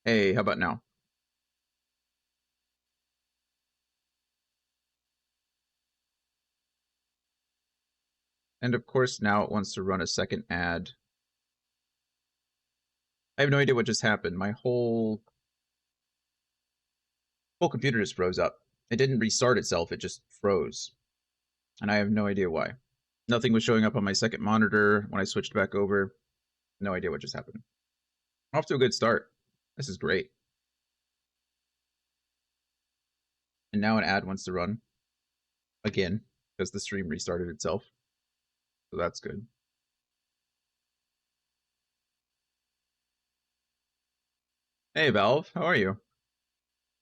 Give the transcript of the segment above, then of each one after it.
Hey, how about now? And of course, now it wants to run a second ad. I have no idea what just happened. My whole computer just froze up. It didn't restart itself, it just froze. And I have no idea why. Nothing was showing up on my second monitor when I switched back over. No idea what just happened. Off to a good start. This is great. And now an ad wants to run again because the stream restarted itself. So that's good. Hey, Valve, how are you?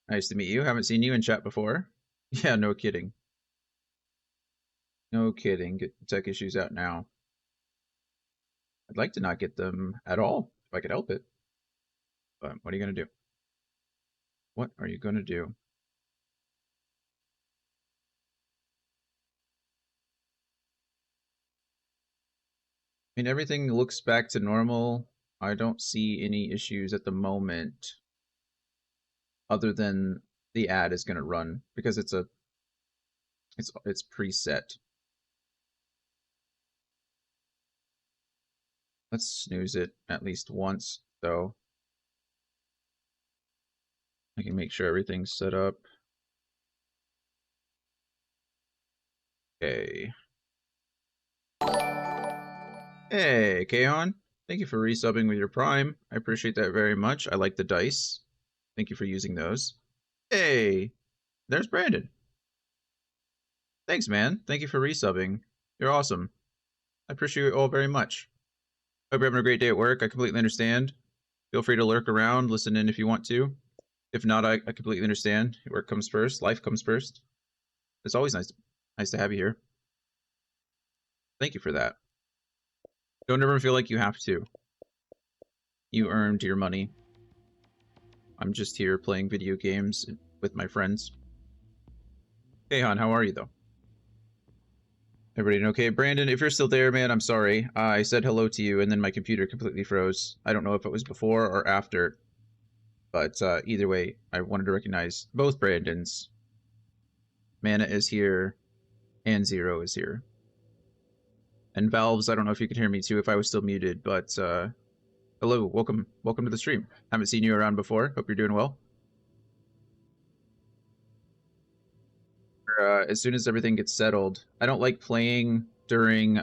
Nice to meet you. Haven't seen you in chat before. Yeah, no kidding. No kidding. Get tech issues out now. I'd like to not get them at all if I could help it. But what are you going to do? What are you going to do? I mean, everything looks back to normal. I don't see any issues at the moment other than the ad is going to run because it's preset. Let's snooze it at least once, though. I can make sure everything's set up. Okay. Hey, Kaon. Thank you for resubbing with your Prime. I appreciate that very much. I like the dice. Thank you for using those. Hey, there's Brandon. Thanks, man. Thank you for resubbing. You're awesome. I appreciate you all very much. Hope you're having a great day at work. I completely understand. Feel free to lurk around, listen in if you want to. If not, I completely understand. Work comes first. Life comes first. It's always nice to have you here. Thank you for that. Don't ever feel like you have to. You earned your money. I'm just here playing video games with my friends. Hey, Han, how are you, though? Everybody doing okay? Brandon, if you're still there, man, I'm sorry. I said hello to you, and then my computer completely froze. I don't know if it was before or after. But either way, I wanted to recognize both Brandons. Mana is here, and Zero is here. And Valves, I don't know if you could hear me too if I was still muted, but hello, welcome to the stream. Haven't seen you around before. Hope you're doing well. As soon as everything gets settled, I don't like playing during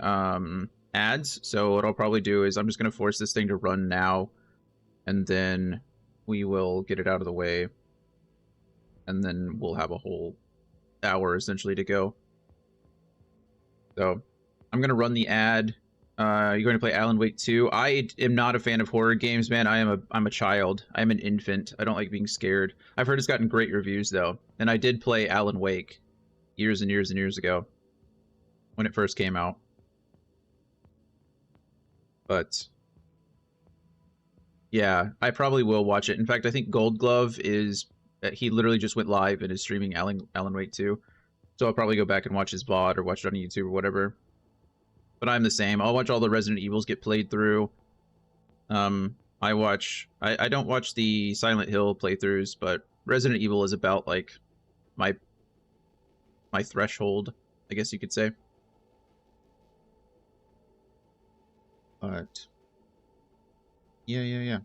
ads, so what I'll probably do is I'm just going to force this thing to run now, and then we will get it out of the way, and then we'll have a whole hour essentially to go. So I'm going to run the ad. You're going to play Alan Wake 2. I am not a fan of horror games, man. I'm a child. I'm an infant. I don't like being scared. I've heard it's gotten great reviews though, and I did play Alan Wake years and years and years ago when it first came out. But yeah, I probably will watch it. In fact, I think Gold Glove is he literally just went live and is streaming Alan Wake 2. So I'll probably go back and watch his VOD or watch it on YouTube or whatever. But I'm the same. I'll watch all the Resident Evils get played through. I don't watch the Silent Hill playthroughs, but Resident Evil is about like my threshold, I guess you could say. But yeah.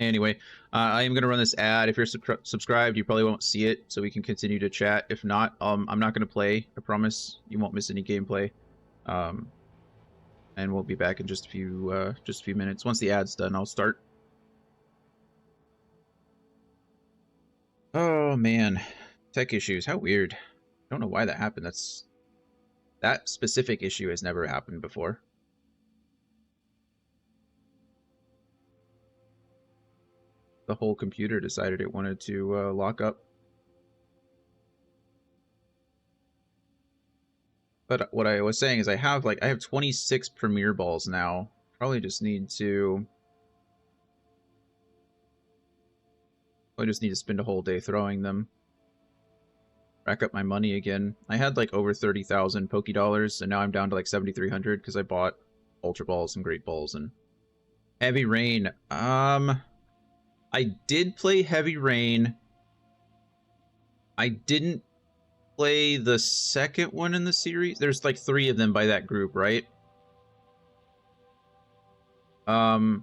Anyway, I am going to run this ad. If you're subscribed, you probably won't see it, so we can continue to chat. If not, I'm not going to play. I promise you won't miss any gameplay. And we'll be back in just a few minutes. Once the ad's done, I'll start. Oh man, tech issues. How weird. I don't know why that happened. That specific issue has never happened before. The whole computer decided it wanted to lock up. But what I was saying is I have 26 Premier balls now. Probably just need to spend a whole day throwing them. Rack up my money again. I had like over 30,000 Poke Dollars, and now I'm down to like 7,300 because I bought Ultra Balls and Great Balls and Heavy Rain. I did play Heavy Rain. I didn't play the second one in the series. There's like 3 of them by that group, right? Beyond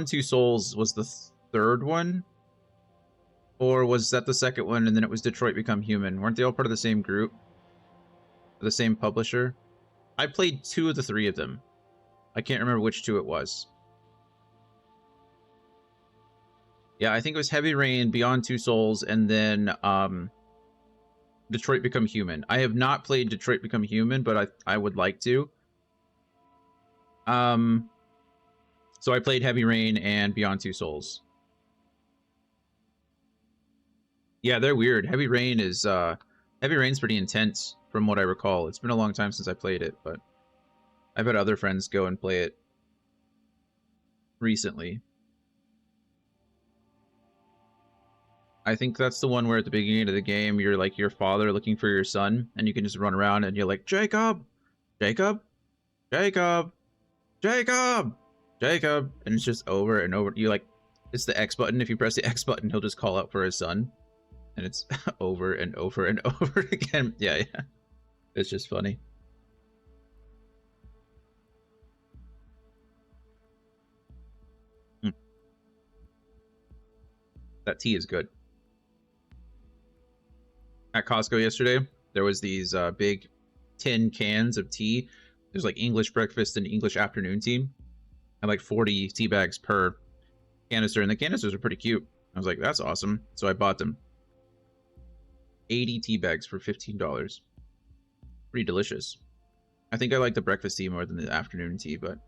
Two Souls was the 3rd one? Or was that the second one and then it was Detroit Become Human? Weren't they all part of the same group? The same publisher? I played 2 of the 3 of them. I can't remember which 2 it was. Yeah, I think it was Heavy Rain, Beyond Two Souls, and then Detroit Become Human. I have not played Detroit Become Human, but I would like to. So I played Heavy Rain and Beyond Two Souls. Yeah, they're weird. Heavy Rain's pretty intense from what I recall. It's been a long time since I played it, but I've had other friends go and play it recently. I think that's the one where at the beginning of the game, you're like your father looking for your son, and you can just run around and you're like, Jacob! Jacob! Jacob! Jacob! Jacob! And it's just over and over. You like, it's the X button. If you press the X button, he'll just call out for his son. And it's over and over and over again. Yeah. It's just funny. That tea is good. At Costco yesterday, there was these big tin cans of tea. There's like English breakfast and English afternoon tea. And like 40 tea bags per canister. And the canisters are pretty cute. I was like, that's awesome. So I bought them. 80 tea bags for $15. Pretty delicious. I think I like the breakfast tea more than the afternoon tea, but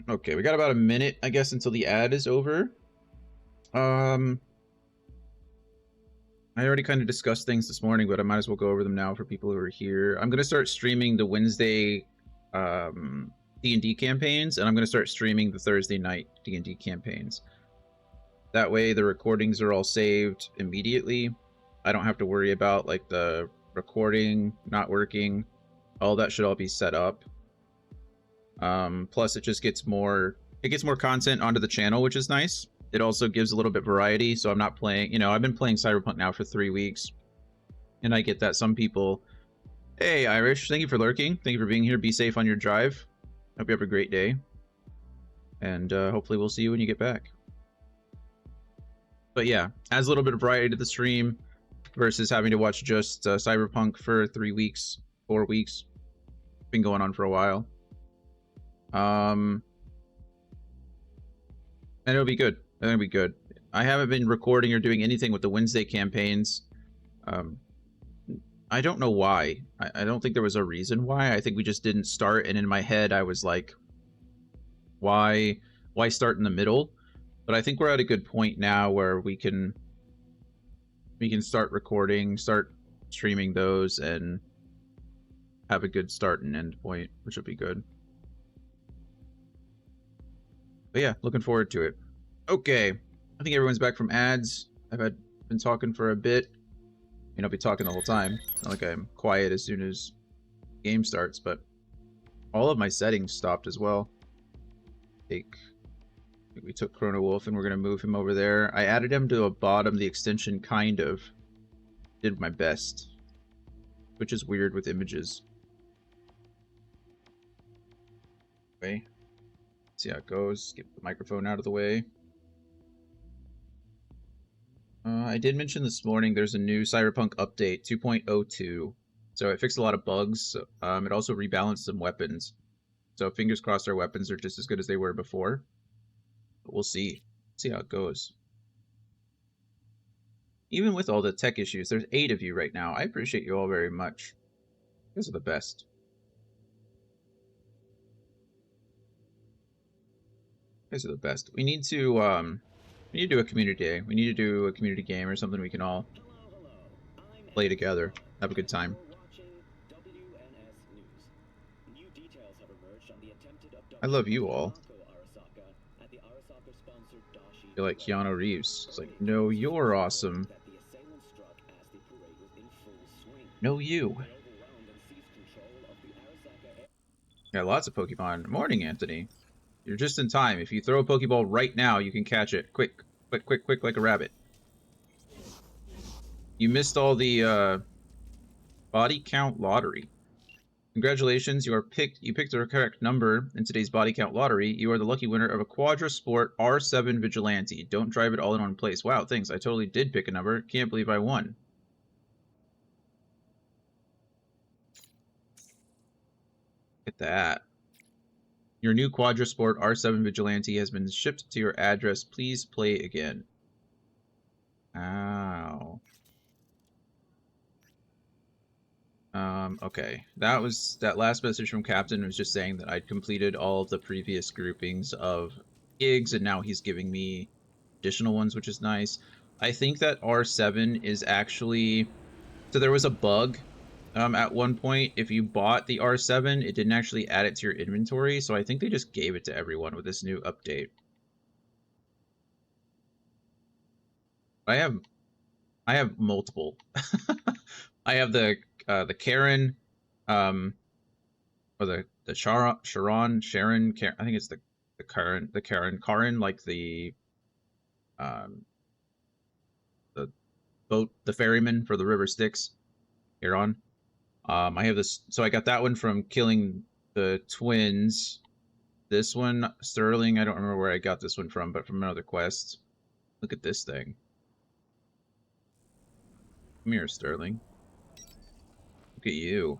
okay, we got about a minute, I guess, until the ad is over. I already kind of discussed things this morning, but I might as well go over them now for people who are here. I'm gonna start streaming the Wednesday D&D campaigns, and I'm gonna start streaming the Thursday night D&D campaigns. That way, the recordings are all saved immediately. I don't have to worry about like the recording not working. All that should all be set up. Plus, it just gets more content onto the channel, which is nice. It also gives a little bit variety, so I'm not playing, you know, I've been playing Cyberpunk now for 3 weeks, and I get that some people, hey, Irish, thank you for lurking. Thank you for being here. Be safe on your drive. Hope you have a great day. And hopefully we'll see you when you get back. But yeah, adds a little bit of variety to the stream versus having to watch just Cyberpunk for 3 weeks, 4 weeks. Been going on for a while. And it'll be good. It'll be good. I haven't been recording or doing anything with the Wednesday campaigns. I don't know why. I don't think there was a reason why. I think we just didn't start, and in my head I was like, why start in the middle? But I think we're at a good point now where we can start recording, start streaming those, and have a good start and end point, which will be good. But yeah, looking forward to it. Okay, I think everyone's back from ads. I've been talking for a bit. I mean, I'll be talking the whole time. Not like I'm quiet as soon as game starts, but all of my settings stopped as well. We took Chrono Wolf and we're gonna move him over there. I added him to a bottom, the extension kind of. Did my best. Which is weird with images. Okay. See how it goes. Get the microphone out of the way. I did mention this morning there's a new Cyberpunk update, 2.02. So it fixed a lot of bugs. It also rebalanced some weapons. So fingers crossed our weapons are just as good as they were before. But we'll see. See how it goes. Even with all the tech issues, there's 8 of you right now. I appreciate you all very much. You guys are the best. You guys are the best. We need to do a community day. We need to do a community game or something we can all play together. Have a good time. I love you all. You're like Keanu Reeves. It's like, no, you're awesome. No, you. Yeah, lots of Pokemon. Morning, Anthony. You're just in time. If you throw a Pokeball right now, you can catch it. Quick, quick, quick, quick, like a rabbit. You missed all the body count lottery. Congratulations, you picked the correct number in today's body count lottery. You are the lucky winner of a Quadra Sport R7 Vigilante. Don't drive it all in one place. Wow, thanks. I totally did pick a number. Can't believe I won. Look at that. Your new Quadra Sport R7 Vigilante has been shipped to your address. Please play again. Ow. Okay. That last message from Captain was just saying that I'd completed all of the previous groupings of gigs, and now he's giving me additional ones, which is nice. I think that R7 is actually... So there was a bug at one point. If you bought the R7, it didn't actually add it to your inventory, so I think they just gave it to everyone with this new update. I have multiple. I have the Karen, or the Sharon, I think it's the Karen, like the boat, the ferryman for the River Styx, Huron. I have this, so I got that one from killing the twins. This one, Sterling, I don't remember where I got this one from, but from another quest. Look at this thing. Come here, Sterling. Look at you.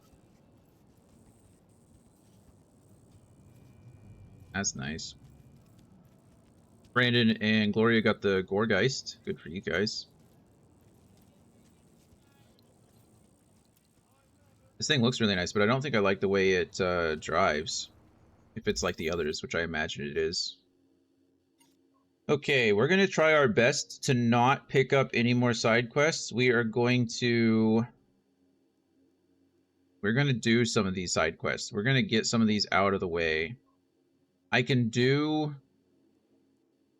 That's nice. Brandon and Gloria got the Gorgeist. Good for you guys. This thing looks really nice, but I don't think I like the way it drives. If it's like the others, which I imagine it is. Okay, we're going to try our best to not pick up any more side quests. We're going to do some of these side quests. We're going to get some of these out of the way. I can do...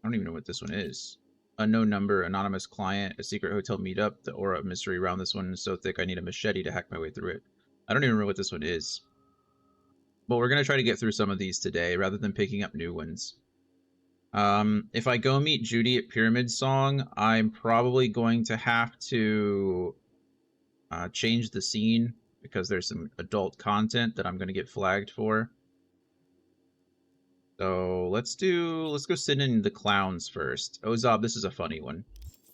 I don't even know what this one is. Unknown number, anonymous client, a secret hotel meetup. The aura of mystery around this one is so thick I need a machete to hack my way through it. I don't even know what this one is. But we're going to try to get through some of these today rather than picking up new ones. If I go meet Judy at Pyramid Song, I'm probably going to have to change the scene because there's some adult content that I'm going to get flagged for. So let's go sit in the clowns first. Ozab, this is a funny one.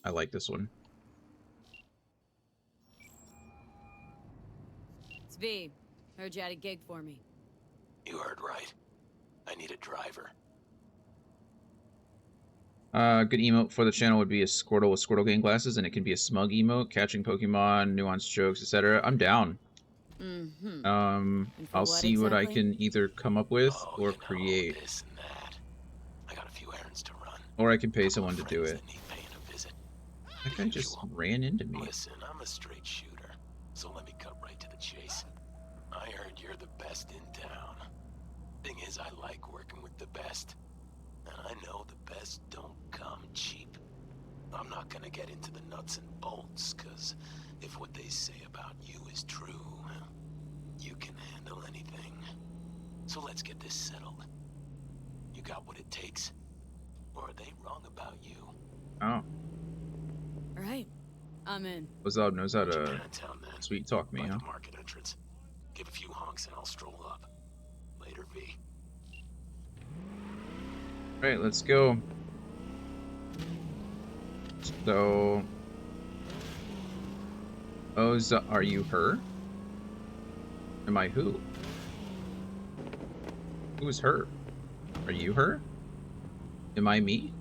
I like this one. It's V. Heard you had a gig for me. You heard right. I need a driver. Good emote for the channel would be a Squirtle with Squirtle Gang glasses, and it can be a smug emote, catching Pokemon, nuanced jokes, etc. I'm down. I'll see what I can either come up with or create. This and that. I got a few errands to run. Or I can pay someone to do it. That guy Usual. just ran into me. Listen, I'm a straight shooter, so let me cut right to the chase. I heard you're the best in town. Thing is, I like working with the best. And I know the best don't come cheap. I'm not gonna get into the nuts and bolts, cause if what they say about you is true, you can handle anything. So let's get this settled. You got what it takes? Or are they wrong about you? Oh. Alright, I'm in. Ozab knows how to Town, sweet talk me, by huh? the market entrance. Give a few honks and I'll stroll up. Later, V. Alright, let's go. So... Ozab, are you her? Am I who? Who's her? Are you her? Am I me?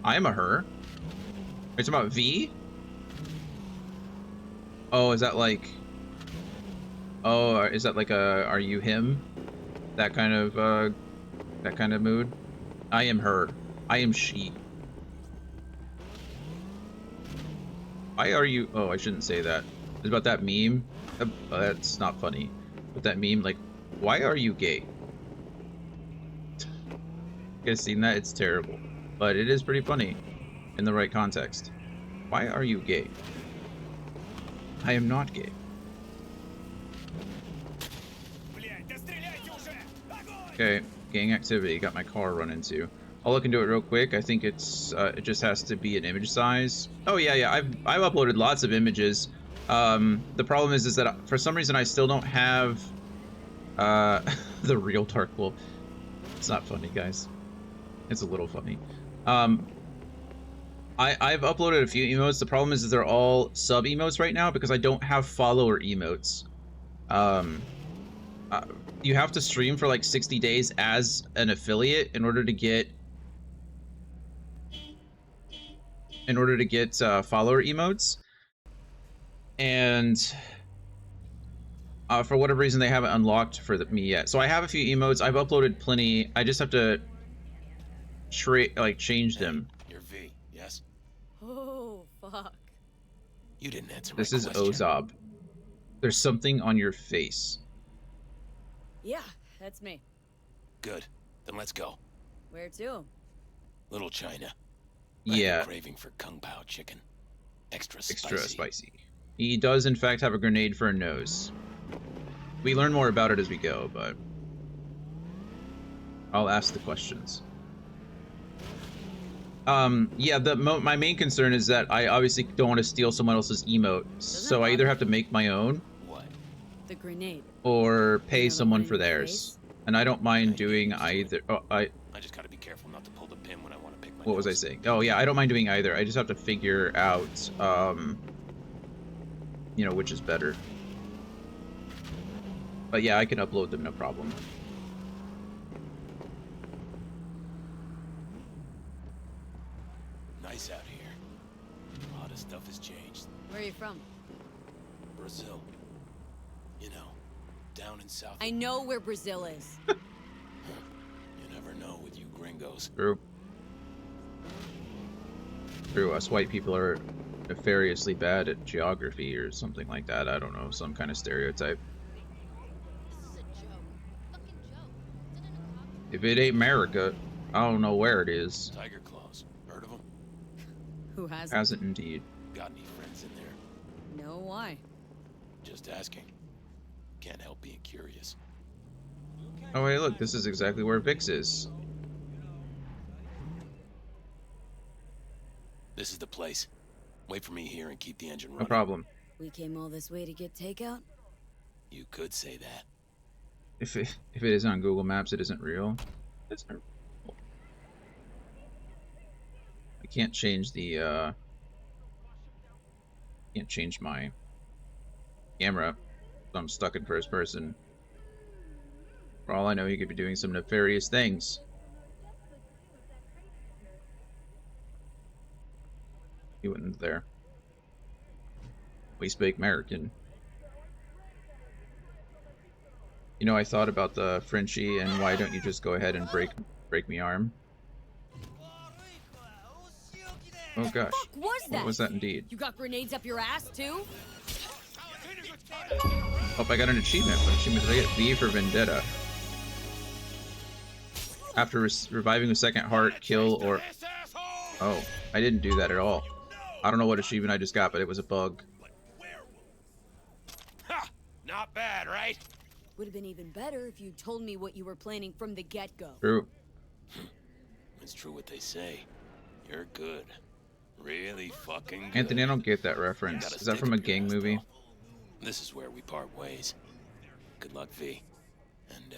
I'm a her. Are you talking about V? Oh, is that like... Oh, is that like a... Are you him? That kind of mood? I am her. I am she. Why are you... Oh, I shouldn't say that. It's about that meme. That's not funny. But that meme, like, why are you gay? You guys seen that? It's terrible. But it is pretty funny. in the right context. Why are you gay? I am not gay. Okay, gang activity. Got my car run into. I'll look into it real quick. I think it's it just has to be an image size. Oh yeah, I've uploaded lots of images. The problem is that for some reason I still don't have the real Dark Wolf. It's not funny, guys. It's a little funny. I've uploaded a few emotes. The problem is they're all sub emotes right now because I don't have follower emotes. You have to stream for like 60 days as an affiliate in order to get follower emotes, and for whatever reason they haven't unlocked for me yet. So I have a few emotes. I've uploaded plenty. I just have to change them. You're V, yes? Oh, fuck. You didn't answer my This is question. Ozob. There's something on your face. Yeah, that's me. Good. Then let's go. Where to? Little China. Yeah, Craving for kung pao chicken. Extra spicy. He does in fact have a grenade for a nose. We learn more about it as we go, but I'll ask the questions. Yeah, my main concern is that I obviously don't want to steal someone else's emote, so I either have to make my own What? The grenade. or pay You know, the someone one for in your theirs. face? And I don't mind I doing used to it. either. Oh, I just gotta be careful not to pull the pin when I want to pick my what was I nose. saying? Oh yeah, I don't mind doing either. I just have to figure out, you know, which is better. But yeah, I can upload them, no problem. Nice out here. A lot of stuff has changed. Where are you from? Brazil. You know, down in South. I know where Brazil is. You never know with you gringos. True. True, us white people are nefariously bad at geography or something like that. I don't know, some kind of stereotype. If it ain't America, I don't know where it is. Tiger claws. Heard of them? Who has? Hasn't indeed. Got any friends in there? No, why? Just asking. Can't help being curious. Oh hey, look, this is exactly where Vix is. This is the place. Wait for me here and keep the engine No running. problem. We came all this way to get takeout? You could say that. If it is on Google Maps, it isn't real. It's not real. I can't change the can't change my camera, so I'm stuck in first person. For all I know, he could be doing some nefarious things. He wouldn't there. We speak American. You know, I thought about the Frenchie and why don't you just go ahead and break me arm? Oh gosh. Fuck was that? What was that indeed? You got grenades up your ass too? Oh, I got an achievement. What achievement did I get? V for Vendetta. After reviving a second heart, kill or... Oh, I didn't do that at all. I don't know what achievement I just got, but it was a bug. Ha! Not bad, right? Would have been even better if you told me what you were planning from the get-go. True. It's true what they say. You're good. Really fucking good. Anthony, I don't get that reference. Gotta Is that stick from a up your gang ass, movie? though. This is where we part ways. Good luck, V. And,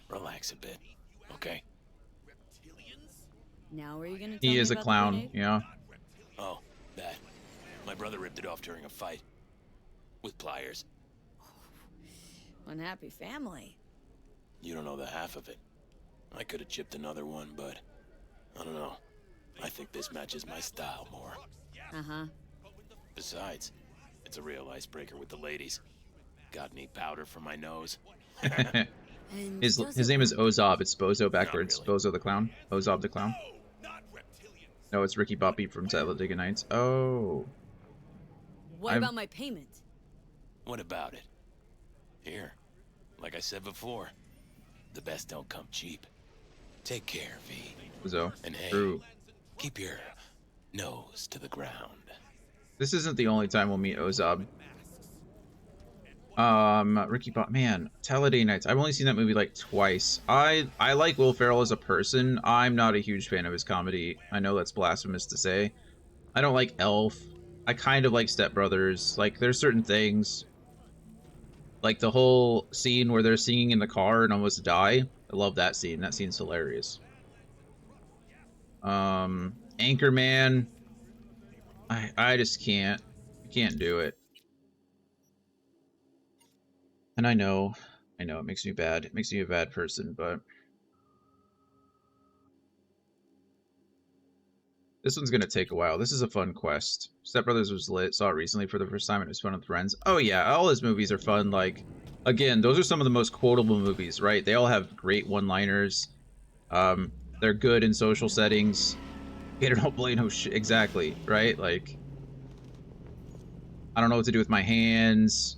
relax a bit. Okay? Now are you gonna tell He me is a about the clown, grenade? yeah. Oh, that. My brother ripped it off during a fight. With pliers. Unhappy family. You don't know the half of it. I could have chipped another one, but... I don't know. I think this matches my style more. Uh-huh. Besides, it's a real icebreaker with the ladies. Got any powder for my nose? And his does name it is Ozob. It's Bozo backwards. really. Bozo the clown. Ozob the clown. No, it's Ricky Bobby from Talladega Nights. Oh. What I've- about my payment? What about it? Here, like I said before, the best don't come cheap. Take care, V. Bozo. And hey, True. keep your nose to the ground. This isn't the only time we'll meet Ozab. Ricky Bobby, man, Talladega Nights. I've only seen that movie like twice. I like Will Ferrell as a person. I'm not a huge fan of his comedy. I know that's blasphemous to say. I don't like Elf. I kind of like Step Brothers. Like, there's certain things, like the whole scene where they're singing in the car and almost die. I love that scene. That scene's hilarious. Anchorman. I just can't. I can't do it. And I know it makes me bad. It makes me a bad person, but this one's gonna take a while. This is a fun quest. Step Brothers was lit. Saw it recently for the first time, and it was fun with friends. Oh yeah, all his movies are fun. Like, again, those are some of the most quotable movies, right? They all have great one-liners. They're good in social settings. They don't play no shit. Exactly, right? Like, I don't know what to do with my hands.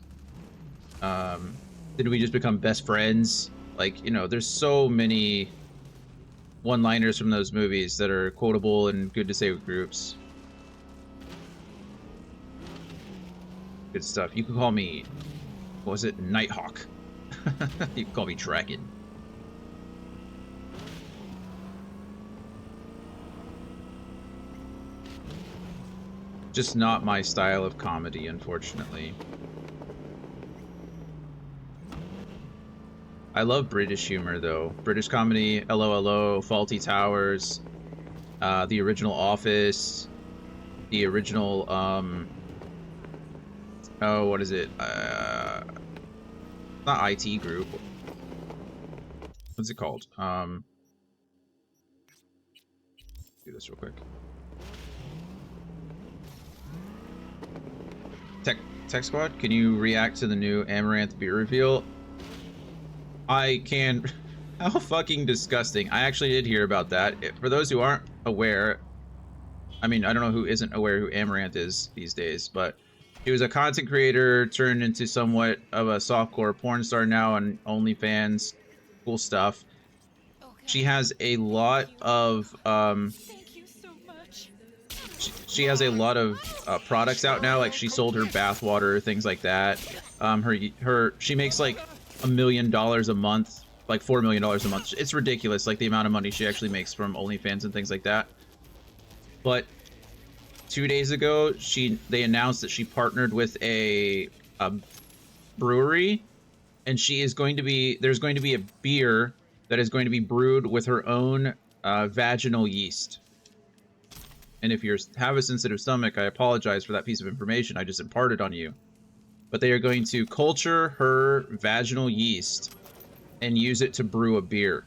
Did we just become best friends? Like, you know, there's so many one-liners from those movies that are quotable and good to say with groups. Good stuff. You could call me, what was it, Nighthawk. You can call me Dragon. Just not my style of comedy, unfortunately. I love British humor, though. British comedy, LOLO, Faulty Towers, the original Office, the original, oh, what is it? Not IT Group. What's it called? Do this real quick. Tech Squad, can you react to the new Amaranth beer reveal? I can. How fucking disgusting. I actually did hear about that. For those who aren't aware, I mean, I don't know who isn't aware who Amaranth is these days, but she was a content creator turned into somewhat of a softcore porn star now on OnlyFans. Cool stuff. Okay. She has a lot of Thank you so much. she has a lot of products out now. Like, she sold her bathwater, things like that. She makes like $1 million a month, like $4 million a month. It's ridiculous, like the amount of money she actually makes from OnlyFans and things like that. But 2 days ago, they announced that she partnered with a brewery, and there's going to be a beer that is going to be brewed with her own vaginal yeast. And if you have a sensitive stomach, I apologize for that piece of information I just imparted on you. But they are going to culture her vaginal yeast and use it to brew a beer.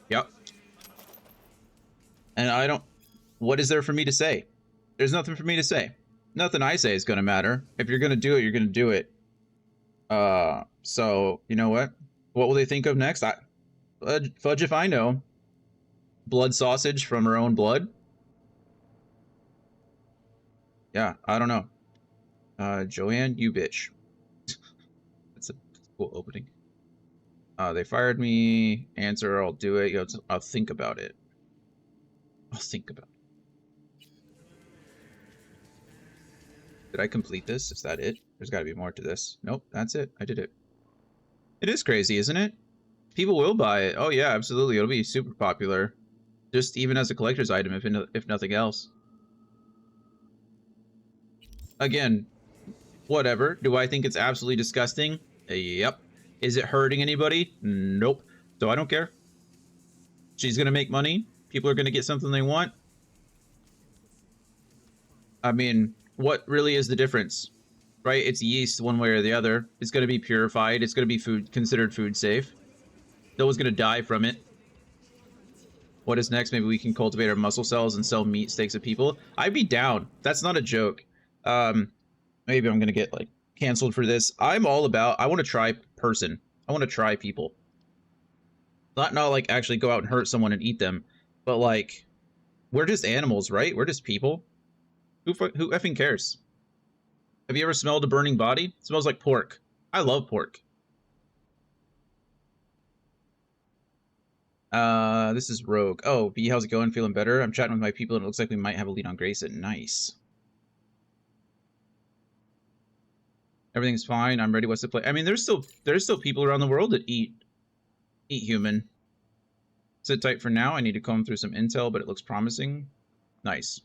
Yep. And what is there for me to say? There's nothing for me to say. Nothing I say is going to matter. If you're going to do it, you're going to do it. So, you know what? What will they think of next? Fudge if I know. Blood sausage from her own blood? Yeah, I don't know. Joanne, you bitch. That's a cool opening. They fired me. Answer, I'll do it. I'll think about it. I'll think about it. Did I complete this? Is that it? There's got to be more to this. Nope, that's it. I did it. It is crazy, isn't it? People will buy it. Oh yeah, absolutely. It'll be super popular. Just even as a collector's item, if nothing else. Again, whatever. Do I think it's absolutely disgusting? Yep. Is it hurting anybody? Nope. So I don't care. She's gonna make money. People are gonna get something they want. I mean, what really is the difference? Right? It's yeast one way or the other. It's gonna be purified. It's gonna be considered food safe. No one's gonna die from it. What is next? Maybe we can cultivate our muscle cells and sell meat steaks to people. I'd be down. That's not a joke. Maybe I'm gonna get like canceled for this. I'm all about. I want to try person. I want to try people. Not like actually go out and hurt someone and eat them, but like, we're just animals, right? We're just people. Who effing cares? Have you ever smelled a burning body? It smells like pork. I love pork. This is Rogue. Oh, B, how's it going? Feeling better? I'm chatting with my people and it looks like we might have a lead on Grayson. Nice. Everything's fine. I'm ready. What's the play? I mean, there's still people around the world that eat human. Sit tight for now. I need to comb through some intel, but it looks promising. Nice.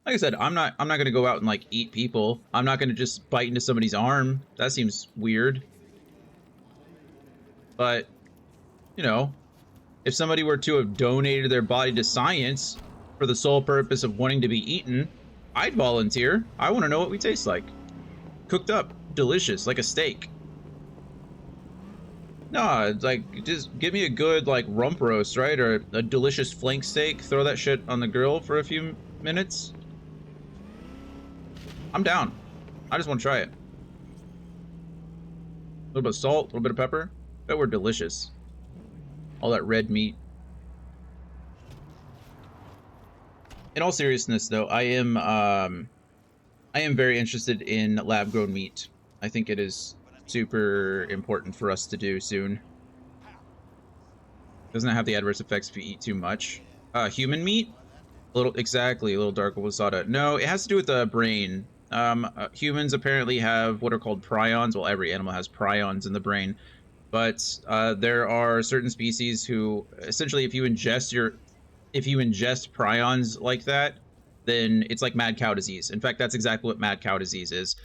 Like I said, I'm not gonna go out and like eat people. I'm not gonna just bite into somebody's arm. That seems weird. But, you know, if somebody were to have donated their body to science for the sole purpose of wanting to be eaten, I'd volunteer. I want to know what we taste like. Cooked up, delicious, like a steak. No, like, just give me a good, like, rump roast, right? Or a delicious flank steak. Throw that shit on the grill for a few minutes. I'm down. I just want to try it. A little bit of salt, a little bit of pepper. That were delicious. All that red meat. In all seriousness, though, I am very interested in lab-grown meat. I think it is super important for us to do soon. Doesn't it have the adverse effects if you eat too much? Human meat? A little darker wasada. No, it has to do with the brain. Humans apparently have what are called prions. Well, every animal has prions in the brain. But there are certain species who, essentially, if you ingest prions like that, then it's like mad cow disease. In fact, that's exactly what mad cow disease is.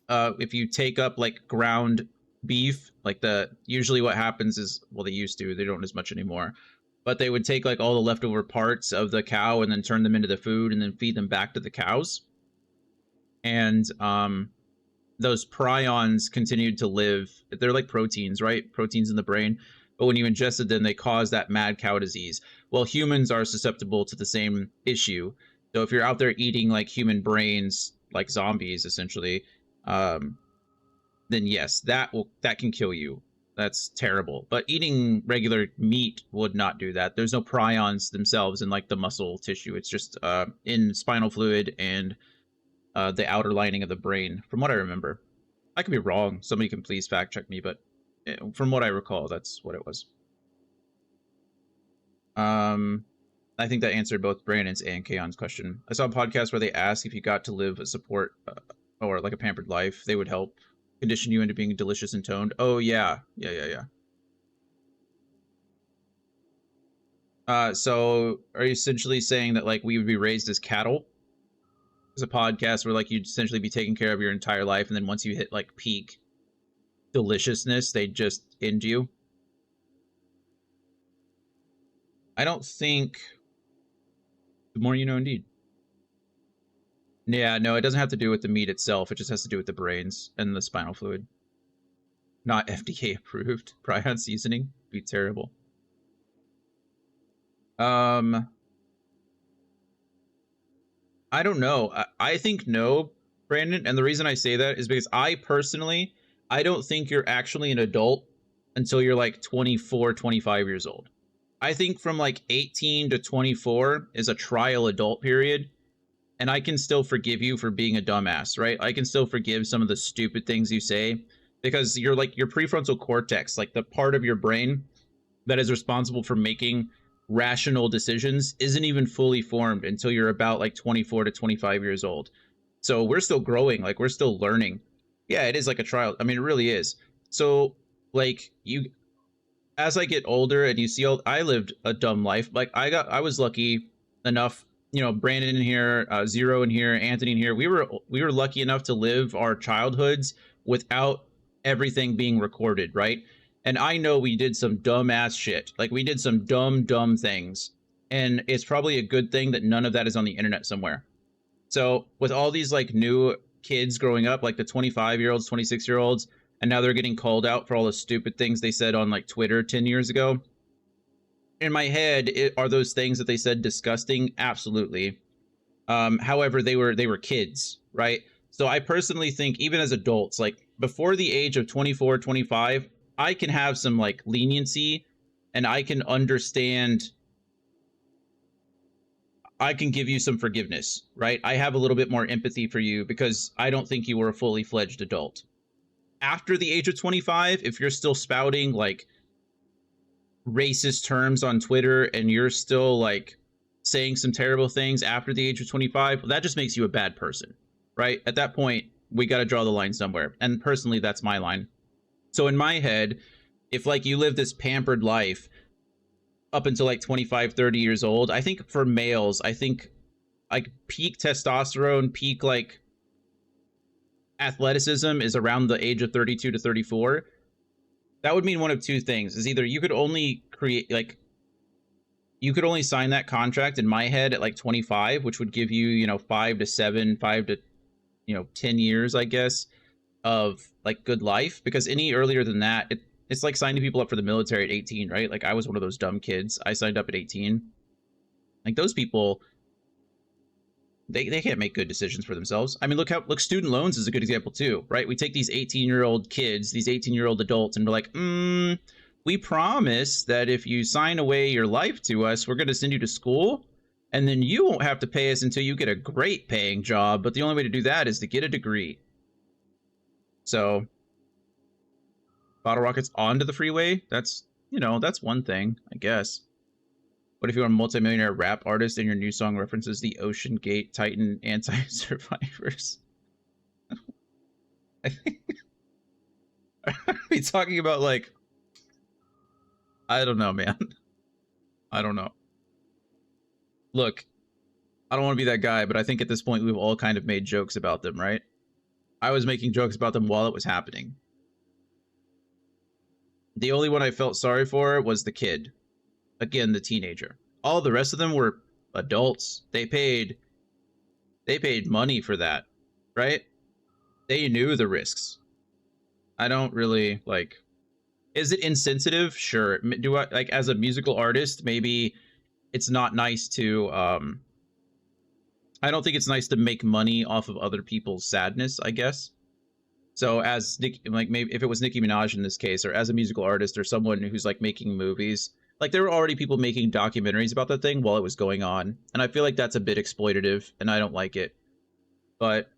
If you take up like ground beef, like usually what happens is, well, they used to, they don't as much anymore, but they would take like all the leftover parts of the cow and then turn them into the food and then feed them back to the cows. And those prions continued to live. They're like proteins, right? Proteins in the brain. But when you ingested them, they cause that mad cow disease. Well, humans are susceptible to the same issue. So if you're out there eating like human brains, like zombies, essentially, then yes, that can kill you. That's terrible. But eating regular meat would not do that. There's no prions themselves in like the muscle tissue. It's just in spinal fluid and the outer lining of the brain, from what I remember. I could be wrong. Somebody can please fact check me, but from what I recall, that's what it was. I think that answered both Brandon's and Kaon's question. I saw a podcast where they asked if you got to live a support or like a pampered life, they would help condition you into being delicious and toned. Oh yeah. So are you essentially saying that like we would be raised as cattle? It's a podcast where like you'd essentially be taken care of your entire life, and then once you hit like peak deliciousness, they'd just end you. I don't think. The more you know, indeed. Yeah, no, it doesn't have to do with the meat itself. It just has to do with the brains and the spinal fluid. Not FDA approved. Prion seasoning be terrible. I don't know. I think no, Brandon. And the reason I say that is because I don't think you're actually an adult until you're like 24, 25 years old. I think from like 18 to 24 is a trial adult period. And I can still forgive you for being a dumbass, right? I can still forgive some of the stupid things you say because you're like your prefrontal cortex, like the part of your brain that is responsible for making rational decisions, isn't even fully formed until you're about like 24 to 25 years old. So we're still growing, like we're still learning. Yeah, it is like a trial. I mean, it really is. So like as I get older and you see, I lived a dumb life. Like I was lucky enough, you know, Brandon in here, Zero in here, Anthony in here. We were lucky enough to live our childhoods without everything being recorded, right? And I know we did some dumbass shit. Like we did some dumb things. And it's probably a good thing that none of that is on the internet somewhere. So with all these like new kids growing up, like the 25-year-olds, 26-year-olds, and now they're getting called out for all the stupid things they said on like Twitter 10 years ago. In my head, are those things that they said disgusting? Absolutely. However, they were kids, right? So I personally think even as adults, like before the age of 24, 25, I can have some like leniency and I can understand. I can give you some forgiveness, right? I have a little bit more empathy for you because I don't think you were a fully fledged adult. After the age of 25, if you're still spouting like racist terms on Twitter and you're still like saying some terrible things after the age of 25, well, that just makes you a bad person, right? At that point, we got to draw the line somewhere. And personally, that's my line. So in my head, if like you live this pampered life up until like 25, 30 years old, I think for males, I think like peak testosterone, peak like athleticism is around the age of 32 to 34. That would mean one of two things: is either you could only create like you could only sign that contract in my head at like 25, which would give you, 5 to 7, 5 to 10 years, I guess, of like good life, because any earlier than that, it's like signing people up for the military at 18, right? Like I was one of those dumb kids. I signed up at 18. Like those people, they can't make good decisions for themselves. I mean, look, student loans is a good example too, right? We take these 18-year-old kids, these 18-year-old adults, and we're like, we promise that if you sign away your life to us, we're going to send you to school, and then you won't have to pay us until you get a great paying job. But the only way to do that is to get a degree. So, bottle rockets onto the freeway, that's one thing, I guess. What if you're a multimillionaire rap artist and your new song references the Ocean Gate Titan anti-survivors? I think are we talking about like, I don't know, man. I don't know. Look, I don't want to be that guy, but I think at this point we've all kind of made jokes about them, right? I was making jokes about them while it was happening. The only one I felt sorry for was the kid. Again, the teenager. All the rest of them were adults. They paid money for that, right? They knew the risks. I don't really like. Is it insensitive? Sure. Do I like, as a musical artist, maybe it's not nice to I don't think it's nice to make money off of other people's sadness, I guess. So as like maybe if it was Nicki Minaj in this case, or as a musical artist or someone who's like making movies, like there were already people making documentaries about that thing while it was going on, and I feel like that's a bit exploitative, and I don't like it. But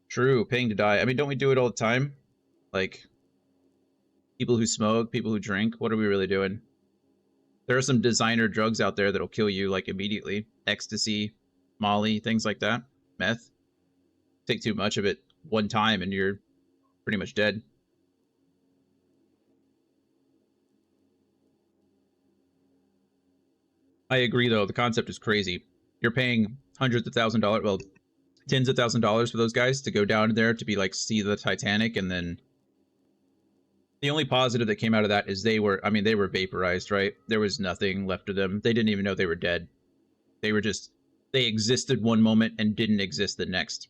true, paying to die. I mean, don't we do it all the time? Like people who smoke, people who drink. What are we really doing? There are some designer drugs out there that'll kill you like immediately. Ecstasy, Molly, things like that. Meth. Take too much of it one time and you're pretty much dead. I agree though, the concept is crazy. You're paying hundreds of $1,000s, well, tens of $1,000s for those guys to go down there to be like see the Titanic, and then the only positive that came out of that is they were vaporized, right? There was nothing left of them. They didn't even know they were dead. They were just, they existed one moment and didn't exist the next.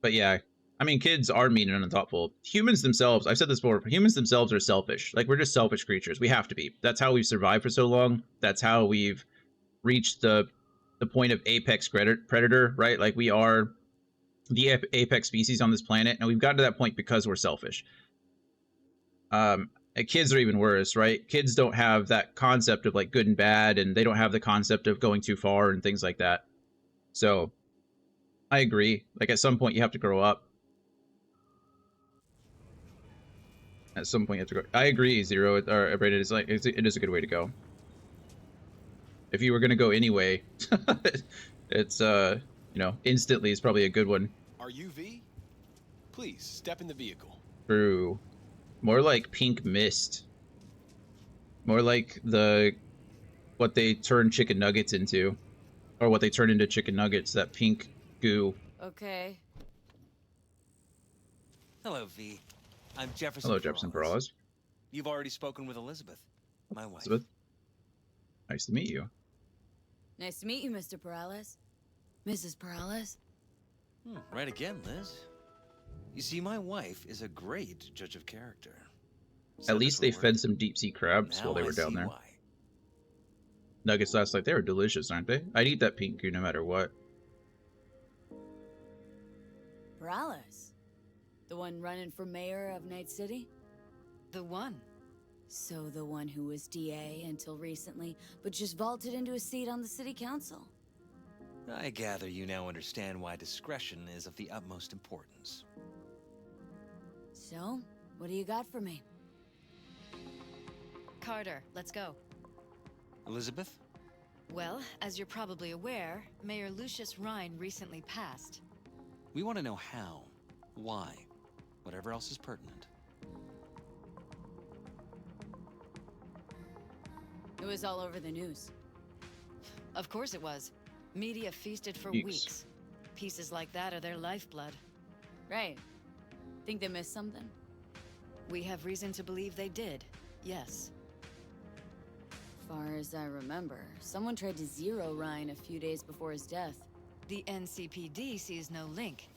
But yeah, I mean, kids are mean and unthoughtful. Humans themselves, I've said this before, humans themselves are selfish. Like, we're just selfish creatures. We have to be. That's how we've survived for so long. That's how we've reached the point of apex predator, right? Like, we are the apex species on this planet, and we've gotten to that point because we're selfish. Kids are even worse, right? Kids don't have that concept of like good and bad, and they don't have the concept of going too far and things like that. So I agree. Like at some point you have to grow up. At some point you have to go. I agree, Zero, or Brandon, it's like it is a good way to go. If you were gonna go anyway, it's instantly is probably a good one. Are you V? Please step in the vehicle. True. More like pink mist. More like what they turn chicken nuggets into, or what they turn into chicken nuggets. That pink goo. Okay. Hello, V. I'm Jefferson. Hello, Jefferson Perales. You've already spoken with Elizabeth, my wife. Elizabeth, nice to meet you. Nice to meet you, Mr. Perales. Mrs. Perales. Right again, Liz. You see, my wife is a great judge of character. At least they fed some deep sea crabs while they were down there. Nuggets last night, they were delicious, aren't they? I'd eat that pink goo no matter what. Perales? The one running for mayor of Night City? The one. So the one who was DA until recently, but just vaulted into a seat on the city council. I gather you now understand why discretion is of the utmost importance. So, what do you got for me? Carter, let's go. Elizabeth? Well, as you're probably aware, Mayor Lucius Rhine recently passed. We want to know how, why, whatever else is pertinent. It was all over the news. Of course it was. Media feasted for Yeeks. weeks. Pieces like that are their lifeblood. Right. Think they missed something? We have reason to believe they did, yes. Far as I remember, someone tried to zero Ryan a few days before his death. The NCPD sees no link.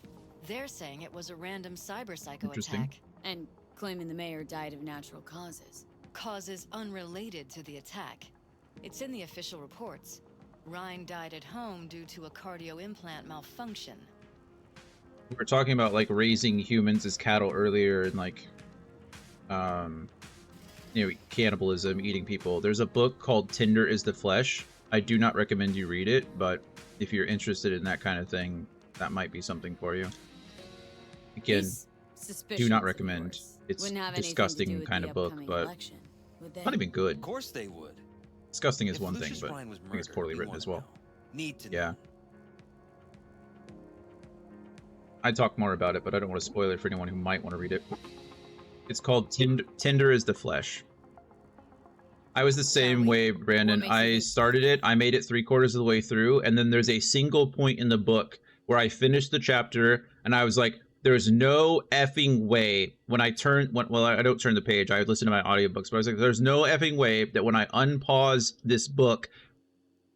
They're saying it was a random cyber-psycho Interesting. attack. And claiming the mayor died of natural causes. Causes unrelated to the attack. It's in the official reports. Ryan died at home due to a cardio implant malfunction. We were talking about like raising humans as cattle earlier, and like, cannibalism, eating people. There's a book called Tinder is the Flesh. I do not recommend you read it, but if you're interested in that kind of thing, that might be something for you. Again, These do suspicions not of recommend. yours It's wouldn't have anything to disgusting do with kind the of book, upcoming but election, would they? not even good. Of course they would. Disgusting is If one Lucius thing, but Rhine was I think it's murdered, poorly we written wanna as well. know. Need to Yeah. know. I talk more about it, but I don't want to spoil it for anyone who might want to read it. It's called Tinder is the Flesh. I was the same we? way, Brandon. What makes you I think- started it, I made it 3/4 of the way through, and then there's a single point in the book where I finished the chapter, and I was like, there's no effing way when I don't turn the page, I listen to my audiobooks, but I was like, there's no effing way that when I unpause this book,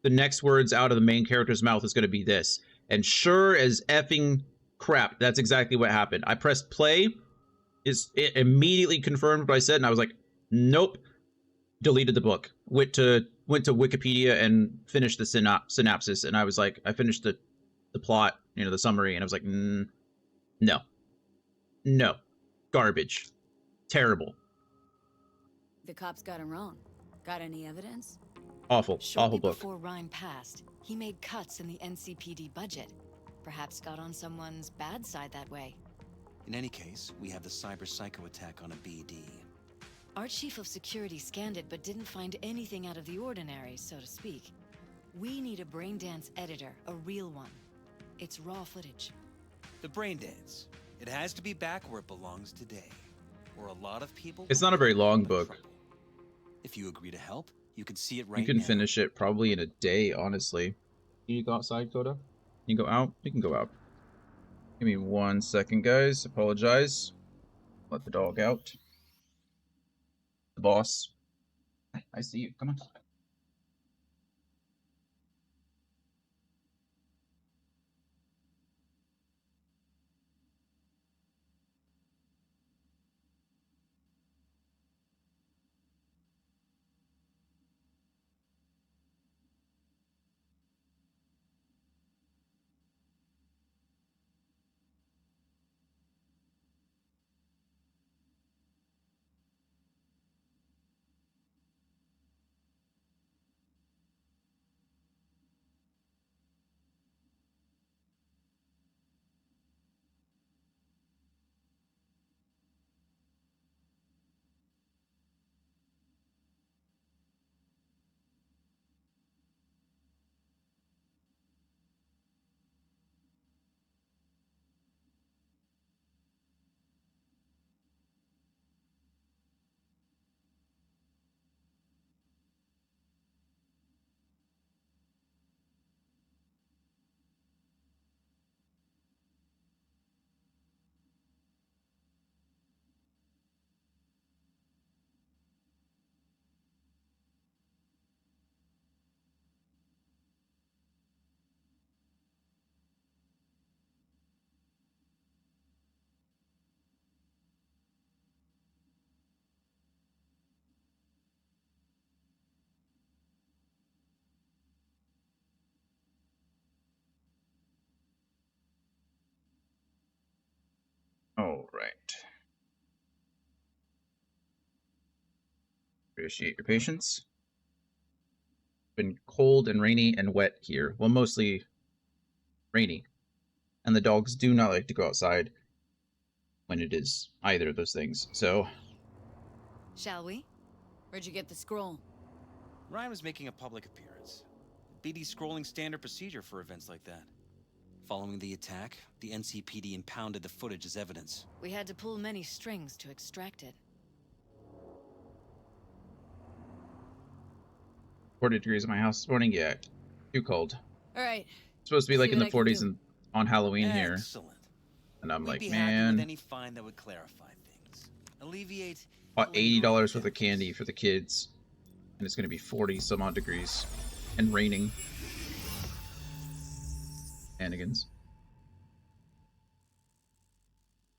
the next words out of the main character's mouth is going to be this. And sure as effing crap, that's exactly what happened. I pressed play, it immediately confirmed what I said, and I was like, nope. Deleted the book. Went to Wikipedia and finished the synopsis, and I was like, I finished the plot, the summary, and I was like, no, garbage, terrible, The cops got him wrong. Got any evidence? awful Shortly book. before Ryan passed, he made cuts in the NCPD budget. Perhaps got on someone's bad side that way. In any case, we have the cyber-psycho attack on a BD. Our chief of security scanned it but didn't find anything out of the ordinary, so to speak. We need a Braindance editor, a real one. It's raw footage. The Braindance. It has to be back where it belongs today, where a lot of people. It's not a very long will be in book. trouble. If you agree to help, you can see it right You can now. finish it probably in a day, honestly. Can you go outside, Coda? Can you go out? You can go out. Give me 1 second, guys. Apologize. Let the dog out. The boss. I see you. Come on. All right. Appreciate your patience. Been cold and rainy and wet here. Well, mostly rainy. And the dogs do not like to go outside. when it is either of those things. So, Shall we? Where'd you get the scroll? Ryan was making a public appearance. BD scrolling standard procedure for events like that. Following the attack, the NCPD impounded the footage as evidence. We had to pull many strings to extract it. 40 degrees in my house this morning. Yeah, too cold. All right. It's supposed to be like See in what the I can 40s do. and on Halloween here, Excellent. and I'm We'd like, be happy with man, any find that would clarify things. Alleviate bought the lingering $80 worth of doubts. candy for the kids, and it's gonna be 40 some odd degrees and raining. Shenanigans.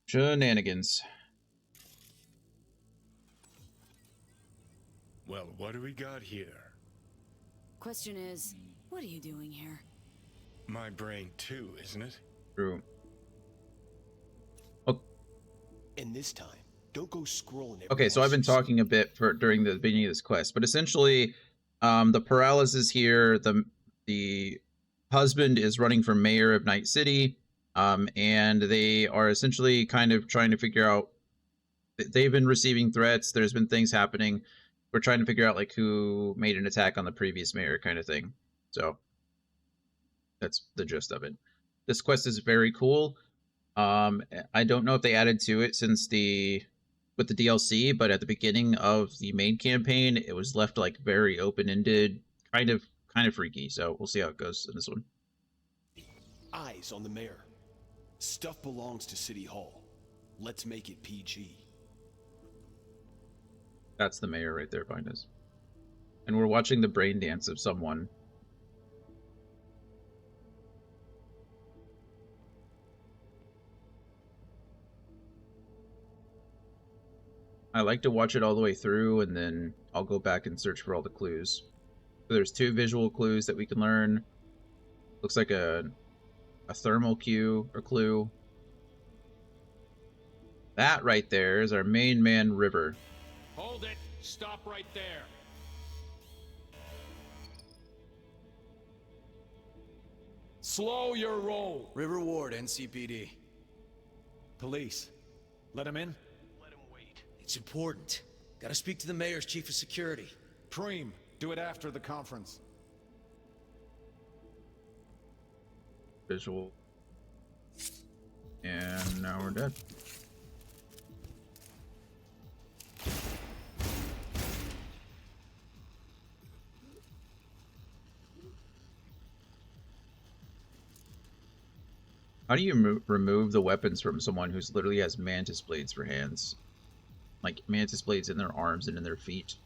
Shenanigans. Well, what do we got here? Question is, what are you doing here? My brain too, isn't it? True. And this time, don't go scrolling it. Okay, so I've been talking a bit during the beginning of this quest, but essentially, the paralysis here. The husband is running for mayor of Night City, and they are essentially kind of trying to figure out. They've been receiving threats. There's been things happening. We're trying to figure out like who made an attack on the previous mayor, kind of thing. So that's the gist of it. This quest is very cool. I don't know if they added to it since with the DLC, but at the beginning of the main campaign, it was left like very open-ended, kind of freaky. So we'll see how it goes in this one. Eyes on the mayor. Stuff belongs to City Hall. Let's make it PG. That's the mayor right there behind us, and we're watching the brain dance of someone. I like to watch it all the way through, and then I'll go back and search for all the clues. So there's 2 visual clues that we can learn. Looks like a thermal cue or clue. That right there is our main man, River. Hold it. Stop right there. Slow your roll. River Ward, NCPD. Police. Let him in. Let him wait. It's important. Gotta speak to the mayor's chief of security. Preem. Do it after the conference. Visual. And now we're dead. How do you remove the weapons from someone who's literally has mantis blades for hands? Like mantis blades in their arms and in their feet.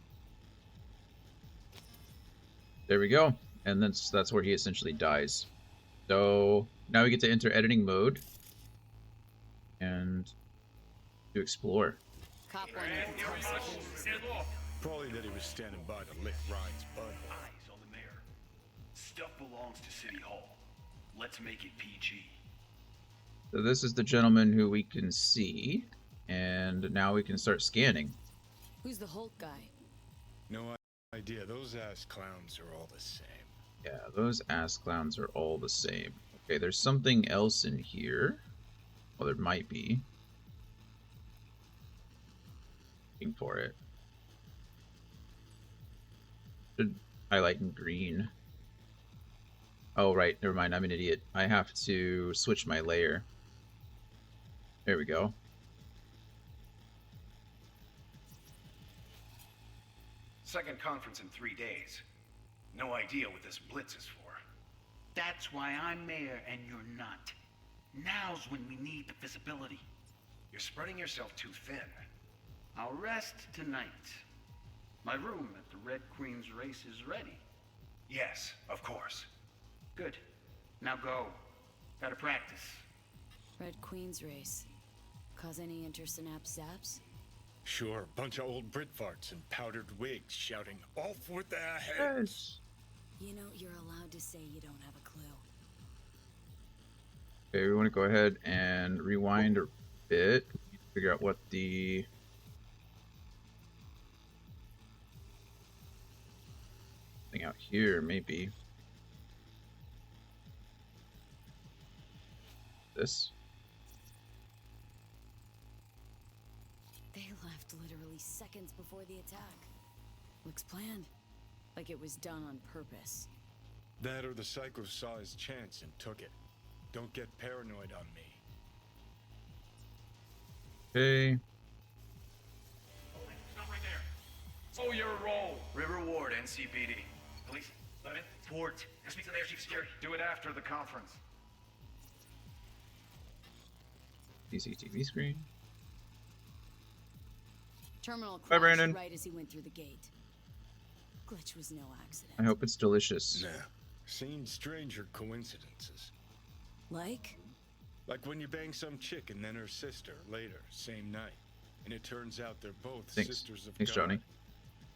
There we go. And that's where he essentially dies. So now we get to enter editing mode and to explore. Cop one of the toxic. Probably that he was standing by to lick Ryan's butt. Eyes on the mayor. Stuff belongs to City Hall. Let's make it PG. So this is the gentleman who we can see, and now we can start scanning. Who's the Hulk guy? No idea. Those ass clowns are all the same. Yeah, those ass clowns are all the same. Okay, there's something else in here. Well, there might be. Looking for it. Should highlight in green. Oh, right. Never mind. I'm an idiot. I have to switch my layer. There we go. Second conference in 3 days. No idea what this blitz is for. That's why I'm mayor and you're not. Now's when we need the visibility. You're spreading yourself too thin. I'll rest tonight. My room at the Red Queen's race is ready. Yes, of course. Good. Now go. Gotta practice. Red Queen's race. Cause any intersynapse zaps? Sure, bunch of old Brit farts in powdered wigs shouting, "Off with their heads!" You know, you're allowed to say you don't have a clue. Okay, we want to go ahead and rewind a bit. Figure out what the... thing out here, maybe. This. left literally seconds before the attack. Looks planned. Like it was done on purpose. That or the Psycho saw his chance and took it. Don't get paranoid on me. Okay. Stop right there. Slow your roll. River Ward, NCPD. Police, let in. Ward, can I speak to the Mayor's Chief of Security? Do it after the conference. CCTV screen. Terminal Bye, crashed Brandon. right as he went through the gate. Glitch was no accident. I hope it's delicious. Nah. Seen stranger coincidences. Like? Like when you bang some chick and then her sister later, same night. And it turns out they're both Thanks. sisters of Thanks, God. Johnny.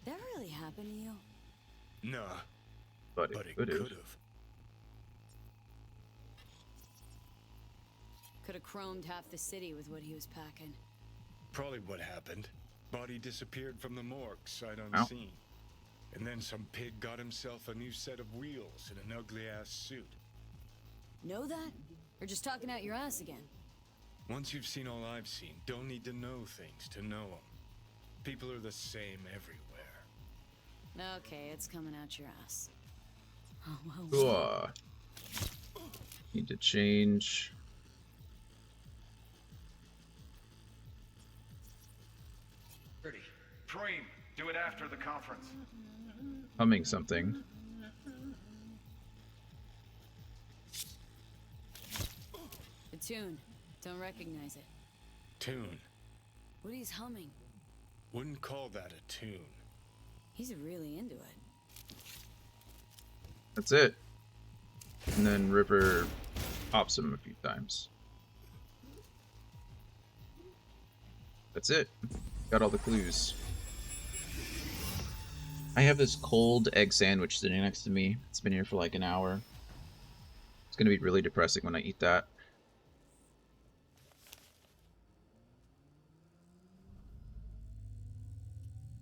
That really happened to you? Nah, But but it it could could have. have. Could have chromed half the city with what he was packing. Probably what happened. Body disappeared from the morgue, sight Ow. unseen. And then some pig got himself a new set of wheels and an ugly-ass suit. Know that? Or just talking out your ass again? Once you've seen all I've seen, don't need to know things to know them. People are the same everywhere. Okay, it's coming out your ass. Oh, well. Cool. Need to change. Preem, do it after the conference. Humming something. The tune. Don't recognize it. Tune. What he's humming. Wouldn't call that a tune. He's really into it. That's it. And then River pops him a few times. That's it. Got all the clues. I have this cold egg sandwich sitting next to me. It's been here for like an hour. It's gonna be really depressing when I eat that.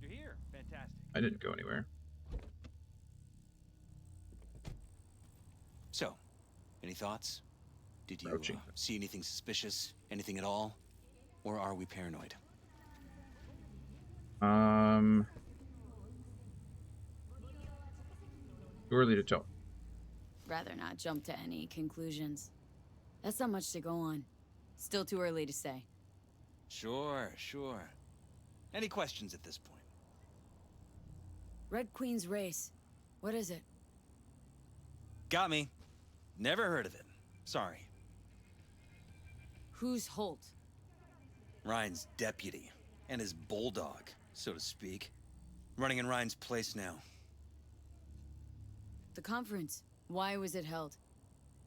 You're here. Fantastic. I didn't go anywhere. So, any thoughts? Did you Crouching. see anything suspicious? Anything at all? Or are we paranoid? Too early to tell. Rather not jump to any conclusions. That's not much to go on. Still too early to say. Sure. Any questions at this point? Red Queen's race. What is it? Got me. Never heard of it. Sorry. Who's Holt? Ryan's deputy. And his bulldog, so to speak. Running in Ryan's place now. The conference. Why was it held?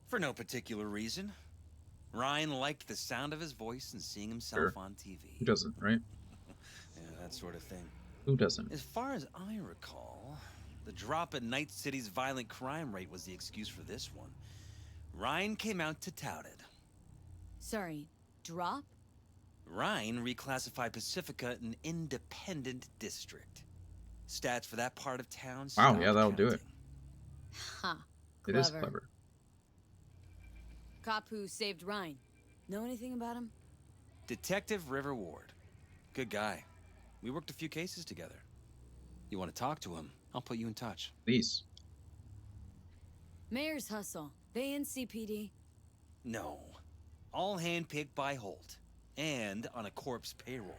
For no particular reason. Ryan liked the sound of his voice and seeing himself Sure. on TV. Who doesn't, right? Yeah, that sort of thing. Who doesn't? As far as I recall, the drop in Night City's violent crime rate was the excuse for this one. Ryan came out to tout it. Sorry, drop? Ryan reclassified Pacifica an independent district. Stats for that part of town. Wow, stopped yeah, that'll do it. counting. Ha. It is clever. Cop who saved Ryan. Know anything about him? Detective River Ward. Good guy. We worked a few cases together. You want to talk to him? I'll put you in touch. Please. Mayor's hustle. They NCPD. No. All handpicked by Holt. And on a corpse payroll.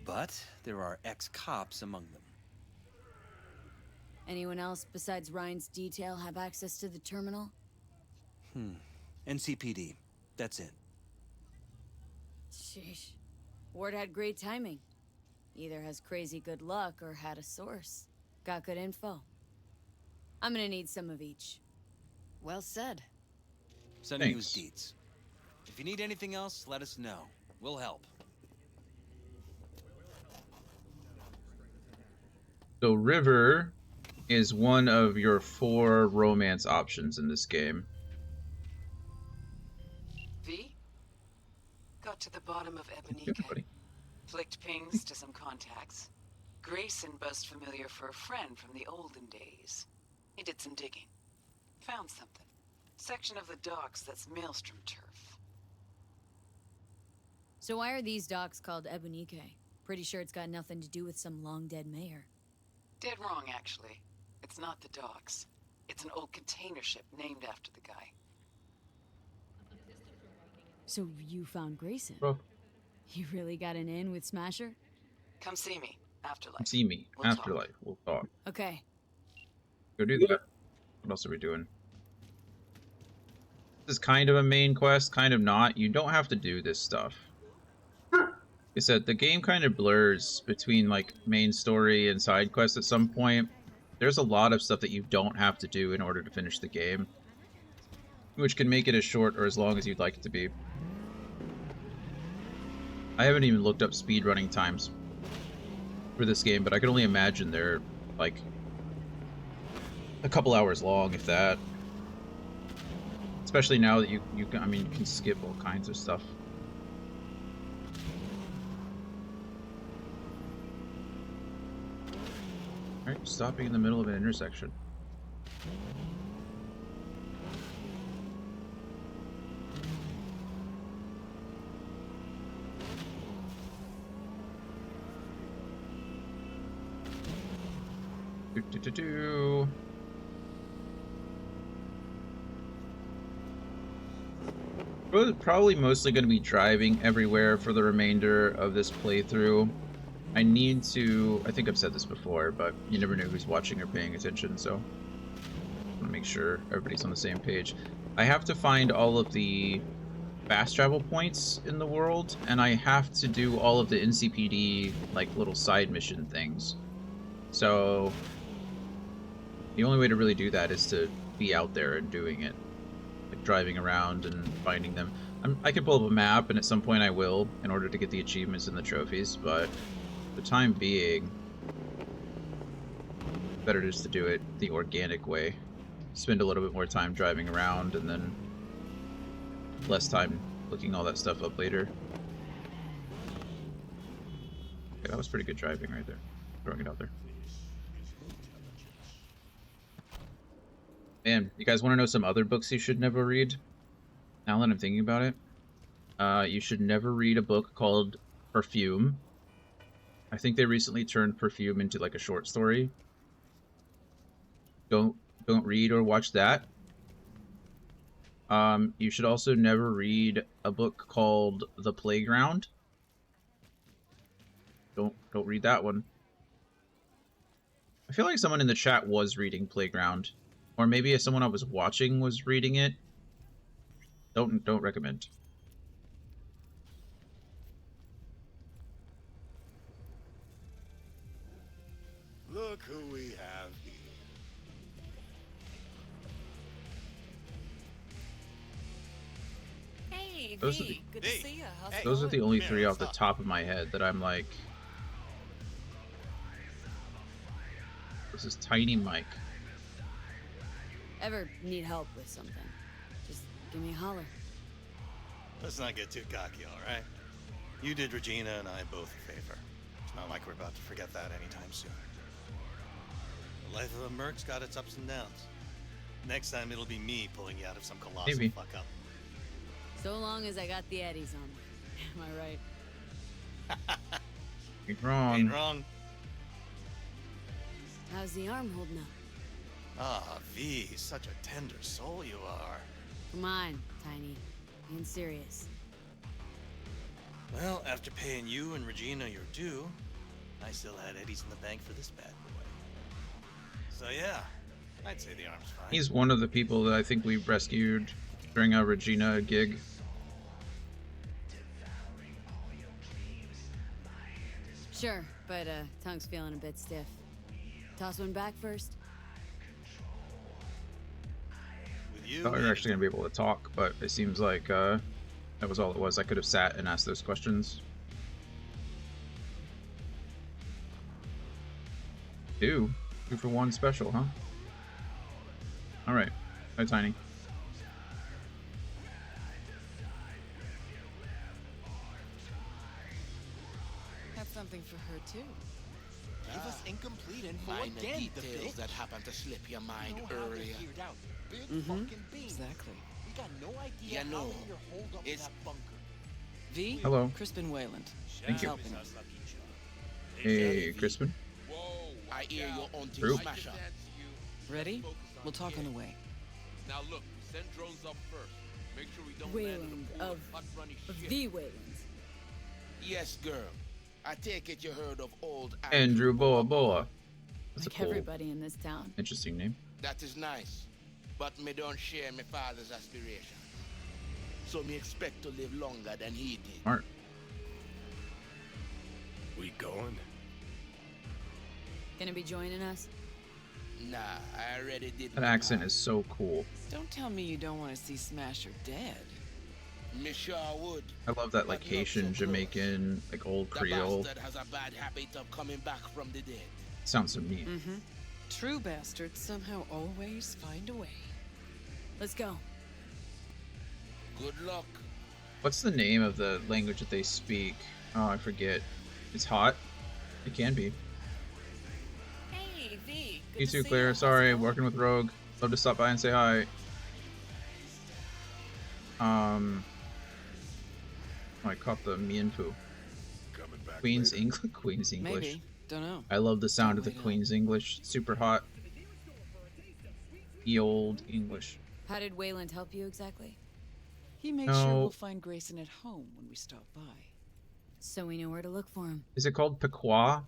But there are ex-cops among them. Anyone else besides Ryan's detail have access to the terminal? NCPD. That's it. Sheesh. Ward had great timing. Either has crazy good luck or had a source. Got good info. I'm gonna need some of each. Well said. Sending you his Thanks. deeds. If you need anything else, let us know. We'll help. So River is one of your 4 romance options in this game. V? Got to the bottom of Good, Ebonike. buddy. Flicked pings to some contacts. Grayson buzzed familiar for a friend from the olden days. He did some digging. Found something. Section of the docks that's Maelstrom turf. So why are these docks called Ebonike? Pretty sure it's got nothing to do with some long-dead mayor. Dead wrong, actually. It's not the docks. It's an old container ship named after the guy. So you found Grayson? Bro, You really got an in with Smasher? Come see me. Afterlife. see me. We'll talk. Afterlife. We'll talk. Okay. Go do that. What else are we doing? This is kind of a main quest, kind of not. You don't have to do this stuff. Like I said, the game kind of blurs between like main story and side quests at some point. There's a lot of stuff that you don't have to do in order to finish the game, which can make it as short or as long as you'd like it to be. I haven't even looked up speedrunning times for this game, but I can only imagine they're like a couple hours long, if that. Especially now that you can skip all kinds of stuff. Alright, stopping in the middle of an intersection. Do. We're probably mostly going to be driving everywhere for the remainder of this playthrough. I think I've said this before, but you never know who's watching or paying attention, so I want to make sure everybody's on the same page. I have to find all of the fast travel points in the world, and I have to do all of the NCPD, like, little side mission things. So the only way to really do that is to be out there and doing it. Like driving around and finding them. I can pull up a map, and at some point I will, in order to get the achievements and the trophies, but for the time being, better just to do it the organic way. Spend a little bit more time driving around, and then less time looking all that stuff up later. Okay, that was pretty good driving right there. Throwing it out there. Man, you guys want to know some other books you should never read? Now that I'm thinking about it, you should never read a book called Perfume. I think they recently turned Perfume into like a short story. Don't read or watch that. You should also never read a book called The Playground. Don't read that one. I feel like someone in the chat was reading Playground. Or maybe if someone I was watching was reading it. Don't recommend. Look who we have here. Hey, Those are V. the- Good to see you. How's it Those are going? the only three off the top of my head that I'm like... This is Tiny Mike. Ever need help with something, just give me a holler. Let's not get too cocky, all right? You did Regina and I both a favor. It's not like we're about to forget that anytime soon. The life of a merc's got its ups and downs. Next time it'll be me pulling you out of some colossal Maybe. fuck up. So long as I got the eddies on me. Am I right? Ain't wrong. Ain't wrong. How's the arm holding up? Ah, V, such a tender soul you are. Come on, Tiny. Being serious. Well, after paying you and Regina your due, I still had eddies in the bank for this bad boy. So yeah, I'd say the arm's fine. He's one of the people that I think we rescued during our Regina gig. Sure, but tongue's feeling a bit stiff. Toss one back first. With you, I thought we were actually going to be able to talk, but it seems like that was all it was. I could have sat and asked those questions. Two for one special, huh? Alright. Hi, Tiny. Have something for her too. Give us incomplete info Minor again, the details bitch. that happened to slip your mind You know how they earlier. cleared out. Big Mm-hmm. fucking beam. Exactly. We got no idea Yeah, how no. long you're holed up in It's- that bunker. V? Hello. Crispin Wayland. Thank you. Helping. Hey, Crispin. I hear you're on to True. Smasher. Ready? We'll talk on the way. Now look, we send drones up first. Make sure we don't Wayland of the Waylands. Yes, girl. I take it you heard of old Andrew Boa Boa. That's Like a cool, everybody in this town. interesting name. That is nice. But me don't share my father's aspirations. So me expect to live longer than he did. Smart. We going? Gonna be joining us? Nah, I already did. That accent is so cool. Don't tell me you don't want to see Smasher dead. Me sure would. I love that like Haitian, Jamaican, like old Creole. The bastard has a bad habit of coming back from the dead. Sounds so neat. Mm-hmm. True bastards somehow always find a way. Let's go. Good luck. What's the name of the language that they speak? Oh, I forget. It's hot. It can be. Hey, V. You too, Claire. Sorry, working with Rogue. Love to stop by and say hi. I caught the Mianfu. Queen's English. Queen's English. Maybe. Don't know. I love the sound of the Queen's English. Super hot. The old English. How did Wayland help you exactly? He made No. sure we'll find Grayson at home when we stop by. So we know where to look for him. Is it called Pequot?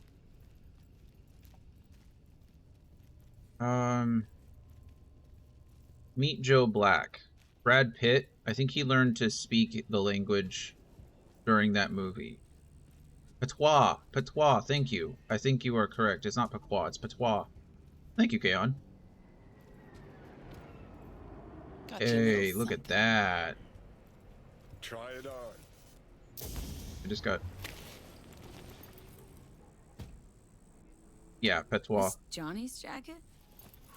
Meet Joe Black. Brad Pitt. I think he learned to speak the language during that movie. Patois. Patois. Thank you. I think you are correct. It's not Pequot. It's Patois. Thank you, Kaon. Hey, look at that. Try it on. I just got... Yeah, Patois. This Johnny's jacket?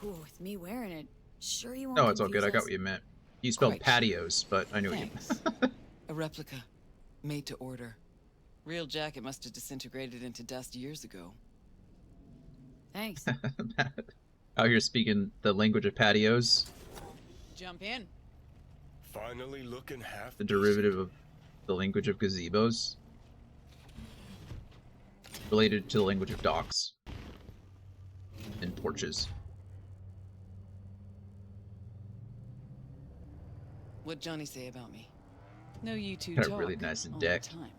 Ooh, with me wearing it, sure you won't No, it's all good. I confuse got us? what you meant. You spelled Quite. patios, but I knew what you meant. A replica. Made to order. Real jacket must have disintegrated into dust years ago. Thanks. Out here speaking the language of patios. Jump in. Finally looking half. The derivative of the language of gazebos. Related to the language of docks. And porches. What'd Johnny say about me? No, you two Got a talk really nice all deck. the time.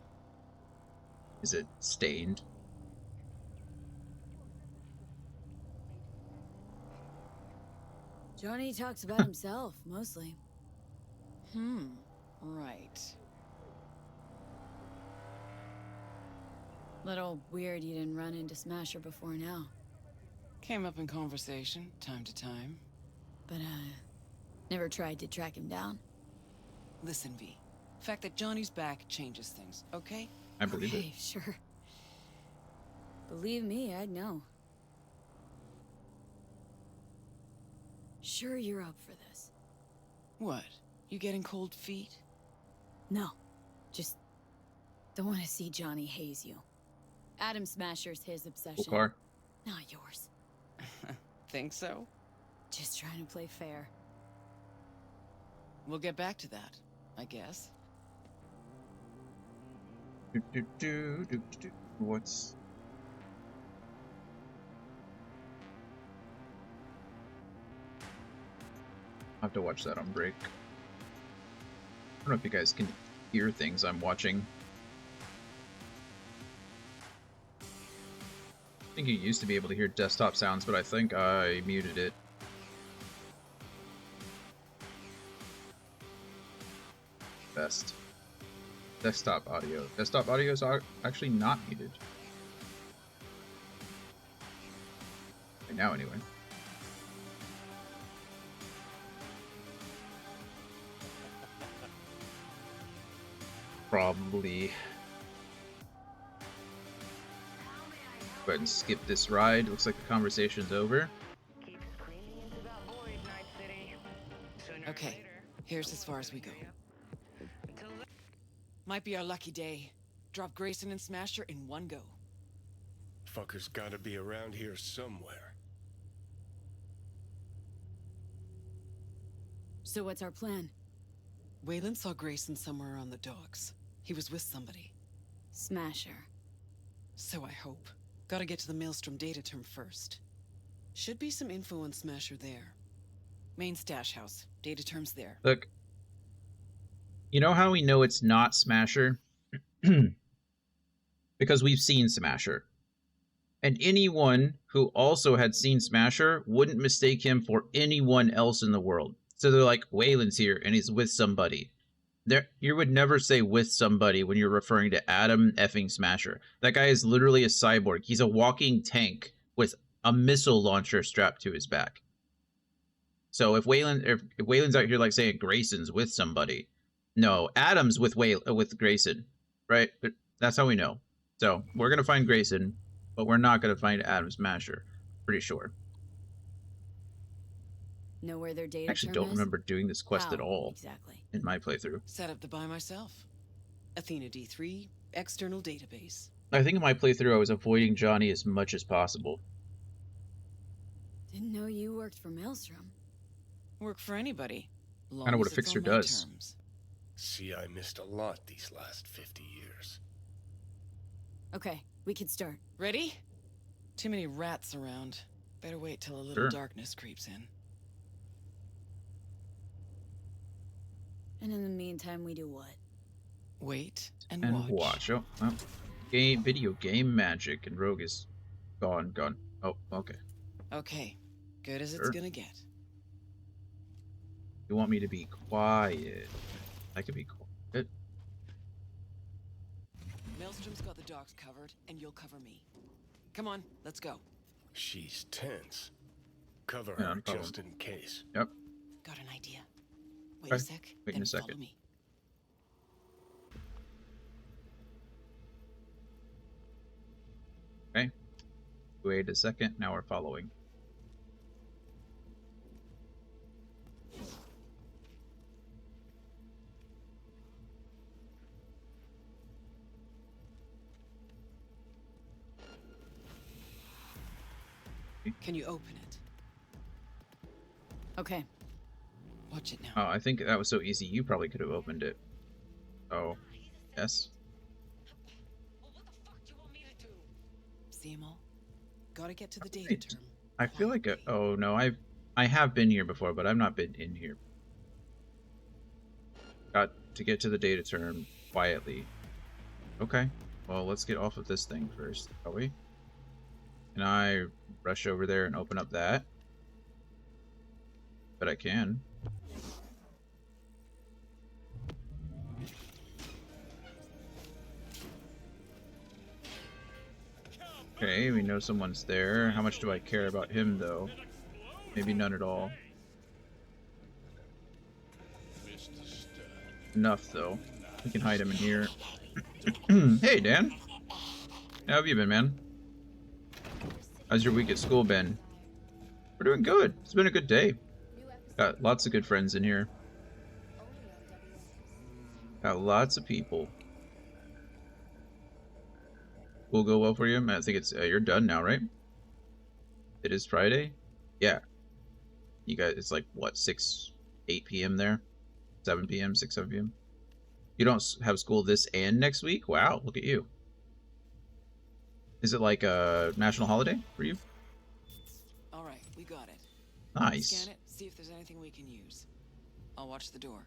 Is it stained? Johnny talks about himself, mostly. Right. Little weird you didn't run into Smasher before now. Came up in conversation, time to time. But, never tried to track him down. Listen, V. Fact that Johnny's back changes things, okay? I believe Okay, sure. Believe me, I'd know. Sure you're up for this. What? You getting cold feet? No. Just don't want to see Johnny haze you. Adam Smasher's his obsession. Cool car. Not yours. Think so? Just trying to play fair. We'll get back to that, I guess. What's... I'll have to watch that on break. I don't know if you guys can hear things I'm watching. I think you used to be able to hear desktop sounds, but I think I muted it. Best. Desktop audio. Desktop audio is actually not muted. Right now, anyway. Probably. Go ahead and skip this ride. Looks like the conversation's over. Okay, here's as far as we go. Might be our lucky day. Drop Grayson and Smasher in one go. Fucker's gotta be around here somewhere. So what's our plan? Wayland saw Grayson somewhere around the docks. He was with somebody. Smasher. So I hope. Gotta get to the Maelstrom data term first. Should be some info on Smasher there. Main stash house. Data term's there. Look, you know how we know it's not Smasher? Because we've seen Smasher. And anyone who also had seen Smasher wouldn't mistake him for anyone else in the world. So they're like, Wayland's here and he's with somebody. You would never say with somebody when you're referring to Adam effing Smasher. That guy is literally a cyborg. He's a walking tank with a missile launcher strapped to his back. So if Wayland's out here like saying Grayson's with somebody, no, Adam's with Grayson, right? But that's how we know. So we're gonna find Grayson, but we're not gonna find Adam Smasher. Pretty sure. Know where their data I actually term don't is? remember doing this quest at How, all exactly? in my playthrough. Set up the by myself. Athena D3, external database. I think in my playthrough I was avoiding Johnny as much as possible. Didn't know you worked for Maelstrom. Work for anybody. Kind of what a fixer does. See, I missed a lot these last 50 years. Okay, we can start. Ready? Too many rats around. Better wait till a little Sure. darkness creeps in. And in the meantime, we do what? Wait and watch. Oh, well, video game magic, and Rogue is gone. Oh, okay. Okay, good as it's Sure. gonna get. You want me to be quiet? I could be quiet. Maelstrom's got the docks covered, and you'll cover me. Come on, let's go. She's tense. Cover Yeah, her no problem. just in case. Yep. Got an idea. Wait Okay, a sec, wait then a follow second. me. Okay. Wait a second. Now we're following. Can you open it? Okay. Watch it now. Oh, I think that was so easy. You probably could have opened it. Oh, yes. See 'em all? Gotta get to the data Right. term. I feel like oh no, I have been here before, but I've not been in here. Got to get to the data term quietly. Okay. Well, let's get off of this thing first, shall we? Can I rush over there and open up that? But I can. Okay, we know someone's there. How much do I care about him, though? Maybe none at all. Enough, though. We can hide him in here. Hey, Dan. How have you been, man? How's your week at school been? We're doing good. It's been a good day. Got lots of good friends in here. Got lots of people. Will go well for you. I think it's you're done now, right? It is Friday. Yeah. You guys, it's like what 8 p.m. there, 7 p.m., 7 p.m. You don't have school this and next week? Wow, look at you. Is it like a national holiday for you? All right, we got it. Nice. Scan it, see if there's anything we can use. I'll watch the door.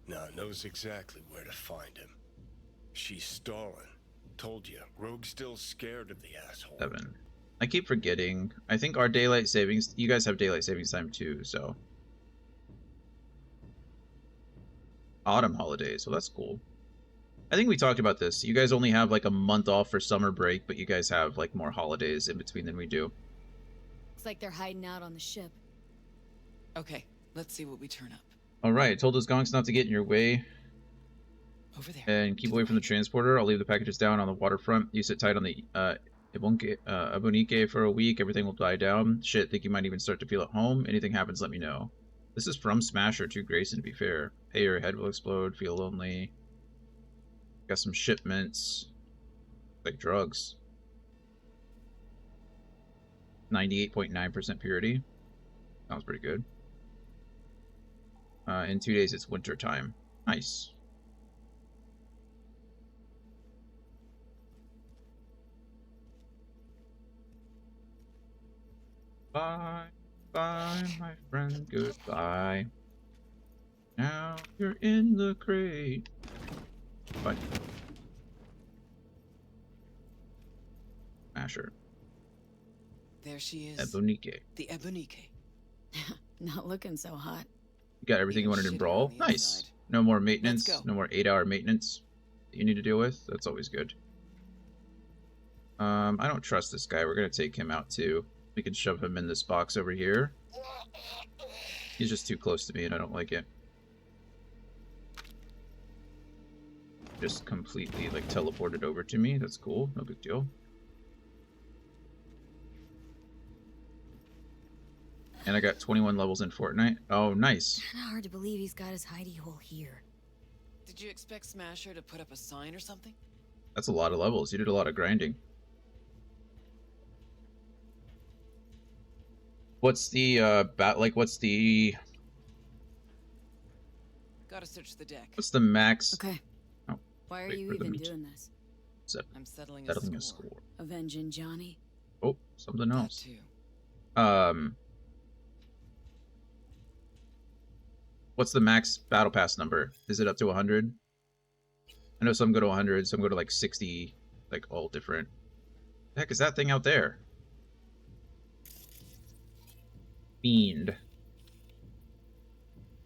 Now knows exactly where to find him. She's stalling. Told you, Rogue's still scared of the asshole. 7. I keep forgetting. I think our daylight savings. You guys have daylight savings time too, so. Autumn holidays. Well, that's cool. I think we talked about this. You guys only have like a month off for summer break, but you guys have like more holidays in between than we do. Looks like they're hiding out on the ship. Okay, let's see what we turn up. All right. Told those gonks not to get in your way. Over there. And keep away from the transporter. I'll leave the packages down on the waterfront. You sit tight on the Ebonique for a week. Everything will die down. Shit, think you might even start to feel at home. Anything happens, let me know. This is from Smasher to Grayson, to be fair. Hey, your head will explode. Feel lonely. Got some shipments. Like drugs. 98.9% purity. Sounds pretty good. In 2 days, it's winter time. Nice. Bye, bye, my friend, goodbye. Now you're in the crate. Bye. Smasher. There she is. Ebonike. The Ebonike. Not looking so hot. You got everything you wanted in Brawl? Nice. No more maintenance. No more 8-hour maintenance that you need to deal with. That's always good. I don't trust this guy. We're going to take him out too. We can shove him in this box over here. He's just too close to me and I don't like it. Just completely like teleported over to me. That's cool. No big deal. And I got 21 levels in Fortnite. Oh, nice. Kinda hard to believe he's got his hidey hole here. Did you expect Smasher to put up a sign or something? That's a lot of levels. You did a lot of grinding. What's the what's the Gotta search the deck. what's the max? Okay. Oh, Why are wait you for the even meat. doing this? I'm settling a score. Avenging Johnny? Oh, something else. Too. What's the max battle pass number? Is it up to 100? I know some go to 100, some go to like 60, like all different. The heck is that thing out there? Fiend.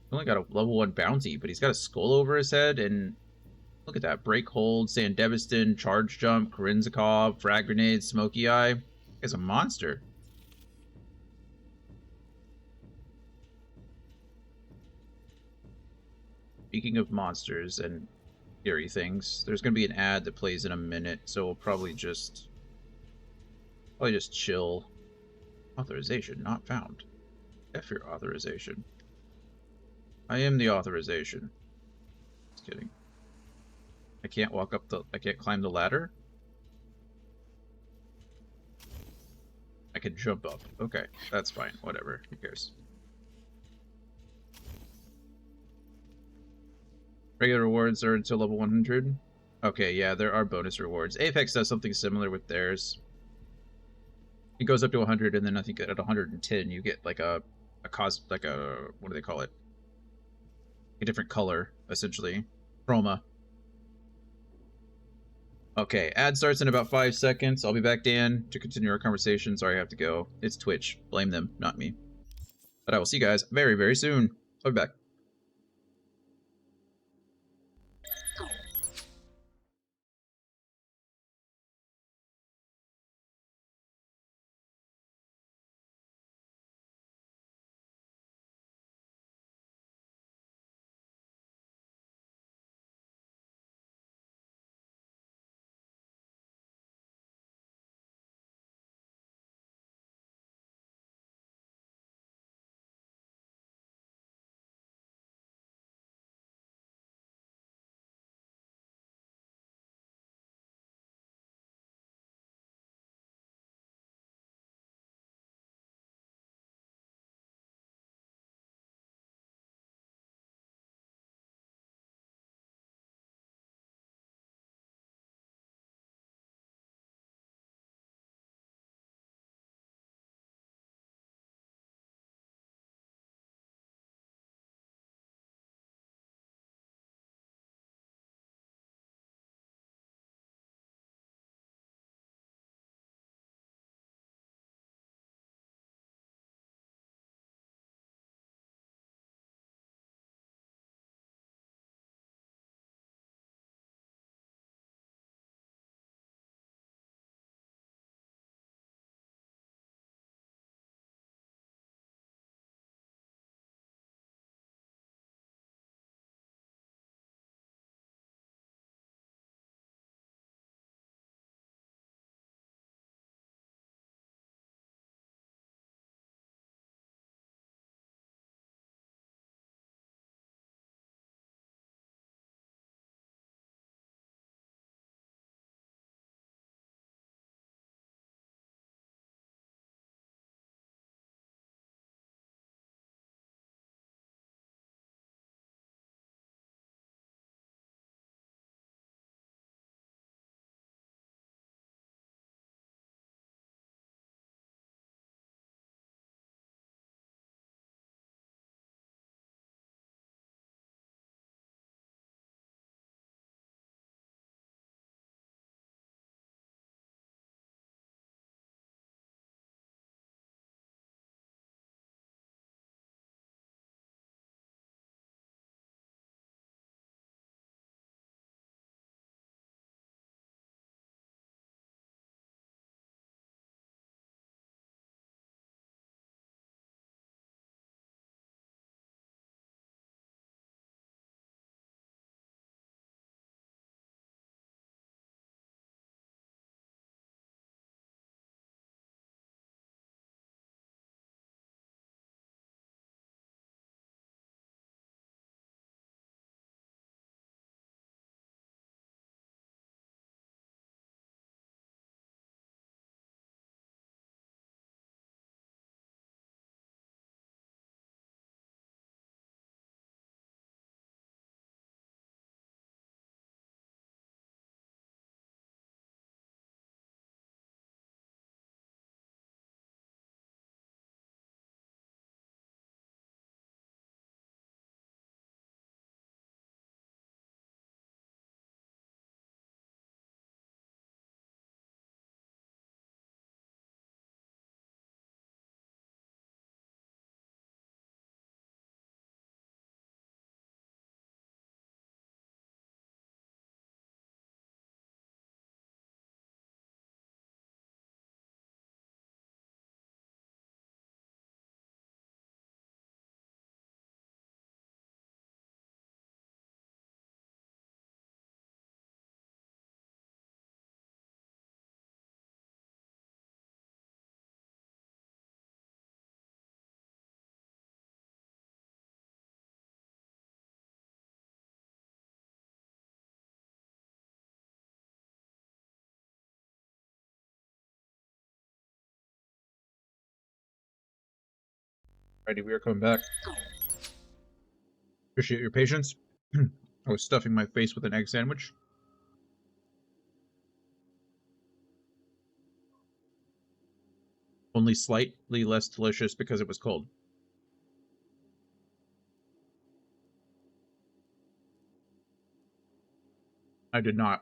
Only got a level 1 bounty, but he's got a skull over his head, and look at that. Break hold, Sandevistan, charge jump, Karinsakov, frag grenade, smoky eye. He's a monster. Speaking of monsters and scary things, there's going to be an ad that plays in a minute, so we'll probably just chill. Authorization not found. F your authorization. I am the authorization. Just kidding. I can't I can't climb the ladder? I can jump up. Okay, that's fine. Whatever. Who cares? Regular rewards are until level 100. Okay, yeah, there are bonus rewards. Apex does something similar with theirs. It goes up to 100, and then I think at 110 you get like a what do they call it? A different color, essentially. Chroma. Okay, ad starts in about 5 seconds. I'll be back, Dan, to continue our conversation. Sorry, I have to go. It's Twitch. Blame them, not me. But I will see you guys very, very soon. I'll be back. Alrighty, we are coming back. Appreciate your patience. I was stuffing my face with an egg sandwich. Only slightly less delicious because it was cold. I did not.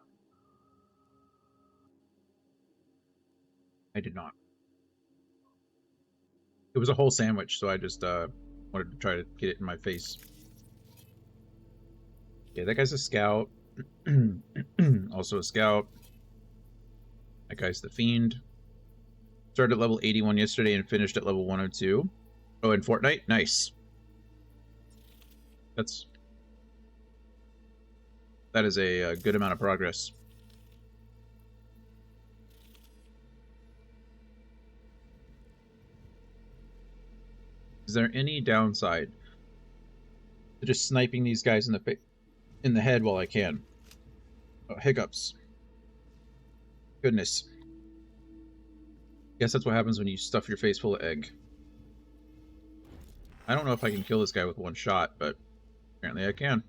I did not. It was a whole sandwich, so I just wanted to try to get it in my face. Yeah, that guy's a scout. Also a scout. That guy's the fiend. Started at level 81 yesterday and finished at level 102. Oh, in Fortnite? Nice. That is a good amount of progress. Is there any downside to just sniping these guys in the head while I can? Oh, hiccups. Goodness. Guess that's what happens when you stuff your face full of egg. I don't know if I can kill this guy with one shot, but apparently I can.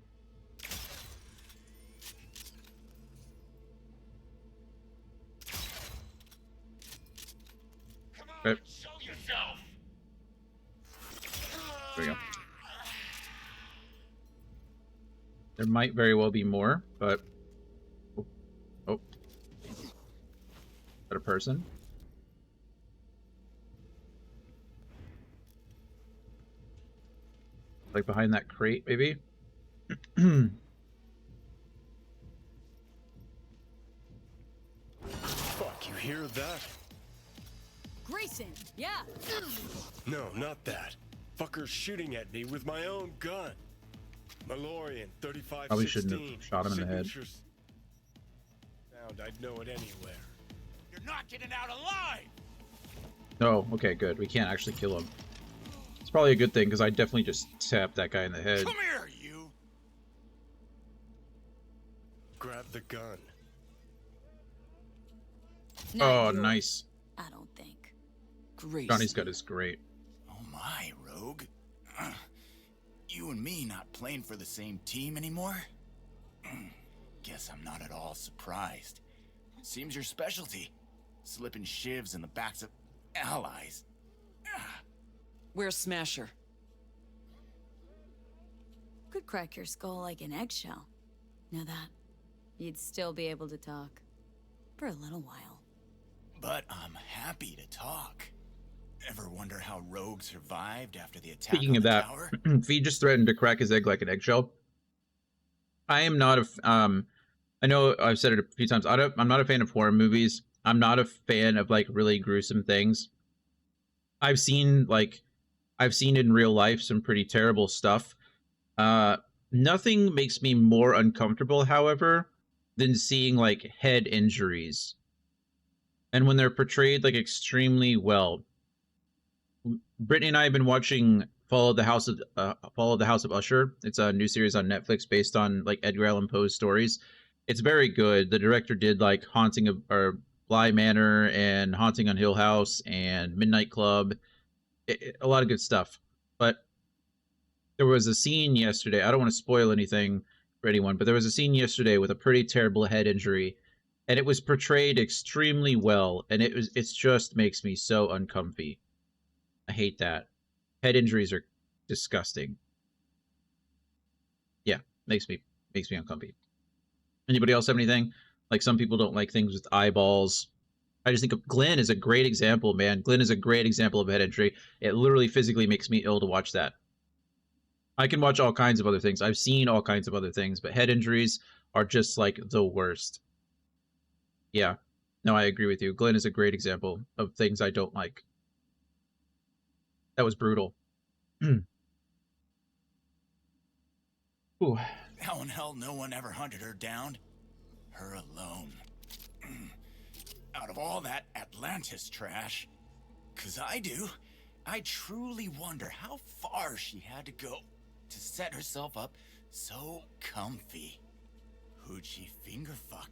Okay. Show yourself. There we go. There might very well be more, but... Oh. Is that a person? Like behind that crate, maybe? Fuck, you hear that? Grayson, yeah. No, not that. Fucker's shooting at me with my own gun. Malorian, 3516. Probably shouldn't have shot him in the head. Sound, I'd know it anywhere. You're not getting out alive. Oh, okay, good. We can't actually kill him. It's probably a good thing, because I definitely just tapped that guy in the head. Come here, you. Grab the gun. Oh, nice. I don't think. Great. Johnny's gun is great. Oh my, Rogue. You and me not playing for the same team anymore? Guess I'm not at all surprised. Seems your specialty. Slipping shivs in the backs of allies. Where's Smasher? Could crack your skull like an eggshell. Know that? You'd still be able to talk. For a little while. But I'm happy to talk. Ever wonder how Rogue survived after the attack Speaking on of the that, tower? Fee just threatened to crack his egg like an eggshell. I am not a... I know I've said it a few times. I'm not a fan of horror movies. I'm not a fan of, like, really gruesome things. I've seen in real life some pretty terrible stuff. Nothing makes me more uncomfortable, however, than seeing, like, head injuries. And when they're portrayed, like, extremely well. Brittany and I have been watching Follow the House of Usher. It's a new series on Netflix based on, like, Edgar Allan Poe's stories. It's very good. The director did, like, Bly Manor and Haunting on Hill House and Midnight Club. A lot of good stuff. But there was a scene yesterday. I don't want to spoil anything for anyone, but there was a scene yesterday with a pretty terrible head injury, and it was portrayed extremely well, and it just makes me so uncomfy. I hate that. Head injuries are disgusting. Yeah, makes me uncomfy. Anybody else have anything? Like, some people don't like things with eyeballs. I just think of Glenn is a great example, man. Glenn is a great example of head injury. It literally physically makes me ill to watch that. I can watch all kinds of other things. I've seen all kinds of other things, but head injuries are just, like, the worst. Yeah. No, I agree with you. Glenn is a great example of things I don't like. That was brutal. Ooh. How in hell no one ever hunted her down? Her alone. Out of all that Atlantis trash. 'Cause I do. I truly wonder how far she had to go to set herself up so comfy. Who'd she finger fuck?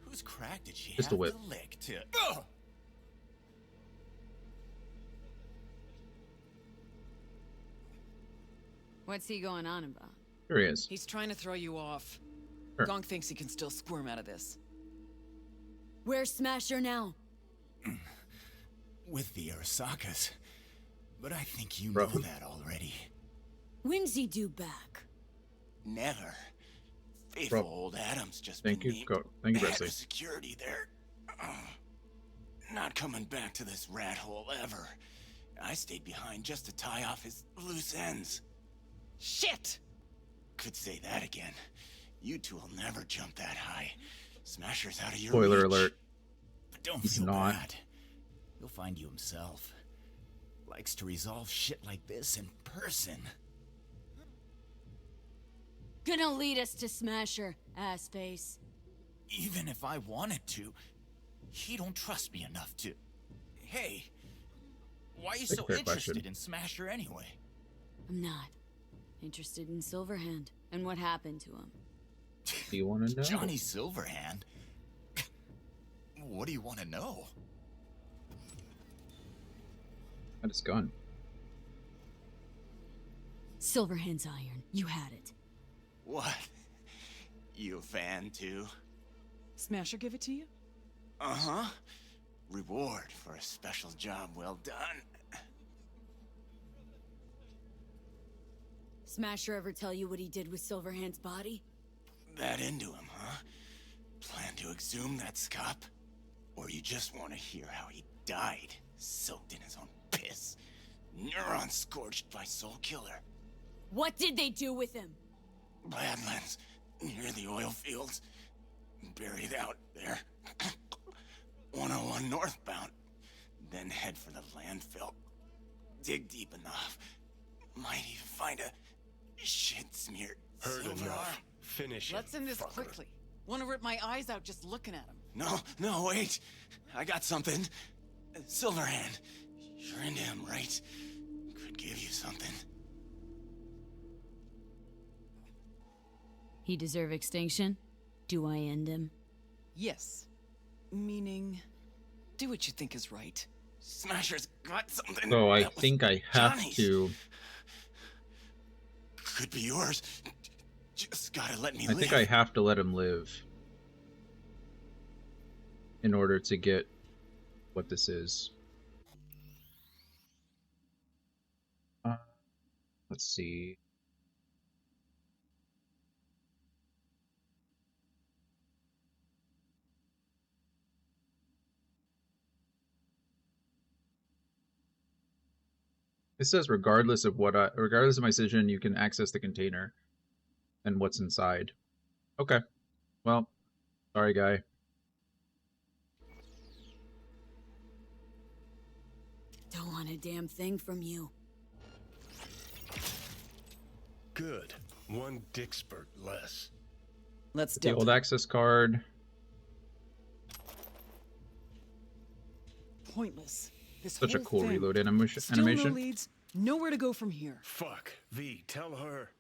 Whose crack did she Just have a whip. to lick to... Ugh! What's he going on about? Here he is. He's trying to throw you off. Sure. Gong thinks he can still squirm out of this. Where's Smasher now? With the Arasakas. But I think you know that already. When's he due back? Never. Faithful old Adam's just Thank been you. named Go. Thank you, head Presley. of security there. Not coming back to this rat hole ever. I stayed behind just to tie off his loose ends. Shit! Could say that again. You two will never jump that high. Smasher's out of your Spoiler reach. alert. But don't He's feel not. bad. He'll find you himself. Likes to resolve shit like this in person. Gonna lead us to Smasher, ass face. Even if I wanted to, he don't trust me enough to. Hey, why are you so fair interested question. in Smasher anyway? I'm not. Interested in Silverhand and what happened to him. Do you want to know? Johnny Silverhand? What do you want to know? Got his gun. Silverhand's iron. You had it. What? You a fan too? Smasher give it to you? Uh-huh. Reward for a special job well done. Smasher ever tell you what he did with Silverhand's body? That into him, huh? Plan to exhume that scop? Or you just want to hear how he died, soaked in his own piss? Neurons scorched by Soul Killer. What did they do with him? Badlands, near the oil fields. Buried out there. 101 northbound. Then head for the landfill. Dig deep enough. Might even find a shit-smeared Heard silver enough. arm. Finish Let's him, end this fucker. quickly. Want to rip my eyes out just looking at him. No, wait. I got something. Silverhand. You're into him, right? Could give you something. He deserve extinction? Do I end him? Yes. Meaning, do what you think is right. Smasher's got something. So I that was think I have Johnny's. to. Could be yours. Just gotta let me I live. think I have to let him live in order to get what this is. Let's see. It says regardless of regardless of my decision, you can access the container and what's inside. Okay. Well, sorry, guy. Don't want a damn thing from you. Good. One dick spurt less. Let's The old access card. Pointless. This Such a whole cool thing. reload Still animation. no leads. Nowhere to go from here. Fuck. V, tell her.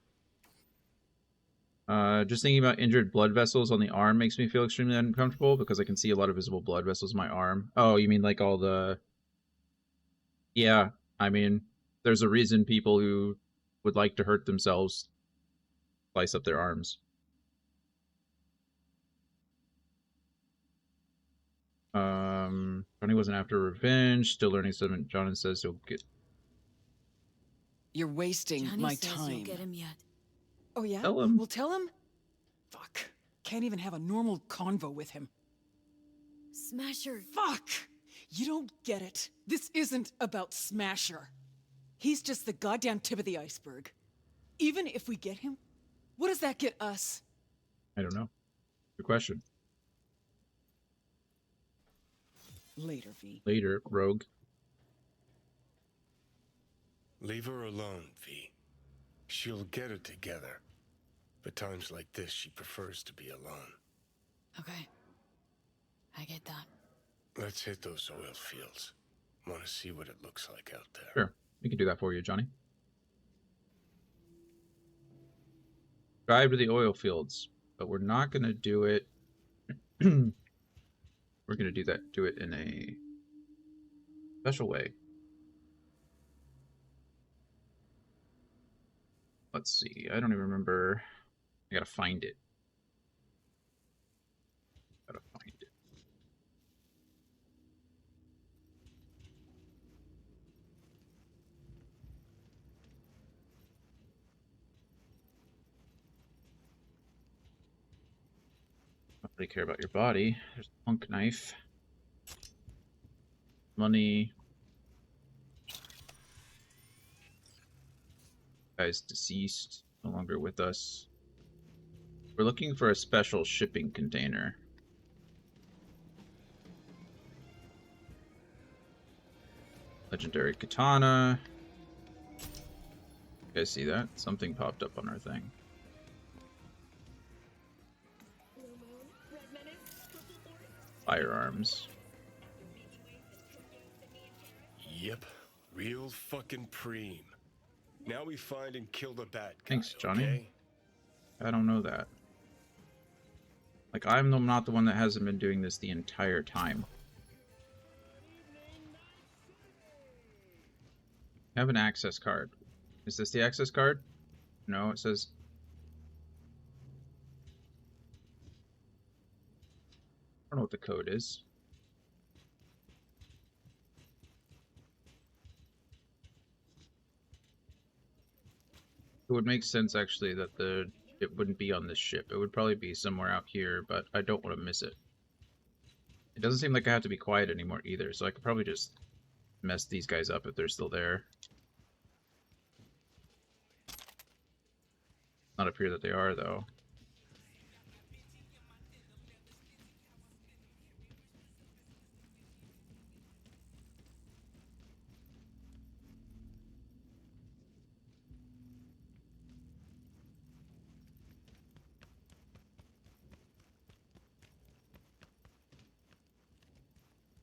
Just thinking about injured blood vessels on the arm makes me feel extremely uncomfortable because I can see a lot of visible blood vessels in my arm. Oh, you mean like all the... Yeah, I mean, there's a reason people who would like to hurt themselves slice up their arms. Johnny wasn't after revenge. Still learning something. John says he'll get... You're wasting Johnny my says time. you'll get him yet. Oh yeah? Tell him. Well, tell him. Fuck. Can't even have a normal convo with him. Smasher. Fuck! You don't get it. This isn't about Smasher. He's just the goddamn tip of the iceberg. Even if we get him, what does that get us? I don't know. Good question. Later, V. Later, Rogue. Leave her alone, V. She'll get it together. But times like this, she prefers to be alone. Okay. I get that. Let's hit those oil fields. Want to see what it looks like out there. Sure. We can do that for you, Johnny. Drive to the oil fields. But we're not going to do it... We're going to do it in a special way. Let's see. I don't even remember. I gotta find it. Gotta find it. Don't really care about your body. There's a punk knife. Money. Guy's deceased. No longer with us. We're looking for a special shipping container. Legendary katana. You guys see that? Something popped up on our thing. Firearms. Yep, real fucking preem. Now we find and kill the bad guy. Thanks, Johnny. Okay? I don't know that. Like, I'm not the one that hasn't been doing this the entire time. I have an access card. Is this the access card? No, it says... I don't know what the code is. It would make sense, actually, that it wouldn't be on this ship. It would probably be somewhere out here, but I don't want to miss it. It doesn't seem like I have to be quiet anymore either, so I could probably just mess these guys up if they're still there. Not appear that they are, though.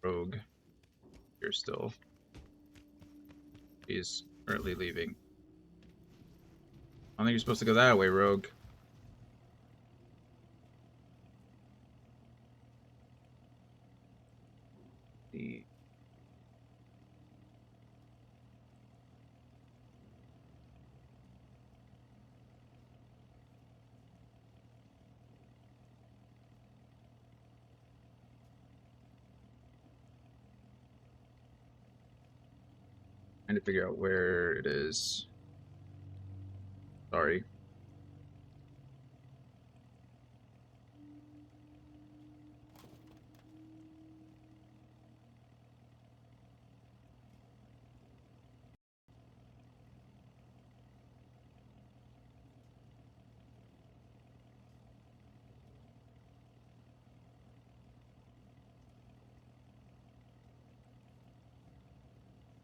Rogue. Here still. He's currently leaving. I don't think you're supposed to go that way, Rogue. The... Trying to figure out where it is. Sorry.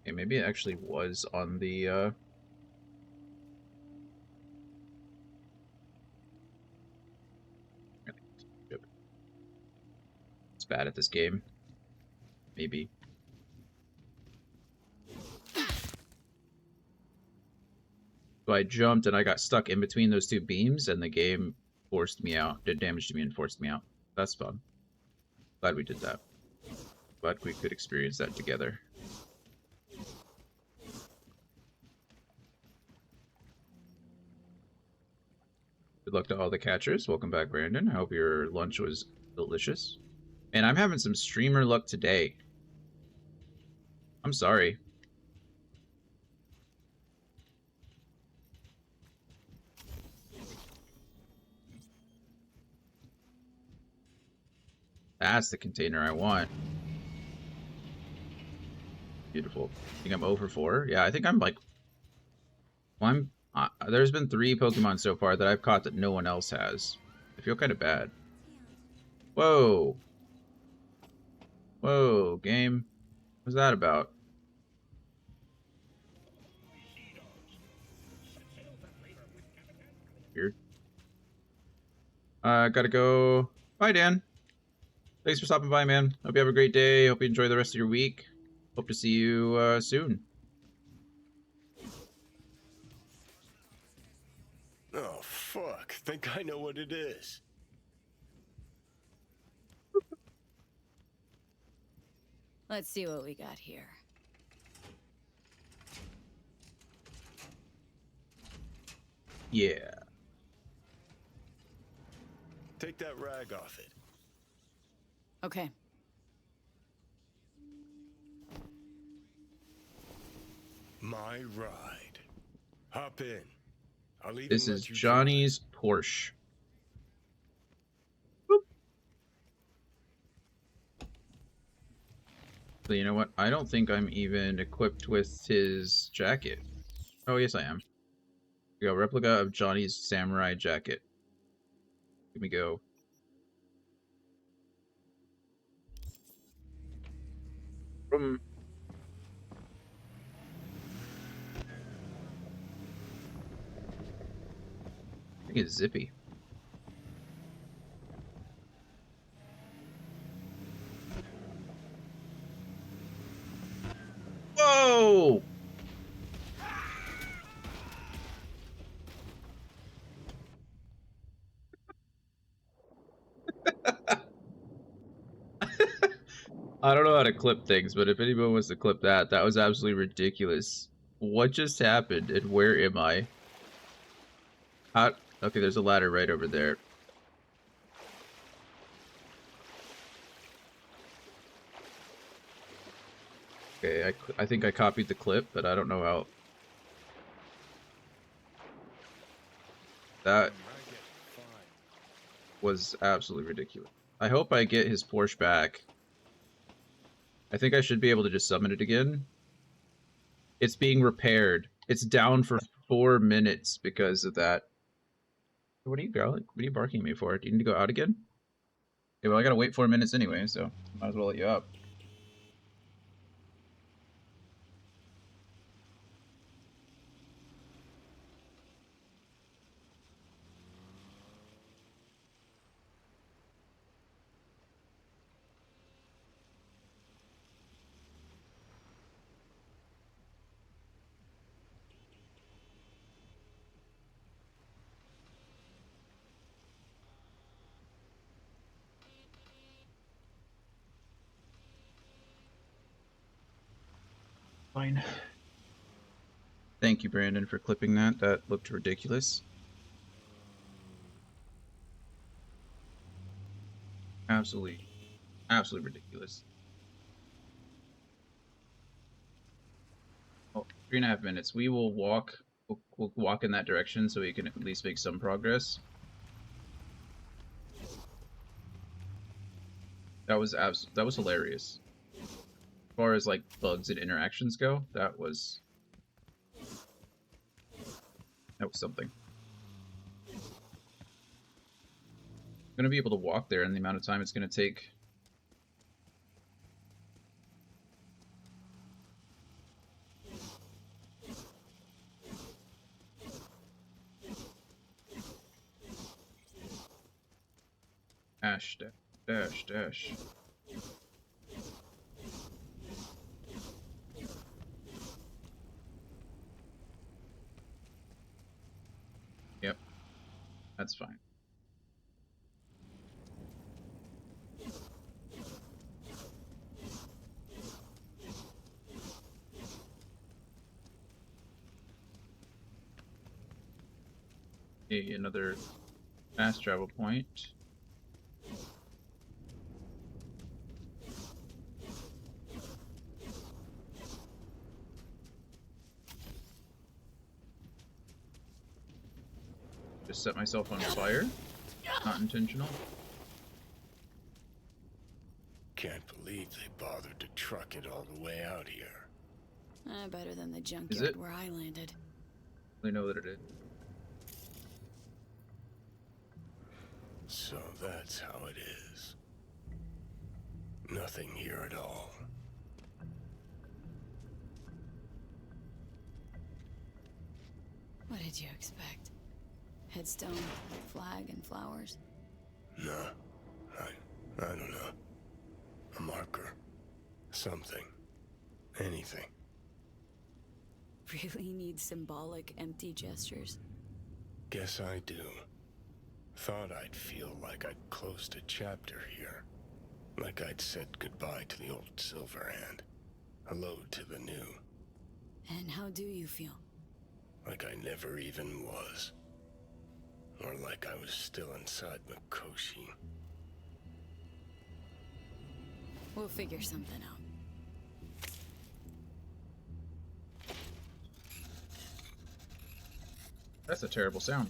Okay, maybe it actually was on the It's bad at this game. Maybe. So I jumped and I got stuck in between those two beams and the game forced me out, did damage to me and forced me out. That's fun. Glad we did that. Glad we could experience that together. Good luck to all the catchers. Welcome back, Brandon. I hope your lunch was delicious. And I'm having some streamer luck today. I'm sorry. That's the container I want. Beautiful. I think I'm 0 for 4. Yeah, I think I'm like... Well, there's been 3 Pokemon so far that I've caught that no one else has. I feel kind of bad. Whoa. Whoa, game. What's that about? Weird. Gotta go. Bye, Dan. Thanks for stopping by, man. Hope you have a great day. Hope you enjoy the rest of your week. Hope to see you soon. Oh, fuck. Think I know what it is. Let's see what we got here. Yeah. Take that rag off it. Okay. My ride. Hop in. I'll even This let is you Johnny's Porsche. So you know what? I don't think I'm even equipped with his jacket. Oh, yes, I am. We go, replica of Johnny's samurai jacket. Here we go. From I think it's zippy. Whoa! I don't know how to clip things, but if anyone wants to clip that, that was absolutely ridiculous. What just happened, and where am I? How? Okay, there's a ladder right over there. Okay, I think I copied the clip, but I don't know how. That was absolutely ridiculous. I hope I get his Porsche back. I think I should be able to just summon it again. It's being repaired. It's down for 4 minutes because of that. What are you growling? What are you barking at me for? Do you need to go out again? Okay, well, I gotta wait 4 minutes anyway, so might as well let you up. Fine. Thank you, Brandon, for clipping that. That looked ridiculous. Absolutely ridiculous. Oh, 3.5 minutes. We will walk. We'll walk in that direction so we can at least make some progress. That was hilarious. As far as like bugs and interactions go, that was something. I'm gonna be able to walk there in the amount of time it's gonna take. Dash, dash, dash, dash. Yep, that's fine. Okay, another fast travel point. Just set myself on fire. Not intentional. Can't believe they bothered to truck it all the way out here. Better than the Is junkyard it? where I landed. I know that it is. So that's how it is. Nothing here at all. What did you expect? Headstone, flag, and flowers? No. I don't know. A marker. Something. Anything. Really need symbolic, empty gestures? Guess I do. Thought I'd feel like I'd closed a chapter here. Like I'd said goodbye to the old Silverhand. Hello to the new. And how do you feel? Like I never even was. Or like I was still inside Mikoshi. We'll figure something out. That's a terrible sound.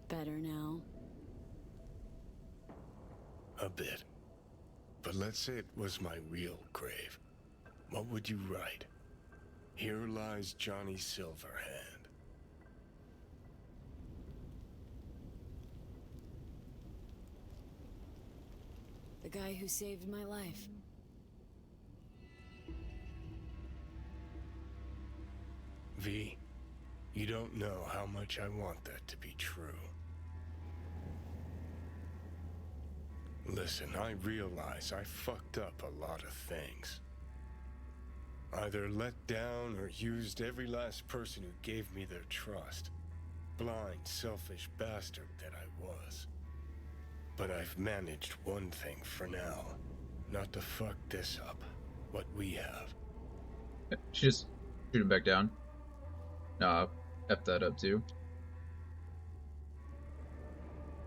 Better now? A bit. But let's say it was my real grave. What would you write? Here lies Johnny Silverhand. The guy who saved my life. V, you don't know how much I want that to be true. Listen, I realize I fucked up a lot of things. Either let down or used every last person who gave me their trust. Blind, selfish bastard that I was. But I've managed one thing for now. Not to fuck this up. What we have. She just shoot him back down. Nah, F that up too.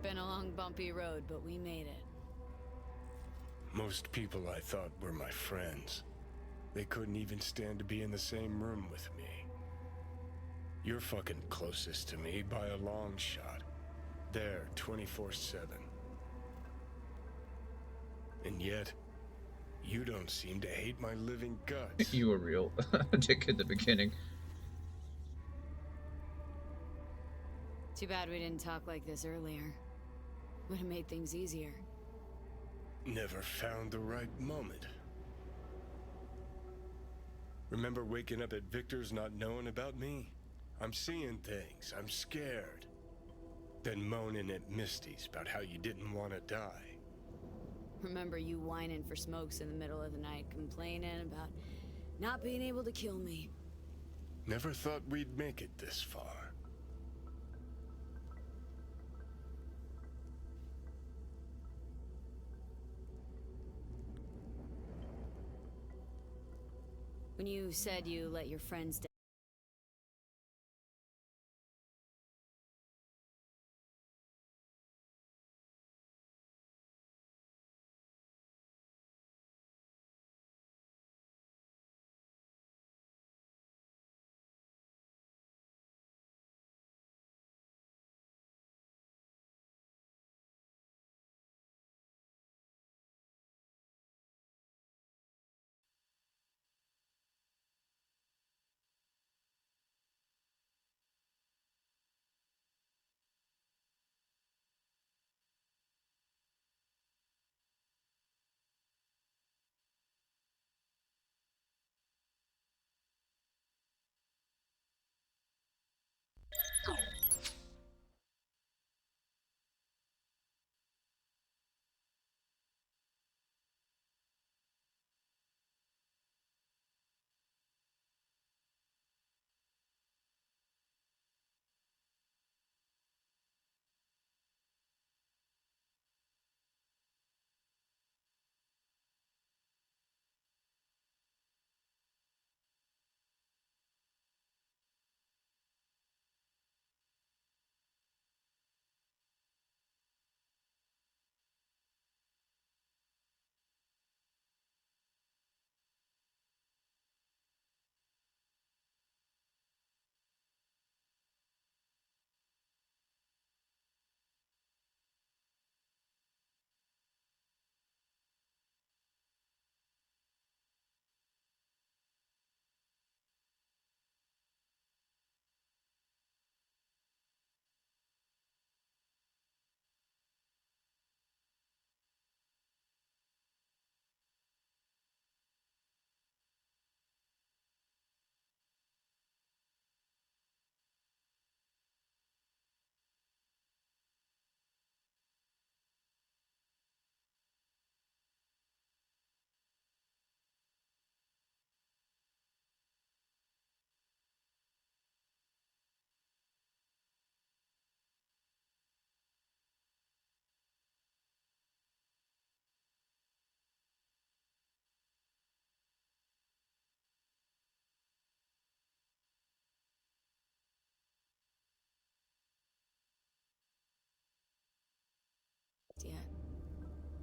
Been a long, bumpy road, but we made it. Most people I thought were my friends. They couldn't even stand to be in the same room with me. You're fucking closest to me by a long shot. There, 24/7. And yet, you don't seem to hate my living guts. You were real dick at the beginning. Too bad we didn't talk like this earlier. Would have made things easier. Never found the right moment. Remember waking up at Victor's not knowing about me? I'm seeing things. I'm scared. Then moaning at Misty's about how you didn't want to die. Remember you whining for smokes in the middle of the night, complaining about not being able to kill me. Never thought we'd make it this far. When you said you let your friends die.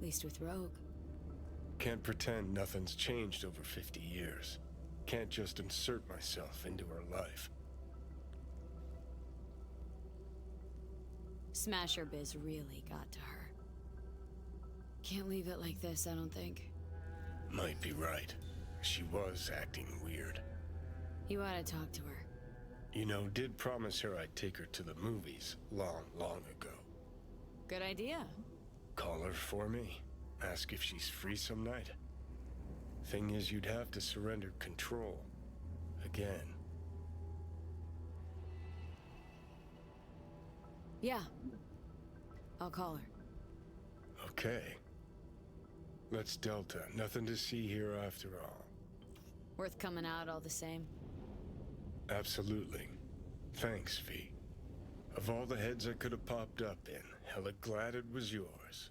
least with Rogue. Can't pretend nothing's changed over 50 years. Can't just insert myself into her life. Smasher Biz really got to her. Can't leave it like this, I don't think. Might be right. She was acting weird. You ought to talk to her. You know, did promise her I'd take her to the movies long ago. Good idea. Call her for me. Ask if she's free some night. Thing is, you'd have to surrender control. Again. Yeah. I'll call her. Okay. Let's Delta. Nothing to see here after all. Worth coming out all the same. Absolutely. Thanks, V. Of all the heads I could have popped up in, hella glad it was yours.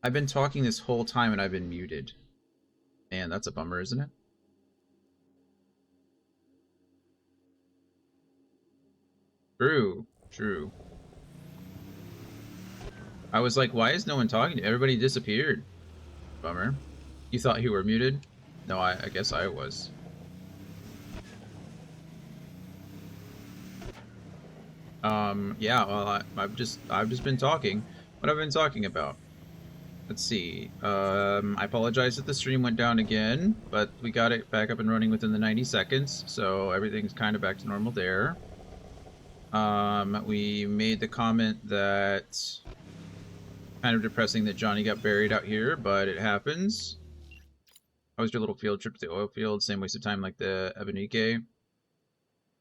I've been talking this whole time and I've been muted. Man, that's a bummer, isn't it? True, true. I was like, why is no one talking to you? Everybody disappeared. Bummer. You thought you were muted? No, I guess I was. Yeah, well, I've just been talking. What I've been talking about. Let's see. I apologize that the stream went down again, but we got it back up and running within the 90 seconds, so everything's kind of back to normal there. We made the comment that kind of depressing that Johnny got buried out here, but it happens. How was your little field trip to the oil field? Same waste of time like the Ebenike.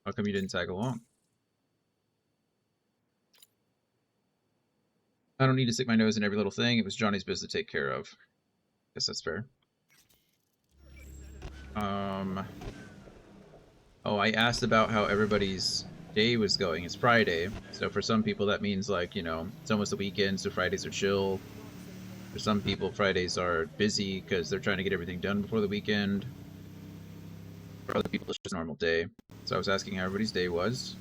How come you didn't tag along? I don't need to stick my nose in every little thing. It was Johnny's business to take care of. Guess that's fair. Oh, I asked about how everybody's day was going. It's Friday, so for some people that means, like, you know, it's almost the weekend, so Fridays are chill. For some people, Fridays are busy because they're trying to get everything done before the weekend. For other people, it's just a normal day. So I was asking how everybody's day was.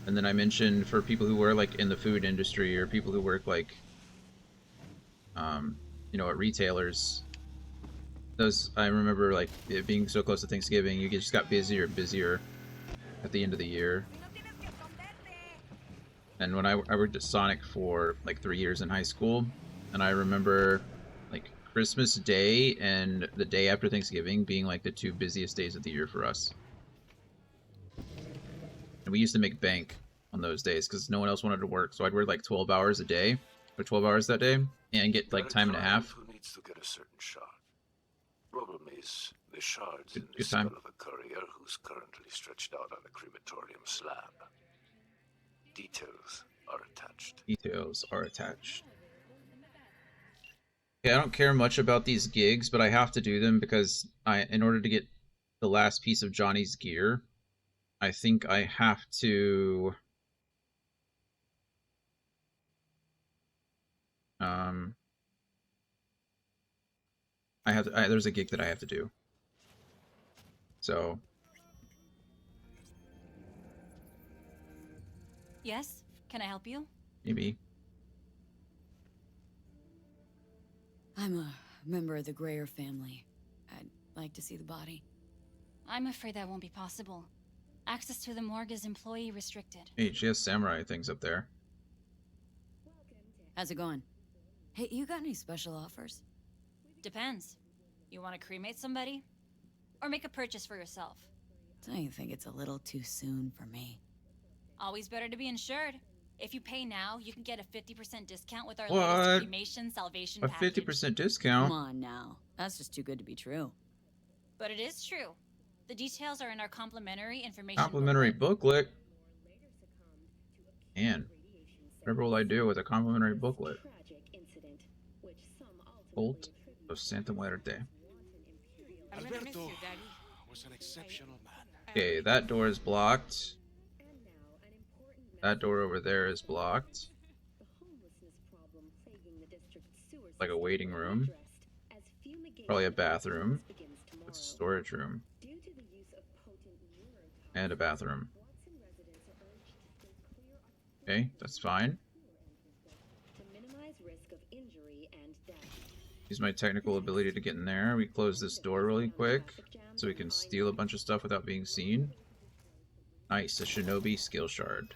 And then I mentioned for people who work, like, in the food industry, or people who work, like, you know, at retailers, those, I remember, like, it being so close to Thanksgiving, you just got busier and busier at the end of the year. And when I worked at Sonic for, like, 3 years in high school, and I remember, like, Christmas Day and the day after Thanksgiving being, like, the 2 busiest days of the year for us. And we used to make bank on those days because no one else wanted to work. So I'd work like 12 hours a day, or 12 hours that day, and get like time and a half. Who needs to get a certain shard? Problem is, the shard's in the Good skull time. of a courier who's currently stretched out on a crematorium slab. Details are attached. Details are attached. Okay, I don't care much about these gigs, but I have to do them because in order to get the last piece of Johnny's gear, I think I have to there's a gig that I have to do. So Yes? Can I help you? maybe. I'm a member of the Greyer family. I'd like to see the body. I'm afraid that won't be possible. Access to the morgue is employee restricted. Hey, she has samurai things up there. How's it going? Hey, you got any special offers? Depends. You want to cremate somebody? Or make a purchase for yourself? Don't you think it's a little too soon for me? Always better to be insured. If you pay now, you can get a 50% discount with our What? latest cremation salvation A package. 50% discount? Come on now. That's just too good to be true. But it is true. The details are in our complimentary information Complimentary booklet. Man, whatever will I do with a complimentary booklet? Cult of Santa Muerte. Alberto was an exceptional man. Okay, that door is blocked. That door over there is blocked. Like a waiting room. Probably a bathroom. It's a storage room. And a bathroom. Okay, that's fine. Use my technical ability to get in there. We close this door really quick so we can steal a bunch of stuff without being seen. Nice, a shinobi skill shard.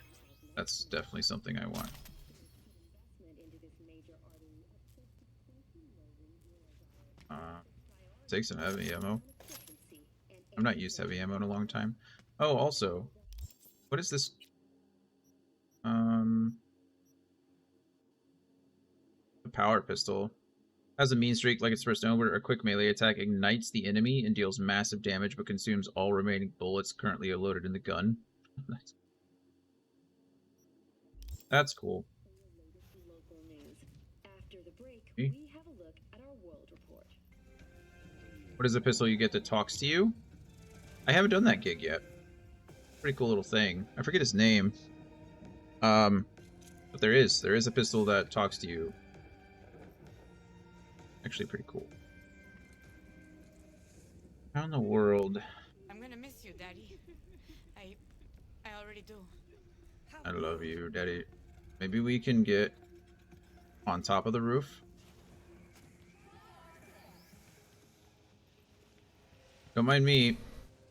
That's definitely something I want. Take some heavy ammo. I've not used heavy ammo in a long time. Oh, also, what is this? A power pistol. Has a mean streak like it's first over. A quick melee attack ignites the enemy and deals massive damage but consumes all remaining bullets currently loaded in the gun. That's cool. Okay. What is a pistol you get that talks to you? I haven't done that gig yet. Pretty cool little thing. I forget his name. But there is a pistol that talks to you. actually pretty cool. How in the world? I'm gonna miss you, Daddy. I already do. I love you, Daddy. Maybe we can get on top of the roof. Don't mind me,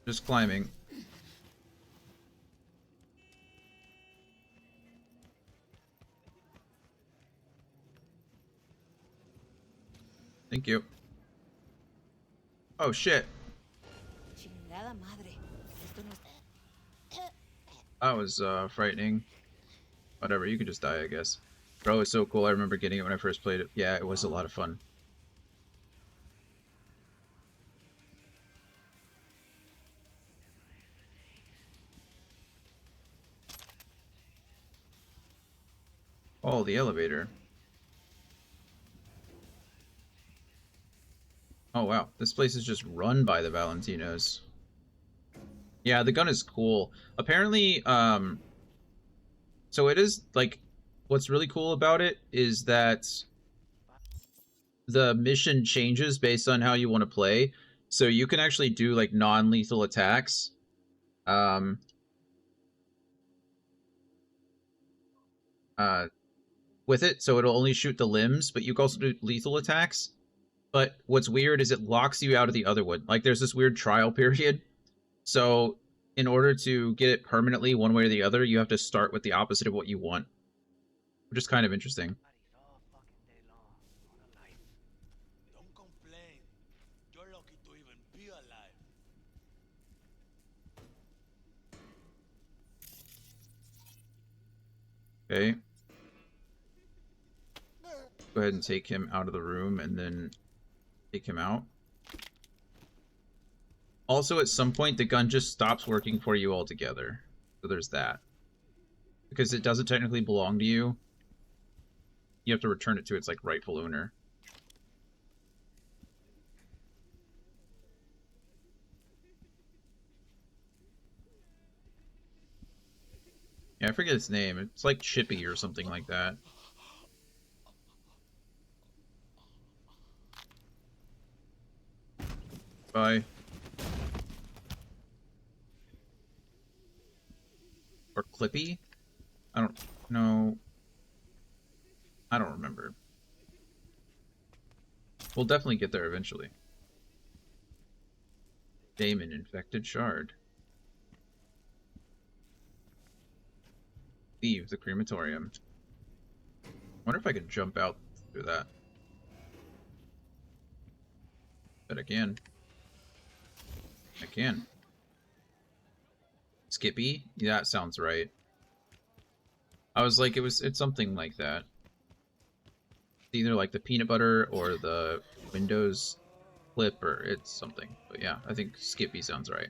just climbing. Thank you. Oh shit. That was frightening. Whatever, you can just die, I guess. Bro, it's so cool. I remember getting it when I first played it. Yeah, it was a lot of fun. Oh, the elevator. Oh wow, this place is just run by the Valentinos. Yeah, the gun is cool. Apparently, so it is, like, what's really cool about it is that the mission changes based on how you want to play. So you can actually do, like, non-lethal attacks. With it, so it'll only shoot the limbs, but you can also do lethal attacks. But what's weird is it locks you out of the other one. Like, there's this weird trial period. So in order to get it permanently one way or the other, you have to start with the opposite of what you want. Which is kind of interesting. Don't complain. You're lucky to even be alive. Okay. Go ahead and take him out of the room and then take him out. Also, at some point, the gun just stops working for you altogether. So there's that. Because it doesn't technically belong to you. You have to return it to its, like, rightful owner. Yeah, I forget its name. It's like Chippy or something like that. Bye. Or Clippy? I don't know. I don't remember. We'll definitely get there eventually. Damon, infected shard. Leave the crematorium. Wonder if I could jump out through that. But I can. I can. Skippy? Yeah, that sounds right. I was like, it's something like that. Either like the peanut butter or the Windows clip, or it's something. But yeah, I think Skippy sounds right.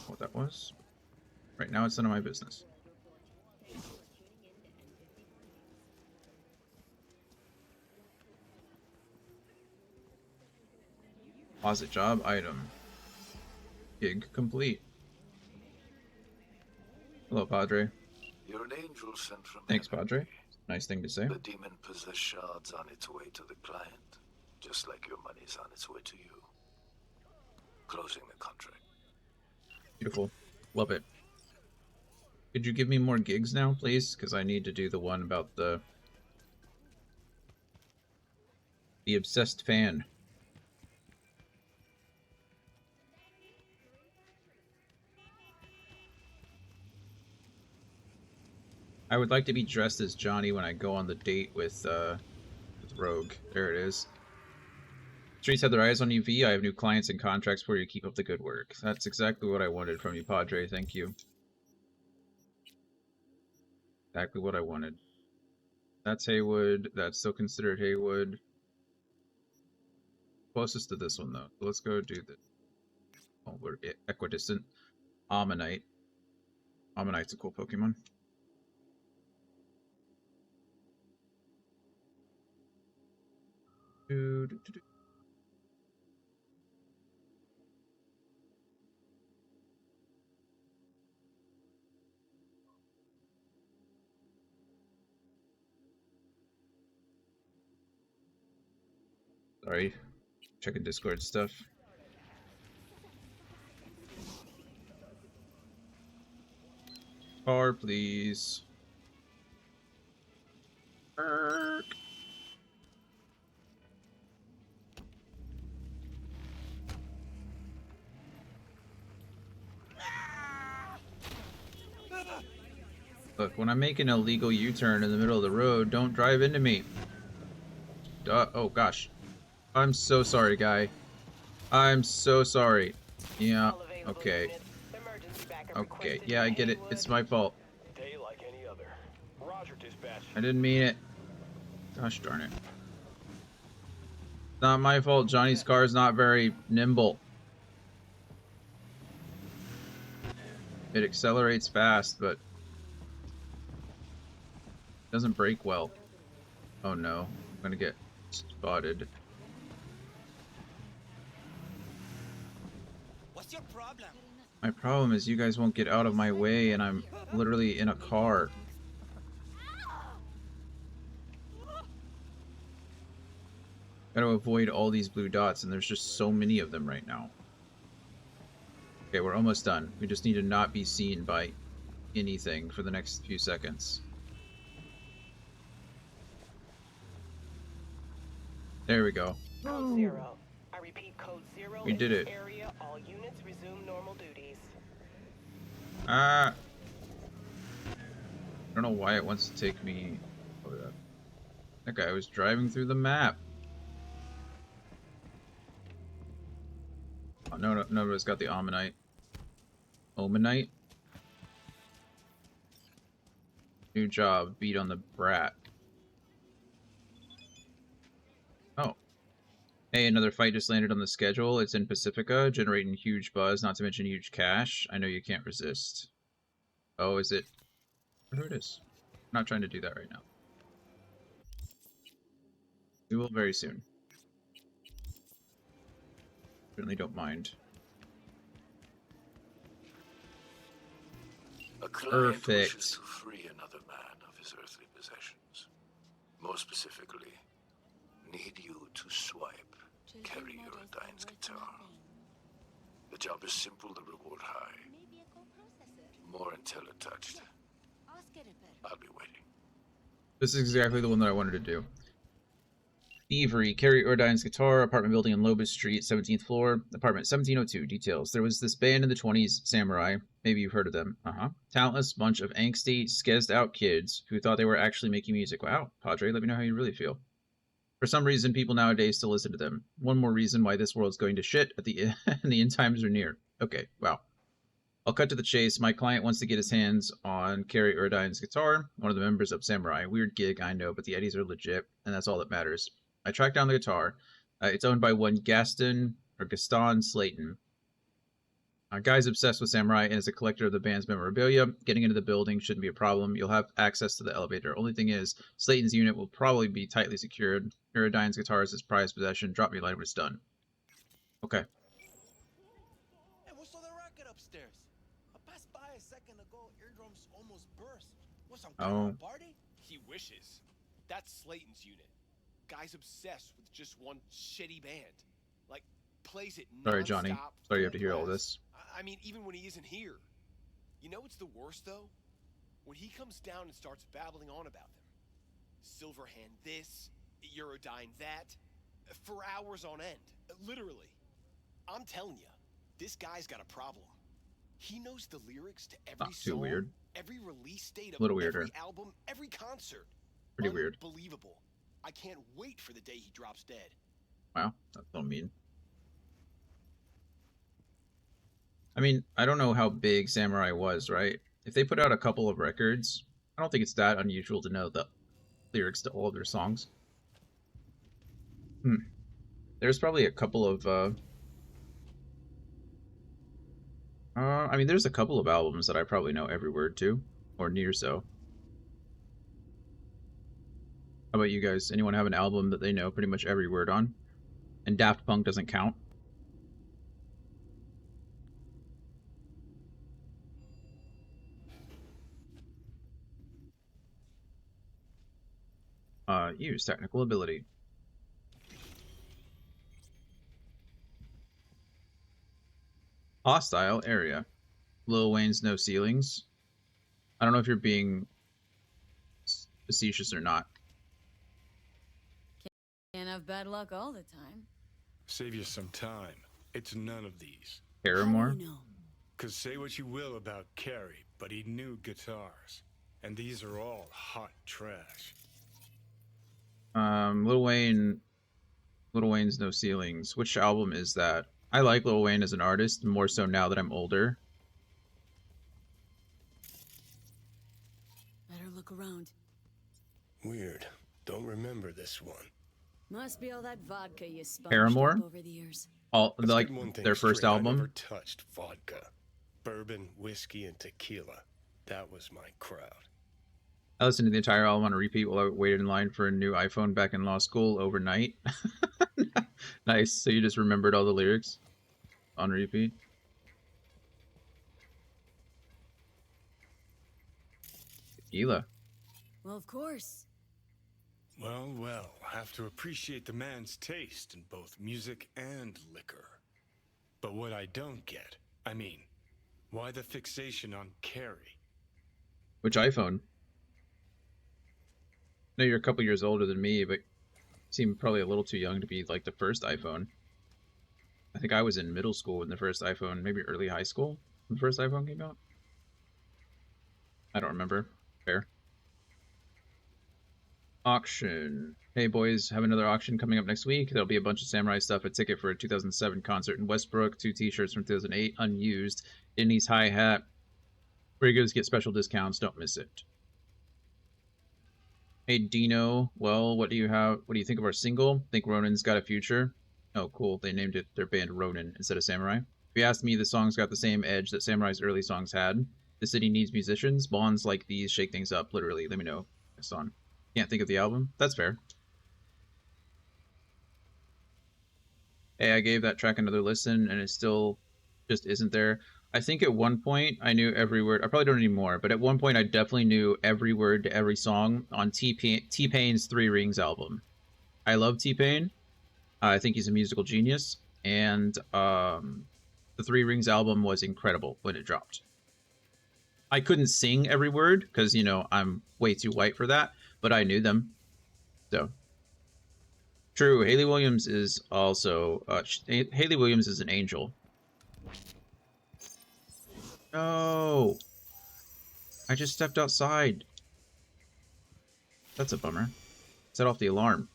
What that was? Right now it's none of my business. Deposit job item. Gig complete. Hello, Padre. You're an angel sent from Thanks, heaven. Padre. Nice thing to say. The demon-possessed shard's on its way to the client, just like your money's on its way to you. Closing the contract. Beautiful. Love it. Could you give me more gigs now, please? Because I need to do the one about the obsessed fan. I would like to be dressed as Johnny when I go on the date with Rogue. There it is. Streets have their eyes on you, V. I have new clients and contracts for you to keep up the good work. That's exactly what I wanted from you, Padre. Thank you. Exactly what I wanted. That's Haywood. That's still considered Haywood. Closest to this one, though. So let's go do this. Oh, we're equidistant. Ammonite. Ammonite's a cool Pokemon. Sorry. Checking Discord stuff. Car, please. Erk. Look, when I make an illegal U-turn in the middle of the road, don't drive into me. Duh. Oh, gosh. I'm so sorry, guy. I'm so sorry. Yeah, okay. Okay, yeah, I get it. It's my fault. I didn't mean it. Gosh darn it. It's not my fault. Johnny's car is not very nimble. It accelerates fast, but doesn't brake well. Oh no, I'm gonna get spotted. What's your problem? My problem is you guys won't get out of my way and I'm literally in a car. Gotta avoid all these blue dots and there's just so many of them right now. Okay, we're almost done. We just need to not be seen by anything for the next few seconds. There we go. Code 0. I repeat, code 0. We did it. Area, all units resume normal duties. I don't know why it wants to take me over that. That guy was driving through the map. Oh, no, nobody's got the Omenite. Omenite? New job, beat on the brat. Oh. Hey, another fight just landed on the schedule. It's in Pacifica, generating huge buzz, not to mention huge cash. I know you can't resist. Oh, is it? Who it is? I'm not trying to do that right now. We will very soon. Certainly don't mind. A client Perfect. wishes to free another man of his earthly possessions. More specifically, need you to swipe Kerry Eurodyne's guitar. The job is simple, the reward high. More IntelliTouched. I'll be waiting. This is exactly the one that I wanted to do. Thievery, Kerry Eurodyne's guitar, apartment building on Lobus Street, 17th floor, apartment 1702. Details. There was this band in the 20s, Samurai. Maybe you've heard of them. Talentless bunch of angsty, skezzed out kids who thought they were actually making music. Wow, Padre, let me know how you really feel. For some reason, people nowadays still listen to them. One more reason why this world's going to shit at the and the end times are near. Okay, wow. I'll cut to the chase. My client wants to get his hands on Kerry Eurodyne's guitar, one of the members of Samurai. Weird gig, I know, but the Eddies are legit, and that's all that matters. I tracked down the guitar. It's owned by one Gaston Slayton. Guy's obsessed with Samurai and is a collector of the band's memorabilia. Getting into the building shouldn't be a problem. You'll have access to the elevator. Only thing is, Slayton's unit will probably be tightly secured. Eurodyne's guitar is his prized possession. Drop me a line when it's done. Okay. Hey, what's all the racket upstairs? I passed by a second ago. Eardrums almost burst. What's some kind of a party? He wishes. That's Slayton's unit. Guy's obsessed with just one shitty band. Like, plays it Sorry, Johnny. non-stop, Sorry you have to hear full all blast. this. I mean, even when he isn't here. You know what's the worst, though? When he comes down and starts babbling on about them. Silverhand this, Eurodyne that, for hours on end. Literally. I'm telling you, this guy's got a problem. He knows the lyrics to every Not too song, weird. every release date of A little weirder. every album, every concert. Pretty weird. Unbelievable. I can't wait for the day he drops dead. Wow, that's so mean. I mean, I don't know how big Samurai was, right? If they put out a couple of records, I don't think it's that unusual to know the lyrics to all of their songs. There's probably a couple of, I mean, there's a couple of albums that I probably know every word to, or near so. How about you guys? Anyone have an album that they know pretty much every word on? And Daft Punk doesn't count? Use technical ability. Hostile area. Lil Wayne's No Ceilings. I don't know if you're being facetious or not. Can't have bad luck all the time. Save you some time. It's none of these. Paramore? How do you know? Cause say what you will about Carey, but he knew guitars. And these are all hot trash. Lil Wayne's No Ceilings. Which album is that? I like Lil Wayne as an artist, more so now that I'm older. Better look around. Weird. Don't remember this one. Must be all that vodka you sponged Paramore? up over the years. All Let's like get one thing their first straight, I album. never touched vodka. Bourbon, whiskey, and tequila. That was my crowd. I listened to the entire album on a repeat while I waited in line for a new iPhone back in law school overnight. Nice. So you just remembered all the lyrics on repeat. Tequila. Well, of course. Well, well, have to appreciate the man's taste in both music and liquor. But what I don't get, I mean, why the fixation on Carey? Which iPhone? No, you're a couple years older than me, but you seem probably a little too young to be like the first iPhone. I think I was in middle school when the first iPhone, maybe early high school, when the first iPhone came out. I don't remember. Fair. Auction. Hey boys, have another auction coming up next week. There'll be a bunch of Samurai stuff, a ticket for a 2007 concert in Westbrook, 2 t-shirts from 2008, unused, Denny's hi-hat. Riggers get special discounts, don't miss it. Hey Dino, well, what do you think of our single? Think Ronin's got a future? Oh cool, they named it their band Ronin instead of Samurai. If you asked me, the song's got the same edge that Samurai's early songs had. The city needs musicians. Bonds like these shake things up, literally. Let me know. Next song. Can't think of the album? That's fair. Hey, I gave that track another listen and it still just isn't there. I think at one point I knew every word. I probably don't anymore, but at one point I definitely knew every word to every song on T-Pain's Three Rings album. I love T-Pain. I think he's a musical genius, and the Three Rings album was incredible when it dropped. I couldn't sing every word because, you know, I'm way too white for that, but I knew them. So true. Haley Williams is also Haley Williams is an angel. No, I just stepped outside. That's a bummer. Set off the alarm.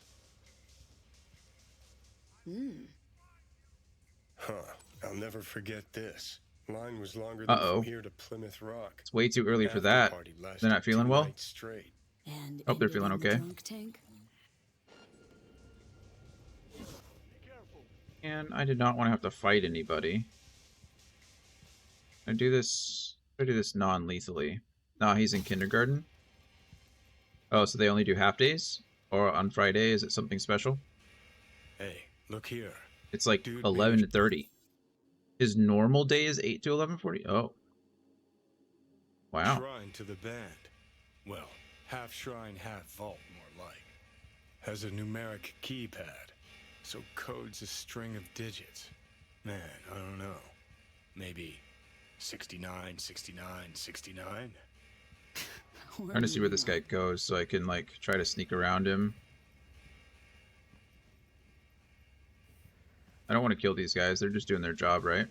Huh. I'll never forget this. Line was longer than from here to Plymouth Rock. It's way too early for that. They're not feeling well? And Hope they're feeling okay. Drunk tank? And I did not want to have to fight anybody. I do this non-lethally. Nah, he's in kindergarten. Oh, so they only do half days? Or on Friday, is it something special? Hey, look here. It's like 11 to 30. His normal day is 8 to 11:40. Oh. Wow. Shrine to the band. Well, half shrine, half vault, more like. Has a numeric keypad. So code's a string of digits. Man, I don't know. Maybe 69, 69, 69? Trying to see where this guy goes so I can, like, try to sneak around him. I don't want to kill these guys. They're just doing their job, right?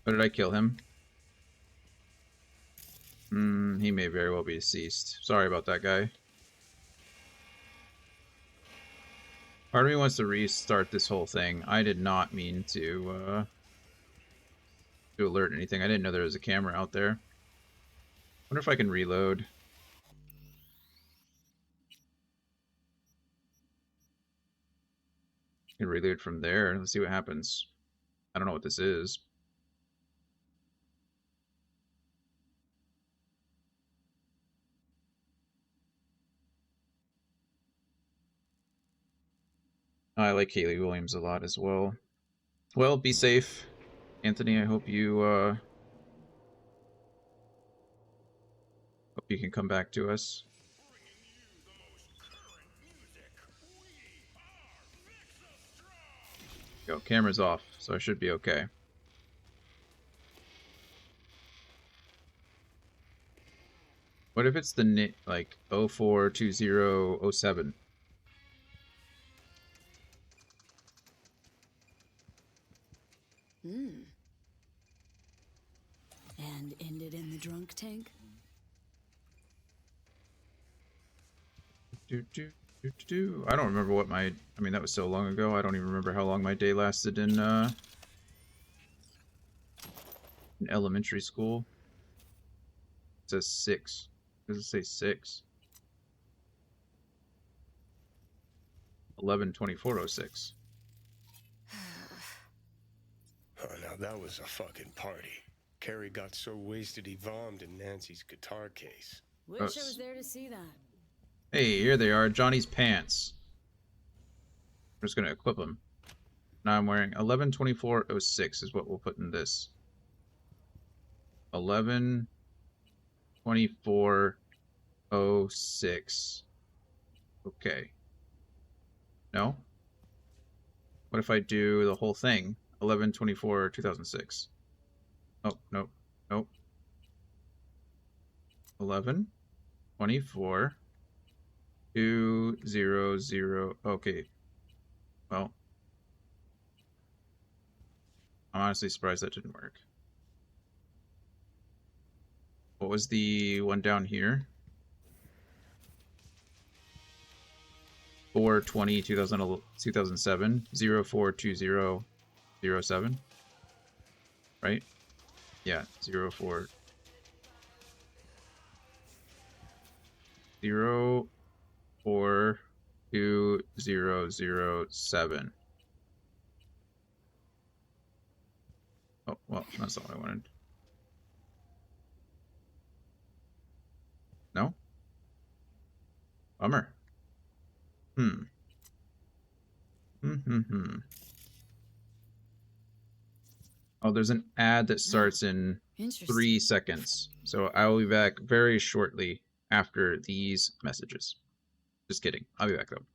Or did I kill him? He may very well be deceased. Sorry about that, guy. Part of me wants to restart this whole thing. I did not mean to alert anything. I didn't know there was a camera out there. Wonder if I can reload. I can reload from there. Let's see what happens. I don't know what this is. I like Kaylee Williams a lot as well. Well, be safe, Anthony. I hope you can come back to us. Go, camera's off, so I should be okay. What if it's the like 042007? And ended in the drunk tank? I don't remember what my... I mean, that was so long ago. I don't even remember how long my day lasted in elementary school. It says 6. Does it say 6? 11/24/06. Oh, now that was a fucking party. Carrie got so wasted he vommed in Nancy's guitar case. Wish I was there to see that. Hey, here they are, Johnny's pants. I'm just gonna equip them. Now I'm wearing 11/24/06 is what we'll put in this. 11/24/06. Okay. No? What if I do the whole thing? 11/24/2006. Oh, nope. Nope. 11/24/200. Okay. Well, I'm honestly surprised that didn't work. What was the one down here? 4/20/2007. 042007. Right? Yeah, 04. 042007. Oh, well, that's not what I wanted. No? Bummer. Oh, there's an ad that starts in 3 seconds. So I will be back very shortly after these messages. Just kidding. I'll be back though.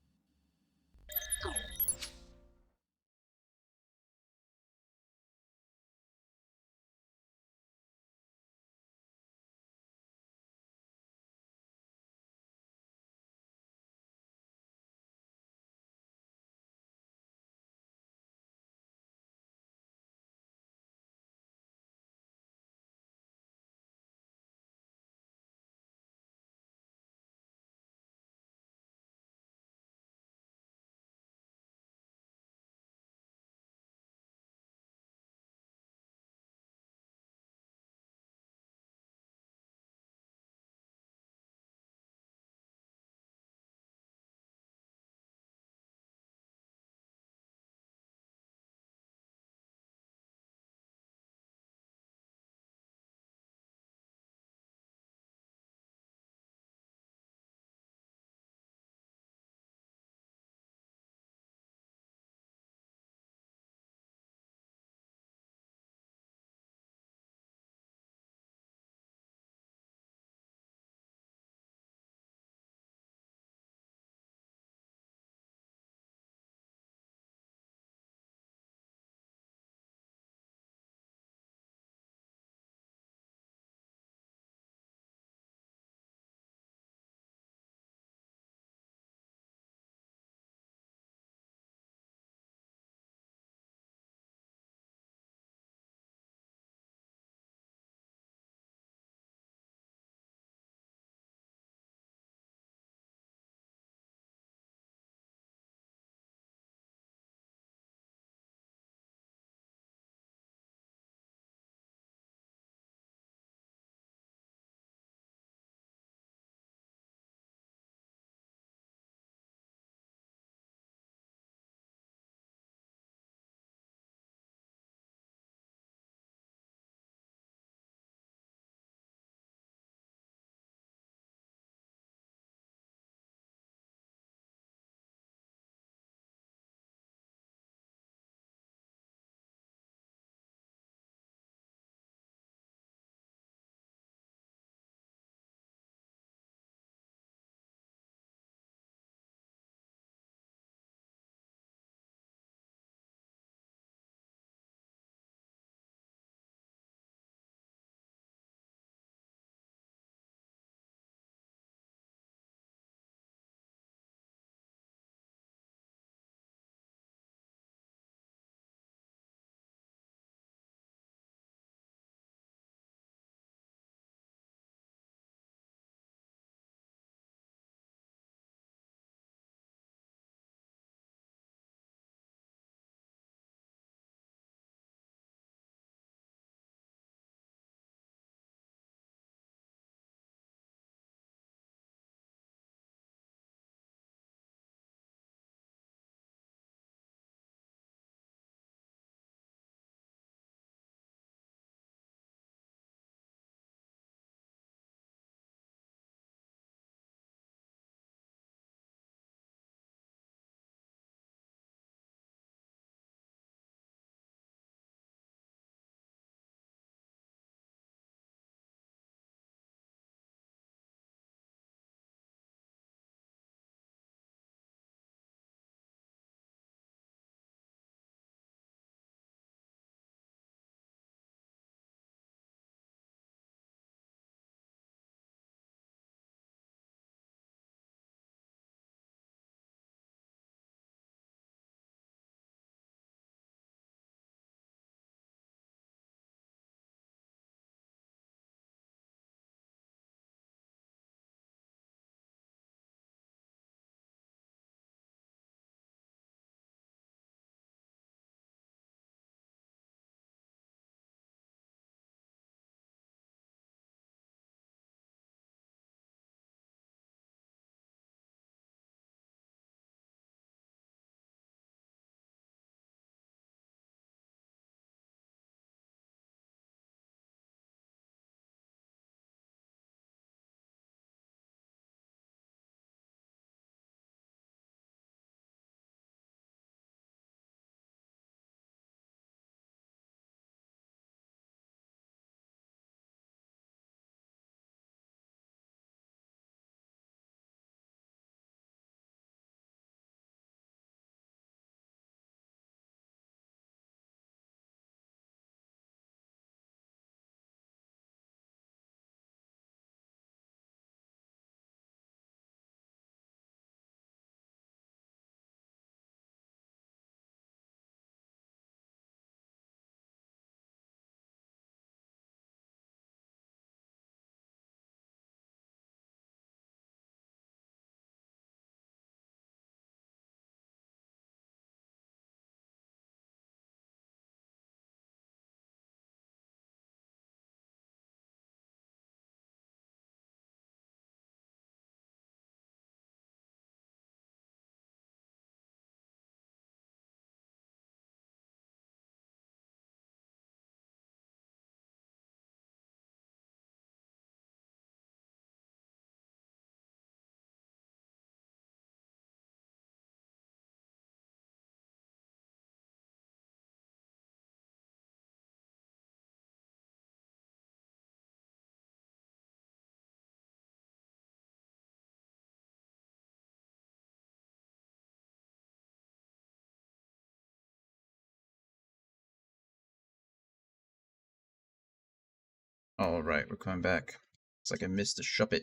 All right, we're coming back. It's like I missed a shuppet.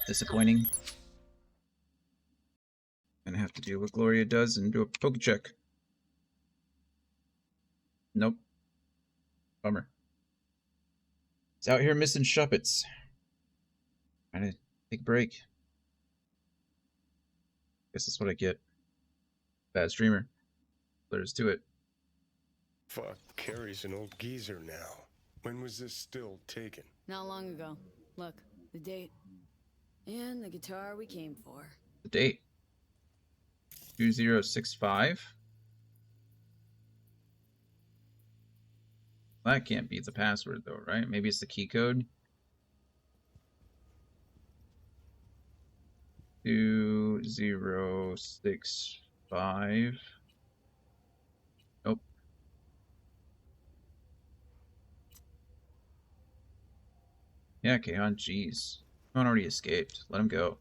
Disappointing. Gonna have to do what Gloria does and do a poke check. Nope. Bummer. It's out here missing shuppets. Trying to take a break. Guess that's what I get. Bad streamer. There's to it. Fuck, Carrie's an old geezer now. When was this still taken? Not long ago. Look, the date. And the guitar we came for. The date. 2065? That can't be the password though, right? Maybe it's the key code. 2065. Nope. Yeah, Kaon, jeez. Kaon already escaped. Let him go.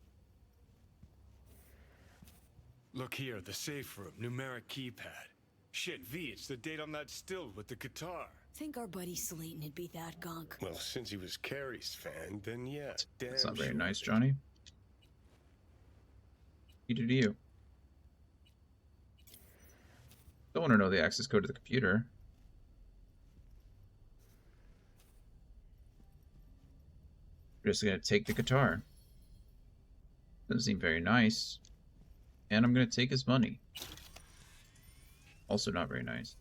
Look here, the safe room, numeric keypad. Shit, V, it's the date on that still with the guitar. Think our buddy Slayton would be that gunk. Well, since he was Carrie's fan, then yeah. That's not very nice, Johnny. You do to you. Don't want to know the access code to the computer. We're just gonna take the guitar. Doesn't seem very nice. And I'm gonna take his money. Also not very nice.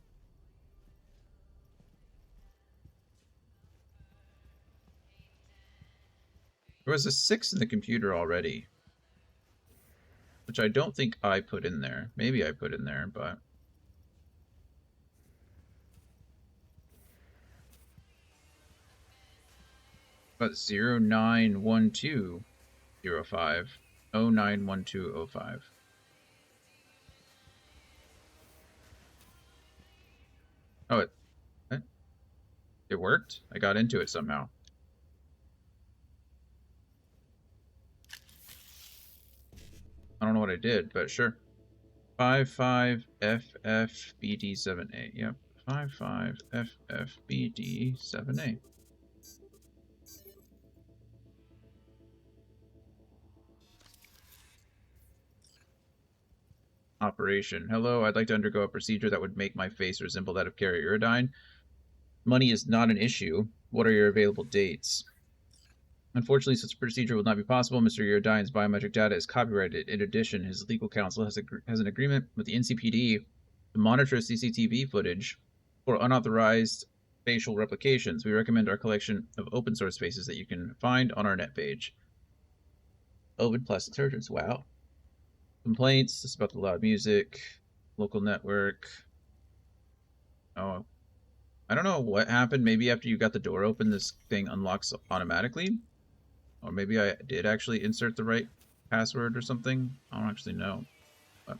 There was a 6 in the computer already. Which I don't think I put in there. Maybe I put in there, but... But 091205. 091205. Oh, it worked? I got into it somehow. I don't know what I did, but sure. 55FFBD7A. Yep. 55FFBD7A. Operation. Hello, I'd like to undergo a procedure that would make my face resemble that of Carrie Uridine. Money is not an issue. What are your available dates? Unfortunately, such a procedure will not be possible. Mr. Uridine's biometric data is copyrighted. In addition, his legal counsel has an agreement with the NCPD to monitor CCTV footage for unauthorized facial replications. We recommend our collection of open source faces that you can find on our net page. Open plastic surgeons. Wow. Complaints. This is about the loud music. Local network. Oh. I don't know what happened. Maybe after you got the door open, this thing unlocks automatically. Or maybe I did actually insert the right password or something. I don't actually know. But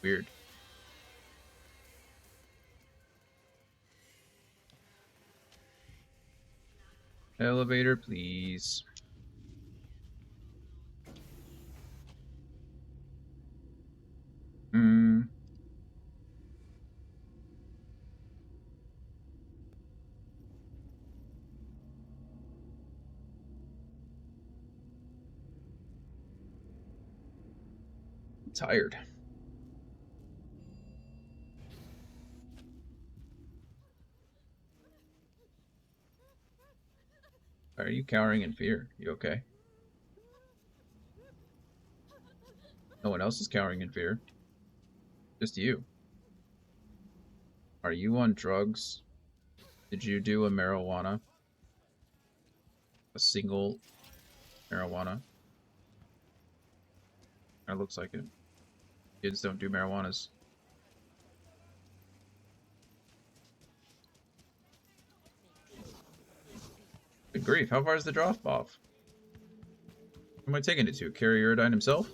weird. Elevator, please. Tired. Why are you cowering in fear? You okay? No one else is cowering in fear. Just you. Are you on drugs? Did you do a marijuana? A single marijuana? It looks like it. Kids don't do marijuanas. Good grief, how far is the drop off? Who am I taking it to? Carrie Uridine himself?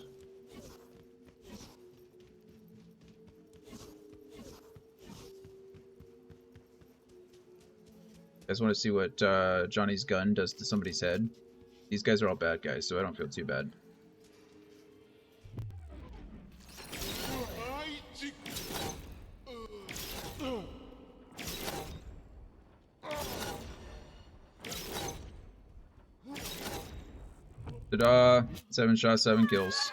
You guys want to see what Johnny's gun does to somebody's head? These guys are all bad guys, so I don't feel too bad. Ta-da! 7 shots, 7 kills.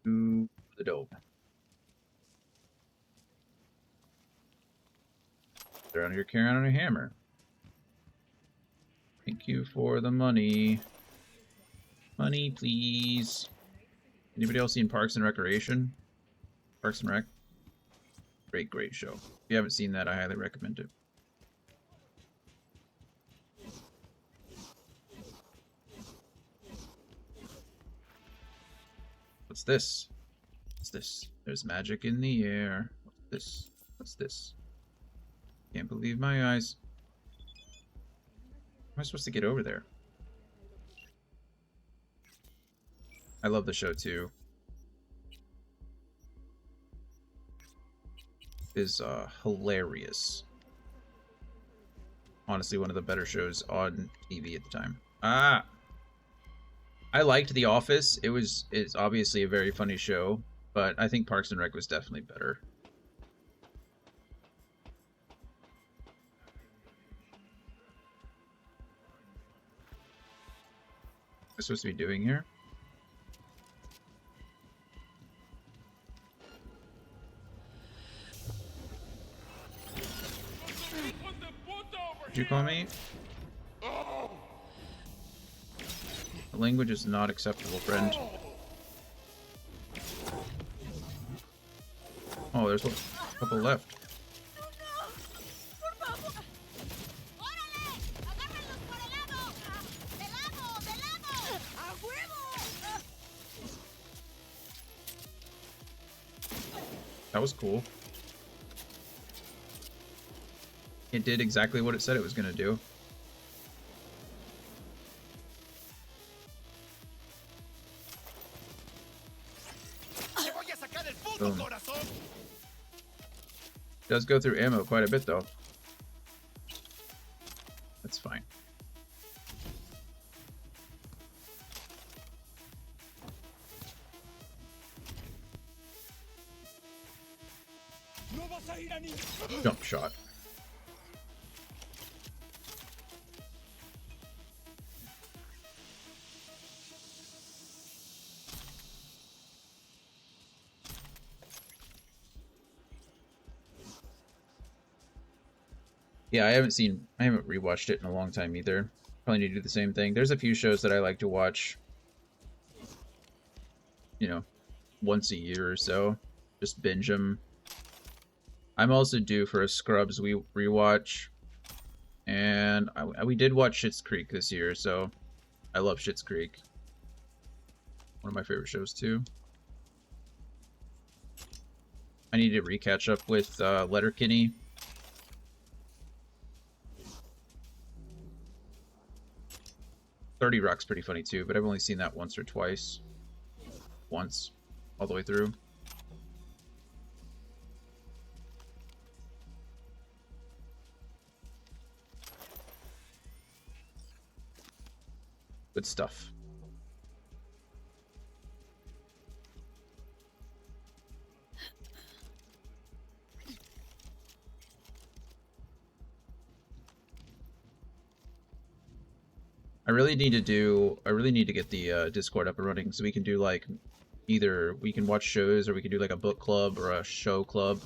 To the dope. Around here carrying on a hammer. Thank you for the money. Money, please. Anybody else seen Parks and Recreation? Parks and Rec? Great, great show. If you haven't seen that, I highly recommend it. What's this? What's this? There's magic in the air. What's this? What's this? Can't believe my eyes. How am I supposed to get over there? I love the show too. Is hilarious. Honestly, one of the better shows on TV at the time. Ah! I liked The Office. It's obviously a very funny show, but I think Parks and Rec was definitely better. What am I supposed to be doing here? Did you call me? The language is not acceptable, friend. Oh, there's a couple left. That was cool. It did exactly what it said it was going to do. Boom. Does go through ammo quite a bit though. That's fine. Jump shot. Yeah, I haven't rewatched it in a long time either. Probably need to do the same thing. There's a few shows that I like to watch, you know, once a year or so. Just binge them. I'm also due for a Scrubs rewatch. And we did watch Schitt's Creek this year, so I love Schitt's Creek. One of my favorite shows too. I need to recatch up with Letterkenny. 30 Rock's pretty funny too, but I've only seen that once or twice. Once, all the way through. Good stuff. I really need to get the Discord up and running so we can do like either we can watch shows or we can do like a book club or a show club.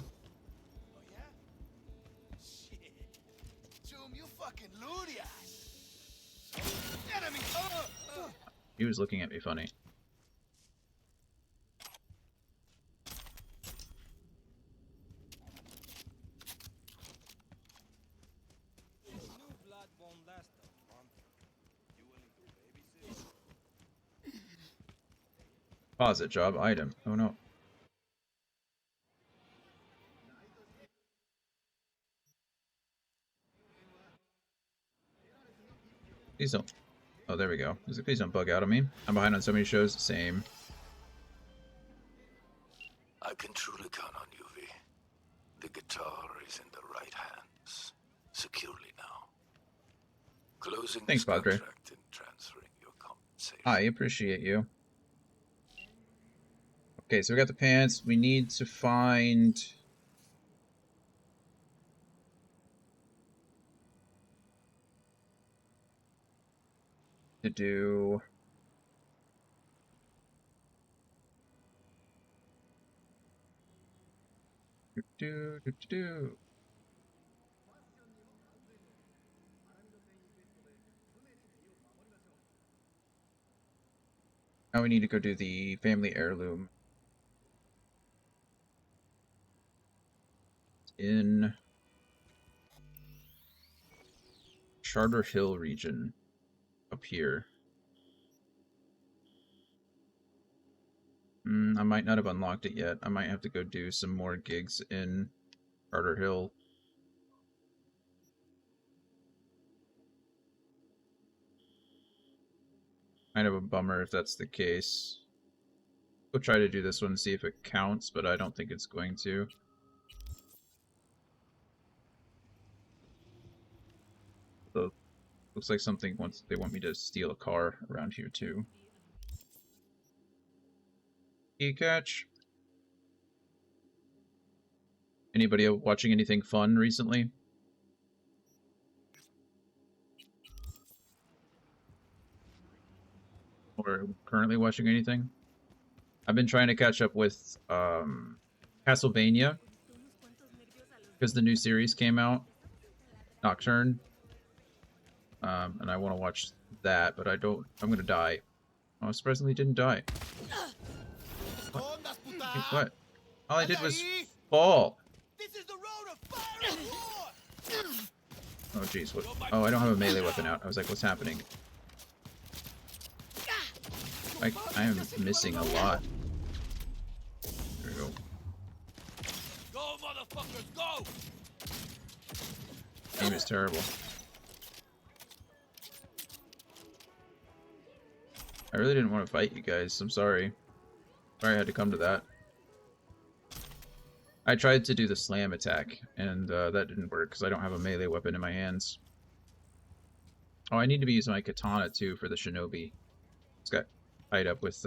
He was looking at me funny. Pause it, job item. Oh no. Please don't. Oh, there we go. Please don't bug out on me. I'm behind on so many shows. Same. I can truly count on you, V. The guitar is in the right hands. Securely now. Closing Thanks, this Padre. contract and transferring your compensation. I appreciate you. Okay, so we got the pants. We need to find... to do. Now we need to go do the family heirloom in Charter Hill region up here. I might not have unlocked it yet. I might have to go do some more gigs in Charter Hill. Kind of a bummer if that's the case. We'll try to do this one and see if it counts, but I don't think it's going to. So, looks like something wants they want me to steal a car around here too. Key catch. Anybody watching anything fun recently? Or currently watching anything? I've been trying to catch up with Castlevania because the new series came out, Nocturne, and I want to watch that, but I don't. I'm gonna die. Oh, surprisingly didn't die. What? All I did was fall. Oh jeez, what? Oh, I don't have a melee weapon out. I was like, what's happening? I am missing a lot. There we go. Go, motherfuckers, go! Aim is terrible. I really didn't want to fight you guys. I'm sorry. Sorry I had to come to that. I tried to do the slam attack, and that didn't work because I don't have a melee weapon in my hands. Oh, I need to be using my katana too for the shinobi. It's got tied up with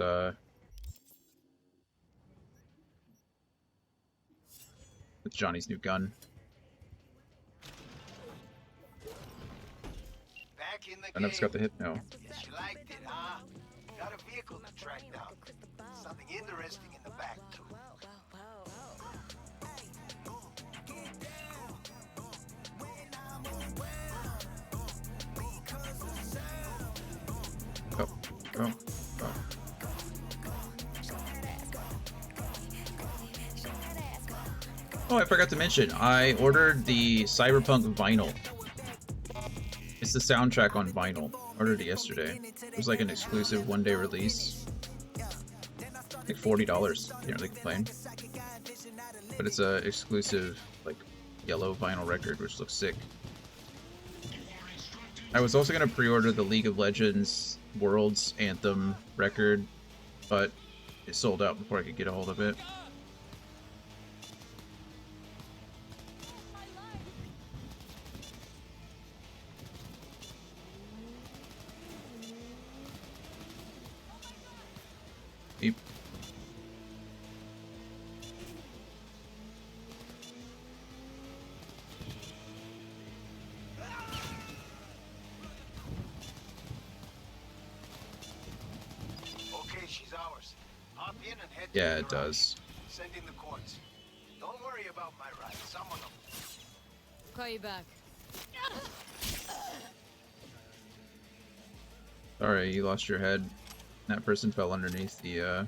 Johnny's new gun. Back in the I never got the hit. No. Yes, you liked it, huh? Got a vehicle to track down. Something interesting in the back, too. Go. Go. Go. Oh, I forgot to mention, I ordered the Cyberpunk vinyl. It's the soundtrack on vinyl. Ordered it yesterday. It was like an exclusive one-day release. Like $40. Can't really complain. But it's a exclusive, like, yellow vinyl record, which looks sick. I was also gonna pre-order the League of Legends Worlds Anthem record, but it sold out before I could get a hold of it. Beep. Okay, she's ours. Hop in and head Yeah, to it does. Sending the courts. Don't worry about my ride. Someone will. Call you back. Sorry, you lost your head. That person fell underneath the,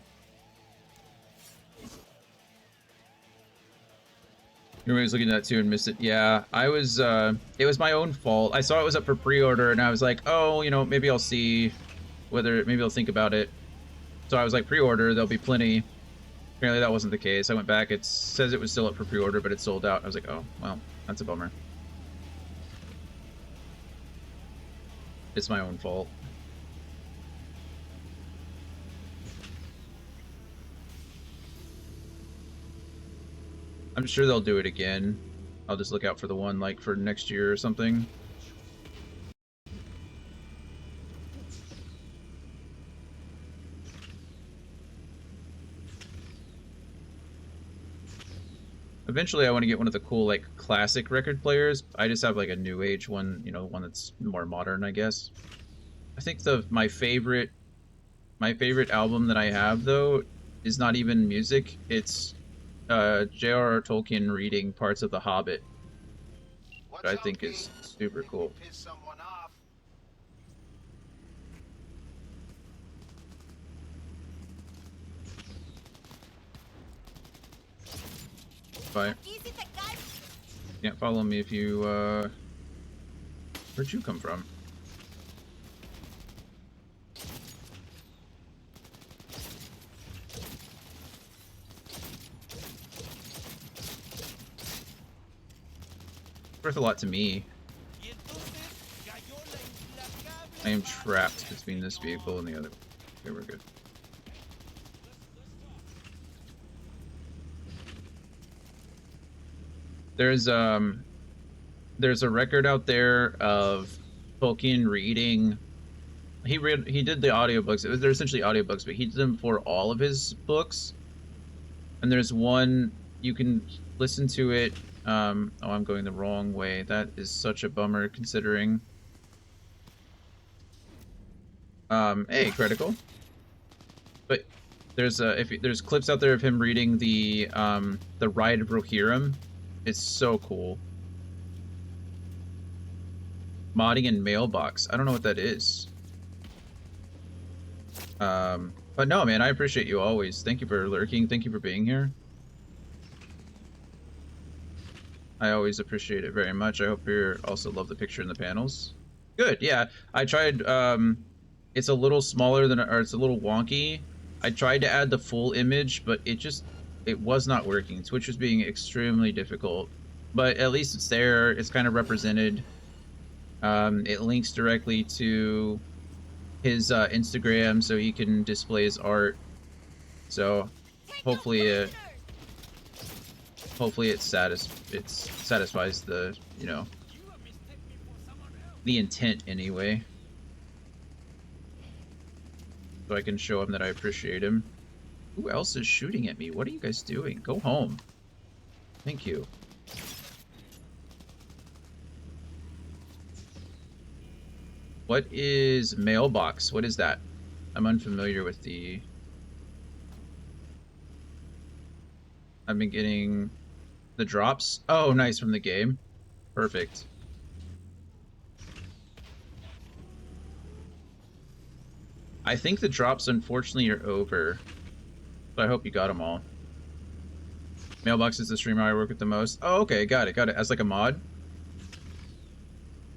Everybody was looking at that too and missed it. Yeah, I was, it was my own fault. I saw it was up for pre-order and I was like, oh, you know, maybe I'll see whether, maybe I'll think about it. So I was like, pre-order, there'll be plenty. Apparently that wasn't the case. I went back, it says it was still up for pre-order, but it sold out. I was like, oh, well, that's a bummer. It's my own fault. I'm sure they'll do it again. I'll just look out for the one like for next year or something. Eventually I want to get one of the cool like classic record players. I just have like a new age one, you know, one that's more modern, I guess. I think my favorite album that I have though is not even music. It's J.R.R. Tolkien reading parts of The Hobbit, which I think is super cool. Bye. Can't follow me if you, where'd you come from? Worth a lot to me. I am trapped between this vehicle and the other. Okay, we're good. There's a record out there of Tolkien reading. He did the audiobooks. They're essentially audiobooks, but he did them for all of his books. And there's one you can listen to it. Oh, I'm going the wrong way. That is such a bummer considering. Hey, critical. But there's clips out there of him reading the Ride of Rohirrim. It's so cool. Modding in Mailbox. I don't know what that is. But no, man, I appreciate you always. Thank you for lurking. Thank you for being here. I always appreciate it very much. I hope you also love the picture in the panels. Good, yeah. I tried, it's a little smaller than, or it's a little wonky. I tried to add the full image, but it was not working. Twitch was being extremely difficult. But at least it's there. It's kind of represented. It links directly to his Instagram, so he can display his art. So hopefully it satisfies the, you know, the intent anyway. So I can show him that I appreciate him. Who else is shooting at me? What are you guys doing? Go home. Thank you. What is Mailbox? What is that? I'm unfamiliar with the... I've been getting the drops. Oh, nice, from the game. Perfect. I think the drops, unfortunately, are over. But I hope you got them all. Mailbox is the streamer I work with the most. Oh, okay, got it. As like a mod?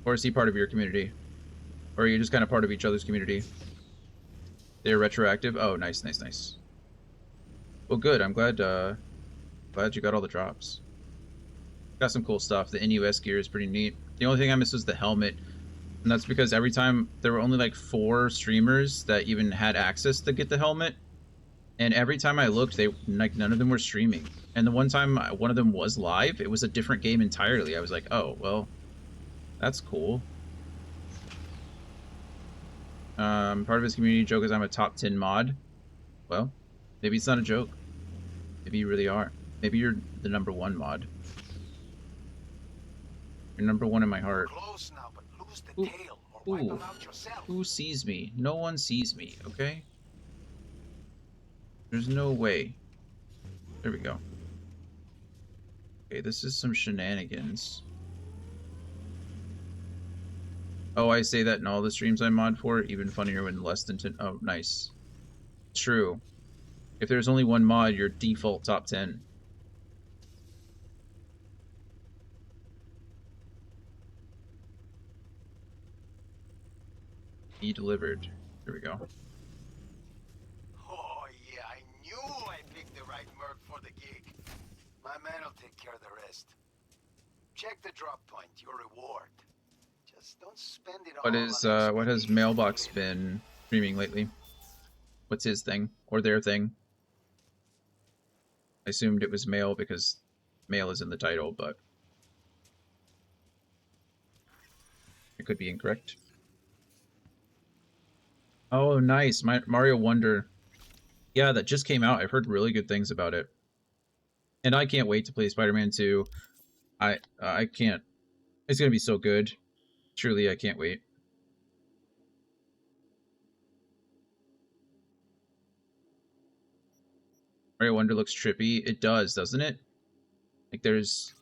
Or is he part of your community? Or are you just kind of part of each other's community? They're retroactive? Oh, nice, nice, nice. Well, good. I'm glad you got all the drops. Got some cool stuff. The NUS gear is pretty neat. The only thing I missed was the helmet. And that's because every time there were only like 4 streamers that even had access to get the helmet. And every time I looked, none of them were streaming. And the one time one of them was live, it was a different game entirely. I was like, oh, well, that's cool. Part of his community joke is I'm a top 10 mod. Well, maybe it's not a joke. Maybe you really are. Maybe you're the #1 mod. You're #1 in my heart. Close now, but lose the tail or wipe them out yourself. Who sees me? No one sees me, okay? There's no way. There we go. Okay, this is some shenanigans. Oh, I say that in all the streams I mod for. Even funnier when less than 10. Oh, nice. True. If there's only one mod, your default top 10. Be delivered. Here we go. Oh, yeah, I knew I picked the right merc for the gig. My man will take care of the rest. Check the drop point, your reward. Just don't spend it all. What has Mailbox been streaming lately? What's his thing? Or their thing? I assumed it was mail because mail is in the title, but it could be incorrect. Oh, nice. Mario Wonder. Yeah, that just came out. I've heard really good things about it. And I can't wait to play Spider-Man 2. I can't. It's going to be so good. Truly, I can't wait. Mario Wonder looks trippy. It does, doesn't it? Like there's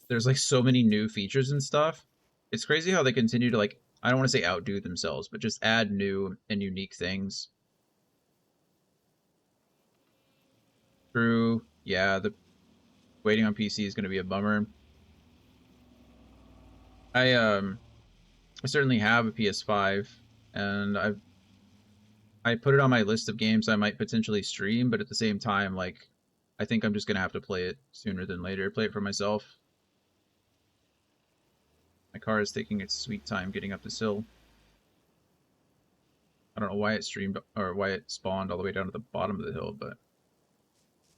like so many new features and stuff. It's crazy how they continue to, like, I don't want to say outdo themselves, but just add new and unique things. True. Yeah, the waiting on PC is going to be a bummer. I certainly have a PS5, and I put it on my list of games I might potentially stream, but at the same time, like, I think I'm just going to have to play it sooner than later. Play it for myself. My car is taking its sweet time getting up this hill. I don't know why it streamed, or why it spawned all the way down to the bottom of the hill, but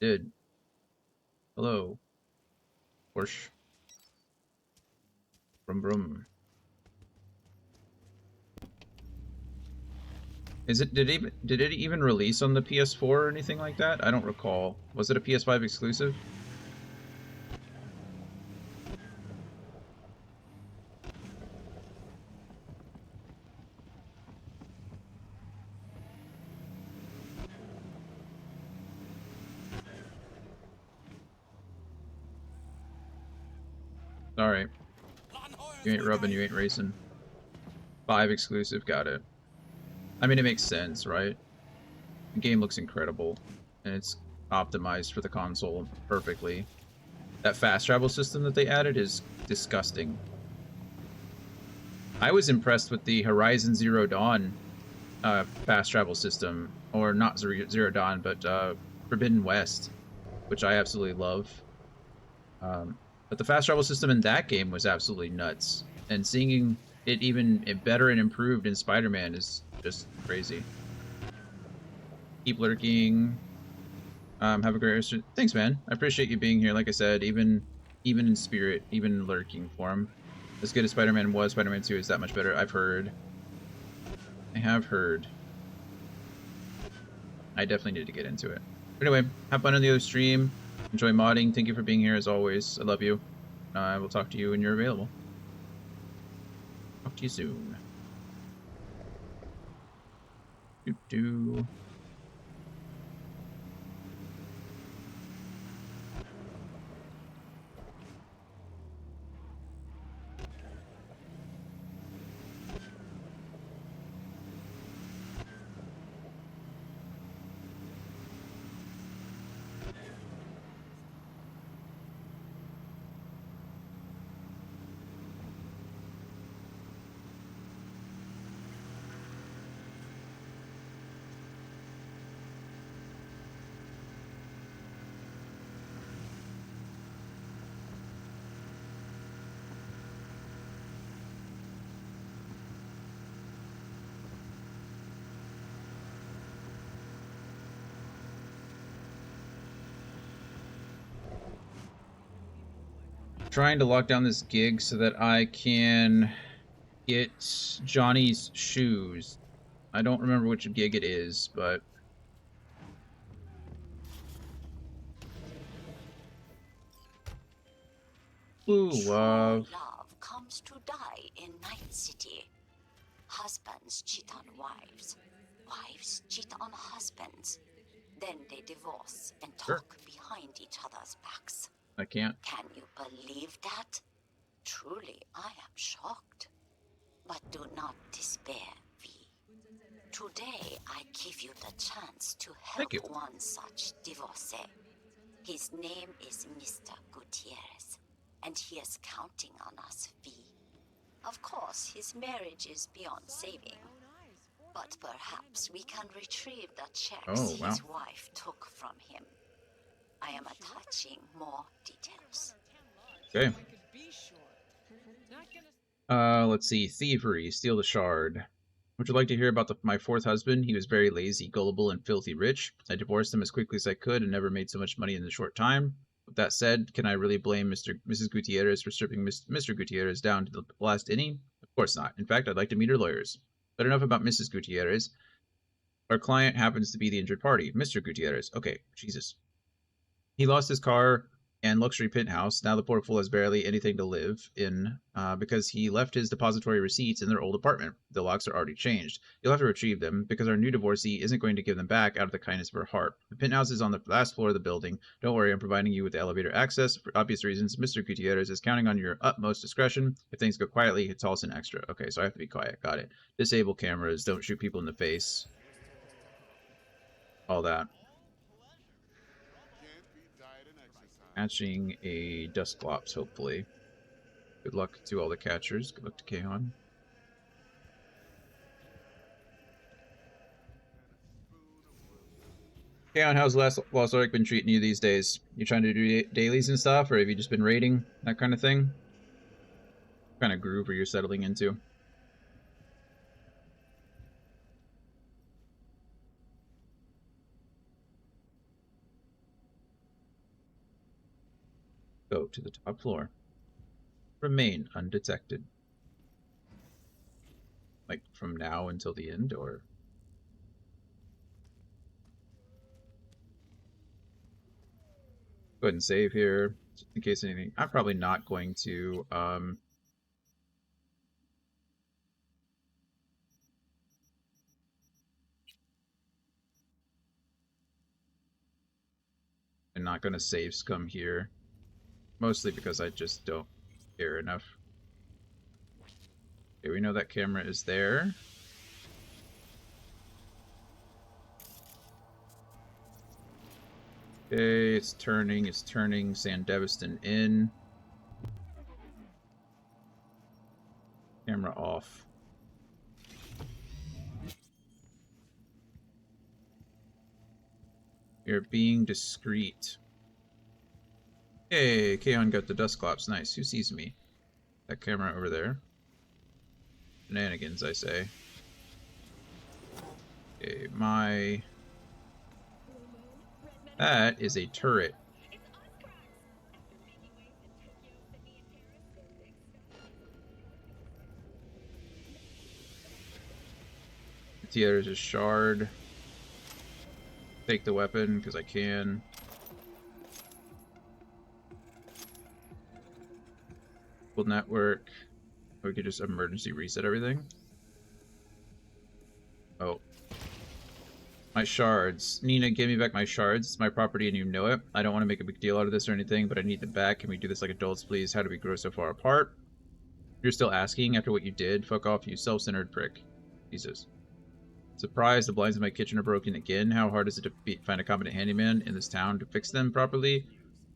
it did. Hello. Porsche. Brum brum. Did it even release on the PS4 or anything like that? I don't recall. Was it a PS5 exclusive? Alright. You ain't rubbing, you ain't racing. 5 exclusive, got it. I mean, it makes sense, right? The game looks incredible, and it's optimized for the console perfectly. That fast travel system that they added is disgusting. I was impressed with the Horizon Zero Dawn fast travel system, or not Zero Dawn, but Forbidden West, which I absolutely love. But the fast travel system in that game was absolutely nuts, and seeing it even better and improved in Spider-Man is just crazy. Keep lurking. Have a great rest. Thanks, man. I appreciate you being here. Like I said, even in spirit, even lurking for him. As good as Spider-Man was, Spider-Man 2 is that much better. I've heard. I have heard. I definitely need to get into it. Anyway, have fun on the other stream. Enjoy modding. Thank you for being here as always. I love you. I will talk to you when you're available. Talk to you soon. Doo-doo. Trying to lock down this gig so that I can get Johnny's shoes. I don't remember which gig it is, but ooh, love. Love comes to die in Night City. Husbands cheat on wives. Wives cheat on husbands. Then they divorce and talk behind each other's backs. I can't. Can you believe that? Truly, I am shocked. But do not despair, V. Today, I give you the chance to help one such divorcee. His name is Mr. Gutierrez, and he is counting on us, V. Of course, his marriage is beyond saving. But perhaps we can retrieve the checks his wife took from him. I am attaching more details. Okay. Let's see. Thievery. Steal the shard. Would you like to hear about my fourth husband? He was very lazy, gullible, and filthy rich. I divorced him as quickly as I could and never made so much money in a short time. With that said, can I really blame Mrs. Gutierrez for stripping Mr. Gutierrez down to the last inning? Of course not. In fact, I'd like to meet her lawyers. But enough about Mrs. Gutierrez. Our client happens to be the injured party, Mr. Gutierrez. Okay, Jesus. He lost his car and luxury penthouse. Now the poor fool has barely anything to live in because he left his depository receipts in their old apartment. The locks are already changed. You'll have to retrieve them because our new divorcee isn't going to give them back out of the kindness of her heart. The penthouse is on the last floor of the building. Don't worry, I'm providing you with the elevator access. For obvious reasons, Mr. Gutierrez is counting on your utmost discretion. If things go quietly, it's also an extra. Okay, so I have to be quiet. Got it. Disable cameras. Don't shoot people in the face. All that. Catching a Dusclops, hopefully. Good luck to all the catchers. Good luck to Kaon. Kaon, how's Lost Ark been treating you these days? You trying to do dailies and stuff, or have you just been raiding? That kind of thing? What kind of groove are you settling into? Go to the top floor. Remain undetected. Like, from now until the end, or... Go ahead and save here, just in case anything... I'm probably not going to, I'm not going to save scum here. Mostly because I just don't care enough. Okay, we know that camera is there. Okay, it's turning Sandevistan in. Camera off. You're being discreet. Hey, Kaon got the Dusclops. Nice. Who sees me? That camera over there. Shenanigans, I say. Okay, my... That is a turret. There's a shard. Take the weapon, because I can. Network. We could just emergency reset everything. Oh. My shards. Nina, give me back my shards. It's my property and you know it. I don't want to make a big deal out of this or anything, but I need them back. Can we do this like adults, please? How do we grow so far apart? You're still asking after what you did? Fuck off, you self-centered prick. Jesus. Surprised the blinds in my kitchen are broken again. How hard is it to find a competent handyman in this town to fix them properly?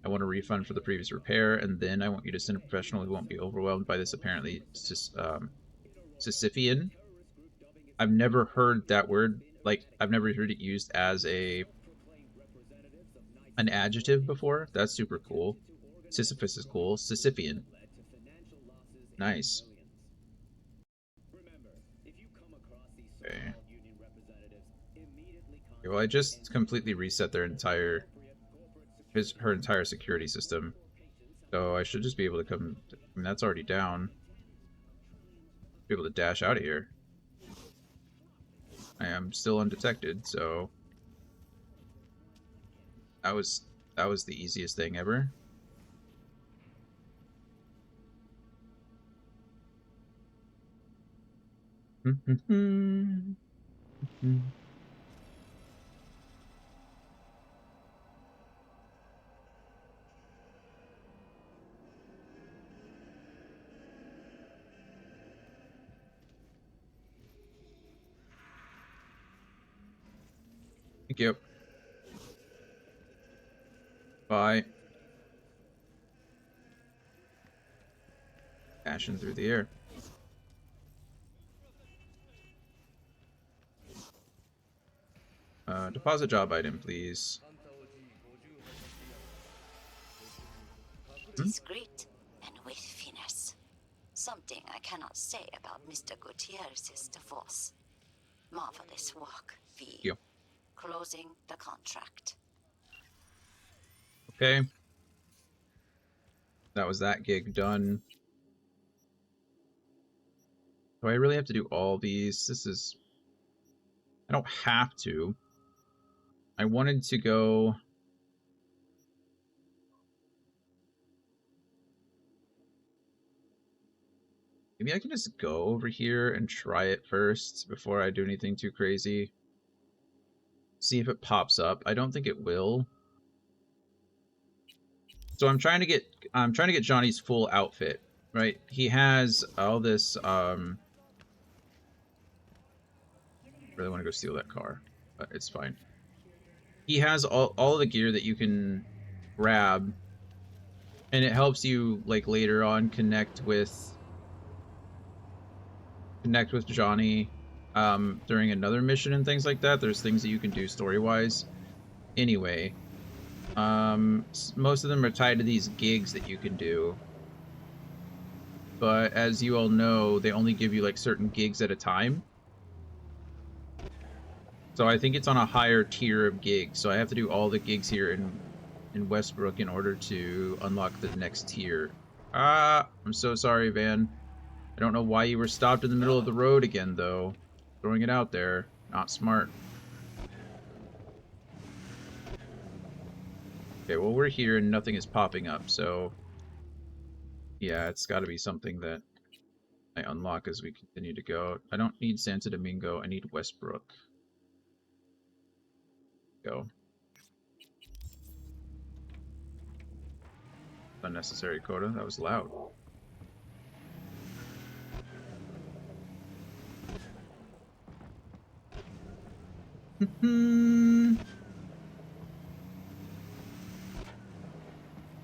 I want a refund for the previous repair, and then I want you to send a professional who won't be overwhelmed by this apparently Sisyphean. I've never heard that word. Like, I've never heard it used as an adjective before. That's super cool. Sisyphus is cool. Sisyphean. Nice. Okay. Well, I just completely reset their entire... her entire security system. So I should just be able to come... I mean, that's already down. Be able to dash out of here. I am still undetected, so... That was the easiest thing ever. Thank you. Bye. Dashing through the air. Deposit job item, please. Discreet and with finesse. Something I cannot say about Mr. Gutierrez's divorce. Marvelous work, V. Yep. Closing the contract. Okay. That was that gig done. Do I really have to do all these? This is... I don't have to. I wanted to go... Maybe I can just go over here and try it first before I do anything too crazy. See if it pops up. I don't think it will. So I'm trying to get Johnny's full outfit, right? He has all this really want to go steal that car, but it's fine. He has all the gear that you can grab, and it helps you like later on connect with Johnny during another mission and things like that. There's things that you can do story-wise. Anyway, most of them are tied to these gigs that you can do. But as you all know, they only give you like certain gigs at a time. So I think it's on a higher tier of gigs. So I have to do all the gigs here in Westbrook in order to unlock the next tier. Ah, I'm so sorry, Van. I don't know why you were stopped in the middle of the road again, though. Throwing it out there. Not smart. Okay, well, we're here and nothing is popping up, so... yeah, it's got to be something that I unlock as we continue to go. I don't need Santo Domingo. I need Westbrook. Go. Unnecessary coda. That was loud.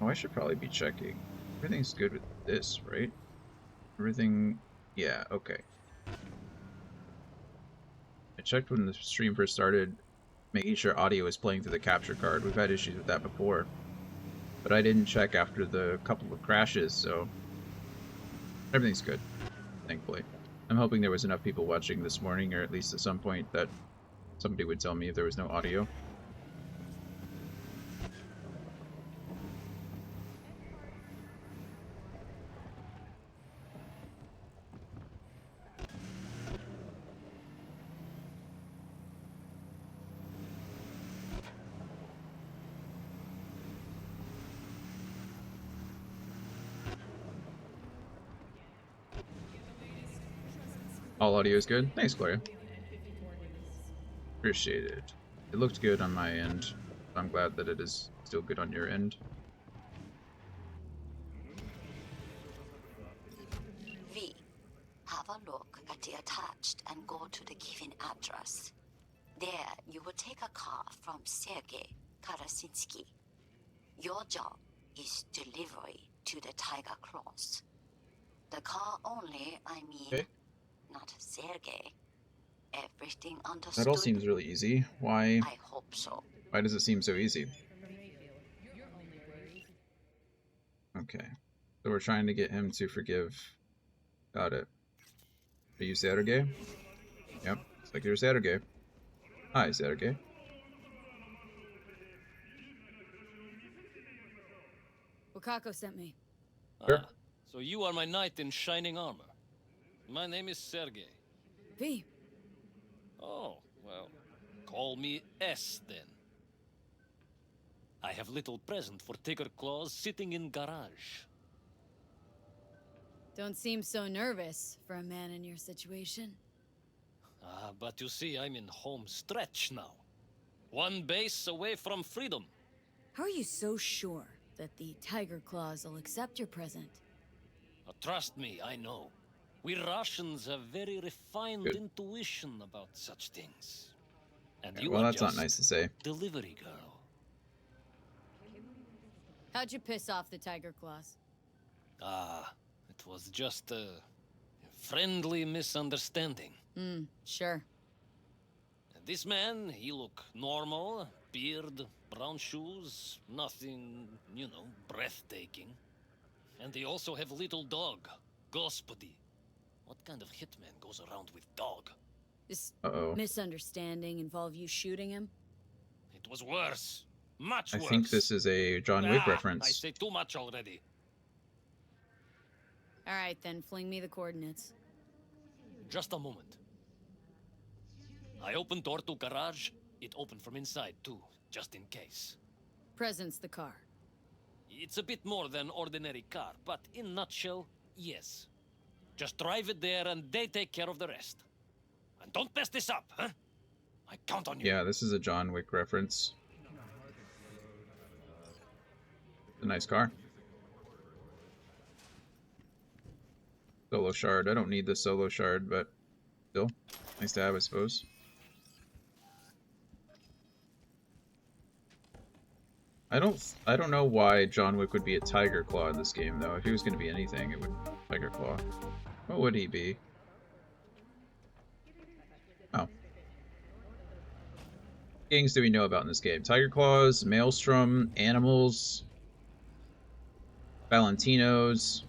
Oh, I should probably be checking. Everything's good with this, right? Everything... yeah, okay. I checked when the stream first started, making sure audio is playing through the capture card. We've had issues with that before. But I didn't check after the couple of crashes, so... everything's good, thankfully. I'm hoping there was enough people watching this morning, or at least at some point, that somebody would tell me if there was no audio. All audio is good. Thanks, Gloria. Appreciate it. It looked good on my end. I'm glad that it is still good on your end. V, have a look at the attached and go to the given address. There, you will take a car from Sergei Karasinski. Your job is delivery to the Tiger Claws. The car only, I mean... okay. Not Sergei. Everything understood? That all seems really easy. Why? I hope so. Why does it seem so easy? Okay. So we're trying to get him to forgive. Got it. Are you Sergei? Yep. It's like you're Sergei. Hi, Sergei. Wakako sent me. Sure. So you are my knight in shining armor. My name is Sergei. V. Oh, well, call me S then. I have little present for Tiger Claws sitting in garage. Don't seem so nervous for a man in your situation. But you see, I'm in home stretch now. One base away from freedom. How are you so sure that the Tiger Claws will accept your present? Trust me, I know. We Russians have very refined intuition about such things. And Okay, you well, are that's not just nice to say. delivery girl. How'd you piss off the Tiger Claws? It was just a friendly misunderstanding. Sure. This man, he look normal, beard, brown shoes, nothing, you know, breathtaking. And they also have little dog, Gospody. What kind of hitman goes around with dog? This misunderstanding involve you shooting him? It was worse. Much I worse. think this is a John Wick I reference. say too much already. Alright then, fling me the coordinates. Just a moment. I opened door to garage. It opened from inside too, just in case. Present's the car. It's a bit more than ordinary car, but in nutshell, yes. Just drive it there and they take care of the rest. And don't mess this up, huh? I count on you. Yeah, this is a John Wick reference. A nice car. Solo shard. I don't need the solo shard, but still nice to have, I suppose. I don't know why John Wick would be a Tiger Claw in this game, though. If he was going to be anything, it would be Tiger Claw. What would he be? Oh. Gangs do we know about in this game? Tiger Claws, Maelstrom, Animals, Valentinos.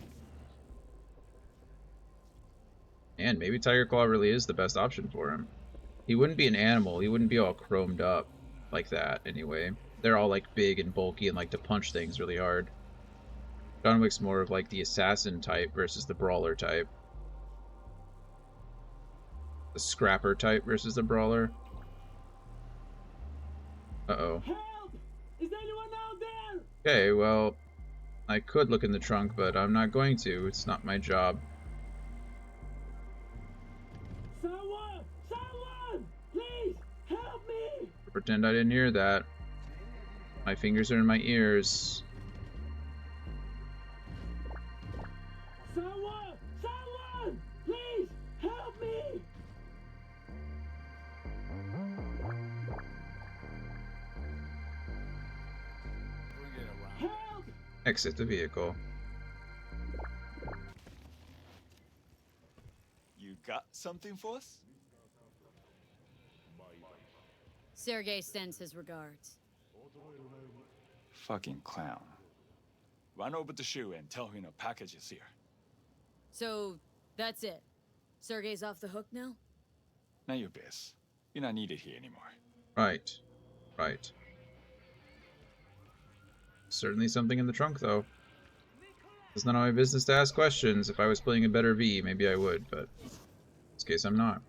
And maybe Tiger Claw really is the best option for him. He wouldn't be an animal. He wouldn't be all chromed up like that, anyway. They're all, like, big and bulky and like to punch things really hard. John Wick's more of, like, the assassin type versus the brawler type. The scrapper type versus the brawler. Uh-oh. Help! Is anyone out there? Okay, well, I could look in the trunk, but I'm not going to. It's not my job. Someone! Someone! Please, help me! Pretend I didn't hear that. My fingers are in my ears. Someone! Someone! Please, help me! Help! Exit the vehicle. You got something for us? Sergei sends his regards. Fucking clown. Run over to Shu and tell him a package is here. So, that's it. Sergei's off the hook now? Not your biz. You're not needed here anymore. Right. Right. Certainly something in the trunk, though. It's none of my business to ask questions. If I was playing a better V, maybe I would, but in this case, I'm not.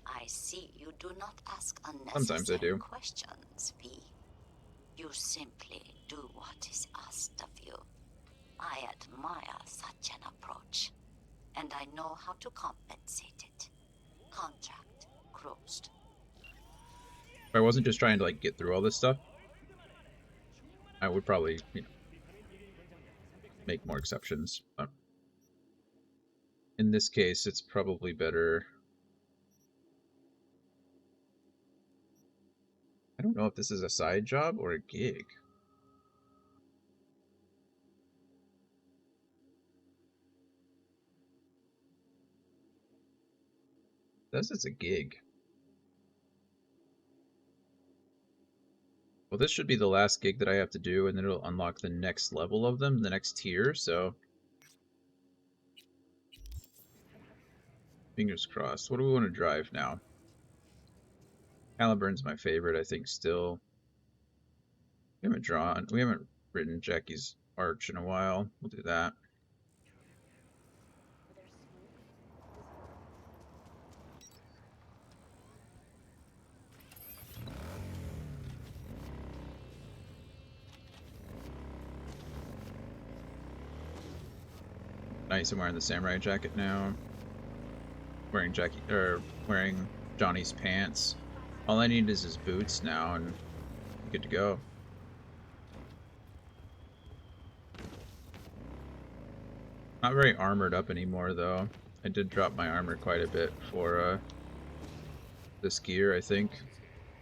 I see you do not ask Sometimes I unnecessary do. questions, V. You simply do what is asked of you. I admire such an approach, and I know how to compensate it. Contract closed. If I wasn't just trying to, like, get through all this stuff, I would probably, you know, make more exceptions. But in this case, it's probably better. I don't know if this is a side job or a gig. It says it's a gig. Well, this should be the last gig that I have to do, and then it'll unlock the next level of them, the next tier, so... Fingers crossed. What do we want to drive now? Caliburn's my favorite, I think, still. We haven't written Jackie's Arch in a while. We'll do that. Nice, I'm wearing the samurai jacket now. Wearing Johnny's pants. All I need is his boots now, and I'm good to go. Not very armored up anymore, though. I did drop my armor quite a bit for this gear, I think.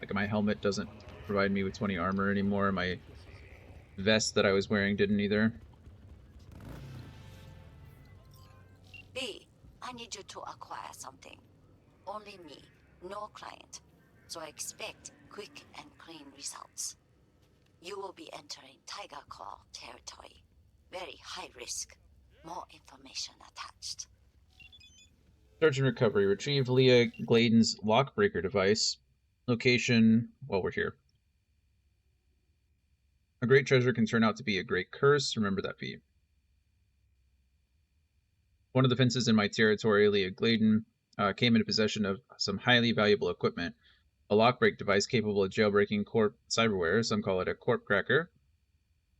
Like, my helmet doesn't provide me with 20 armor anymore. My vest that I was wearing didn't either. B, I need you to acquire something. Only me, no client. So I expect quick and clean results. You will be entering Tiger Claw territory. Very high risk. More information attached. Search and recovery. Retrieve Leah Gladen's lockbreaker device. Location, well, we're here. A great treasure can turn out to be a great curse. Remember that, Pete. One of the fences in my territory, Leah Gladen, came into possession of some highly valuable equipment. A lockbreak device capable of jailbreaking corp cyberware. Some call it a corp cracker.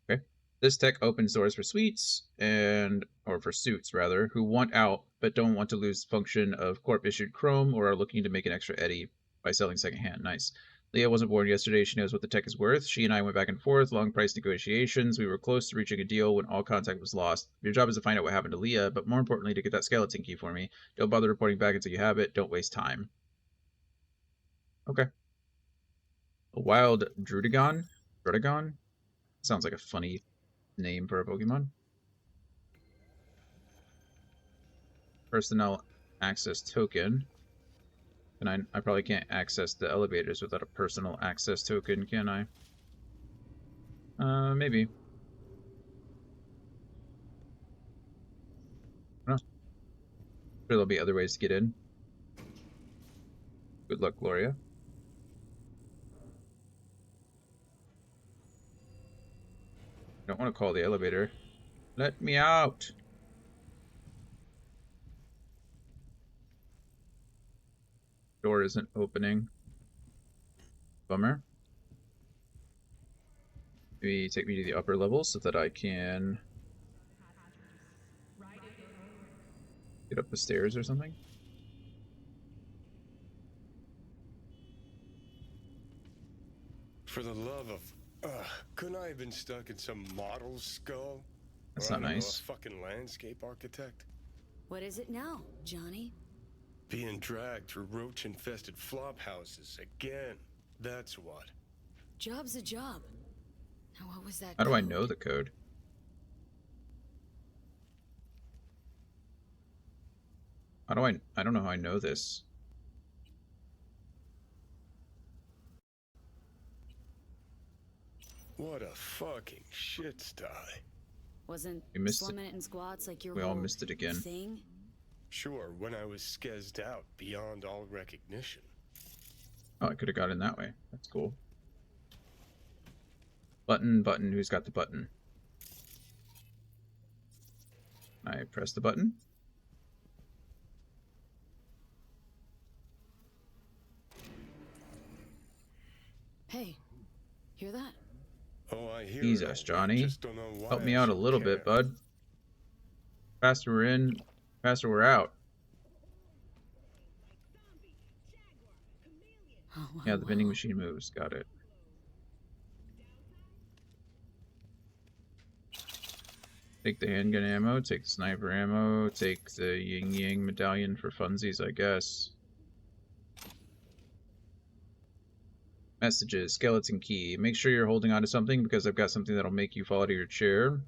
Okay. This tech opens doors for suites or for suits rather, who want out but don't want to lose function of corp issued chrome or are looking to make an extra eddy by selling secondhand. Nice. Leah wasn't born yesterday. She knows what the tech is worth. She and I went back and forth, long price negotiations. We were close to reaching a deal when all contact was lost. Your job is to find out what happened to Leah, but more importantly, to get that skeleton key for me. Don't bother reporting back until you have it. Don't waste time. Okay. A wild Drudagon? Drudagon? Sounds like a funny name for a Pokemon. Personnel access token. And I probably can't access the elevators without a personal access token, can I? Maybe. No. Sure, there'll be other ways to get in. Good luck, Gloria. I don't want to call the elevator. Let me out! Door isn't opening. Bummer. Maybe take me to the upper level so that I can get up the stairs or something. For the love of... couldn't I have been stuck in some model's skull? That's or, not nice. A fucking landscape architect? What is it now, Johnny? Being dragged through roach-infested flop houses again. That's what. Job's a job. Now what was that? How do I know the code? How do I don't know how I know this. What a fucking shit sty. Wasn't We missed slumming it in squats like your We all whole missed it again. thing? Sure, when I was skezzed out beyond all recognition. Oh, I could have got in that way. That's cool. Button, button, who's got the button? I press the button. Hey, hear that? Oh, I hear Jesus, it. Johnny. Just don't know why Help me I out a should little care. bit, bud. Faster we're in, faster we're out. Oh, wow, Yeah, the vending wow. machine moves. Got it. Take the handgun ammo, take the sniper ammo, take the yin yang medallion for funsies, I guess. Messages, skeleton key. Make sure you're holding on to something because I've got something that'll make you fall out of your chair.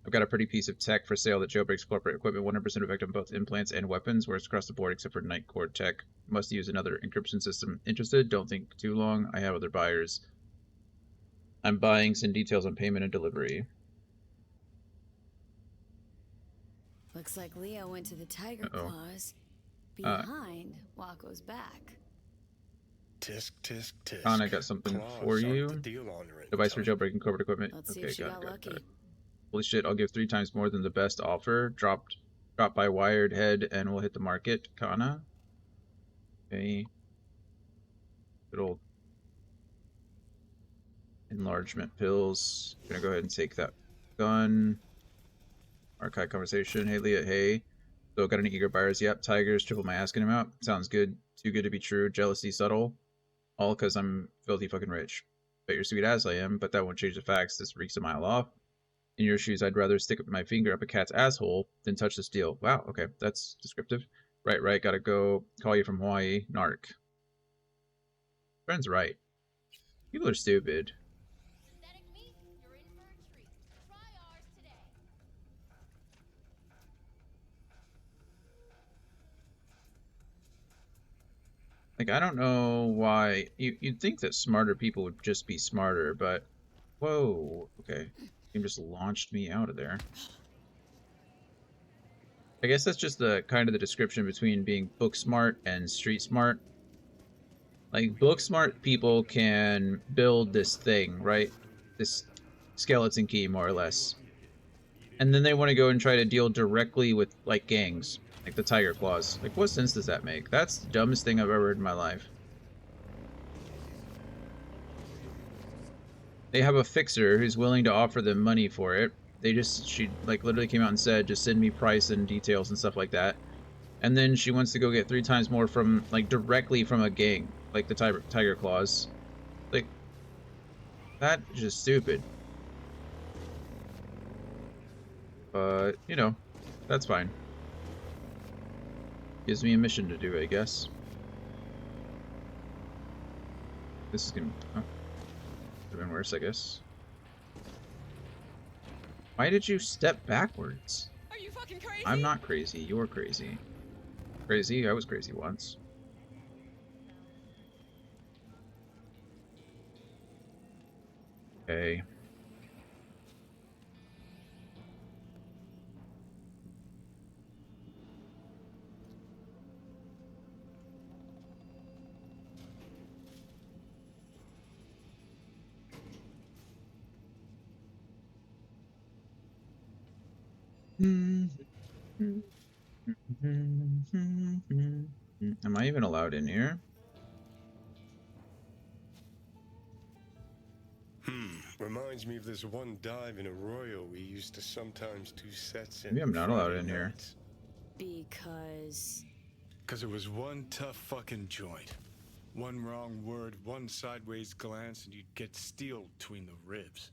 I've got a pretty piece of tech for sale that jailbreaks corporate equipment, 100% effective on both implants and weapons, works across the board except for night core tech. Must use another encryption system. Interested? Don't think too long. I have other buyers. I'm buying. Send details on payment and delivery. Looks like Leo went to the Tiger Uh-oh. Claws behind Waco's back. Tisk, tisk, tisk. Con, I got something Claws for aren't you. the deal honoring Device for type. jailbreaking corporate equipment. Let's see Okay, if she got got it, lucky. got it. Holy shit, I'll give 3 times more than the best offer. Drop by wired head and we'll hit the market. Kana. Okay. Good old enlargement pills. Gonna go ahead and take that gun. Archive conversation. Hey Leah, hey. So got any eager buyers? Yep, tigers, triple my asking amount. Sounds good. Too good to be true. Jealousy subtle. All because I'm filthy fucking rich. Bet you're sweet as I am, but that won't change the facts. This reeks a mile off. In your shoes, I'd rather stick my finger up a cat's asshole than touch this deal. Wow, okay, that's descriptive. Right, gotta go. Call you from Hawaii. Narc. Friend's right. People are stupid. Like, I don't know why... You'd think that smarter people would just be smarter, but... Whoa, okay. Game just launched me out of there. I guess that's just the kind of the description between being book smart and street smart. Like, book smart people can build this thing, right? This skeleton key, more or less. And then they want to go and try to deal directly with, like, gangs. Like the Tiger Claws. Like, what sense does that make? That's the dumbest thing I've ever heard in my life. They have a fixer who's willing to offer them money for it. She like literally came out and said, just send me price and details and stuff like that. And then she wants to go get 3 times more from, like, directly from a gang, like the Tiger Claws. Like, that is just stupid. But, you know, that's fine. Gives me a mission to do, I guess. This is gonna... Oh. Could have been worse, I guess. Why did you step backwards? Are you fucking crazy? I'm not crazy. You're crazy. Crazy? I was crazy once. Okay. Am I even allowed in here? Reminds me of this one dive in Arroyo we used to sometimes do sets in. Maybe I'm not allowed in here. Because it was one tough fucking joint. One wrong word, one sideways glance, and you'd get steel between the ribs.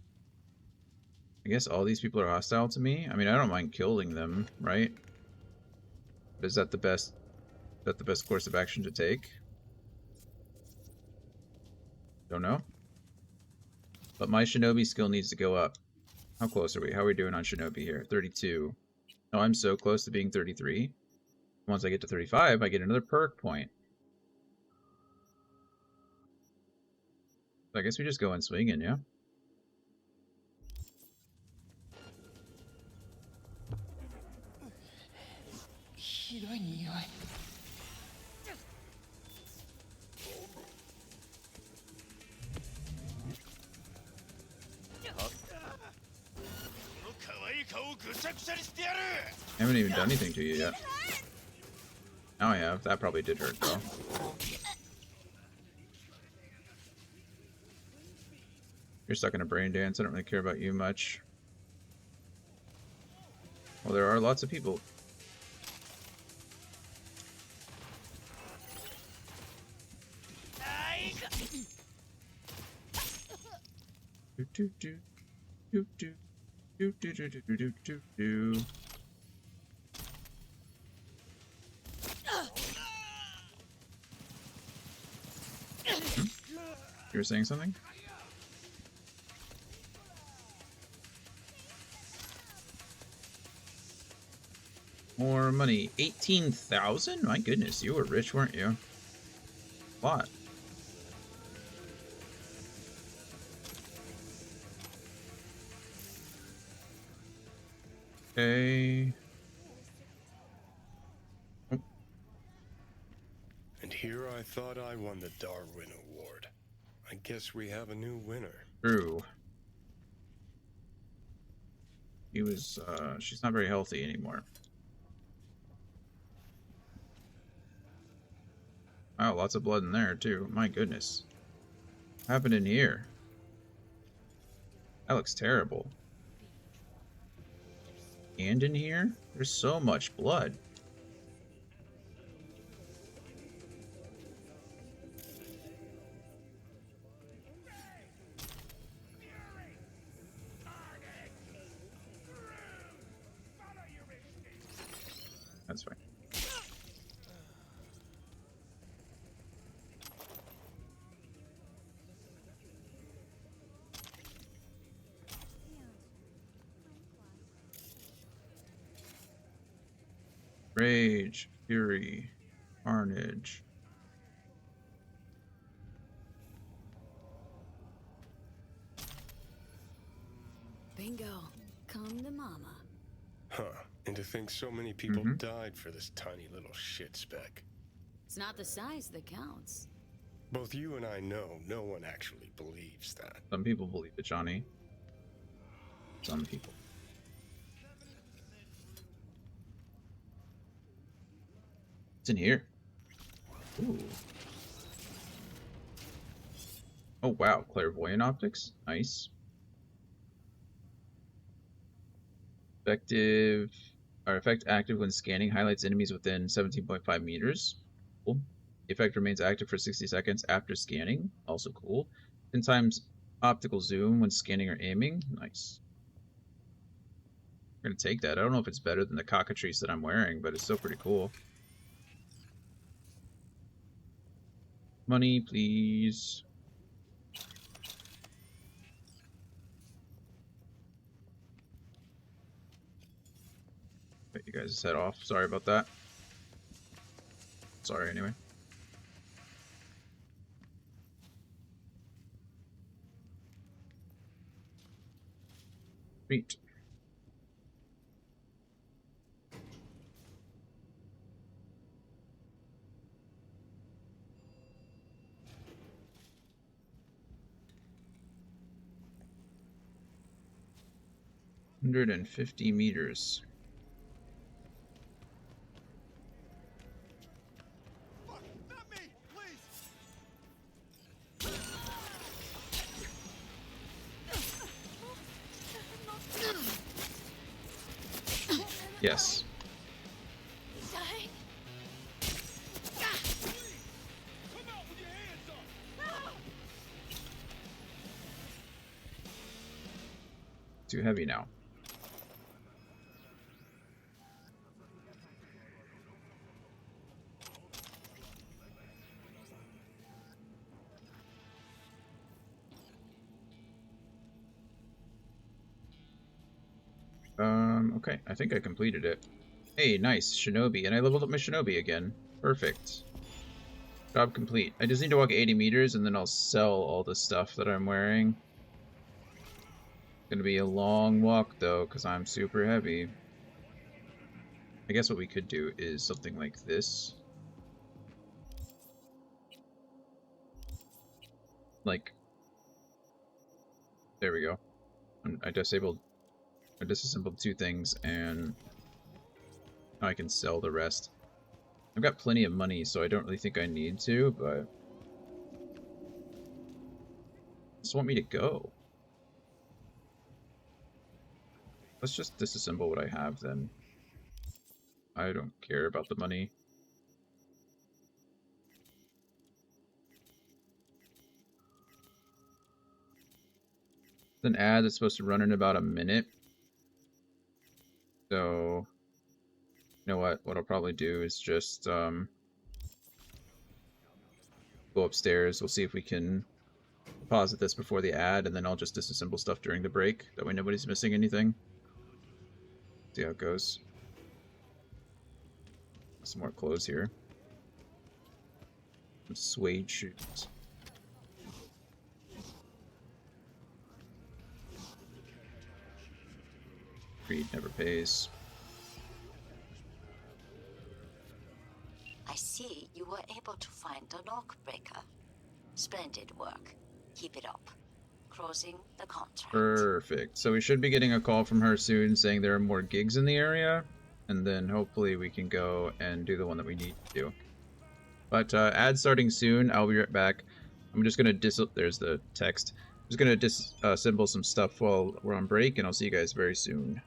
I guess all these people are hostile to me. I mean, I don't mind killing them, right? But is that the best course of action to take? Don't know. But my shinobi skill needs to go up. How close are we? How are we doing on shinobi here? 32. Oh, I'm so close to being 33. Once I get to 35, I get another perk point. So I guess we just go in swinging, yeah? I haven't even done anything to you yet. Now I have. That probably did hurt, though. You're stuck in a brain dance. I don't really care about you much. Well, there are lots of people. You were saying something? More money. 18,000? My goodness, you were rich, weren't you? A lot. Okay. Oh. And here I thought I won the Darwin Award. I guess we have a new winner. True. He was, she's not very healthy anymore. Wow, lots of blood in there, too. My goodness. What happened in here? That looks terrible. And in here? There's so much blood. That's fine. Rage, fury, carnage. Bingo. Come to mama. Huh. And to think so many people died for this tiny little shit speck. It's not the size that counts. Both you and I know no one actually believes that. Some people believe it, Johnny. Some people. It's in here. Ooh. Oh wow, clairvoyant optics. Nice. Effective. Our effect active when scanning highlights enemies within 17.5 meters. Cool. The effect remains active for 60 seconds after scanning. Also cool. 10 times optical zoom when scanning or aiming. Nice. I'm gonna take that. I don't know if it's better than the cockatrice that I'm wearing, but it's still pretty cool. Money, please. Wait, you guys head off. Sorry about that. Sorry anyway. Sweet. $150 meters. Yes. Too heavy now. Okay, I think I completed it. Hey, nice, Shinobi, and I leveled up my Shinobi again. Perfect. Job complete. I just need to walk 80 meters and then I'll sell all the stuff that I'm wearing. Gonna be a long walk though, because I'm super heavy. I guess what we could do is something like this. Like, there we go. I disassembled 2 things, and now I can sell the rest. I've got plenty of money, so I don't really think I need to, but just want me to go. Let's just disassemble what I have then. I don't care about the money. An ad that's supposed to run in about a minute. So, you know what? What I'll probably do is just go upstairs. We'll see if we can deposit this before the ad, and then I'll just disassemble stuff during the break. That way nobody's missing anything. See how it goes. Some more clothes here. Some suede shoes. Greed never pays. I see you were able to find the lock breaker. Splendid work. Keep it up. Closing the contract. Perfect. So we should be getting a call from her soon saying there are more gigs in the area, and then hopefully we can go and do the one that we need to do. But ad starting soon. I'll be right back. I'm just gonna there's the text. I'm just gonna disassemble some stuff while we're on break, and I'll see you guys very soon.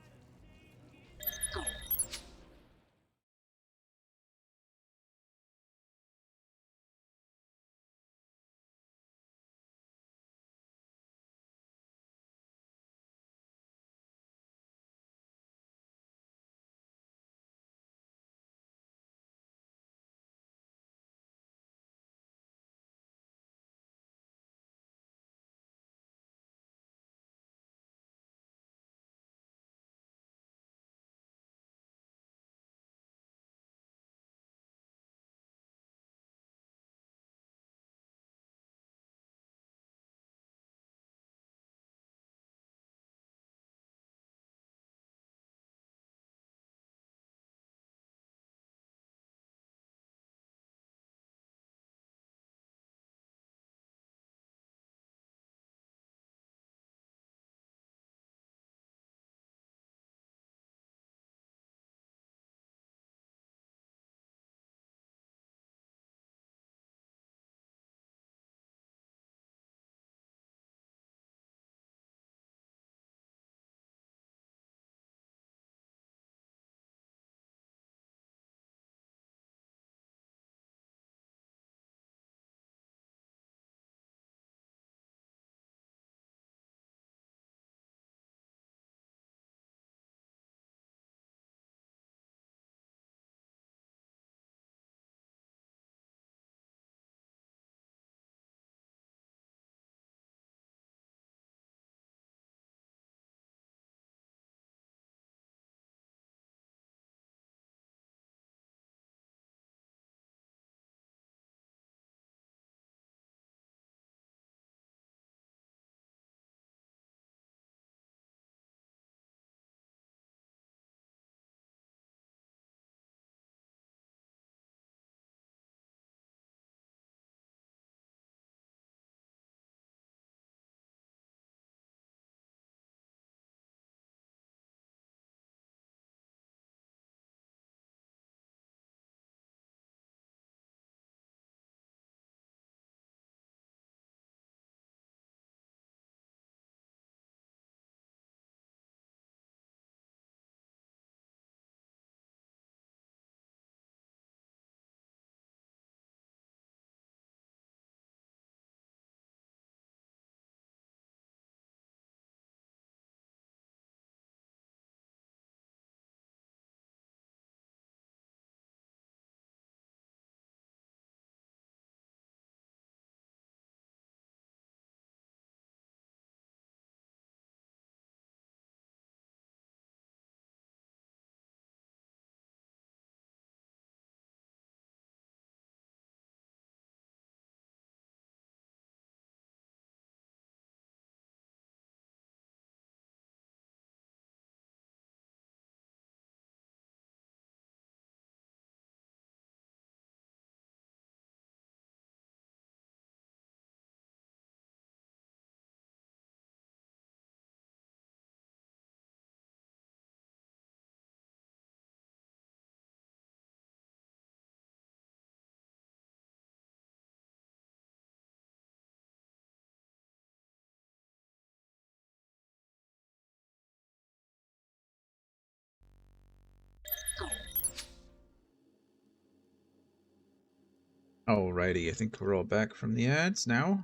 Alrighty, I think we're all back from the ads now.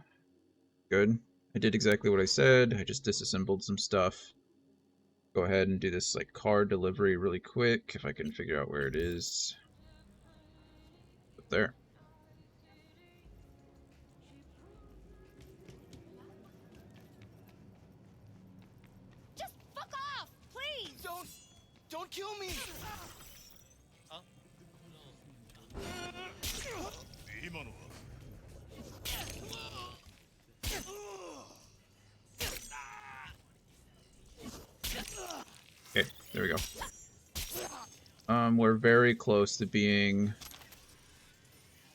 Good. I did exactly what I said. I just disassembled some stuff. Go ahead and do this like car delivery really quick if I can figure out where it is. Up there. Just fuck off, please. Don't kill me. Okay, there we go. We're very close to being...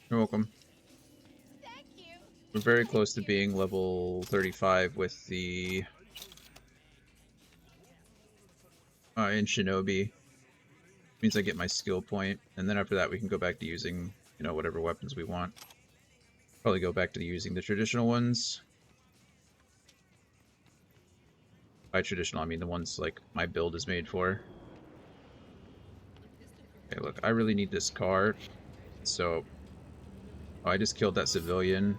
You're welcome. Thank you. We're very close to being level 35 with the... in Shinobi. Means I get my skill point, and then after that we can go back to using, you know, whatever weapons we want. Probably go back to using the traditional ones. By traditional, I mean the ones like my build is made for. Okay, look, I really need this car, so... Oh, I just killed that civilian.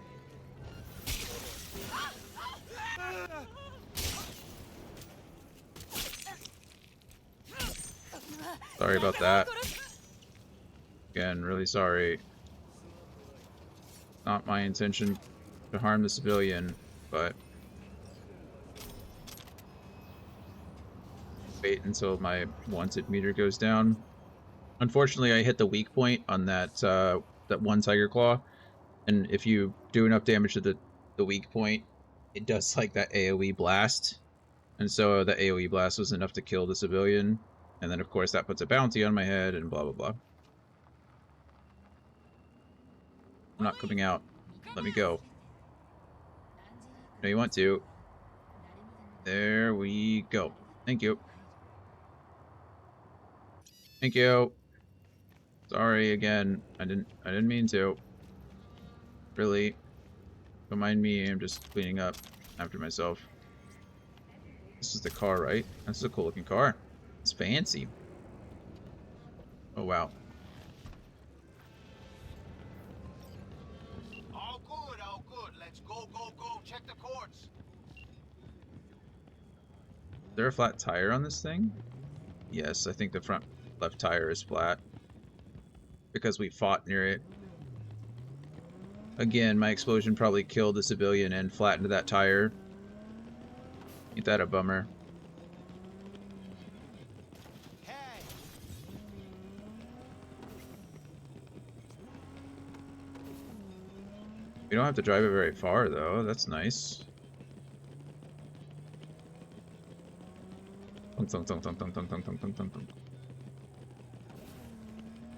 Sorry about that. Again, really sorry. Not my intention to harm the civilian, but... Wait until my wanted meter goes down. Unfortunately, I hit the weak point on that that one Tiger Claw, and if you do enough damage to the weak point, it does like that AoE blast, and so the AoE blast was enough to kill the civilian, and then of course that puts a bounty on my head and blah blah blah. I'm not coming out. Let me go. No, you want to. There we go. Thank you. Thank you. Sorry again. I didn't mean to. Really. Don't mind me, I'm just cleaning up after myself. This is the car, right? This is a cool looking car. It's fancy. Oh wow. All good, all good. Let's go, go, go. Check the courts. Is there a flat tire on this thing? Yes, I think the front left tire is flat. Because we fought near it. Again, my explosion probably killed the civilian and flattened that tire. Ain't that a bummer? We don't have to drive it very far, though. That's nice.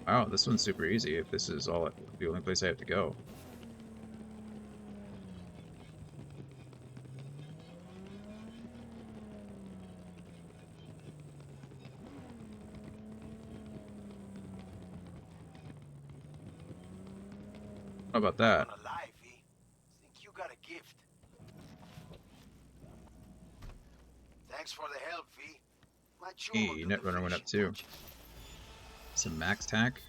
Wow, this one's super easy if this is all the only place I have to go. How about that? Alive, V. Think you got a gift. Thanks for the help, V. Hey, Netrunner went up too. Some max tack.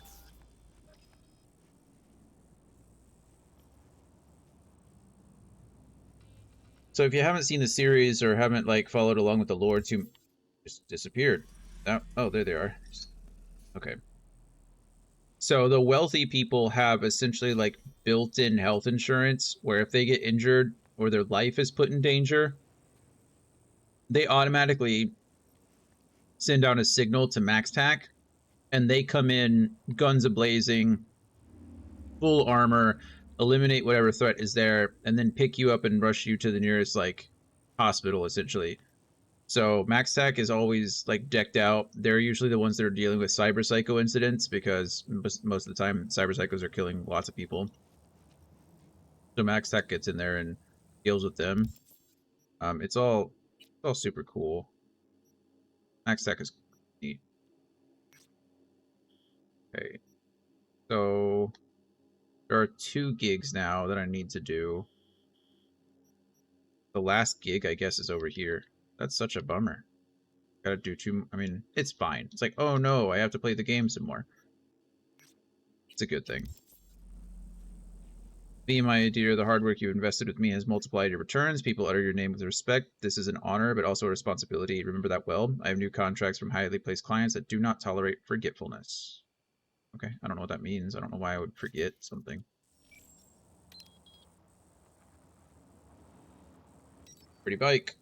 So if you haven't seen the series or haven't like followed along with the lore, who just disappeared. Oh, there they are. Okay. So the wealthy people have essentially like built-in health insurance where if they get injured or their life is put in danger, they automatically send out a signal to Max Tac, and they come in guns a-blazing, full armor, eliminate whatever threat is there, and then pick you up and rush you to the nearest like hospital essentially. So Max Tac is always like decked out. They're usually the ones that are dealing with cyber psycho incidents because most of the time cyber psychos are killing lots of people. So Max Tac gets in there and deals with them. It's all super cool. Max Tac is neat. Okay, so there are 2 gigs now that I need to do. The last gig, I guess, is over here. That's such a bummer. Gotta do 2... I mean, it's fine. It's like, oh no, I have to play the game some more. It's a good thing. Me, my dear, the hard work you invested with me has multiplied your returns. People utter your name with respect. This is an honor, but also a responsibility. Remember that well. I have new contracts from highly placed clients that do not tolerate forgetfulness. Okay, I don't know what that means. I don't know why I would forget something. Pretty bike.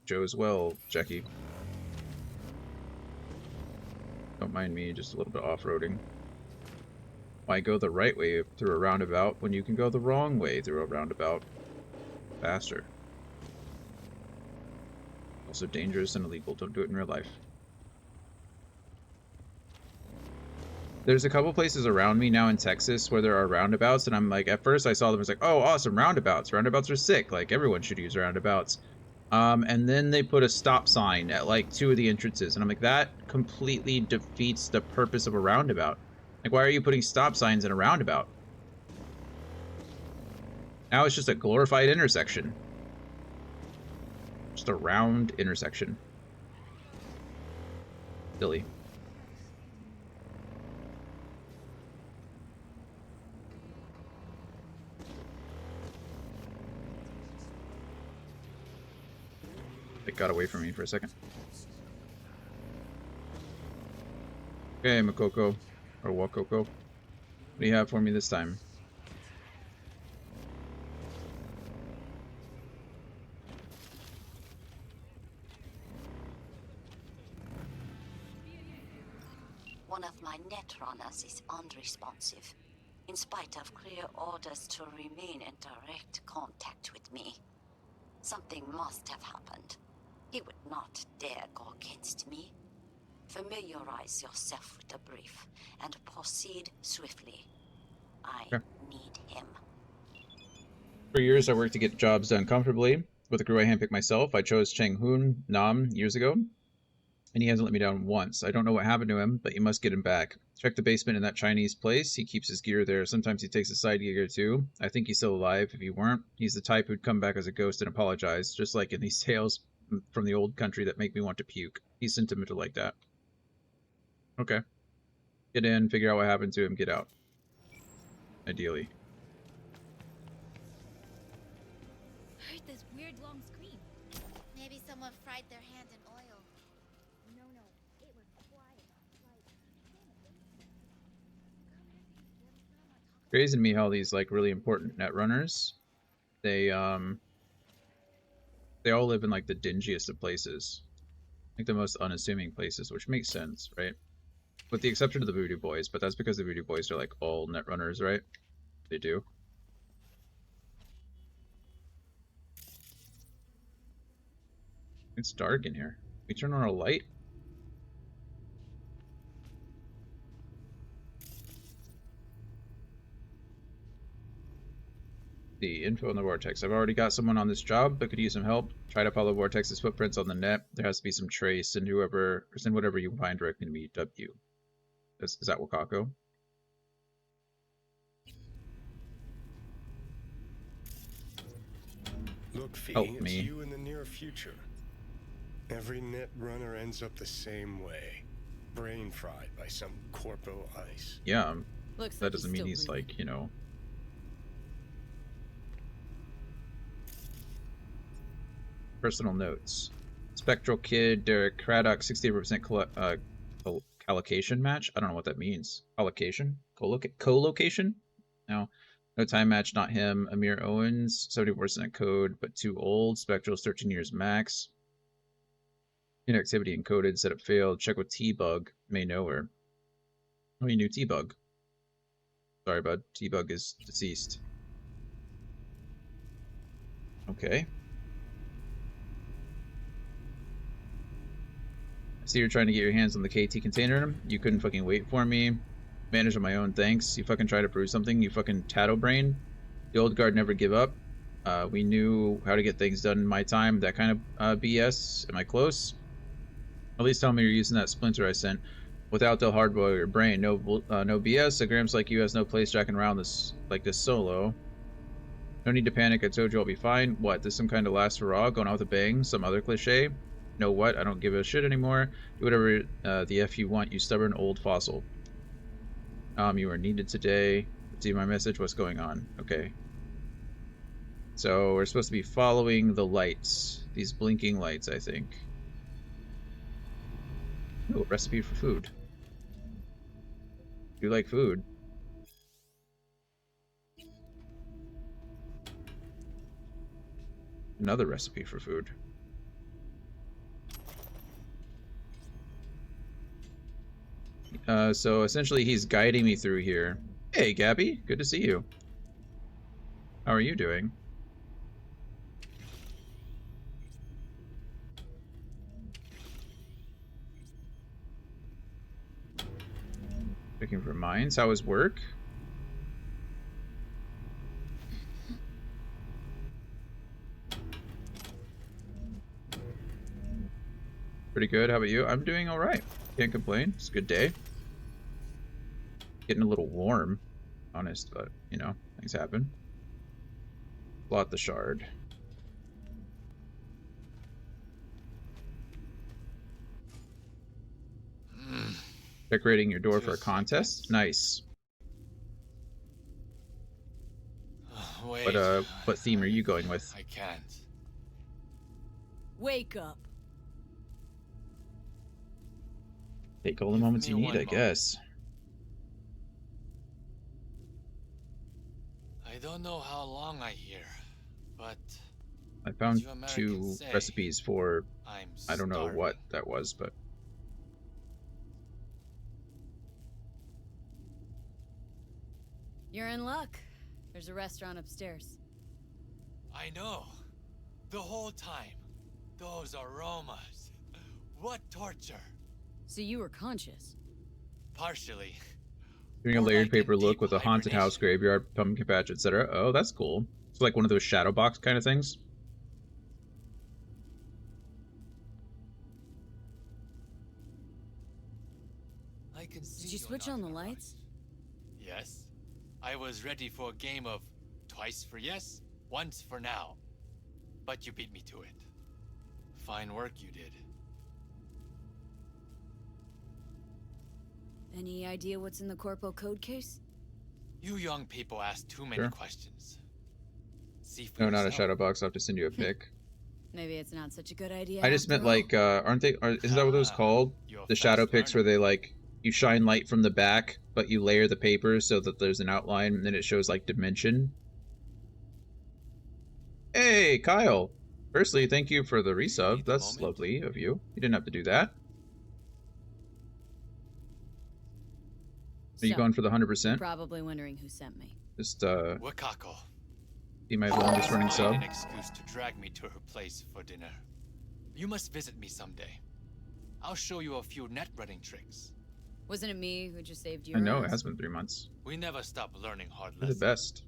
Joe as well, Jackie. Don't mind me, just a little bit off-roading. Why go the right way through a roundabout when you can go the wrong way through a roundabout faster? Also dangerous and illegal. Don't do it in real life. There's a couple places around me now in Texas where there are roundabouts, and I'm like, at first I saw them, I was like, oh, awesome, roundabouts. Roundabouts are sick. Like, everyone should use roundabouts. And then they put a stop sign at, like, 2 of the entrances, and I'm like, that completely defeats the purpose of a roundabout. Like, why are you putting stop signs in a roundabout? Now it's just a glorified intersection. Just a round intersection. Silly. It got away from me for a second. Okay, Makoko. Or Wakoko. What do you have for me this time? One of my net runners is unresponsive, in spite of clear orders to remain in direct contact with me. Something must have happened. He would not dare go against me. Familiarize yourself with the brief and proceed swiftly. I need him. For years, I worked to get jobs done comfortably. With the crew I handpicked myself, I chose Cheng Hoon Nam years ago, and he hasn't let me down once. I don't know what happened to him, but you must get him back. Check the basement in that Chinese place. He keeps his gear there. Sometimes he takes a side gig or two. I think he's still alive. If he weren't, he's the type who'd come back as a ghost and apologize, just like in these tales from the old country that make me want to puke. He's sentimental like that. Okay. Get in, figure out what happened to him, get out. Ideally. Heard this weird long scream. Maybe someone fried their hand in oil. No, it was quiet. Crazy to me how these like really important net runners, they all live in like the dingiest of places. Like the most unassuming places, which makes sense, right? With the exception of the Voodoo Boys, but that's because the Voodoo Boys are like all net runners, right? They do. It's dark in here. We turn on a light? The info on the Vortex. I've already got someone on this job, but could use some help. Try to follow Vortex's footprints on the net. There has to be some trace, and send whatever you can find directly to me. W. Is that Wakako? Look, Fee, Help it's me. you in the near future. Every net runner ends up the same way. Brain fried by some corpo ice. Yeah, Looks that like doesn't mean he's still like, you know... Personal notes. Spectral Kid, Derek Craddock, 68% collocation match? I don't know what that means. Collocation? Co-location? No. No time match, not him. Amir Owens, 74% code, but too old. Spectral's 13 years max. Inactivity encoded, setup failed. Check with T-Bug. May know her. Oh, you knew T-Bug. Sorry, bud. T-Bug is deceased. Okay. I see you're trying to get your hands on the KT container. You couldn't fucking wait for me. Manage on my own, thanks. You fucking try to prove something, you fucking tatto brain. The old guard never give up. We knew how to get things done in my time. That kind of BS. Am I close? At least tell me you're using that splinter I sent. Without the hardboil your brain. No BS. A Gramps like you has no place jacking around this solo. No need to panic. I told you I'll be fine. What? This some kind of last hurrah? Going out with a bang? Some other cliche? Know what? I don't give a shit anymore. Do whatever the F you want, you stubborn old fossil. You are needed today. See my message? What's going on? Okay. So we're supposed to be following the lights. These blinking lights, I think. Ooh, recipe for food. You like food? Another recipe for food. So essentially he's guiding me through here. Hey, Gabby, good to see you. How are you doing? Looking for mines. How was work? Pretty good. How about you? I'm doing all right. Can't complain. It's a good day. Getting a little warm, honest, but you know, things happen. Blot the shard. Decorating your door for a contest? Nice. Wait, What theme are you going with? I can't. Wake up. Take all the moments you need, I guess. I don't know how long I here, but I found you Americans 2 say, recipes for I don't know starving. what that was, but You're in luck. There's a restaurant upstairs. I know. The whole time. Those aromas. What torture. So you were conscious? Partially. doing a layered paper look with a haunted house, graveyard, pumpkin patch, etc. Oh, that's cool. It's like one of those shadow box kind of things. I can see Did you switch on the lights? Yes. I was ready for a game of twice for yes, once for now. But you beat me to it. Fine work you did. Any idea what's in the Corpo code case? You young people ask too many Sure. questions. See for No, not a yourself. shadow box. I'll have to send you a pic. Maybe it's not such a good idea. I just meant after all. like, aren't they? Isn't that what those called? The shadow pics, where they like you shine light from the back, but you layer the paper so that there's an outline, and then it shows like dimension. Hey, Kyle. Firstly, thank you for the resub. That's lovely of you. You didn't have to do that. Are you So, going for the 100%? Probably wondering who sent me. Just Wakako. be my longest running sub. An excuse to drag me to her place for dinner. You must visit me someday. I'll show you a few net running tricks. Wasn't it me who just saved you? I know, it has been 3 months. We never stop learning hard You're the lessons. best.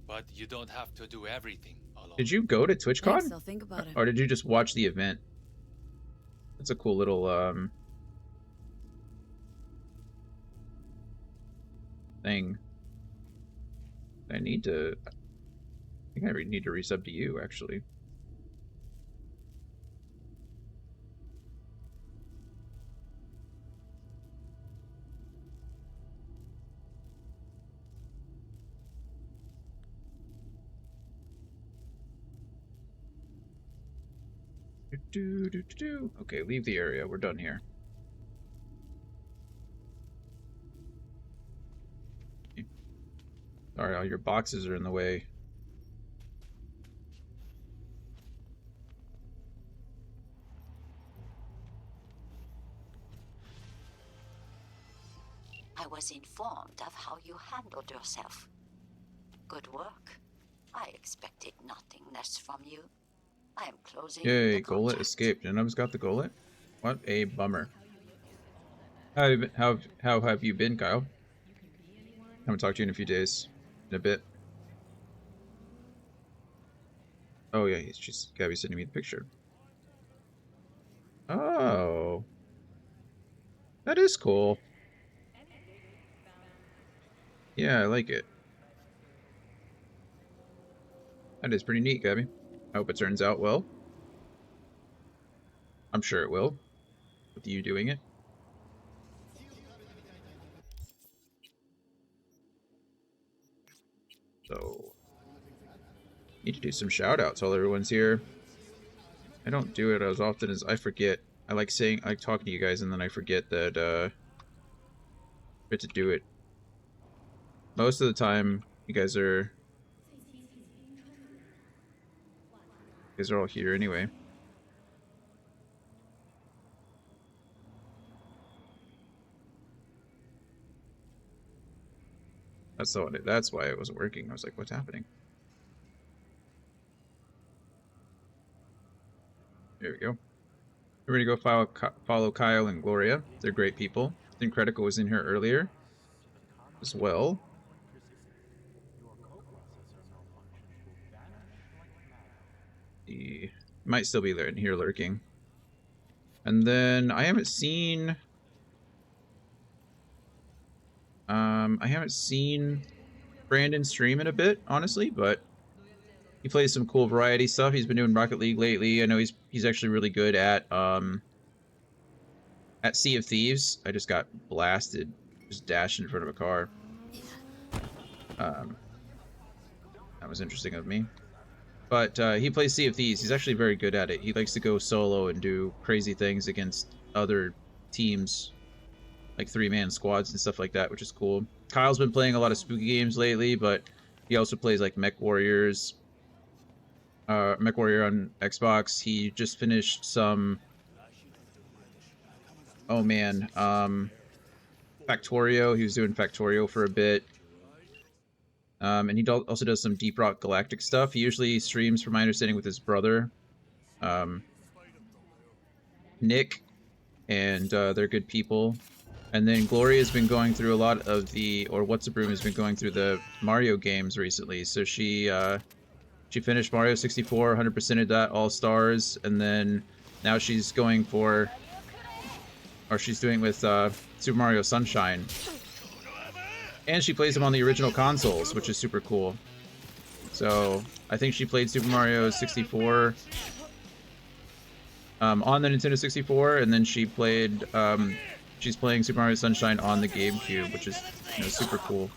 But you don't have to do everything alone. Did you go to TwitchCon? Thanks, I'll think about it. Or did you just watch the event? That's a cool little thing. I need to. I think I need to resub to you, actually. Okay, leave the area. We're done here. Sorry, all your boxes are in the way. I was informed of how you handled yourself. Good work. I expected nothing less from you. I am closing. Yay, Golet escaped. Jenna's got the Golet? What a bummer. How have you been, Kyle? Haven't talked to you in a few days. In a bit. Oh yeah, he's just Gabby sending me the picture. Oh. That is cool. Yeah, I like it. That is pretty neat, Gabby. I hope it turns out well. I'm sure it will. With you doing it. So, need to do some shout outs while everyone's here. I don't do it as often as I forget. I like talking to you guys and then I forget that, to do it. Most of the time, you guys are all here anyway. That's why it wasn't working. I was like, what's happening? There we go. We're gonna go follow Kyle and Gloria. They're great people. I think Critical was in here earlier as well. He might still be there in here lurking. And then I haven't seen Brandon stream in a bit, honestly, but he plays some cool variety stuff. He's been doing Rocket League lately. I know he's actually really good at Sea of Thieves. I just got blasted, just dashed in front of a car. That was interesting of me. But he plays Sea of Thieves. He's actually very good at it. He likes to go solo and do crazy things against other teams, like 3-man squads and stuff like that, which is cool. Kyle's been playing a lot of spooky games lately, but he also plays like Mech Warrior on Xbox. He just finished some, oh man, Factorio. He was doing Factorio for a bit. And he also does some Deep Rock Galactic stuff. He usually streams, from my understanding, with his brother, Nick, and they're good people. And then Gloria has been going through a lot of What's a Broom has been going through the Mario games recently. So she finished Mario 64, 100%ed that, all stars, and then now she's going for, or she's doing with Super Mario Sunshine. And she plays them on the original consoles, which is super cool. So I think she played Super Mario 64 on the Nintendo 64, and then she played, she's playing Super Mario Sunshine on the GameCube, which is, super cool.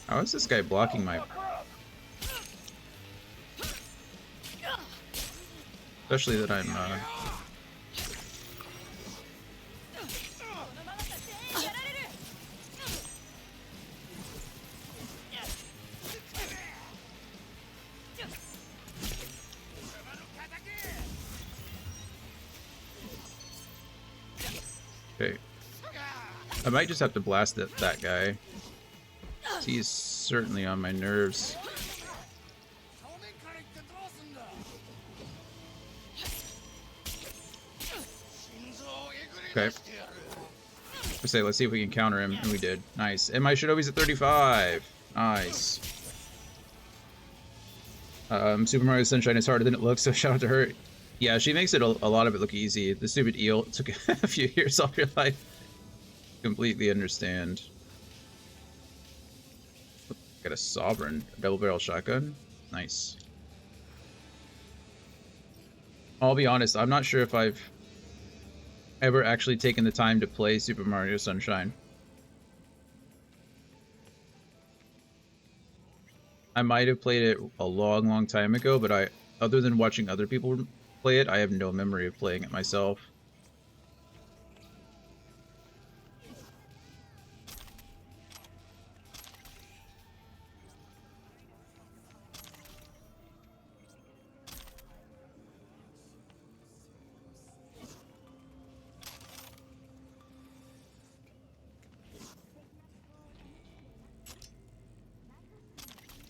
How is this guy blocking my... Especially that I'm, Okay. I might just have to blast that guy. He's certainly on my nerves. Okay. Let's see if we can counter him, and we did. Nice. And my Shinobi's at 35. Nice. Super Mario Sunshine is harder than it looks, so shout out to her. Yeah, she makes it a lot of it look easy. The stupid eel took a few years off your life. Completely understand. Got a Sovereign, a double barrel shotgun. Nice. I'll be honest, I'm not sure if I've ever actually taken the time to play Super Mario Sunshine. I might have played it a long time ago, but other than watching other people play it, I have no memory of playing it myself.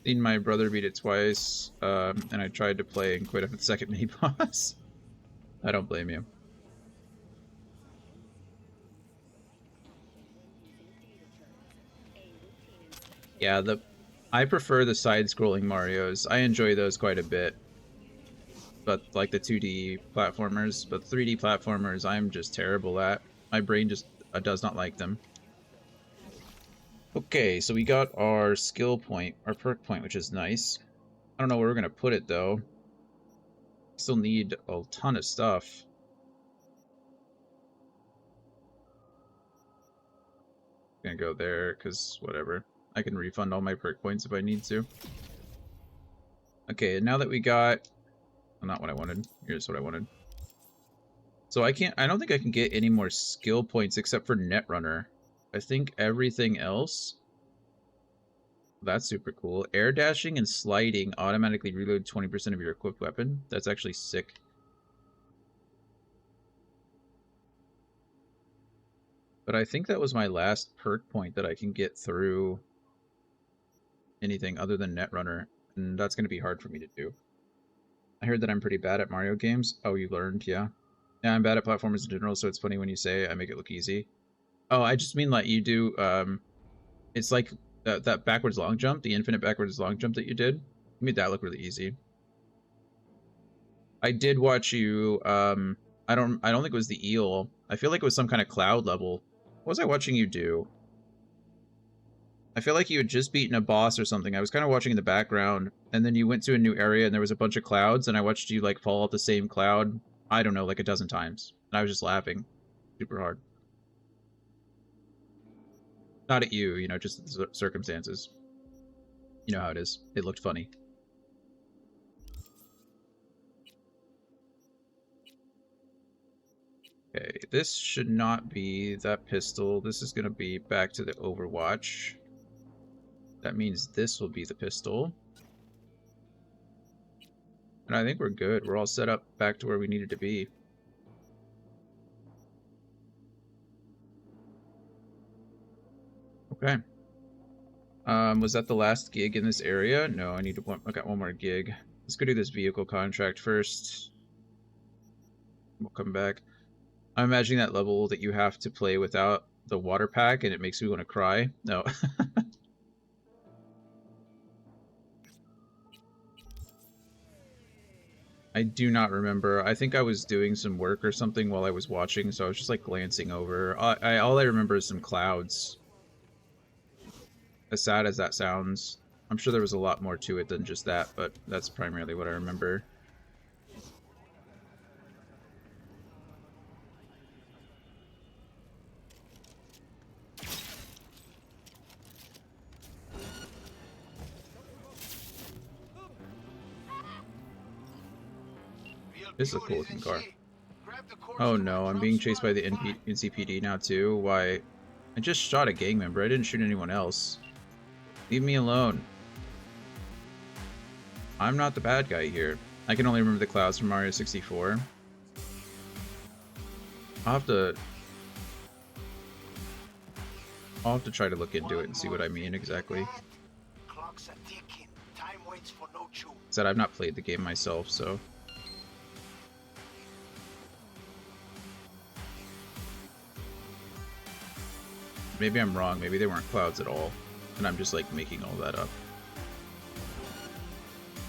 Seen my brother beat it twice, and I tried to play and quit after the second mini boss. I don't blame you. Yeah, I prefer the side-scrolling Marios. I enjoy those quite a bit. But like the 2D platformers, but 3D platformers, I'm just terrible at. My brain just does not like them. Okay, so we got our skill point, our perk point, which is nice. I don't know where we're going to put it, though. Still need a ton of stuff. Gonna go there, because whatever. I can refund all my perk points if I need to. Okay, now that we got... Well, not what I wanted. Here's what I wanted. So I don't think I can get any more skill points except for Netrunner. I think everything else... That's super cool. Air dashing and sliding automatically reload 20% of your equipped weapon. That's actually sick. But I think that was my last perk point that I can get through anything other than Netrunner. And that's going to be hard for me to do. I heard that I'm pretty bad at Mario games. Oh, you learned, yeah. Yeah, I'm bad at platformers in general, so it's funny when you say I make it look easy. Oh, I just mean like you do, it's like that backwards long jump, the infinite backwards long jump that you did. You made that look really easy. I did watch you, I don't think it was the eel. I feel like it was some kind of cloud level. What was I watching you do? I feel like you had just beaten a boss or something. I was kind of watching in the background, and then you went to a new area and there was a bunch of clouds, and I watched you like fall off the same cloud, I don't know, like a dozen times. And I was just laughing super hard. Not at you, you know, just the circumstances. You know how it is. It looked funny. Okay, this should not be that pistol. This is going to be back to the Overwatch. That means this will be the pistol. And I think we're good. We're all set up back to where we needed to be. Okay. Was that the last gig in this area? No, I got one more gig. Let's go do this vehicle contract first. We'll come back. I'm imagining that level that you have to play without the water pack and it makes me want to cry. No. I do not remember. I think I was doing some work or something while I was watching, so I was just like glancing over. All I remember is some clouds. As sad as that sounds, I'm sure there was a lot more to it than just that, but that's primarily what I remember. This is a cool looking car. Oh no, I'm being chased by the NCPD now too. Why? I just shot a gang member. I didn't shoot anyone else. Leave me alone. I'm not the bad guy here. I can only remember the clouds from Mario 64. I'll have to try to look into it and see what I mean exactly. Said I've not played the game myself, so. Maybe I'm wrong. Maybe they weren't clouds at all, and I'm just like making all that up.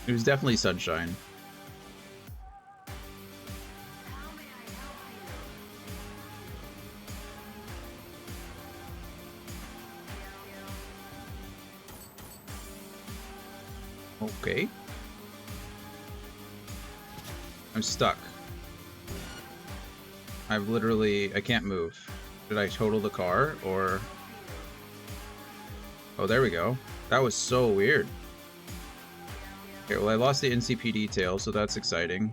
It was definitely sunshine. Okay. I'm stuck. I can't move. Did I total the car, or... Oh, there we go. That was so weird. Okay, well, I lost the NCPD tail, so that's exciting.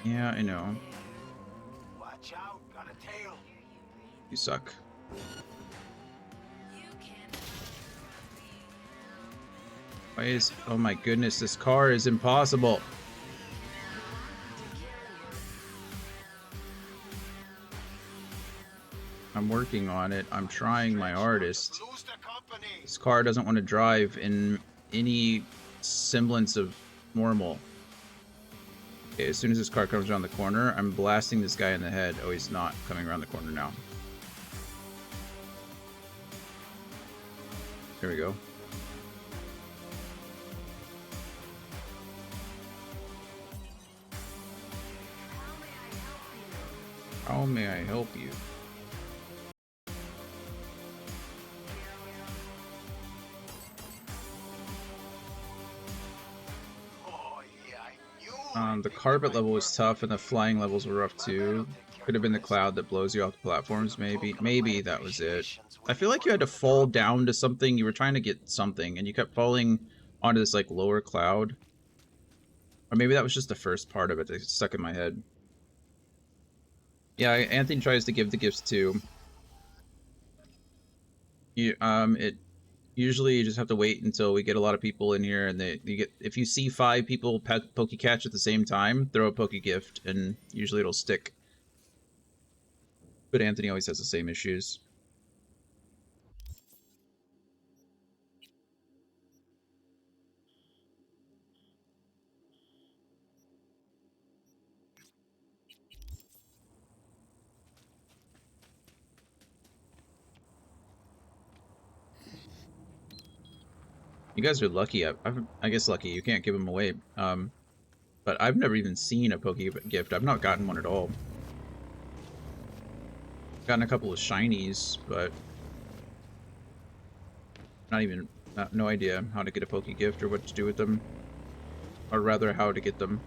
Yeah, I know. Watch out, got a tail. You suck. Why is... Oh my goodness, this car is impossible. I'm working on it. I'm trying my hardest. This car doesn't want to drive in any semblance of normal. Okay, as soon as this car comes around the corner, I'm blasting this guy in the head. Oh, he's not coming around the corner now. There we go. How may I help you? The carpet level was tough, and the flying levels were rough too. Could have been the cloud that blows you off the platforms, maybe. Maybe that was it. I feel like you had to fall down to something. You were trying to get something, and you kept falling onto this, like, lower cloud. Or maybe that was just the first part of it that stuck in my head. Yeah, Anthony tries to give the gifts too. Usually you just have to wait until we get a lot of people in here, and if you see 5 people Poke-Catch at the same time, throw a Poke-Gift, and usually it'll stick. But Anthony always has the same issues. You guys are lucky. I guess lucky. You can't give them away. But I've never even seen a Poke-Gift. I've not gotten one at all. Gotten a couple of shinies, but no idea how to get a Poke-Gift or what to do with them, or rather how to get them.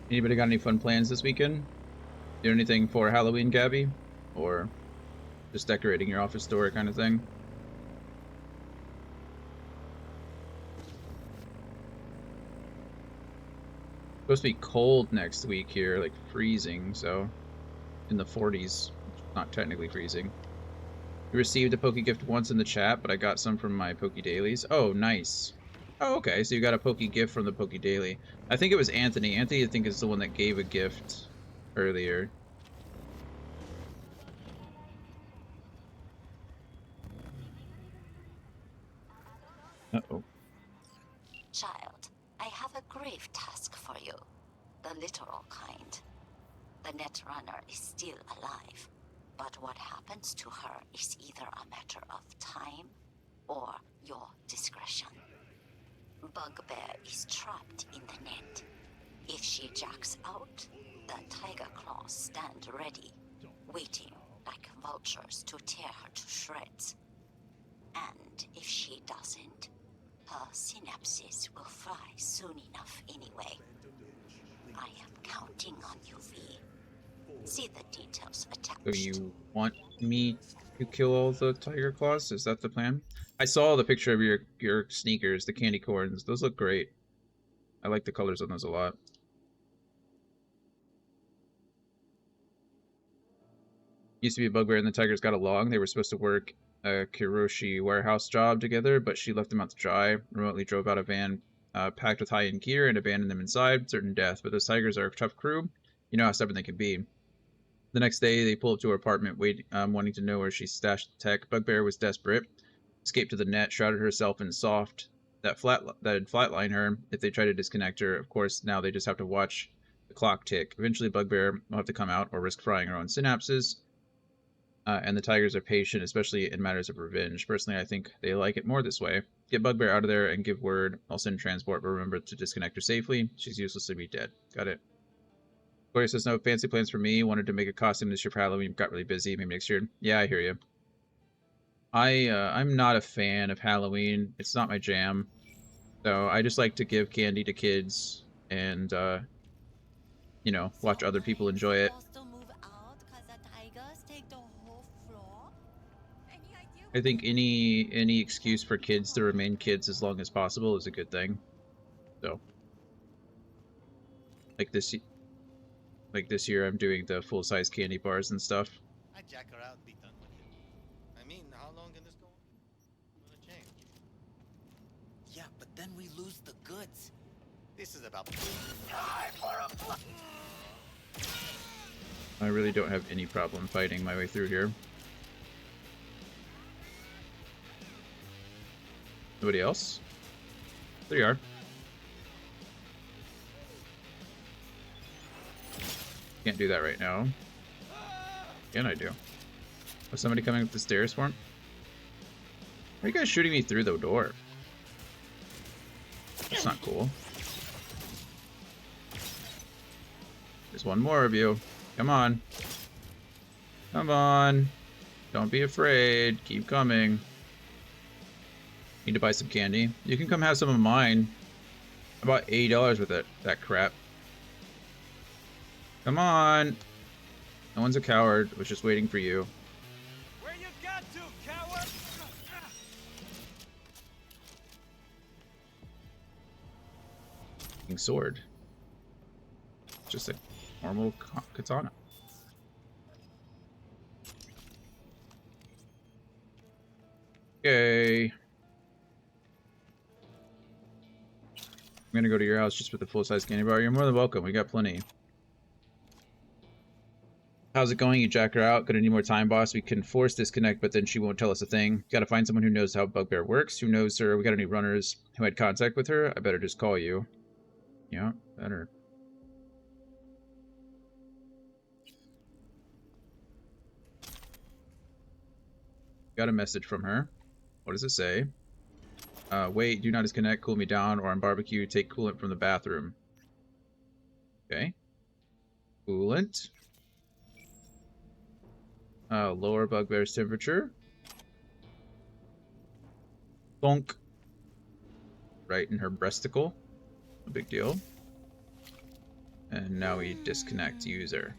Anybody got any fun plans this weekend? Do anything for Halloween, Gabby? Or just decorating your office door kind of thing? Supposed to be cold next week here, like freezing, so in the 40s, not technically freezing. We received a Poke-Gift once in the chat, but I got some from my Poke Dailies. Oh, nice. Oh, okay, so you got a Poke-Gift from the Poke Daily. I think it was Anthony. Anthony, I think, is the one that gave a gift earlier. Uh-oh. Child, I have a grave task for you. The literal kind. The Netrunner is still alive, but what happens to her is either a matter of time or your discretion. Bugbear is trapped in the net. If she jacks out, the Tiger Claws stand ready, waiting like vultures to tear her to shreds. And if she doesn't, her synapses will fry soon enough anyway. I am counting on you, V. See the details attached. So you want me to kill all the Tiger Claws? Is that the plan? I saw the picture of your sneakers, the candy corns. Those look great. I like the colors on those a lot. Used to be a Bugbear and the Tigers got along. They were supposed to work a Kiroshi warehouse job together, but she left them out to dry, remotely drove out a van packed with high-end gear and abandoned them inside, certain death. But those Tigers are a tough crew. You know how stubborn they can be. The next day, they pull up to her apartment, wanting to know where she stashed the tech. Bugbear was desperate. Escaped to the net, shrouded herself in soft that'd flatline her if they try to disconnect her. Of course, now they just have to watch the clock tick. Eventually, Bugbear will have to come out or risk frying her own synapses. And the Tigers are patient, especially in matters of revenge. Personally, I think they like it more this way. Get Bugbear out of there and give word. I'll send transport, but remember to disconnect her safely. She's useless to be dead. Got it. Gloria says, no fancy plans for me. Wanted to make a costume this year for Halloween. Got really busy. Maybe next year. Yeah, I hear you. I'm not a fan of Halloween. It's not my jam. So I just like to give candy to kids and, you know, watch other people enjoy it. I think any excuse for kids to remain kids as long as possible is a good thing. So, like this year, I'm doing the full-size candy bars and stuff. I jack her out and be done with it. I mean, how long can this go on? Gonna change. Yeah, but then we lose the goods. This is about I really don't have any problem fighting my way through here. Nobody else? There you are. Can't do that right now. Can I do? Was somebody coming up the stairs for him? Why are you guys shooting me through the door? That's not cool. There's one more of you. Come on. Come on. Don't be afraid. Keep coming. Need to buy some candy. You can come have some of mine. I bought $80 with it. That crap. Come on. No one's a coward. I was just waiting for you. Where you got to, coward? Sword. Just a normal katana. Okay. I'm gonna go to your house just with the full-size candy bar. You're more than welcome. We got plenty. How's it going? You jack her out. Gonna need more time, boss. We can force disconnect, but then she won't tell us a thing. Gotta find someone who knows how Bugbear works. Who knows her? We got any runners who had contact with her? I better just call you. Yeah, better. Got a message from her. What does it say? Wait, do not disconnect, cool me down, or on barbecue, take coolant from the bathroom. Okay. Coolant. Lower Bugbear's temperature. Bonk. Right in her breasticle. No big deal. And now we disconnect user.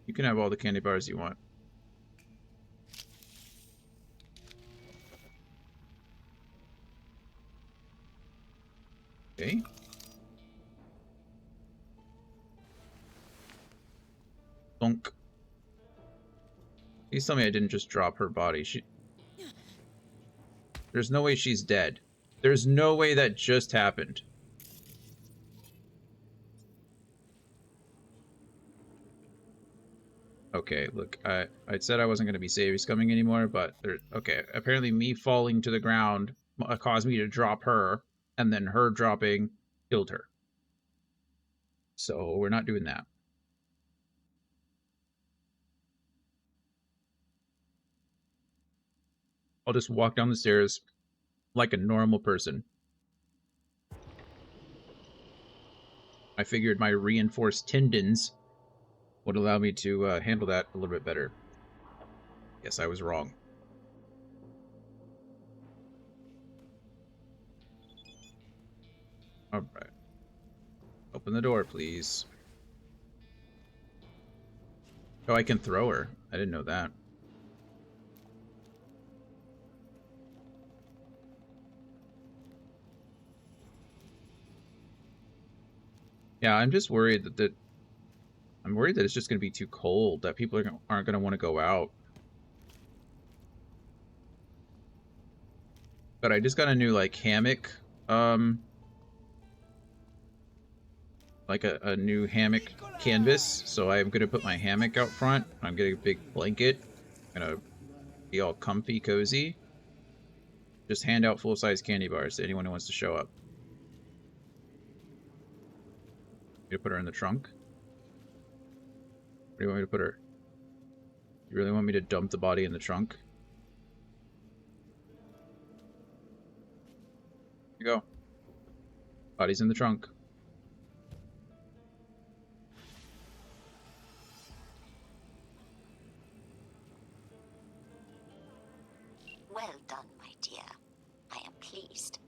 You can have all the candy bars you want. Okay. Bonk. Please tell me I didn't just drop her body. There's no way she's dead. There's no way that just happened. Okay, look, I said I wasn't going to be Savvy Scumming anymore, but okay, apparently me falling to the ground caused me to drop her, and then her dropping killed her. So we're not doing that. I'll just walk down the stairs like a normal person. I figured my reinforced tendons would allow me to handle that a little bit better. Yes, I was wrong. Alright. Open the door, please. Oh, I can throw her. I didn't know that. Yeah, I'm just worried that I'm worried that it's just going to be too cold, that people aren't going to want to go out. But I just got a new, like, hammock, like a new hammock canvas, so I'm going to put my hammock out front. I'm getting a big blanket. I'm going to be all comfy, cozy. Just hand out full-size candy bars to anyone who wants to show up. You put her in the trunk? Where do you want me to put her? You really want me to dump the body in the trunk? Here you go. Body's in the trunk. Well done, my dear. I am pleased.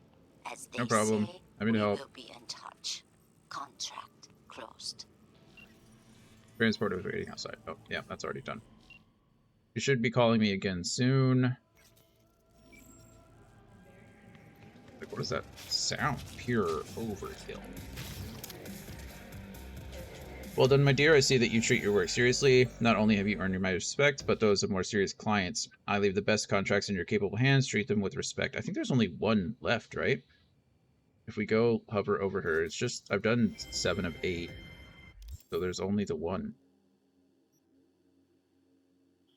As they No problem. say, Happy to help. we will be in touch. Contract closed. Transporter was waiting outside. Oh, yeah, that's already done. You should be calling me again soon. Like, what does that sound? Pure overkill. Well done, my dear. I see that you treat your work seriously. Not only have you earned my respect, but those of more serious clients. I leave the best contracts in your capable hands. Treat them with respect. I think there's only one left, right? If we go hover over her, it's just... I've done 7 of 8. So there's only the one.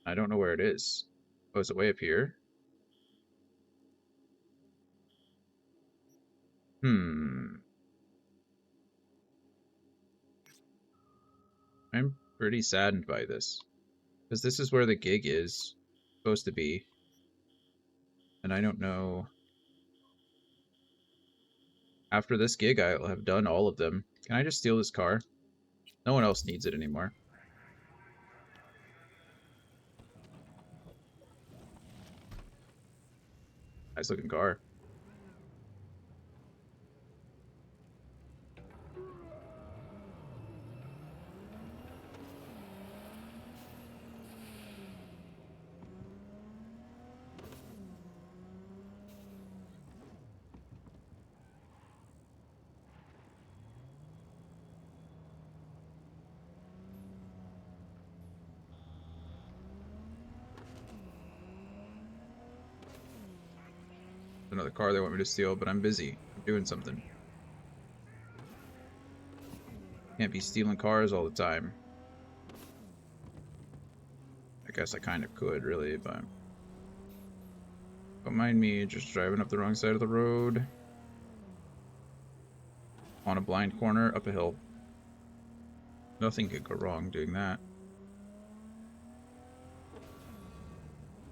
I don't know where it is. Oh, is it way up here? I'm pretty saddened by this. Because this is where the gig is. supposed to be. And I don't know. After this gig, I'll have done all of them. Can I just steal this car? No one else needs it anymore. Nice looking car. Another car they want me to steal, but I'm busy. I'm doing something. Can't be stealing cars all the time. I guess I kind of could, really, but... Don't mind me just driving up the wrong side of the road. On a blind corner, up a hill. Nothing could go wrong doing that.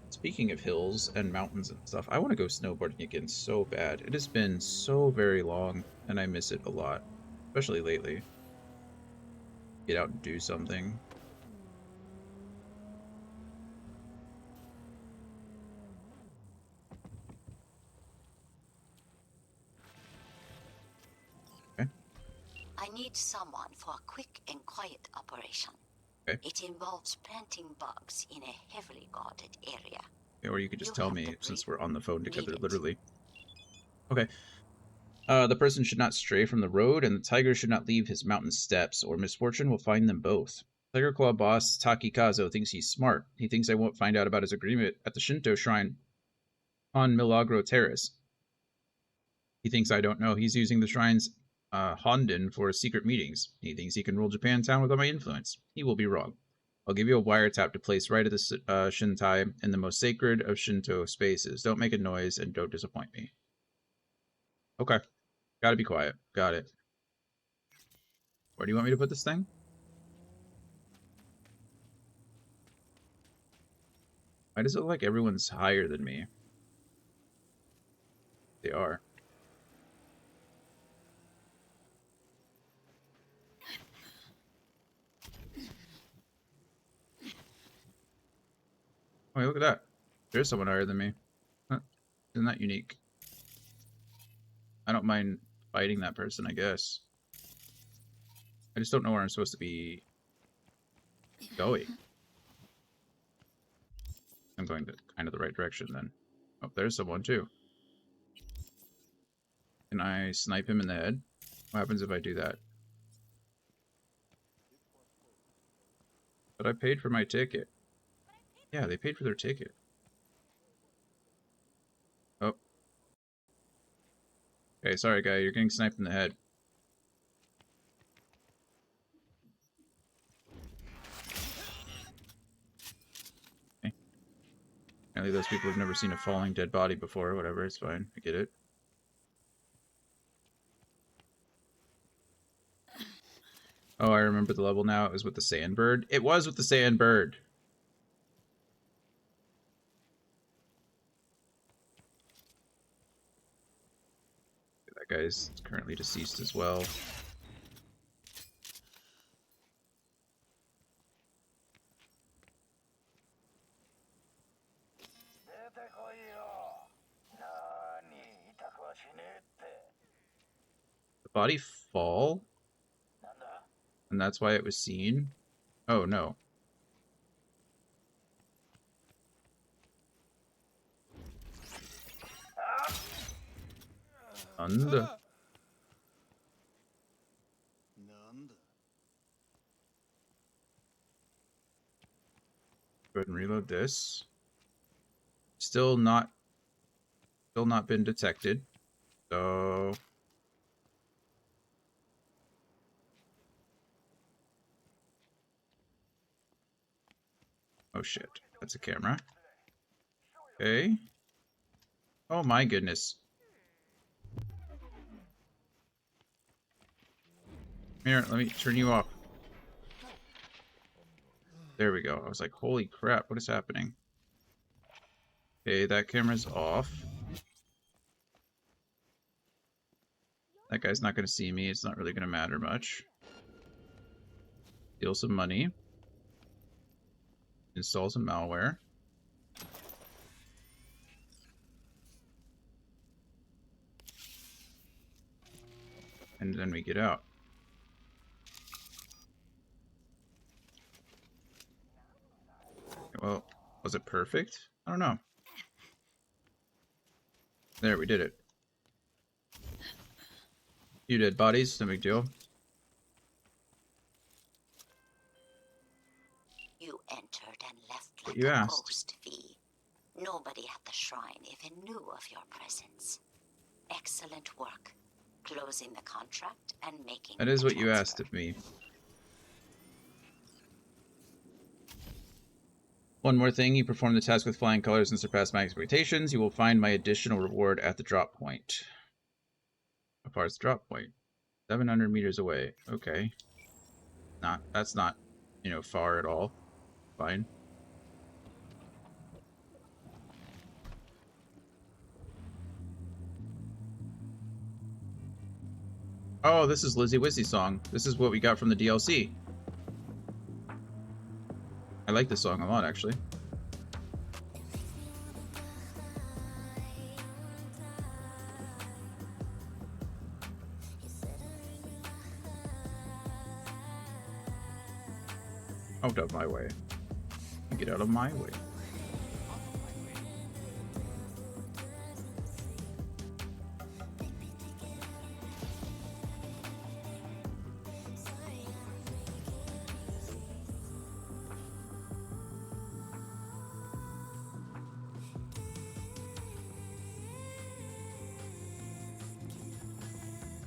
Speaking of hills and mountains and stuff, I want to go snowboarding again so bad. It has been so very long, and I miss it a lot. Especially lately. Get out and do something. Okay. I need someone for a quick and quiet operation. Okay. It involves planting bugs in a heavily guarded area. Yeah, or you could just tell me, since we're on the phone together, Read it. literally. Okay. The person should not stray from the road, and the tiger should not leave his mountain steps, or misfortune will find them both. Tiger Claw boss Takikazo thinks he's smart. He thinks I won't find out about his agreement at the Shinto shrine on Milagro Terrace. He thinks I don't know. He's using the shrine's Honden for secret meetings. He thinks he can rule Japantown without my influence. He will be wrong. I'll give you a wiretap to place right at the Shintai in the most sacred of Shinto spaces. Don't make a noise and don't disappoint me. Okay. Gotta be quiet. Got it. Where do you want me to put this thing? Why does it look like everyone's higher than me? They are. Oh, look at that. There's someone higher than me. Huh. Isn't that unique? I don't mind fighting that person, I guess. I just don't know where I'm supposed to be going. I'm going kind of the right direction then. Oh, there's someone too. Can I snipe him in the head? What happens if I do that? But I paid for my ticket. Yeah, they paid for their ticket. Oh. Okay, sorry guy, you're getting sniped in the head. Okay. Apparently those people have never seen a falling dead body before, whatever, it's fine, I get it. Oh, I remember the level now, it was with the sandbird. It was with the sandbird! That guy's currently deceased as well. The body fall? And that's why it was seen? Oh, no. Under. Go ahead and reload this. Still not been detected. So oh shit, that's a camera. Okay. Oh my goodness. Here, let me turn you off. There we go. I was like, holy crap, what is happening? Okay, that camera's off. That guy's not going to see me. It's not really going to matter much. Steal some money. Install some malware. And then we get out. Well, was it perfect? I don't know. There, we did it. Few dead bodies, no big deal. You entered and left like You a asked. ghost, V. Nobody at the shrine even knew of your presence. Excellent work. Closing the contract and making That is the what you transfer. asked of me. One more thing, you performed the task with flying colors and surpassed my expectations. You will find my additional reward at the drop point. How far is the drop point? 700 meters away. Okay. That's not, you know, far at all. Fine. Oh, this is Lizzie Wizzy's song. This is what we got from the DLC. I like this song a lot, actually. Out of my way. Get out of my way.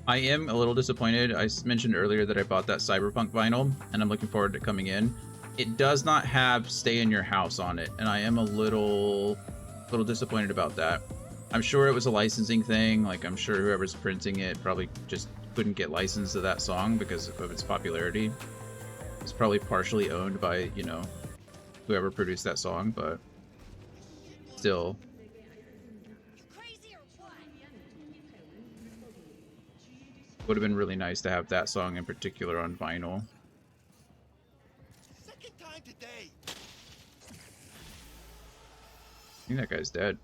I am a little disappointed. I mentioned earlier that I bought that Cyberpunk vinyl, and I'm looking forward to coming in. It does not have Stay in Your House on it, and I am a little disappointed about that. I'm sure it was a licensing thing. Like, I'm sure whoever's printing it probably just couldn't get licensed to that song because of its popularity. It's probably partially owned by, you know, whoever produced that song, but still. Would have been really nice to have that song in particular on vinyl. Second time today. I think that guy's dead.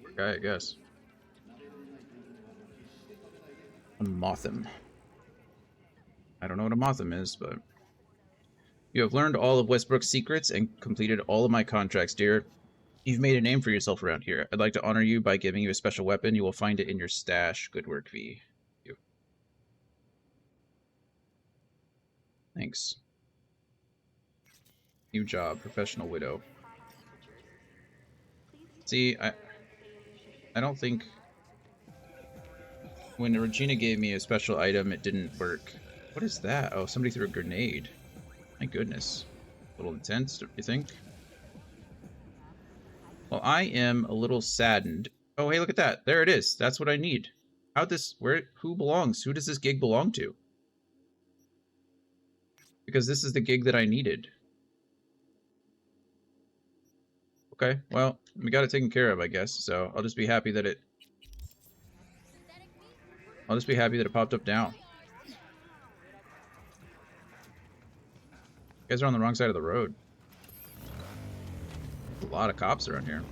Poor guy, I guess. A Mothim. I don't know what a Mothim is, but... You have learned all of Westbrook's secrets and completed all of my contracts, dear. You've made a name for yourself around here. I'd like to honor you by giving you a special weapon. You will find it in your stash. Good work, V. You. Thanks. New job, professional widow. See, I don't think... When Regina gave me a special item, it didn't work. What is that? Oh, somebody threw a grenade. My goodness. A little intense, don't you think? Well, I am a little saddened. Oh, hey, look at that. There it is. That's what I need. Who belongs? Who does this gig belong to? Because this is the gig that I needed. Okay, well, we got it taken care of, I guess. So I'll just be happy that it... popped up now. You guys are on the wrong side of the road. A lot of cops around here.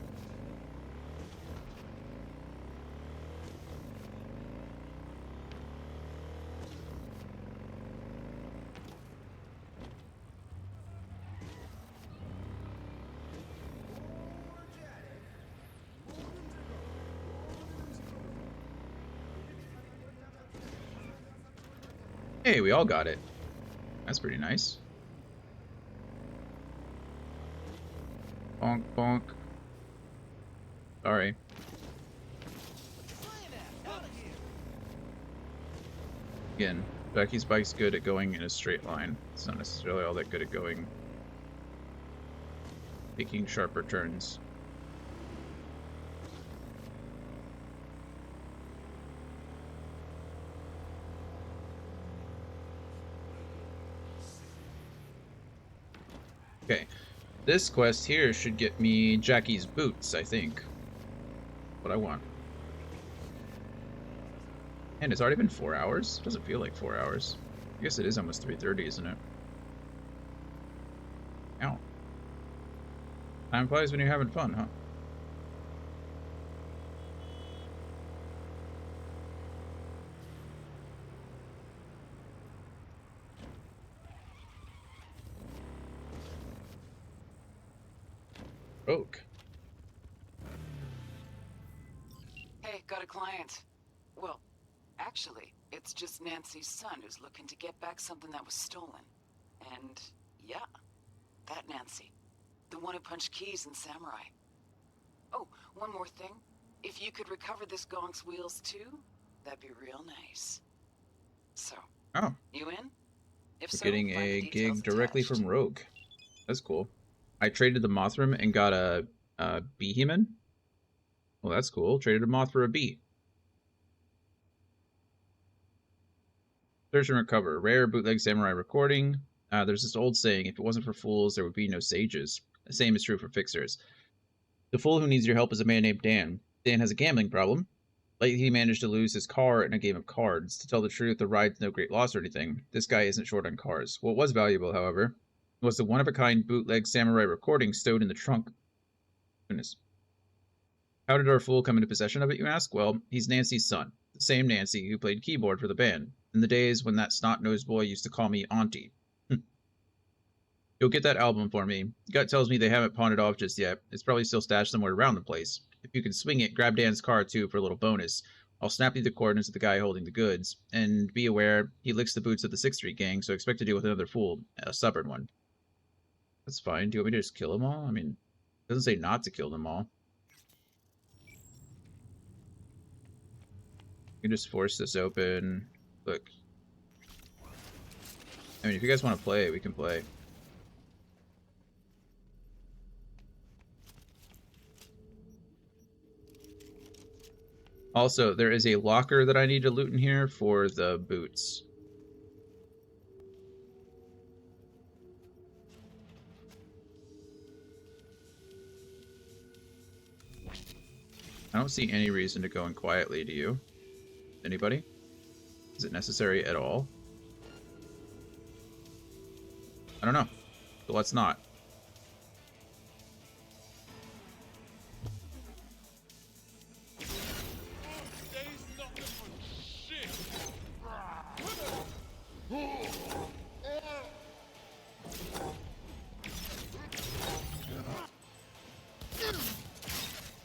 Hey, we all got it. That's pretty nice. Bonk, bonk. Sorry. Again, Becky's bike's good at going in a straight line. It's not necessarily all that good at going... taking sharper turns. Okay. This quest here should get me Jackie's boots, I think. What I want. And it's already been 4 hours? Doesn't feel like 4 hours. I guess it is almost 3:30, isn't it? Ow. Time flies when you're having fun, huh? Rogue. Hey, got a client. Well, actually, it's just Nancy's son who's looking to get back something that was stolen. And, yeah, that Nancy. The one who punched Keys in Samurai. Oh, one more thing. If you could recover this gong's wheels too, that'd be real nice. So, oh, you in? If we're so, getting find the a details gig directly attached. from Rogue. That's cool. I traded the Mothram and got a Behemoth. Well, that's cool. Traded a moth for a bee. Search and recover. Rare bootleg samurai recording. There's this old saying, if it wasn't for fools, there would be no sages. The same is true for fixers. The fool who needs your help is a man named Dan. Dan has a gambling problem. Lately, he managed to lose his car in a game of cards. To tell the truth, the ride's no great loss or anything. This guy isn't short on cars. What was valuable, however, was the one-of-a-kind bootleg samurai recording stowed in the trunk. Goodness. How did our fool come into possession of it, you ask? Well, he's Nancy's son. The same Nancy who played keyboard for the band. In the days when that snot-nosed boy used to call me Auntie. You'll get that album for me. Gut tells me they haven't pawned it off just yet. It's probably still stashed somewhere around the place. If you can swing it, grab Dan's car too for a little bonus. I'll snap you the coordinates of the guy holding the goods. And be aware, he licks the boots of the 6th Street gang, so expect to deal with another fool. A stubborn one. That's fine. Do you want me to just kill them all? I mean, it doesn't say not to kill them all. You can just force this open. Look. I mean, if you guys want to play, we can play. Also, there is a locker that I need to loot in here for the boots. I don't see any reason to go in quietly, do you? Anybody? Is it necessary at all? I don't know. So let's not.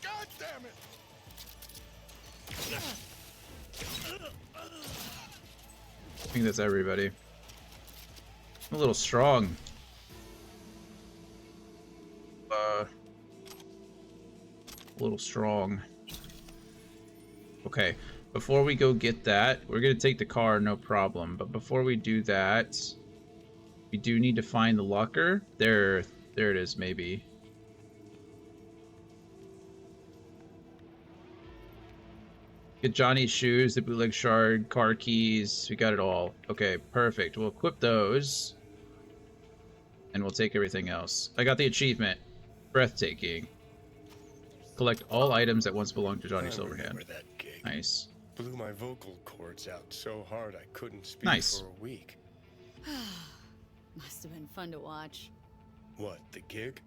God damn it! I think that's everybody. I'm a little strong. A little strong. Okay, before we go get that, we're gonna take the car, no problem. But before we do that, we do need to find the locker. There it is, maybe. Get Johnny's shoes, the bootleg shard, car keys. We got it all. Okay, perfect. We'll equip those. And we'll take everything else. I got the achievement. Breathtaking. Collect all items that once belonged to Johnny Silverhand. That gig. Nice. Blew my vocal cords out so hard I couldn't speak Nice. for a week. Must have been fun to watch. What, the gig?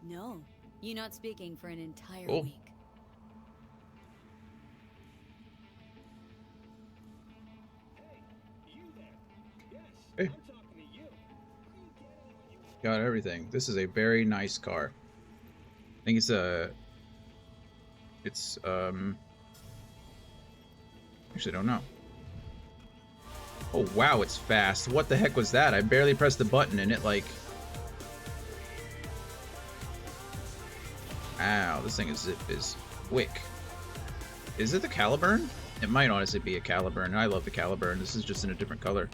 No, you not speaking for an entire Cool. week. Okay. Got everything. This is a very nice car. I think it's actually don't know. Oh wow, it's fast. What the heck was that? I barely pressed the button and it like... Wow, this thing is quick. Is it the Caliburn? It might honestly be a Caliburn. I love the Caliburn. This is just in a different color.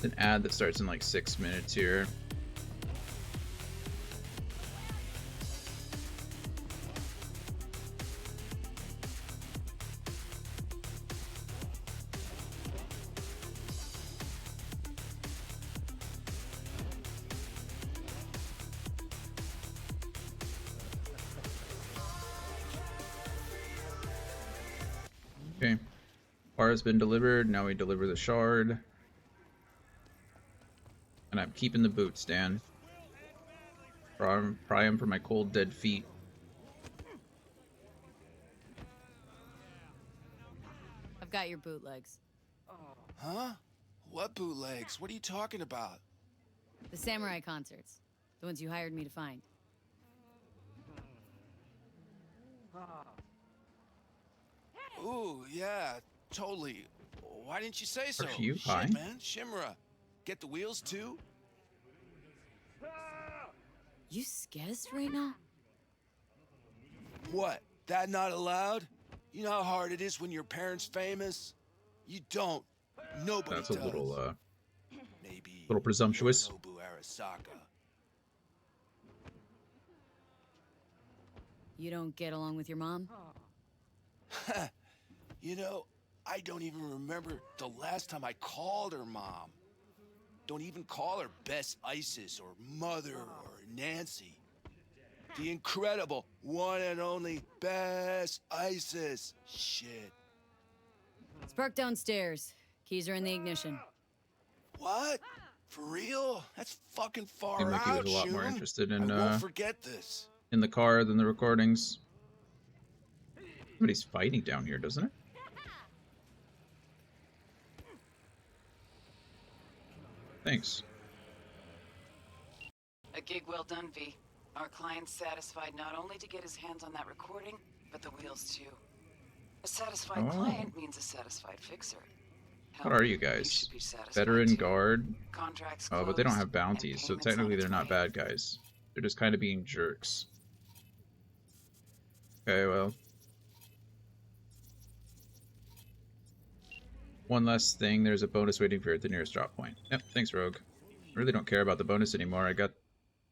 An ad that starts in like 6 minutes here. Okay. Bar has been delivered. Now we deliver the shard. And I'm keeping the boots, Dan. Pry them for my cold, dead feet. I've got your bootlegs. Huh? What bootlegs? What are you talking about? The samurai concerts. The ones you hired me to find. Ooh, yeah, totally. Why didn't you say so? Are you Shit, high? man. Shimura. Get the wheels too? You skez right now? What? That not allowed? You know how hard it is when your parents famous? You don't. Nobody That's a does. little presumptuous. Nobu Arasaka. You don't get along with your mom? You know, I don't even remember the last time I called her mom. Don't even call her Bess Isis or Mother or Nancy. The incredible one and only Bess Isis. Shit. Spark downstairs. Keys are in the ignition. What? For real? That's fucking far Seemed like he out, was a lot more Shun. interested I in won't forget this. in the car than the recordings. Somebody's fighting down here, doesn't it? Thanks. A gig well done, V. Our client's satisfied not only to get his hands on that recording, but the wheels too. A satisfied client means a satisfied fixer. Hell, What are you guys? should be satisfied Veteran too. guard? Contracts Oh, but they don't closed have bounties, so payments on technically its they're not way. bad guys. They're just kind of being jerks. Okay, well. One last thing, there's a bonus waiting for you at the nearest drop point. Yep, thanks, Rogue. I really don't care about the bonus anymore.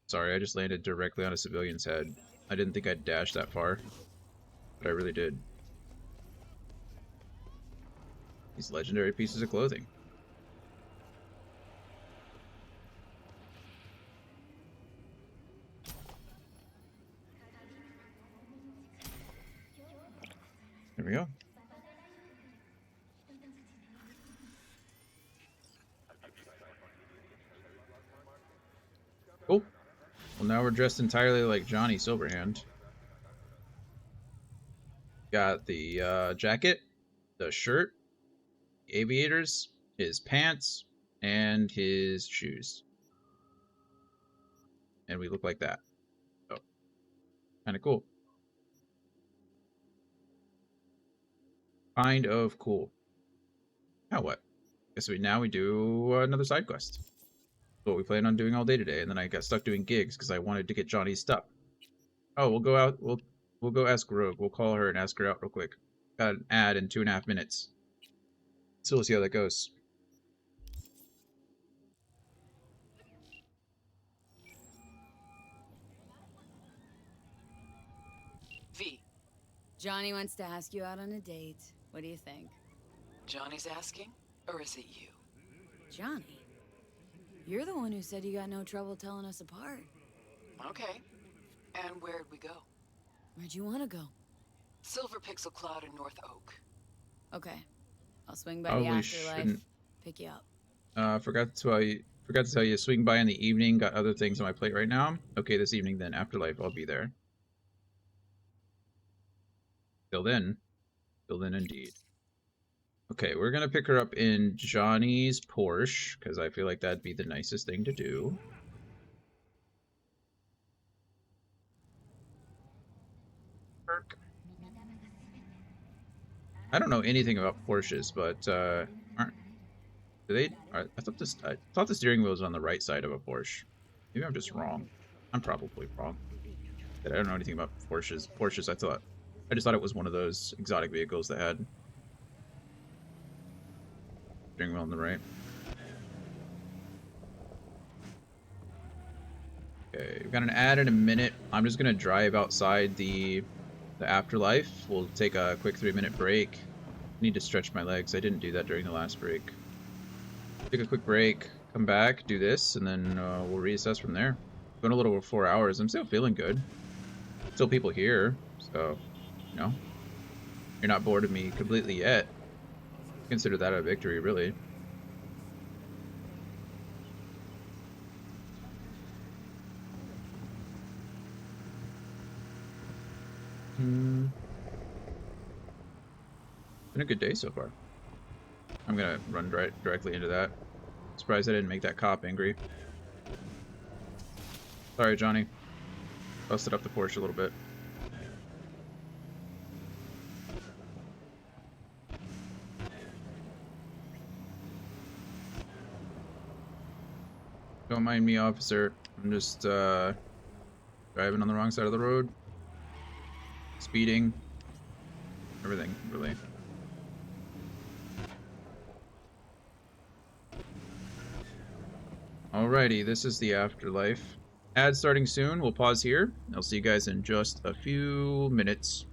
Sorry, I just landed directly on a civilian's head. I didn't think I'd dash that far, but I really did. These legendary pieces of clothing. There we go. Cool. Well, now we're dressed entirely like Johnny Silverhand. Got the jacket, the shirt, the aviators, his pants, and his shoes. And we look like that. So, kind of cool. Kind of cool. Now what? Guess now we do another side quest. What we plan on doing all day today, and then I got stuck doing gigs because I wanted to get Johnny's stuff. Oh, we'll go out. We'll go ask Rogue. We'll call her and ask her out real quick. Got an ad in 2.5 minutes. So we'll see how that goes. V. Johnny wants to ask you out on a date. What do you think? Johnny's asking, or is it you? Johnny? You're the one who said you got no trouble telling us apart. Okay. And where'd we go? Where'd you want to go? Silver Pixel Cloud in North Oak. Okay. I'll swing by Probably the afterlife. shouldn't. Pick you up. Forgot to tell you, swing by in the evening. Got other things on my plate right now. Okay, this evening then. Afterlife, I'll be there. Till then indeed. Okay, we're gonna pick her up in Johnny's Porsche, because I feel like that'd be the nicest thing to do. I don't know anything about Porsches, but I thought the steering wheel was on the right side of a Porsche. Maybe I'm just wrong. I'm probably wrong. But I don't know anything about Porsches. I just thought it was one of those exotic vehicles that had steering wheel on the right. Okay, we've got an ad in a minute. I'm just gonna drive outside the afterlife. We'll take a quick 3-minute break. Need to stretch my legs. I didn't do that during the last break. Take a quick break, come back, do this, and then we'll reassess from there. Going a little over 4 hours. I'm still feeling good. Still people here, so you know. You're not bored of me completely yet. Consider that a victory, really. Been a good day so far. I'm gonna run directly into that. Surprised I didn't make that cop angry. Sorry, Johnny. Busted up the Porsche a little bit. Don't mind me, officer. I'm just driving on the wrong side of the road. Speeding. Everything, really. Alrighty, this is the afterlife. Ad starting soon. We'll pause here. I'll see you guys in just a few minutes.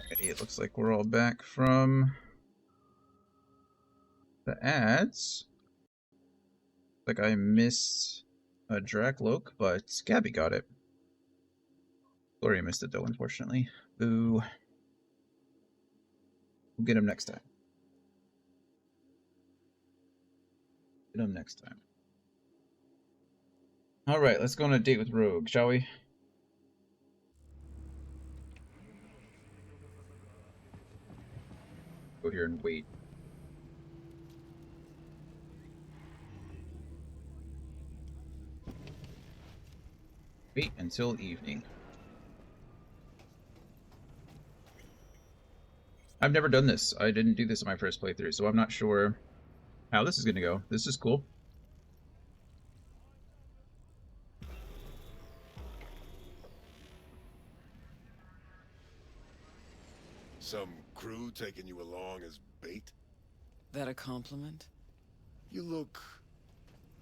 It looks like we're all back from the ads. Like I missed a Dracloak, but Gabby got it. Gloria missed it though, unfortunately. Boo. We'll get him next time. Get him next time. Alright, let's go on a date with Rogue, shall we? Go here and wait. Wait until evening. I've never done this. I didn't do this in my first playthrough, so I'm not sure how this is going to go. This is cool. Some crew taking you along as bait? That a compliment? You look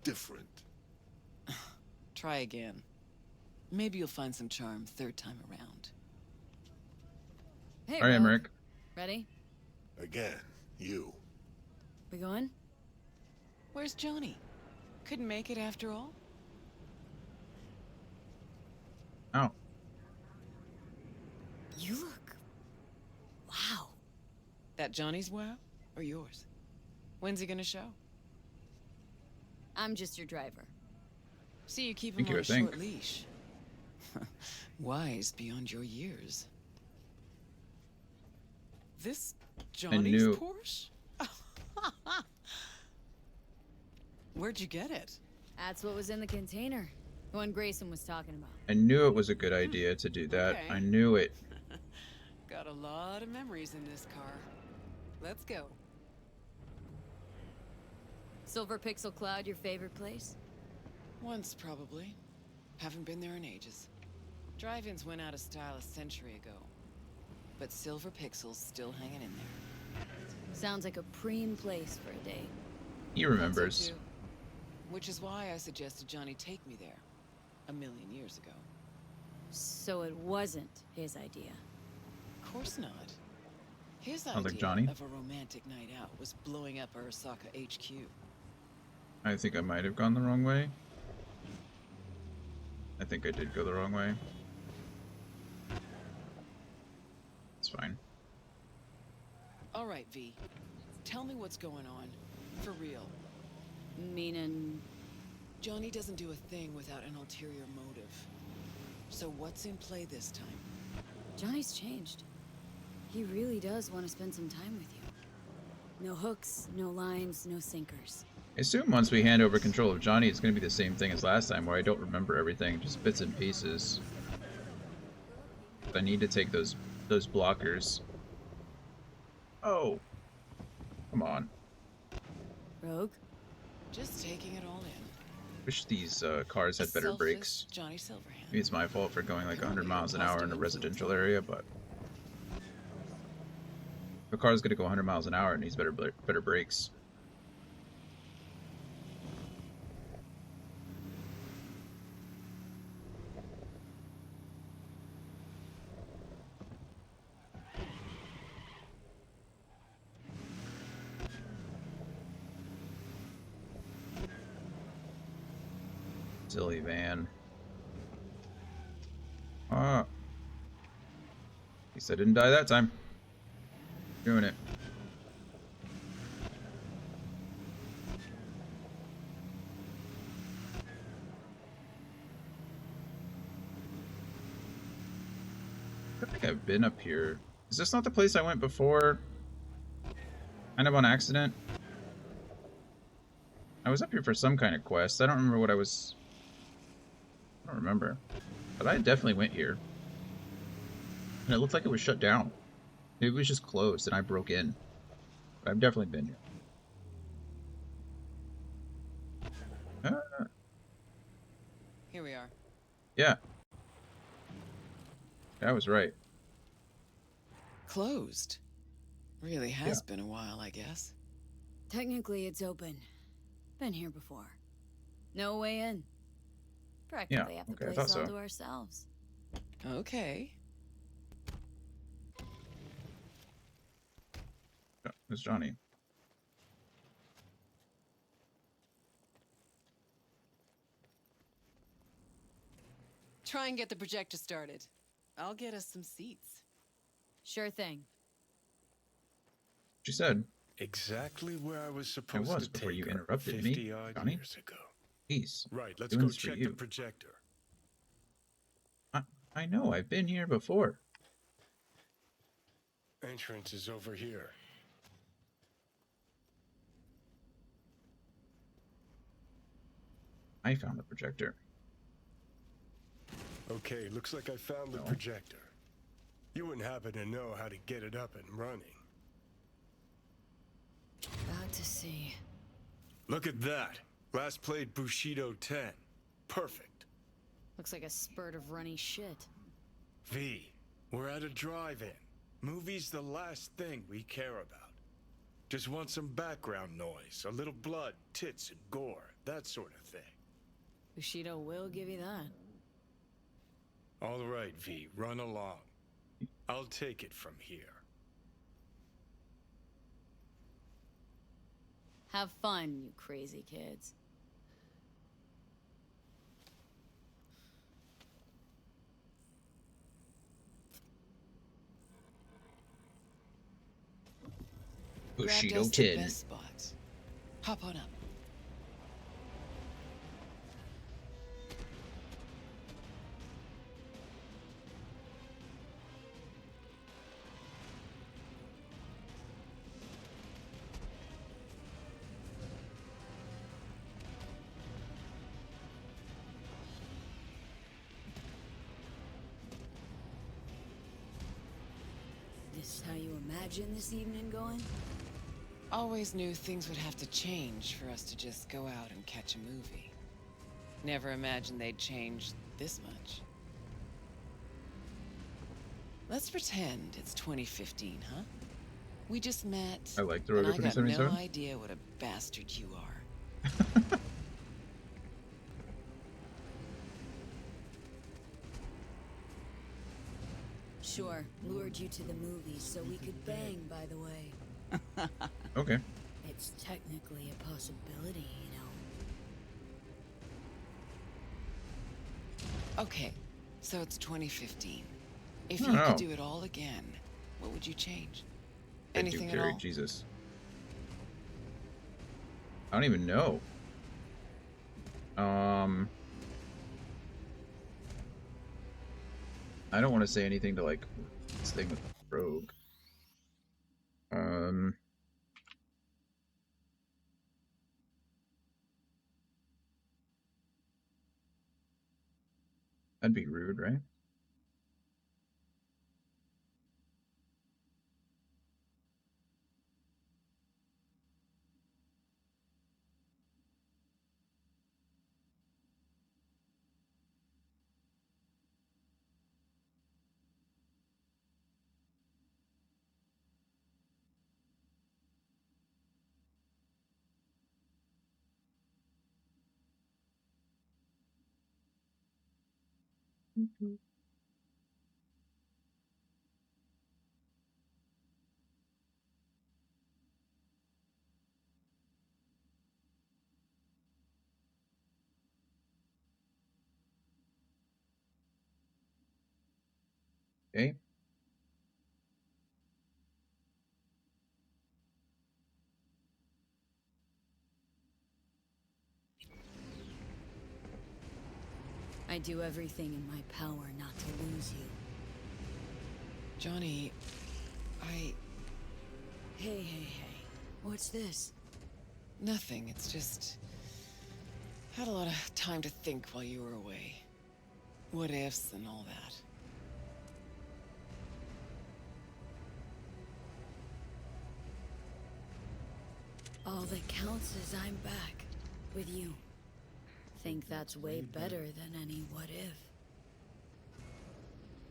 different. Try again. Maybe you'll find some charm third time around. Hey, All right, Emmerich. Ready? Again, you. We going? Where's Johnny? Couldn't make it after all? Oh. You look... Wow. That Johnny's wow? Or yours? When's he gonna show? I'm just your driver. See, you keep him on a short leash. Wise beyond your years. This Johnny's Porsche? Where'd you get it? That's what was in the container. The one Grayson was talking about. I knew it was a good idea to do that. Okay. I knew it. Got a lot of memories in this car. Let's go. Silver Pixel Cloud your favorite place? Once, probably. Haven't been there in ages. Drive-ins went out of style a century ago. But Silver Pixel's still hanging in there. Sounds like a preem place for a date. He remembers. So too. Which is why I suggested Johnny take me there. 1,000,000 years ago. So it wasn't his idea. Of course not. His Sounds idea like Johnny. of a romantic night out was blowing up Arasaka HQ. I think I might have gone the wrong way. I think I did go the wrong way. It's fine. All right, V. Tell me what's going on. For real. Meaning... Johnny doesn't do a thing without an ulterior motive. So what's in play this time? Johnny's changed. He really does want to spend some time with you. No hooks, no lines, no sinkers. I assume once we hand over control of Johnny, it's going to be the same thing as last time, where I don't remember everything, just bits and pieces. I need to take those blockers. Oh. Come on. Rogue? Just taking it all in. Wish these cars had better brakes. Johnny Silverhand. Maybe it's my fault for going like 100 miles an hour in a residential area, but... If a car's going to go 100 miles an hour, it needs better brakes. Silly van. Ah. At least I didn't die that time. Doing it. I think I've been up here. Is this not the place I went before? Kind of on accident? I was up here for some kind of quest. I don't remember what I was... I don't remember. But I definitely went here. And it looked like it was shut down. Maybe it was just closed and I broke in. But I've definitely been here. Here we are. Yeah. I was right. Closed. Really has been a while, I guess. Technically, it's open. Been here before. No way in. Practically have the place all to ourselves. Okay. It's Johnny. Try and get the projector started. I'll get us some seats. Sure thing. She said. Exactly where I was supposed I was to before take you her interrupted 50 me, odd Johnny. years ago. Jeez. Right, let's Doing go this for check you. the projector. I know, I've been here before. Entrance is over here. I found the projector. Okay, looks like I found the projector. You wouldn't happen to know how to get it up and running. About to see. Look at that. Last played Bushido 10. Perfect. Looks like a spurt of runny shit. V, we're at a drive-in. Movie's the last thing we care about. Just want some background noise, a little blood, tits, and gore, that sort of thing. Bushido will give you that. All right, V, run along. I'll take it from here. Have fun, you crazy kids. Bushido Grabbed us the 10. best spot. Hop on up. This how you imagine this evening going? Always knew things would have to change for us to just go out and catch a movie. Never imagined they'd change this much. Let's pretend it's 2015, huh? We just met. I like the and Rotor I got 2077. no idea what a bastard you are. Sure, lured you to the movies so we could bang, by the way. Okay. It's technically a possibility, you know. Okay, so it's 2015. If I you don't could know. do it all again, what would you change? I do Anything at carry all? Jesus. I don't even know. I don't want to say anything to like this thing with Rogue. That'd be rude, right? Okay. I do everything in my power not to lose you. Johnny, Hey. What's this? Nothing, it's just... Had a lot of time to think while you were away. What ifs and all that. All that counts is I'm back. With you. Think that's way better than any what if.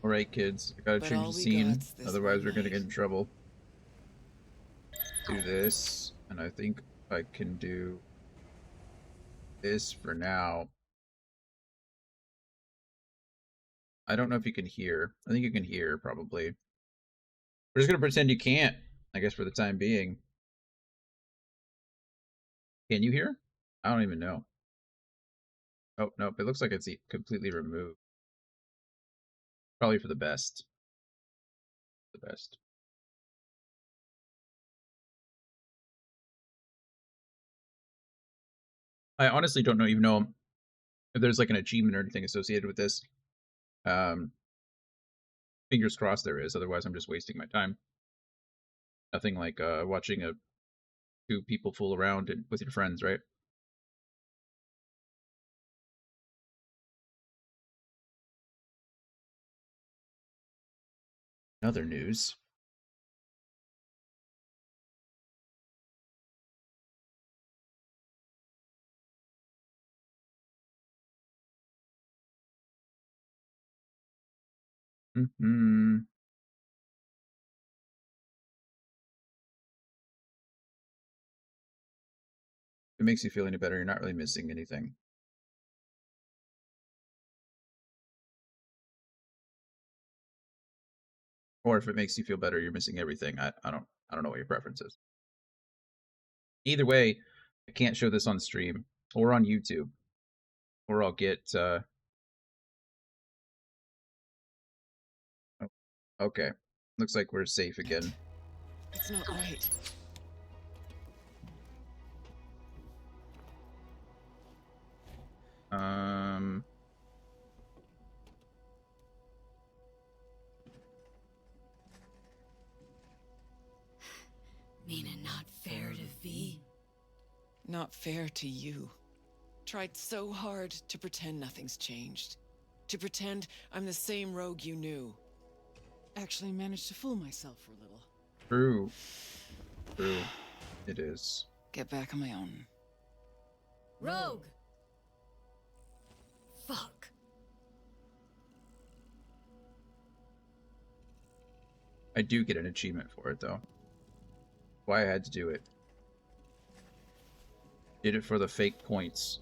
Alright, kids. I gotta But change all the we scene. got's this Otherwise, one we're gonna night. get in trouble. Do this. And I think I can do this for now. I don't know if you can hear. I think you can hear, probably. We're just gonna pretend you can't, I guess, for the time being. Can you hear? I don't even know. Oh, nope. It looks like it's completely removed. Probably for the best. The best. I honestly don't even know if there's like an achievement or anything associated with this. Fingers crossed there is. Otherwise, I'm just wasting my time. Nothing like watching two people fool around with your friends, right? Other news. Mm-hmm. If it makes you feel any better, you're not really missing anything. Or if it makes you feel better, you're missing everything. I don't know what your preference is. Either way, I can't show this on stream or on YouTube, or I'll get. Okay, looks like we're safe again. It's not right. Mean and not fair to V. Not fair to you. Tried so hard to pretend nothing's changed. To pretend I'm the same rogue you knew. Actually managed to fool myself for a little. True. True. It is. Get back on my own. Rogue! Fuck. I do get an achievement for it, though. Why I had to do it. Did it for the fake points.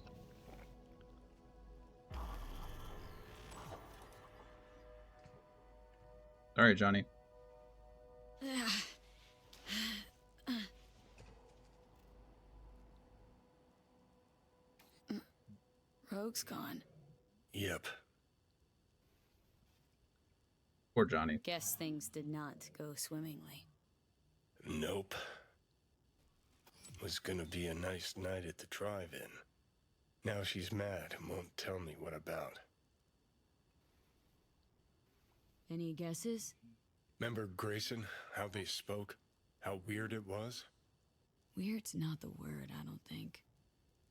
Sorry, Johnny. Rogue's gone. Yep. Poor Johnny. Guess things did not go swimmingly. Nope. Was gonna be a nice night at the drive-in. Now she's mad and won't tell me what about. Any guesses? Remember Grayson? How they spoke? How weird it was? Weird's not the word, I don't think.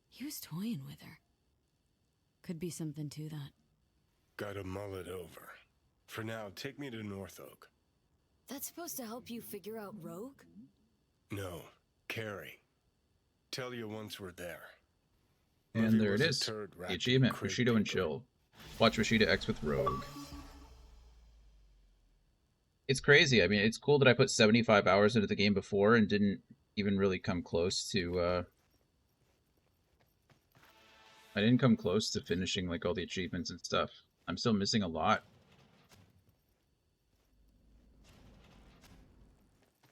He was toying with her. Could be something to that. Gotta mull it over. For now, take me to North Oak. That's supposed to help you figure out Rogue? No, Carrie. Tell you once we're there. And there it is. The achievement, Bushido and Chill. Watch Bushido X with Rogue. It's crazy. I mean, it's cool that I put 75 hours into the game before and didn't even really come close to, I didn't come close to finishing, like, all the achievements and stuff. I'm still missing a lot.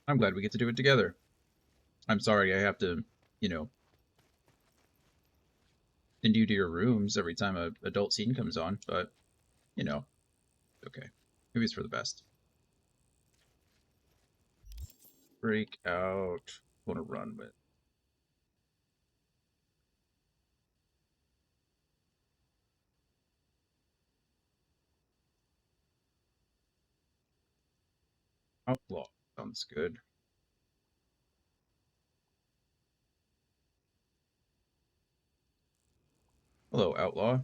I'm glad we get to do it together. I'm sorry I have to, you know, send you to your rooms every time a adult scene comes on, but, you know, okay. Maybe it's for the best. Break out. Want to run with. Outlaw. Sounds good. Hello, Outlaw.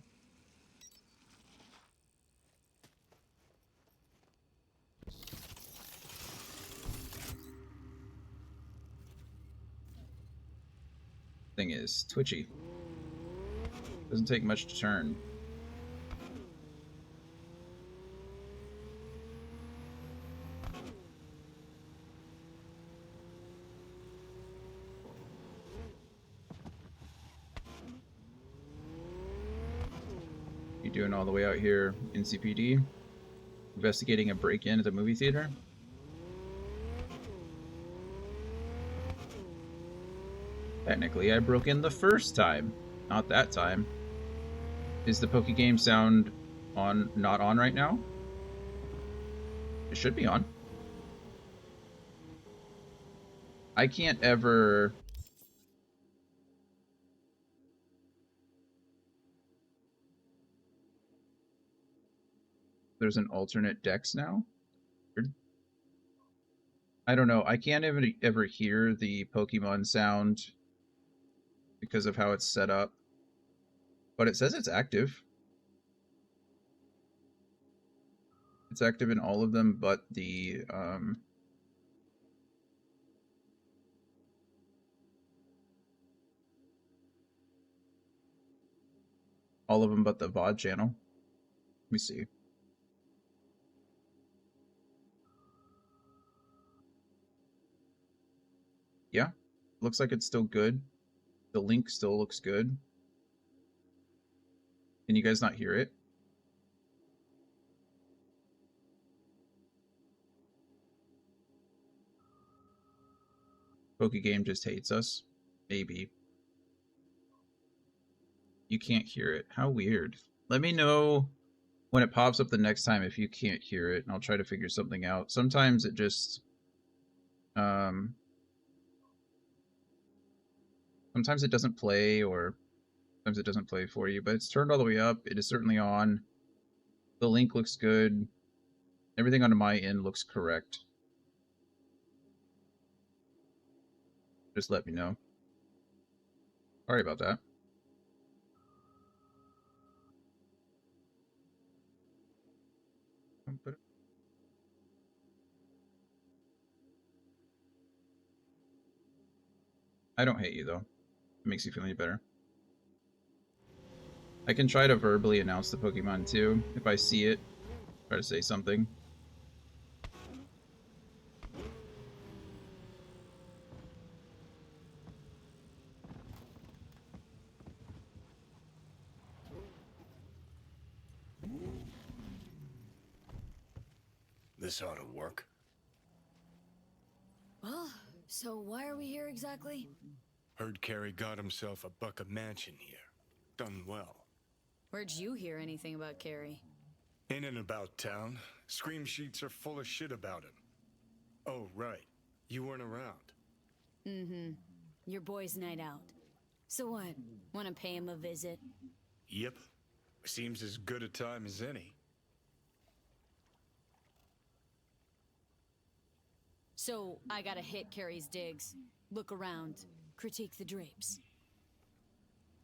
Thing is twitchy. Doesn't take much to turn. You doing all the way out here in CPD? Investigating a break-in at the movie theater? Technically, I broke in the first time, not that time. Is the Pokegame sound on? Not on right now? It should be on. I can't ever... There's an alternate Dex now? I don't know. I can't ever hear the Pokemon sound because of how it's set up. But it says it's active. It's active in all of them but the... all of them but the VOD channel. Let me see. Yeah, looks like it's still good. The link still looks good. Can you guys not hear it? Pokegame just hates us. Maybe. You can't hear it. How weird. Let me know when it pops up the next time if you can't hear it, and I'll try to figure something out. Sometimes it just... sometimes it doesn't play, or sometimes it doesn't play for you, but it's turned all the way up. It is certainly on. The link looks good. Everything on my end looks correct. Just let me know. Sorry about that. I don't hate you, though. It makes you feel any better. I can try to verbally announce the Pokemon, too, if I see it. Try to say something. This ought to work. Well, so why are we here exactly? Heard Carrie got himself a buck of mansion here. Done well. Where'd you hear anything about Carrie? In and about town. Scream sheets are full of shit about him. Oh, right. You weren't around. Mm-hmm. Your boy's night out. So what? Want to pay him a visit? Yep. Seems as good a time as any. So, I gotta hit Carrie's digs, look around, critique the drapes.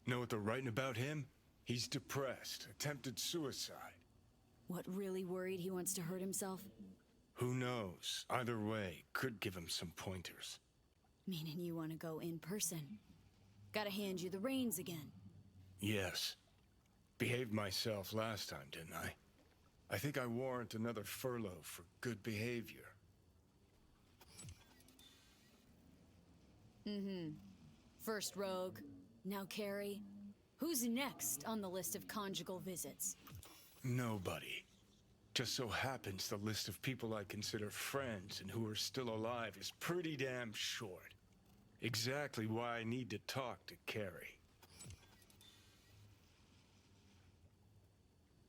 Know what they're writing about him? He's depressed, attempted suicide. What, really worried he wants to hurt himself? Who knows? Either way, could give him some pointers. Meaning you want to go in person. Gotta hand you the reins again. Yes. Behaved myself last time, didn't I? I think I warrant another furlough for good behavior. Mm-hmm. First Rogue, now Carrie. Who's next on the list of conjugal visits? Nobody. Just so happens the list of people I consider friends and who are still alive is pretty damn short. Exactly why I need to talk to Carrie.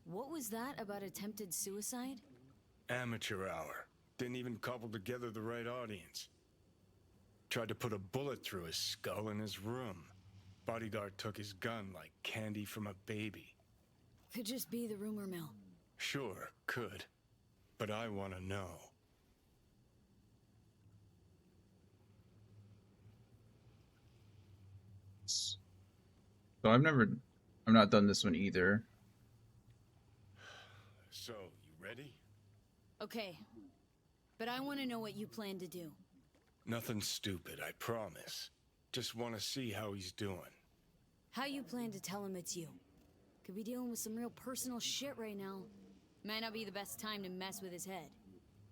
What was that about attempted suicide? Amateur hour. Didn't even cobble together the right audience. Tried to put a bullet through his skull in his room. Bodyguard took his gun like candy from a baby. Could just be the rumor mill. Sure, could. But I want to know. So I've not done this one either. So, you ready? Okay. But I want to know what you plan to do. Nothing stupid, I promise. Just want to see how he's doing. How you plan to tell him it's you? Could be dealing with some real personal shit right now. Might not be the best time to mess with his head.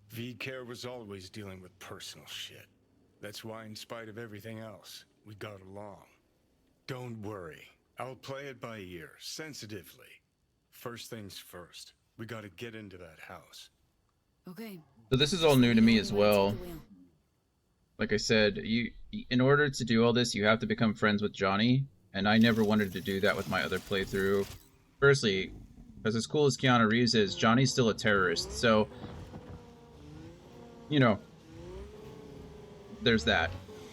V-Care was always dealing with personal shit. That's why, in spite of everything else, we got along. Don't worry. I'll play it by ear, sensitively. First things first. We gotta get into that house. Okay. So this is all new to me as well. like I said, in order to do all this, you have to become friends with Johnny, and I never wanted to do that with my other playthrough. Firstly, because as cool as Keanu Reeves is, Johnny's still a terrorist, so, you know, there's that.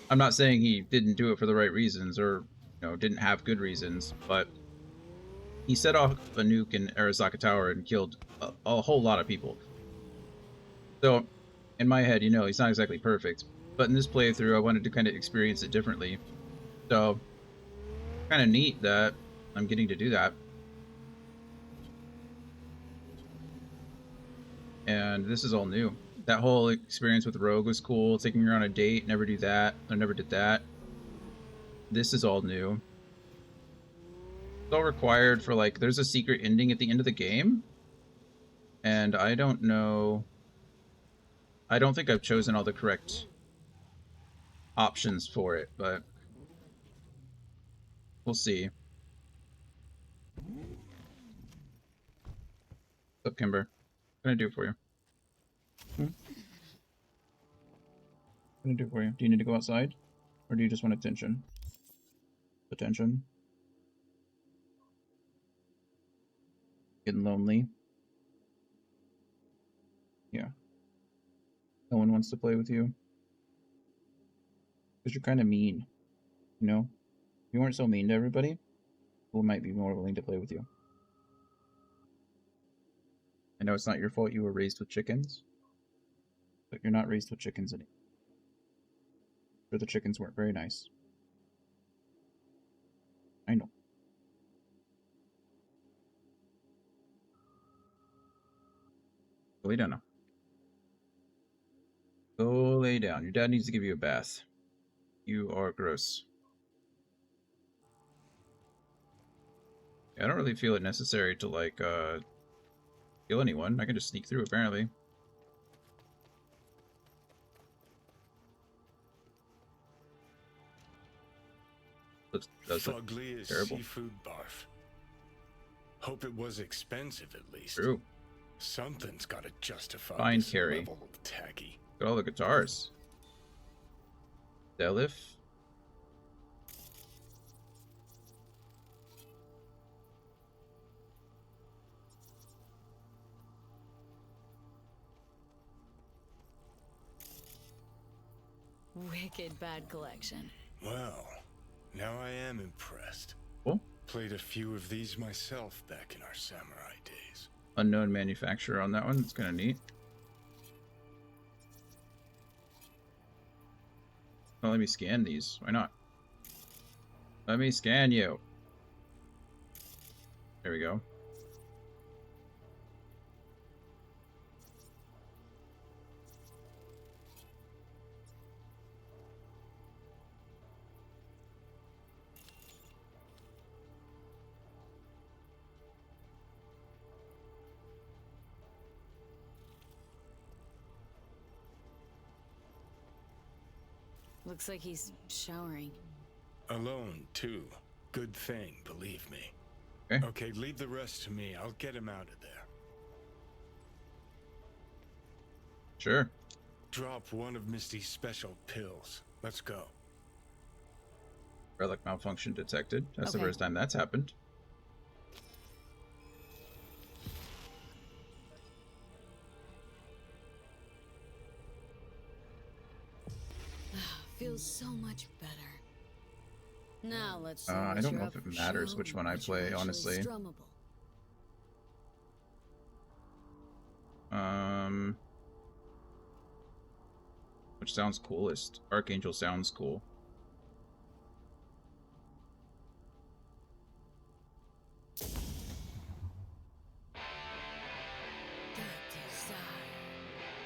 I'm not saying he didn't do it for the right reasons, or, you know, didn't have good reasons, but he set off a nuke in Arasaka Tower and killed a whole lot of people. So, in my head, you know, he's not exactly perfect. But in this playthrough, I wanted to kind of experience it differently. So, kind of neat that I'm getting to do that. And this is all new. That whole experience with Rogue was cool. Taking her on a date, never do that. I never did that. This is all new. It's all required for, like, there's a secret ending at the end of the game. And I don't know. I don't think I've chosen all the correct options for it, but we'll see. What's up, Kimber? What can I do for you? What can I do for you? Do you need to go outside? Or do you just want attention? Attention? Getting lonely? Yeah. No one wants to play with you? Because you're kind of mean. You know? If you weren't so mean to everybody, people might be more willing to play with you. I know it's not your fault you were raised with chickens, but you're not raised with chickens anymore. Sure, the chickens weren't very nice. I know. Lay down now. Go lay down. Your dad needs to give you a bath. You are gross. I don't really feel it necessary to, like, kill anyone. I can just sneak through, apparently. That's Fugly as terrible. Seafood barf. Hope it was expensive at least. True. Something's got to justify Fine, this Carrie. level of tacky. Look at all the guitars. Delif. Wicked bad collection. Well, now I am impressed. Cool. Played a few of these myself back in our samurai days. Unknown manufacturer on that one. It's kind of neat. Well, let me scan these. Why not? Let me scan you. There we go. Looks like he's showering. Alone, too. Good thing, believe me. Okay. Okay, leave the rest to me. I'll get him out of there. Sure. Drop one of Misty's special pills. Let's go. Relic malfunction detected. That's the Okay. first time that's happened. Feels so much better. Now let's see I what don't you're know up if it for. matters Show which me one I what you're play, actually honestly. strummable. Which sounds coolest? Archangel sounds cool.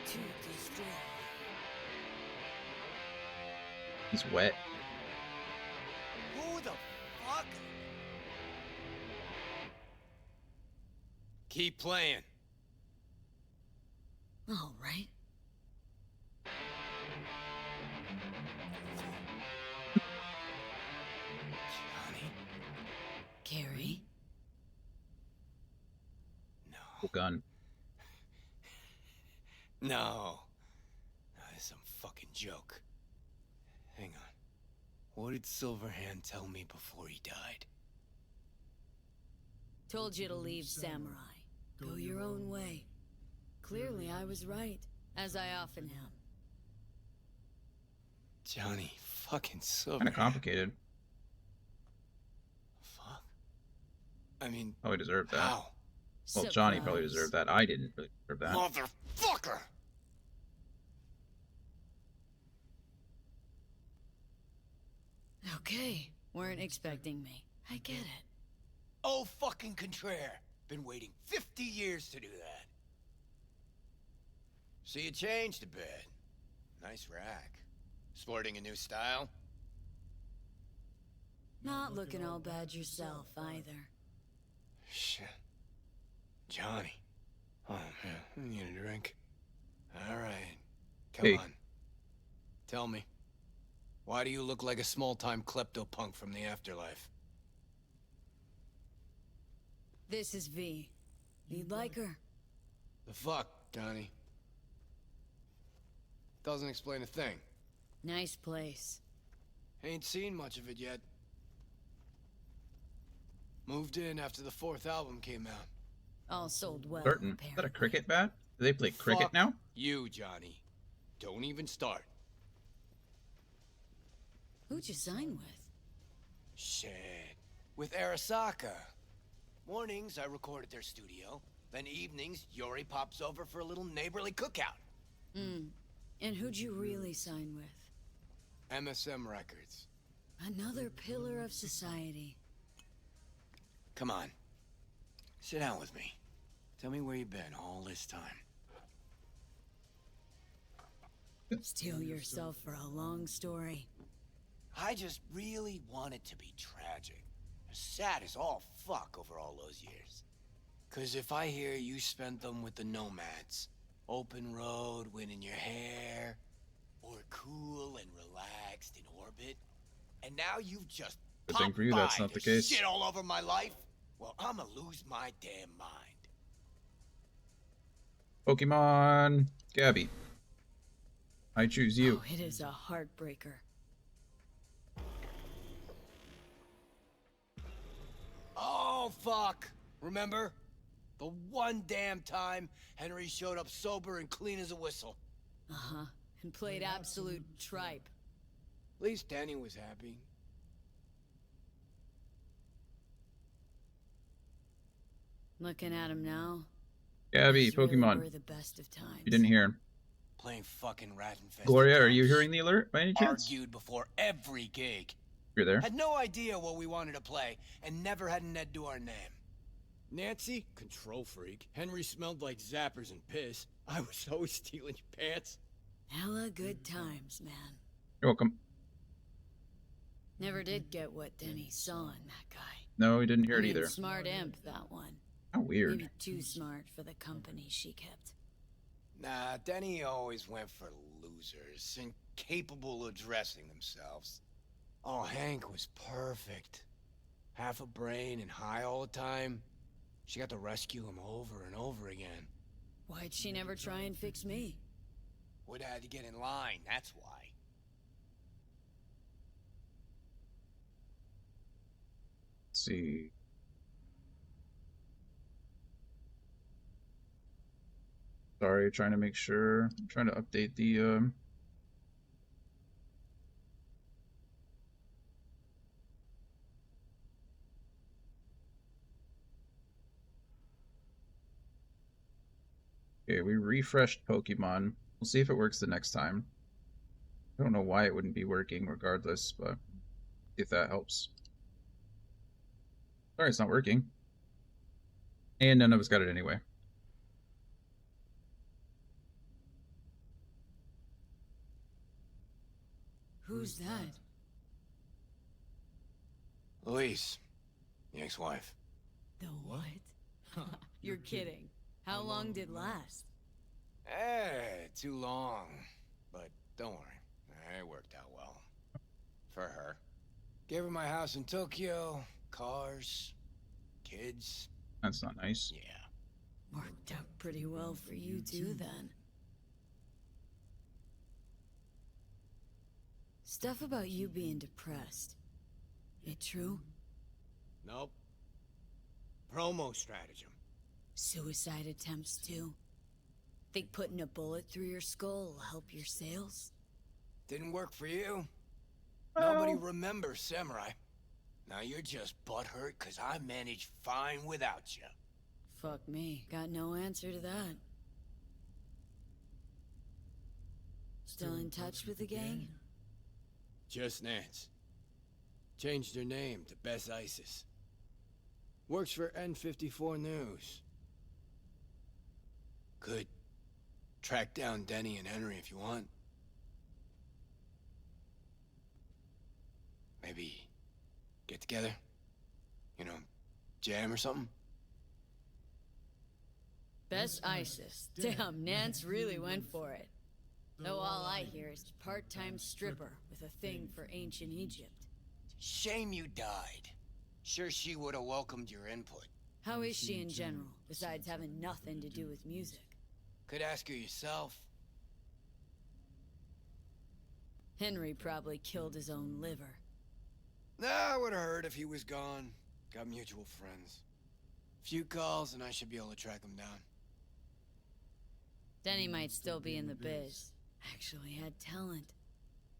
To destroy. He's wet. Who the fuck? Keep playing. All right. Carrie? Cool gun. No. That is some fucking joke. Hang on. What did Silverhand tell me before he died? Told you to leave Samurai. Go your own way. Clearly I was right, as I often am. Johnny fucking Silverhand. Kind of complicated. Fuck. I mean, Probably deserved that. how? Well, Johnny probably deserved that. I didn't really deserve that. Motherfucker! Okay, weren't expecting me. I get it. Oh, fucking contraire. Been waiting 50 years to do that. So you changed a bit. Nice rack. Sporting a new style? Not looking all bad yourself, either. Shit. Johnny. Oh, man. I need a drink. All right. Come on. Tell me. Why do you look like a small-time klepto-punk from the afterlife? This is V. You'd like her? The fuck, Johnny? Doesn't explain a thing. Nice place. Ain't seen much of it yet. Moved in after the 4th album came out. All sold well, Certain. Is that a cricket bat? Do they play cricket Fuck now? You, Johnny. Don't even start. Who'd you sign with? Shit. With Arasaka. Mornings, I record at their studio. Then evenings, Yori pops over for a little neighborly cookout. And who'd you really sign with? MSM Records. Another pillar of society. Come on. Sit down with me. Tell me where you've been all this time. Steel yourself for a long story. I just really want it to be tragic. Sad as all fuck over all those years. 'Cause if I hear you spent them with the Nomads, open road, wind in your hair, or cool and relaxed in orbit, and now you've just Good thing popped for you, that's by not the to case. shit all over my life, well, I'ma lose my damn mind. Pokemon Gabby. I choose you. Oh, it is a heartbreaker. Oh, fuck. Remember? The one damn time Henry showed up sober and clean as a whistle. Uh-huh. And played absolute tripe. At least Danny was happy. Looking at him now. Gabby, these really Pokemon. were the best of times. You didn't hear him. Playing fucking rat infested. Gloria, are you hearing the alert by any chance? Argued before every gig. You're there. Had no idea what we wanted to play, and never had an Ed to our name. Nancy, control freak. Henry smelled like zappers and piss. I was always stealing your pants. Hella good times, man. You're welcome. Never did get what Denny saw in that guy. No, he didn't hear I it mean, either. Smart imp, that one. How weird. Maybe too smart for the company she kept. Nah, Denny always went for losers, incapable of dressing themselves. Oh, Hank was perfect. Half a brain and high all the time. She got to rescue him over and over again. Why'd she never try and fix me? Would have had to get in line, that's why. Let's see. Sorry, trying to make sure. I'm trying to update the Okay, we refreshed Pokemon. We'll see if it works the next time. I don't know why it wouldn't be working regardless, but if that helps. Sorry, it's not working. And none of us got it anyway. Who's that? Louise, the ex-wife. The what? You're kidding. How long did last? Too long. But don't worry, it worked out well. For her. Gave her my house in Tokyo, cars, kids. That's not nice. Yeah. Worked out pretty well for you too, then. Stuff about you being depressed. It true? Nope. Promo stratagem. Suicide attempts too? Think putting a bullet through your skull will help your sales? Didn't work for you. Nobody remembers Samurai. Now you're just butthurt because I managed fine without you. Fuck me. Got no answer to that. Still in touch with the gang? Just Nance. Changed her name to Bess Isis. Works for N54 News. Could track down Denny and Henry if you want. Maybe get together? You know, jam or something? Bess Isis. Damn, Nance really went for it. Though all I hear is part-time stripper with a thing for ancient Egypt. Shame you died. Sure she would have welcomed your input. How is she in general, besides having nothing to do with music? Could ask her yourself. Henry probably killed his own liver. Nah, I would have heard if he was gone. Got mutual friends. Few calls and I should be able to track him down. Denny might still be in the biz. Actually had talent.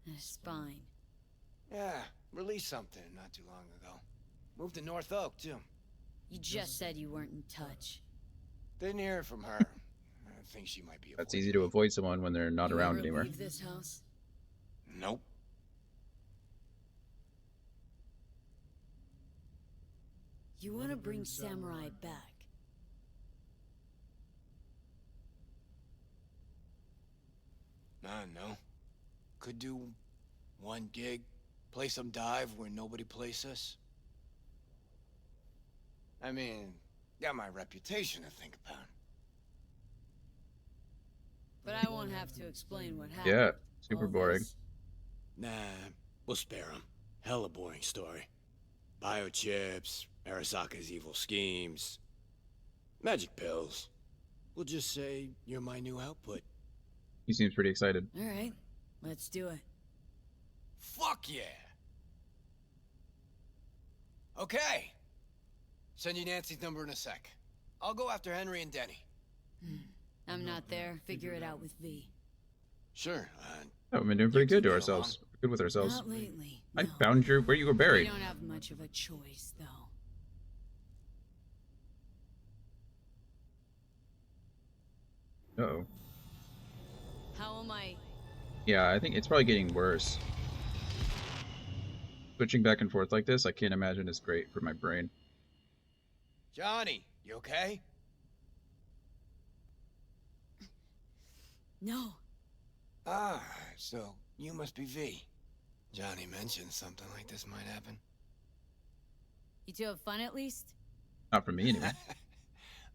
And a spine. Yeah, released something not too long ago. Moved to North Oak, too. You just said you weren't in touch. Didn't hear from her. I think she might be. That's easy to avoid someone when they're not around anymore. Leave this house? Nope. You want to bring Samurai back? No. Could do one gig, play some dive where nobody plays us. I mean, got my reputation to think about. But I won't have to explain what happened. Yeah, super boring. Nah, we'll spare him. Hella boring story. Biochips, Arasaka's evil schemes, magic pills. We'll just say you're my new output. He seems pretty excited. All right, let's do it. Fuck yeah! Okay. Send you Nancy's number in a sec. I'll go after Henry and Denny. I'm not there. Figure it out with V. Sure. Oh, we've been doing pretty good to ourselves. We're good with ourselves. Not lately. I found where you were buried. We don't have much of a choice, though. Uh-oh. How am I? Yeah, I think it's probably getting worse. Switching back and forth like this, I can't imagine is great for my brain. Johnny, you okay? No. Ah, so you must be V. Johnny mentioned something like this might happen. You two have fun at least? Not for me, anyway.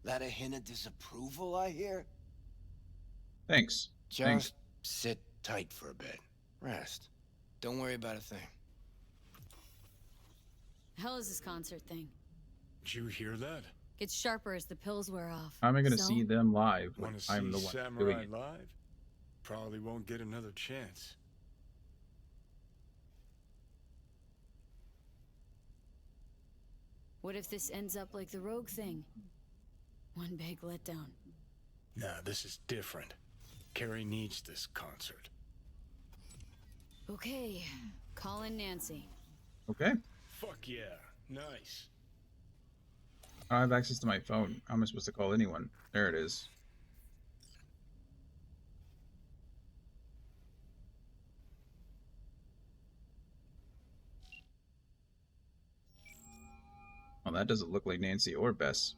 That a hint of disapproval, I hear? Thanks. Just sit tight for a bit. Rest. Don't worry about a thing. Hell is this concert thing? Did you hear that? Gets sharper as the pills wear off. How am I going to see them live when Wanna I'm the see one Samurai doing it? live? Probably won't get another chance. What if this ends up like the Rogue thing? One big letdown. Nah, this is different. Carrie needs this concert. Okay, calling Nancy. Okay. Fuck yeah, nice. I have access to my phone. How am I supposed to call anyone? There it is. Well, that doesn't look like Nancy or Bess.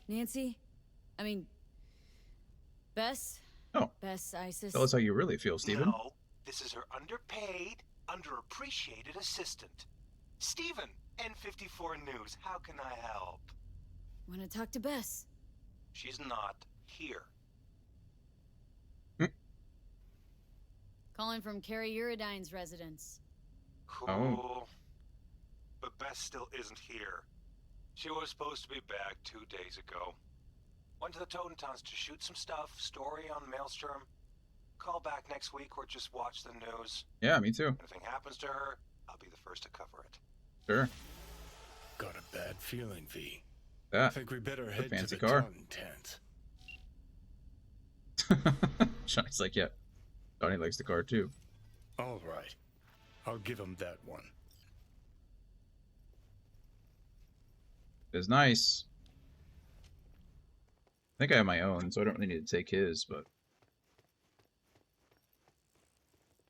Nancy? I mean, Bess? Oh. Bess Isis? Tell us how you really feel, Steven. No, this is her underpaid, underappreciated assistant. Steven, N54 News, how can I help? Want to talk to Bess? She's not here. Calling from Carrie Uridine's residence. Cool. But Bess still isn't here. She was supposed to be back 2 days ago. Went to the Totentowns to shoot some stuff, story on Maelstrom. Call back next week or just watch the news. Yeah, me too. If anything happens to her, I'll be the first to cover it. Sure. Got a bad feeling, V. Yeah. I think we better head fancy to the car. Taunton tent. Johnny's like, yeah. Johnny likes the car too. All right. I'll give him that one. It's nice. I think I have my own, so I don't really need to take his, but...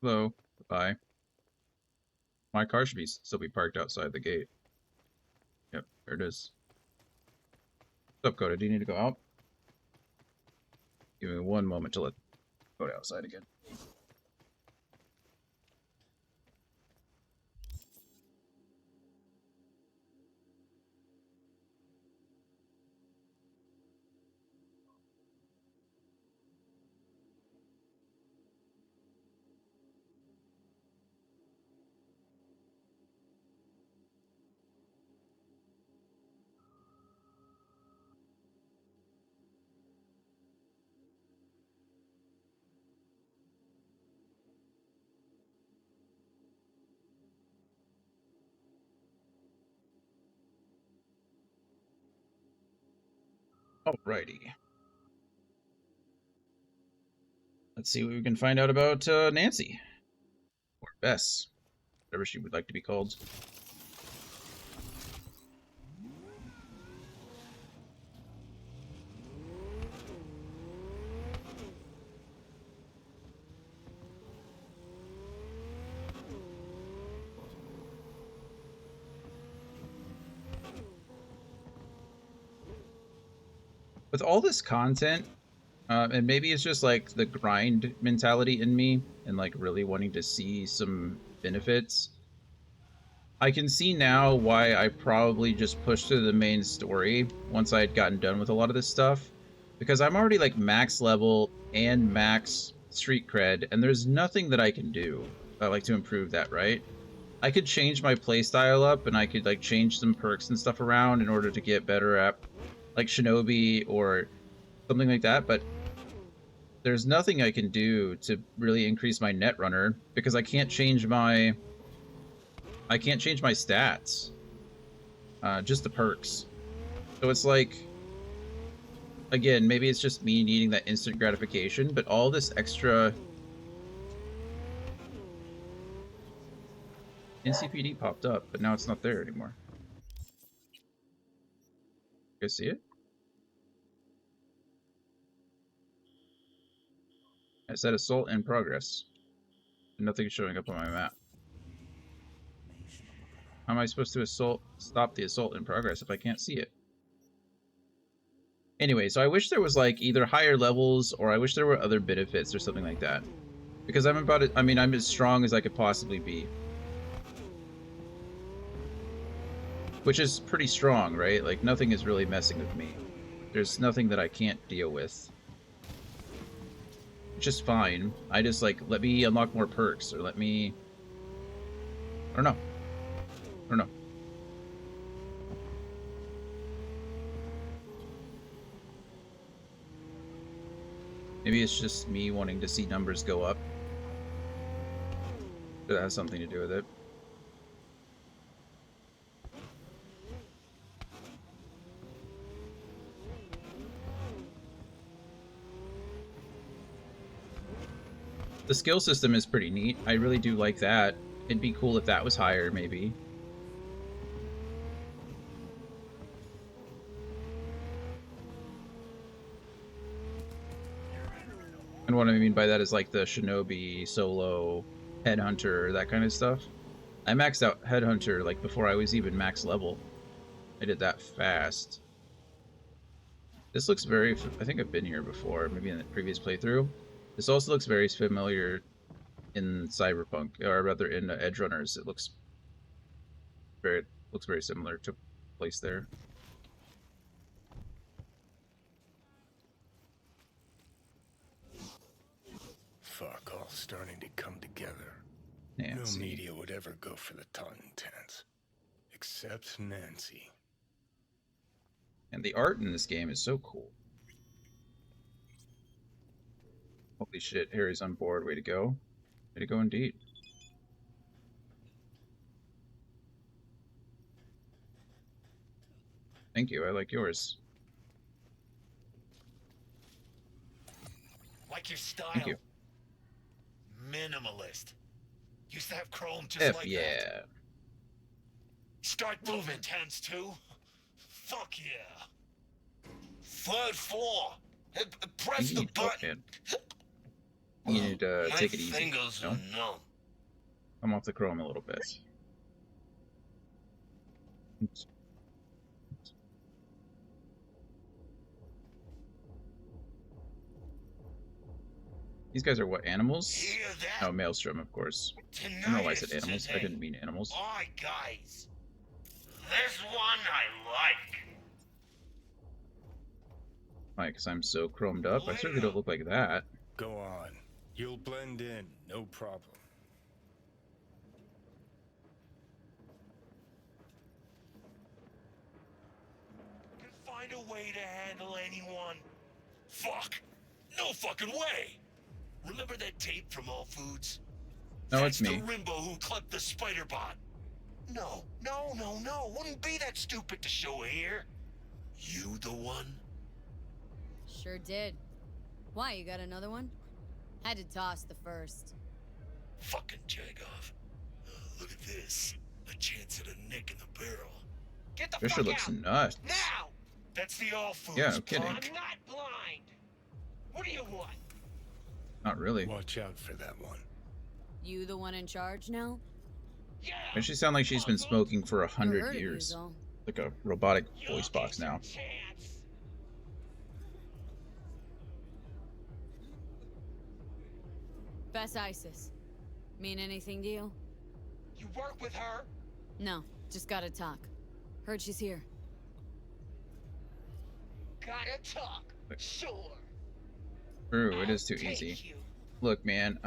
Hello. Bye. My car should still be parked outside the gate. Yep, there it is. What's up, Coda? Do you need to go out? Give me one moment to let Coda outside again. Alrighty. Let's see what we can find out about Nancy. Or Bess. Whatever she would like to be called. With all this content, and maybe it's just like the grind mentality in me and like really wanting to see some benefits, I can see now why I probably just pushed to the main story once I had gotten done with a lot of this stuff, because I'm already like max level and max street cred, and there's nothing that I can do like to improve that, right? I could change my playstyle up, and I could like change some perks and stuff around in order to get better at like Shinobi or something like that, but there's nothing I can do to really increase my Netrunner because I can't change my stats. Just the perks. So it's like, again, maybe it's just me needing that instant gratification, but all this extra NCPD popped up, but now it's not there anymore. You guys see it? I said assault in progress. And nothing's showing up on my map. How am I supposed to stop the assault in progress if I can't see it? Anyway, so I wish there was like either higher levels or I wish there were other benefits or something like that. Because I'm I'm as strong as I could possibly be. Which is pretty strong, right? Like nothing is really messing with me. There's nothing that I can't deal with. Which is fine. I just like, let me unlock more perks or let me... I don't know. I don't know. Maybe it's just me wanting to see numbers go up. That has something to do with it. The skill system is pretty neat. I really do like that. It'd be cool if that was higher, maybe. And what I mean by that is like the Shinobi, Solo, Headhunter, that kind of stuff. I maxed out Headhunter like before I was even max level. I did that fast. This looks very... I think I've been here before, maybe in the previous playthrough. This also looks very familiar in Cyberpunk, or rather in Edgerunners. It looks very similar to place there. Fuck, all starting to come together. Nancy. No media would ever go for the Taunton tents. Except Nancy. And the art in this game is so cool. Holy shit, Harry's on board. Way to go. Way to go indeed. Thank you, I like yours. Like your style. Thank you. Minimalist. Used to have chrome just like yeah. that. Start moving, 10s too. Fuck yeah. Third floor. Press the button. You need to My take it easy. fingers No? are numb. Come off the chrome a little bit. Oops. These guys are what, animals? Oh, Maelstrom, of course. I don't know why I said animals. I didn't mean animals. Alright, guys. This one I like. Why, because I'm so chromed up? I certainly don't look like that. Go on. You'll blend in, no problem. Can find a way to handle anyone. Fuck. No fucking way. Remember that tape from All Foods? No, it's me. The Rimbo who clipped the spider bot. No. Wouldn't be that stupid to show here. You the one? Sure did. Why, you got another one? Had to toss the first. Fucking Jagoff. Look at this. A chance at a nick in the barrel. Get the Fisher fuck looks out. nuts. Now! That's the All Foods. Yeah, no kidding. I'm not blind. What do you want? Not really. Watch out for that one. You the one in charge now? Makes she sound like she's been smoking for Heard 100 of years. yous all. Like a robotic voice box now. Bess Isis. Mean anything to you? You work with her? No, just gotta talk. Heard she's here. Gotta talk. Sure. True, it is too easy. Look, man,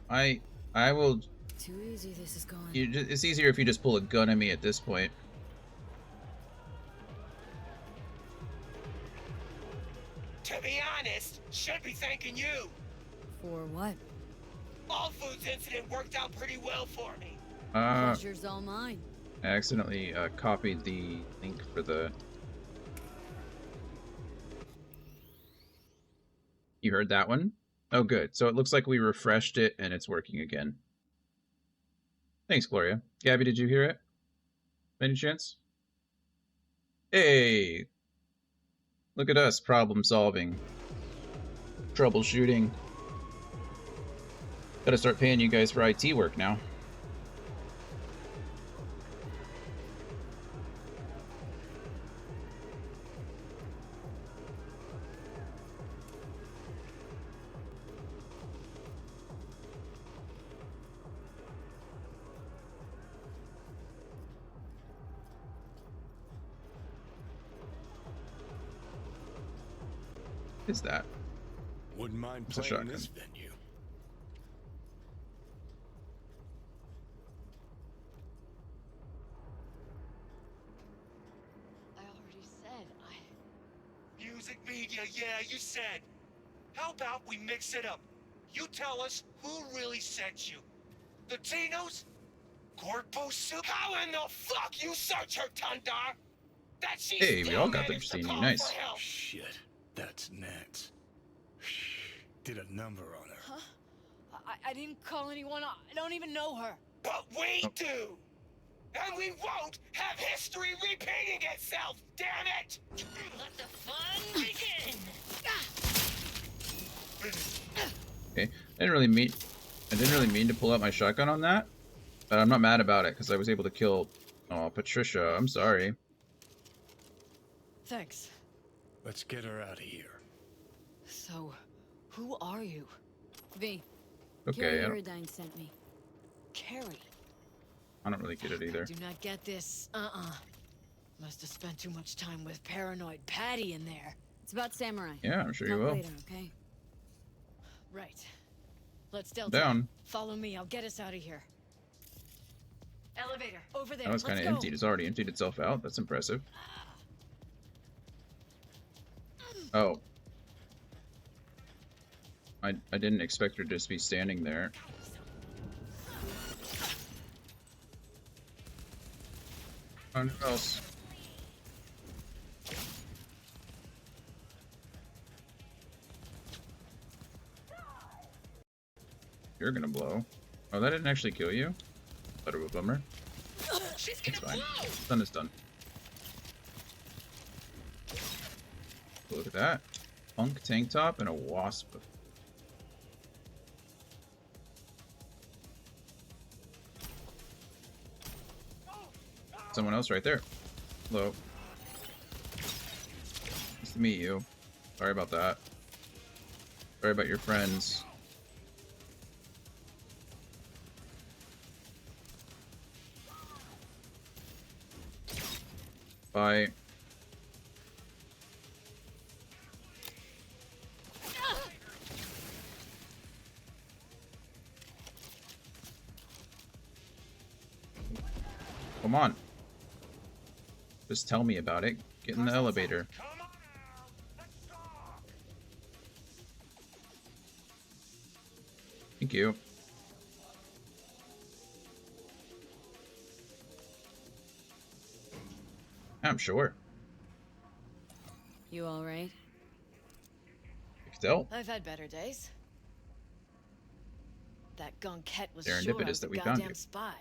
I will. Too easy this is going. It's easier if you just pull a gun at me at this point. To be honest, should be thanking you. For what? All Foods incident worked out pretty well for me. Pleasure's all mine. I accidentally copied the link for the. You heard that one? Oh, good. So it looks like we refreshed it and it's working again. Thanks, Gloria. Gabby, did you hear it? Any chance? Hey! Look at us, problem solving. Troubleshooting. Gotta start paying you guys for IT work now. Is that? Wouldn't mind It's a playing shotgun. this venue. I already said Music media, yeah, you said. How about we mix it up? You tell us who really sent you. The Tinos? Corpus? How in the fuck you search her, Tundar? That she's Hey, we still all got them managed for to seeing you. call Nice. for help. Shit, that's Nance. Did a number on her. Huh? I didn't call anyone. I don't even know her. But we do! And we won't have history repeating itself, damn it! Let the fun begin! Okay. I didn't really mean to pull out my shotgun on that, but I'm not mad about it because I was able to kill. Oh, Patricia, I'm sorry. Thanks. Let's get her out of here. So, who are you? V. Okay, Carrie I don't, Aerodine sent me. Carrie. I don't really get it either. Do not get this. Must have spent too much time with paranoid Patty in there. It's about Samurai. Yeah, I'm sure you Talk will. later, okay? Right. Let's Delta. Down. Follow me. I'll get us out of here. Elevator over there. That was kind Let's of go. emptied. It's already emptied itself out. That's impressive. Oh. I didn't expect her to just be standing there. Who else? You're gonna blow. Oh, that didn't actually kill you? Thought it was a bummer. It's fine. Done is done. Look at that. Punk tank top and a wasp. Someone else right there. Hello. Nice to meet you. Sorry about that. Sorry about your friends. Bye. Come on. Just tell me about it. Get in the elevator. Thank you. I'm sure. You all right? I can tell. I've had better days. That Gonquette was Serendipitous sure I was that a we found goddamn you. spy.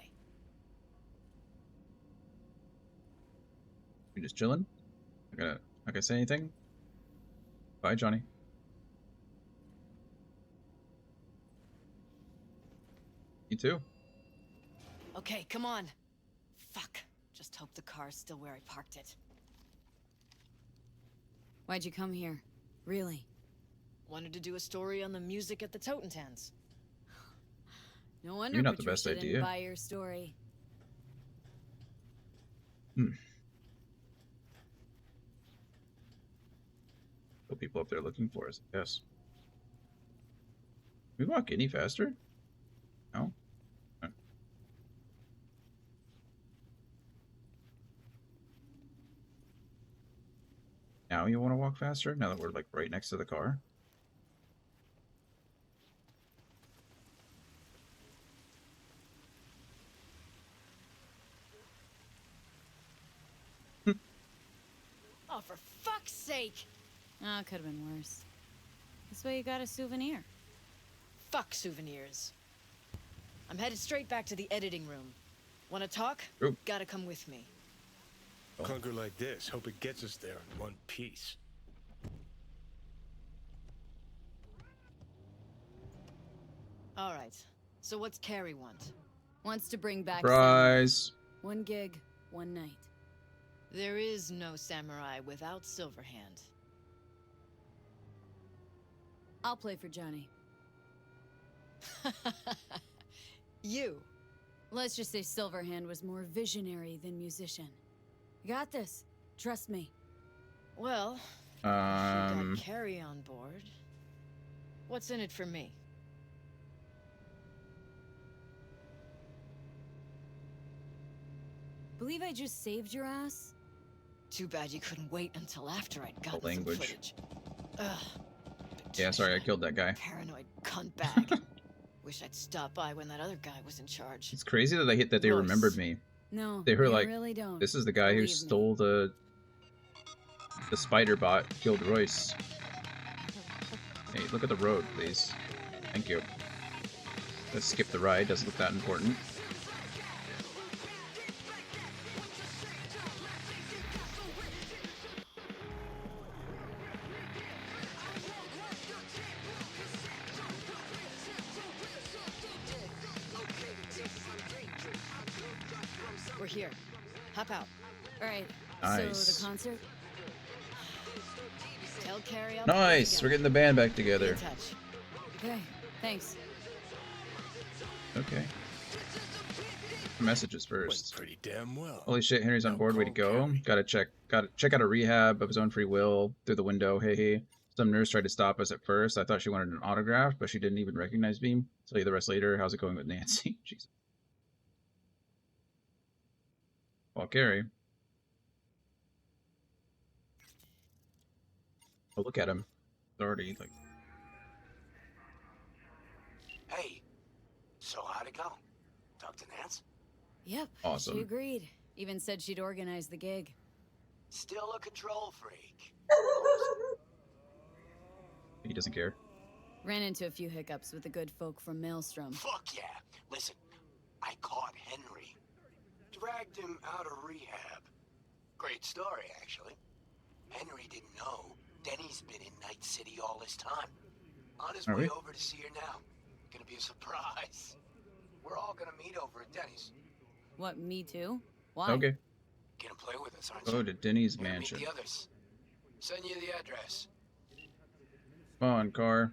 You just chilling? Not gonna say anything? Bye, Johnny. You too. Okay, come on. Fuck. Just hope the car's still where I parked it. Why'd you come here? Really? Wanted to do a story on the music at the Totentans. No wonder You're not the best Patricia idea. didn't buy your story. People up there looking for us, yes. Can we walk any faster? No? Okay. Now you want to walk faster? Now that we're like right next to the car? Oh, for fuck's sake! Oh, it could have been worse. This way you got a souvenir. Fuck souvenirs. I'm headed straight back to the editing room. Wanna talk? Ooh. Gotta come with me. Clunker like this, hope it gets us there in one piece. Alright, so what's Carrie want? Wants to bring back Surprise! Samurai. One gig, one night. There is no samurai without Silverhand. I'll play for Johnny. You. Let's just say Silverhand was more visionary than musician. You got this. Trust me. Well, if you got Carrie on board, what's in it for me? Believe I just saved your ass? Too bad you couldn't wait until after I'd gotten some language. footage. Ugh. Yeah, sorry, I killed that guy. Paranoid cunt bag. Wish I'd stopped by when that other guy was in charge. It's crazy that they remembered me. No, They were you like, really don't. this is the guy who Believe me. stole the spider bot, killed Royce. Hey, look at the road, please. Thank you. Let's skip the ride, doesn't look that important. We're here. Hop out. All right. Nice. So the concert? Tell Carrie I'll Nice! We're getting the band back together. Be in touch. Okay. Thanks. Okay. Messages first. Pretty damn well. Holy shit, Henry's on board. Way to go. Gotta check out a rehab of his own free will through the window. Hey, hey. Some nurse tried to stop us at first. I thought she wanted an autograph, but she didn't even recognize me. Tell you the rest later. How's it going with Nancy? Jesus. Well, Gary. Oh, look at him. He's already like Hey, so how'd it go? Talk to Nance? Yep. Awesome. She agreed. Even said she'd organize the gig. Still a control freak. He doesn't care. Ran into a few hiccups with the good folk from Maelstrom. Fuck yeah. Listen, I caught Henry. Dragged him out of rehab. Great story, actually. Henry didn't know Denny's been in Night City all this time. On his way over to see her now. Gonna be a surprise. We're all gonna meet over at Denny's. What, me too? Why? Okay. Gonna play with us, aren't you? Go to Denny's Gonna mansion. Meet the others. Send you the address. Come on, car.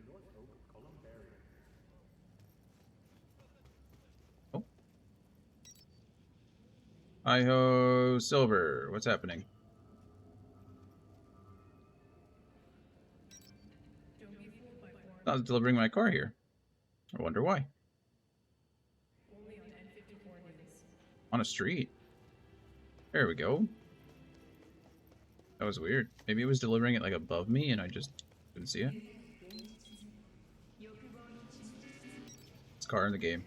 Oh. Hi-ho, Silver. What's happening? I was delivering my car here. I wonder why. On a street. There we go. That was weird. Maybe it was delivering it like above me and I just didn't see it. It's car in the game.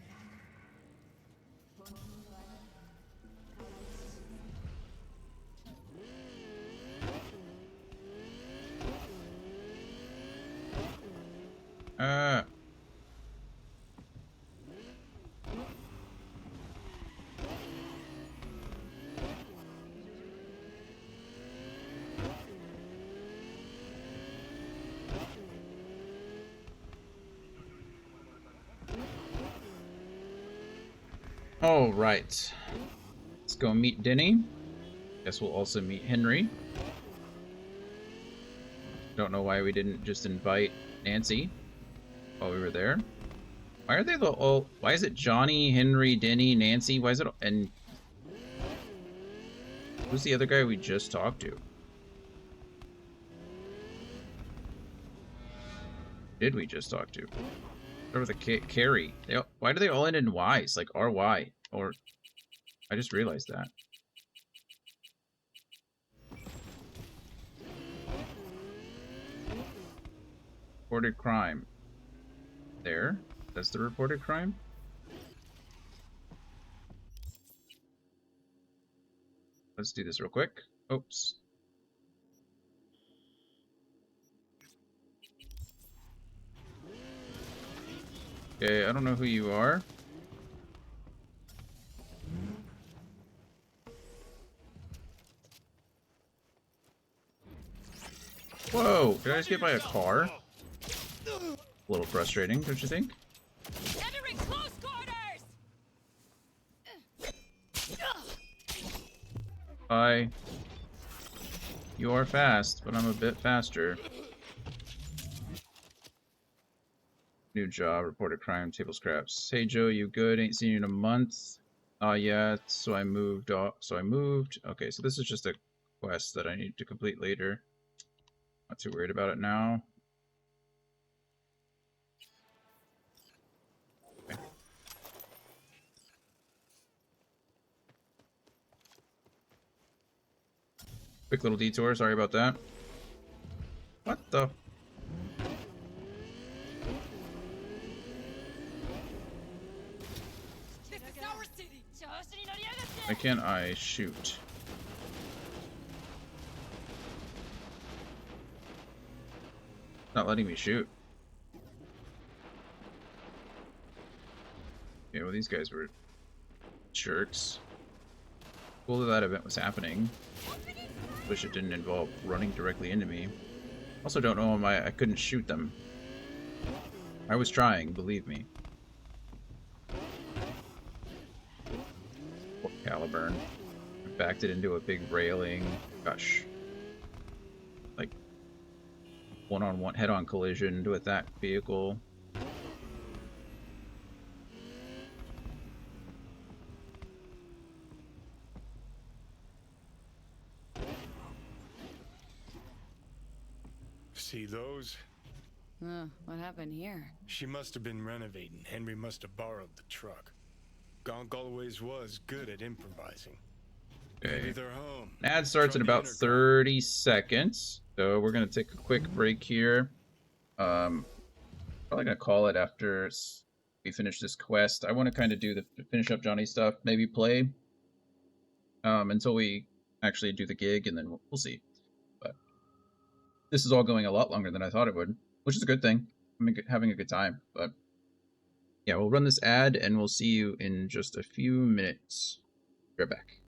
All right. Let's go meet Denny. Guess we'll also meet Henry. Don't know why we didn't just invite Nancy while we were there. Why are they the all? Why is it Johnny, Henry, Denny, Nancy? Why is it and who's the other guy we just talked to? Did we just talk to? Or with a Carrie? Why do they all end in Y's? Like RY? Or I just realized that. Reported crime. There. That's the reported crime. Let's do this real quick. Oops. Okay, I don't know who you are. Whoa, did I just get by a car? A little frustrating, don't you think? Entering close quarters! Hi. You are fast, but I'm a bit faster. New job, reported crime, table scraps. Hey Joe, you good? Ain't seen you in a month. Yeah, so I moved. Okay, so this is just a quest that I need to complete later. Not too worried about it now. Okay. Quick little detour, sorry about that. What the? Why can't I shoot? Not letting me shoot. Yeah, well, these guys were jerks. Cool that that event was happening. Wish it didn't involve running directly into me. Also don't know why I couldn't shoot them. I was trying, believe me. Poor Caliburn. Backed it into a big railing. Gosh. Like, one-on-one head-on collision with that vehicle. See those? What happened here? She must have been renovating. Henry must have borrowed the truck. Gonk always was good at improvising. Okay. Maybe they're home. Ad starts in about 30 seconds. So we're going to take a quick break here. Probably going to call it after we finish this quest. I want to kind of do the finish up Johnny stuff, maybe play until we actually do the gig, and then we'll see. But this is all going a lot longer than I thought it would, which is a good thing. I'm having a good time. But yeah, we'll run this ad, and we'll see you in just a few minutes. Right back.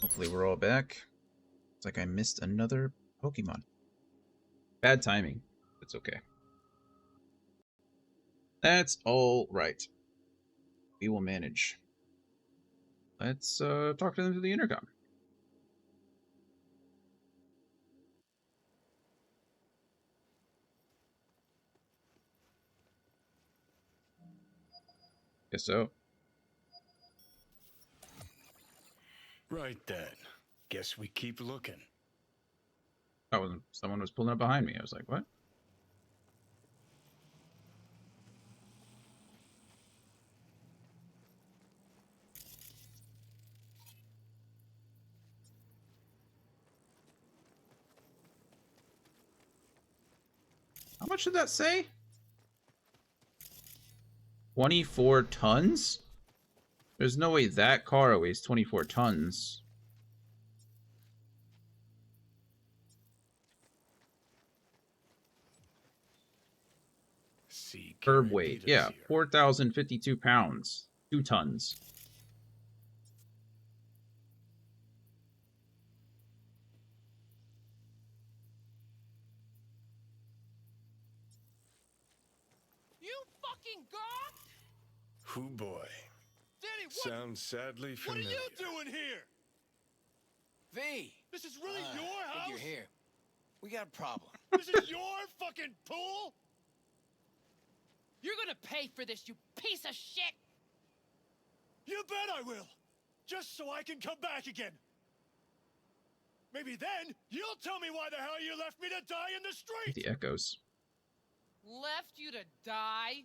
Hopefully we're all back. It's like I missed another Pokemon. Bad timing. It's okay. That's all right. We will manage. Let's talk to them through the intercom. Guess so. Right then. Guess we keep looking. Oh, someone was pulling up behind me. I was like, what? How much did that say? 24 tons? There's no way that car weighs 24 tons. Curb weight, yeah, 4,052 pounds, 2 tons. You fucking gawk! Hoo boy. Danny, what? Sounds sadly familiar. What are you doing here? V! This is really your Good house? you're here. We got a problem. This is your fucking pool? You're gonna pay for this, you piece of shit! You bet I will! Just so I can come back again. Maybe then you'll tell me why the hell you left me to die in the street! The echoes. Left you to die?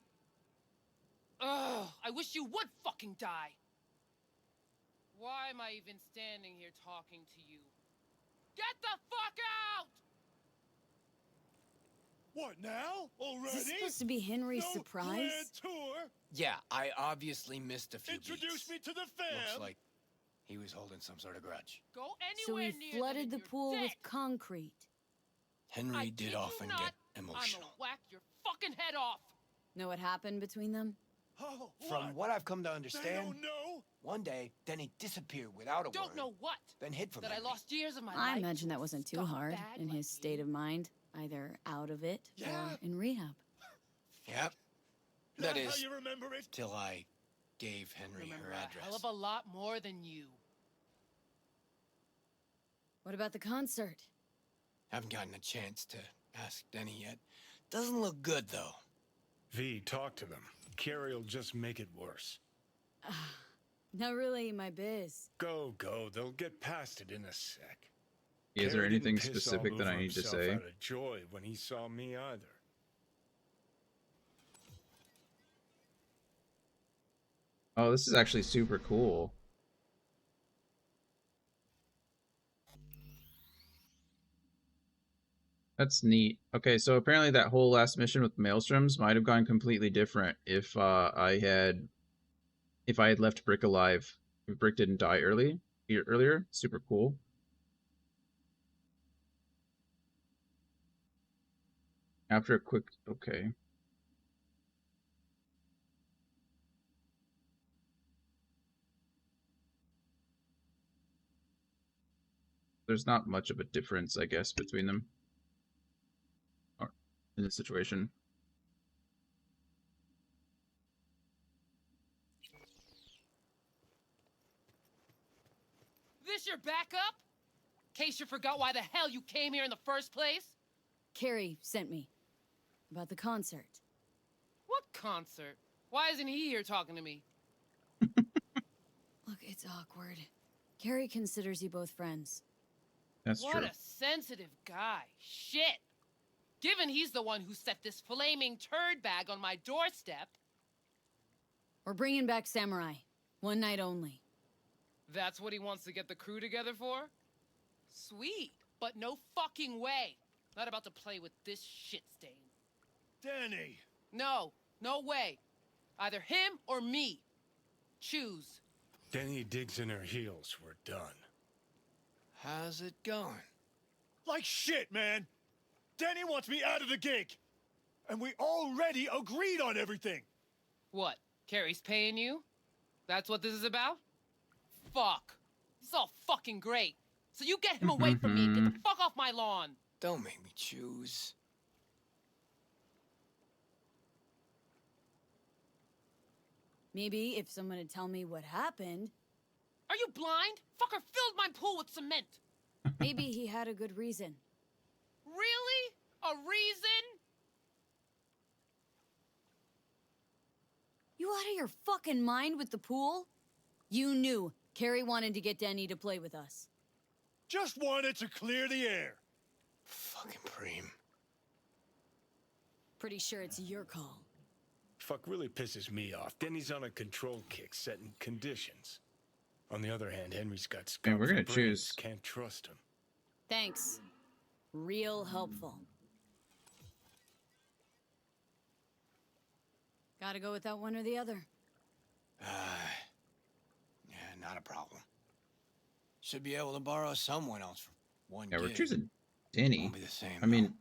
Ugh, I wish you would fucking die! Why am I even standing here talking to you? Get the fuck out! What now? Already? Is this supposed to be Henry's No surprise? grand tour? Yeah, I obviously missed a few Introduce beats. me to the fam. Looks like he was holding some sort of grudge. Go So anywhere he near flooded the them and pool you're with dead. concrete. Henry did often get I'ma emotional. whack your fucking head off! Know what happened between them? Oh, From what I've come to They understand, don't know? one day, Denny disappeared without a Don't word, know what? then hid from That I Henry. lost years of my life. I imagine that wasn't too hard scumbag in like his state of mind, either out of it Yeah. or in rehab. Yep. That That how is, you remember it? till I gave Henry Remember her a address. hell of a lot more than you. What about the concert? Haven't gotten a chance to ask Denny yet. Doesn't look good, though. V, talk to them. Carrie'll just make it worse. Not really my biz. Go. They'll get past it in a sec. Is there Carrie anything didn't piss specific all that I over need to himself say? Out of joy when he saw me either. Oh, this is actually super cool. That's neat. Okay, so apparently that whole last mission with Maelstroms might have gone completely different if I had left Brick alive. If Brick didn't die earlier. Super cool. After a quick okay. There's not much of a difference, I guess, between them. Or in this situation. This your backup? In case you forgot why the hell you came here in the first place? Carrie sent me. About the concert. What concert? Why isn't he here talking to me? Look, it's awkward. Carrie considers you both friends. That's what true. a sensitive guy. Shit. Given he's the one who set this flaming turd bag on my doorstep. We're bringing back Samurai. One night only. That's what he wants to get the crew together for? Sweet, but no fucking way. Not about to play with this shit stain. Danny! No way. Either him or me. Choose. Denny digs in her heels. We're done. How's it going? Like shit, man! Danny wants me out of the gig! And we already agreed on everything! What? Carrie's paying you? That's what this is about? Fuck. It's all fucking great. So you get him away from me and get the fuck off my lawn. Don't make me choose. Maybe if someone would tell me what happened. Are you blind? Fucker filled my pool with cement. Maybe he had a good reason. Really? A reason? You out of your fucking mind with the pool? You knew Carrie wanted to get Denny to play with us. Just wanted to clear the air. Fucking Preem. Pretty sure it's your call. Fuck really pisses me off. Denny's on a control kick, setting conditions. On the other hand, Henry's got scum. Man, we're gonna for brains. choose. Can't trust him. Thanks. Real helpful. Gotta go without one or the other. Yeah, not a problem. Should be able to borrow someone else for one Yeah, we're gig. choosing Denny. Won't be the same, I mean,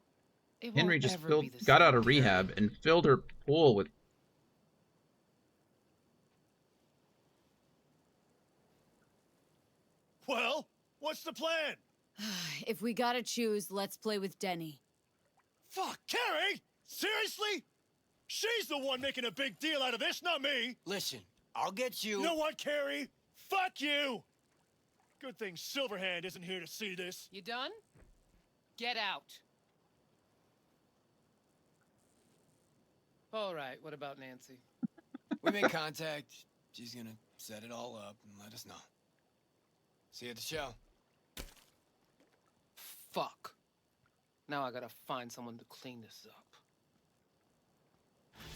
It Henry won't just ever be the got same, out of rehab and filled her pool with. Well, what's the plan? If we gotta choose, let's play with Denny. Fuck, Carrie? Seriously? She's the one making a big deal out of this, not me. Listen, I'll get you. You know what, Carrie? Fuck you! Good thing Silverhand isn't here to see this. You done? Get out. All right, what about Nancy? We made contact. She's gonna set it all up and let us know. See you at the show. Fuck. Now I gotta find someone to clean this up.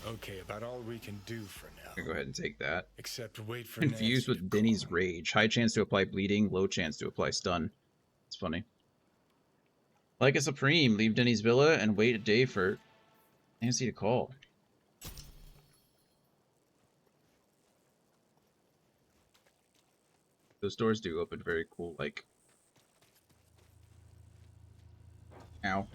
Okay, about all we can do for now. I'll go ahead and take that. Except wait for Confused Nancy with Denny's rage. High chance to apply bleeding, low chance to apply stun. It's funny. Like a Supreme, leave Denny's villa and wait a day for Nancy to call. Those doors do open very cool, like... Ow.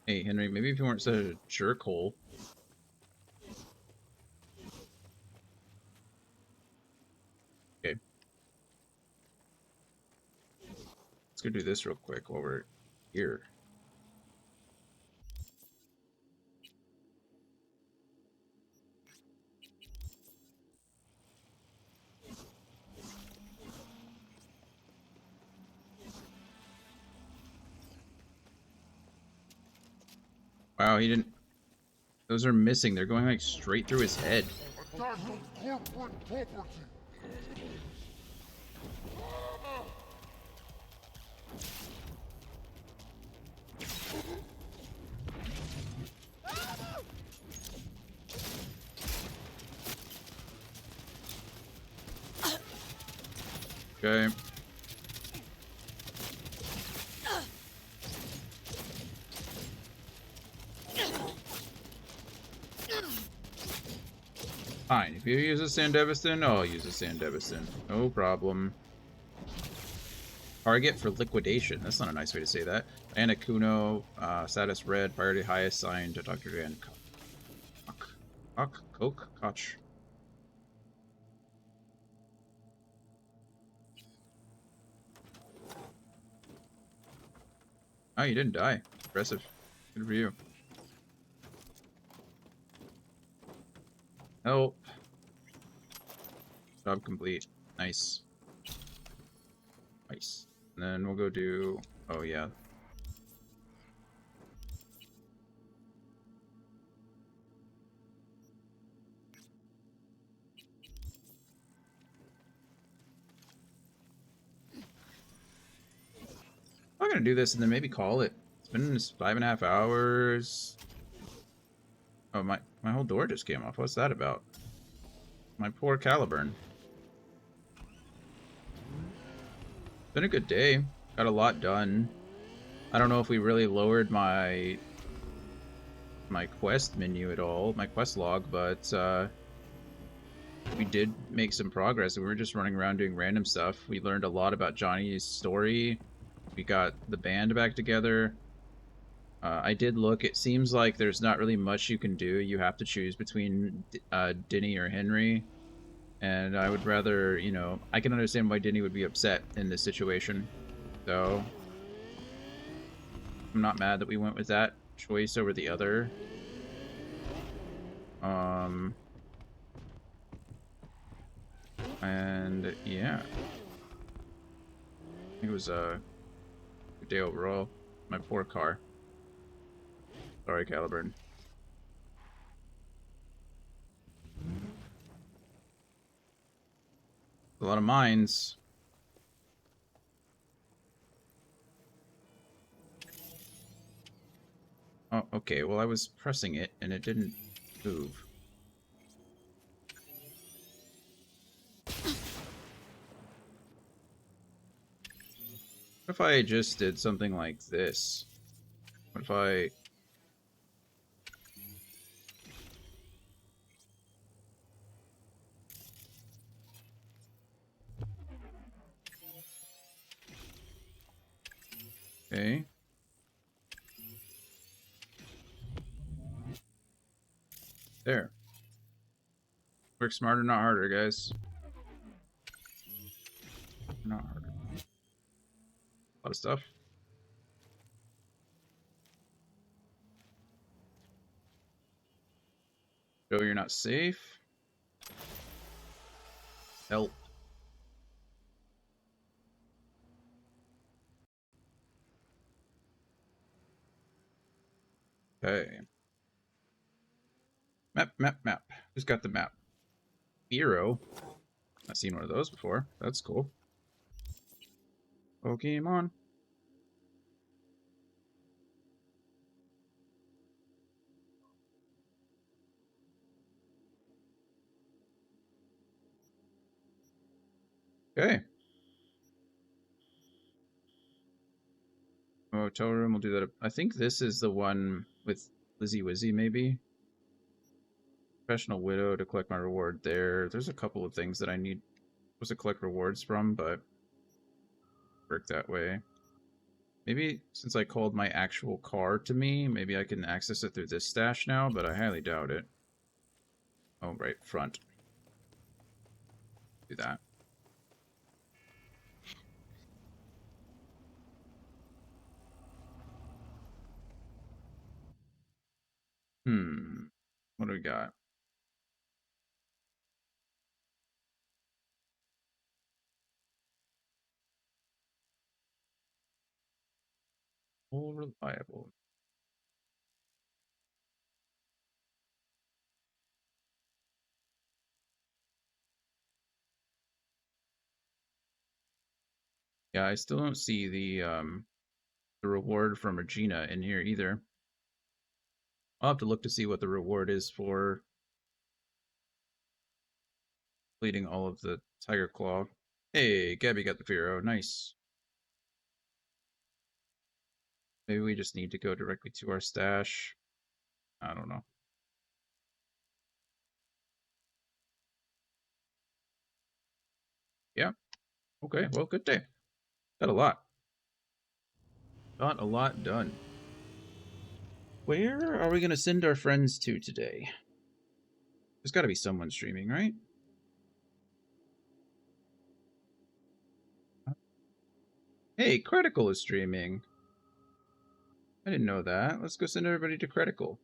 Hey, Henry, maybe if you weren't such a jerkhole. Okay. Let's go do this real quick while we're here. Wow, he didn't... Those are missing. They're going like straight through his head. Attack on corporate property. Okay. Fine. If you use a Sandevistan, I'll use a Sandevistan. No problem. Target for liquidation. That's not a nice way to say that. Diana Kuno, status red, priority highest signed to Dr. Dan Coke Koch. Oh, you didn't die. Impressive. Good for you. Help. Job complete. Nice. Nice. And then we'll go do... Oh, yeah. I'm gonna do this and then maybe call it. It's been 5.5 hours. Oh, my whole door just came off. What's that about? My poor Caliburn. Been a good day. Got a lot done. I don't know if we really lowered my quest menu at all, my quest log, but we did make some progress. We were just running around doing random stuff. We learned a lot about Johnny's story. We got the band back together. I did look. It seems like there's not really much you can do. You have to choose between Dinny or Henry. And I would rather, you know, I can understand why Dinny would be upset in this situation. So, I'm not mad that we went with that choice over the other. And yeah. I think it was a good day overall. My poor car. Sorry, Caliburn. A lot of mines. Oh, okay. Well, I was pressing it and it didn't move. What if I just did something like this? What if I... Okay. There. Work smarter, not harder, guys. Not harder. A lot of stuff. Joe, you're not safe. Help. Okay. Map. Who's got the map? Hero. I've seen one of those before. That's cool. Pokemon. Okay. Hotel room, we'll do that. I think this is the one with Lizzie Wizzy, maybe? Professional Widow to collect my reward there. There's a couple of things that I need to collect rewards from, but work that way. Maybe since I called my actual car to me, maybe I can access it through this stash now, but I highly doubt it. Oh, right, front. Do that. What do we got? All reliable. Yeah, I still don't see the reward from Regina in here either. I'll have to look to see what the reward is for completing all of the Tiger Claw. Hey, Gabby got the Firo. Nice. Maybe we just need to go directly to our stash. I don't know. Yeah. Okay, well, good day. Got a lot. Got a lot done. Where are we going to send our friends to today? There's got to be someone streaming, right? Hey, Critical is streaming. I didn't know that. Let's go send everybody to Critical.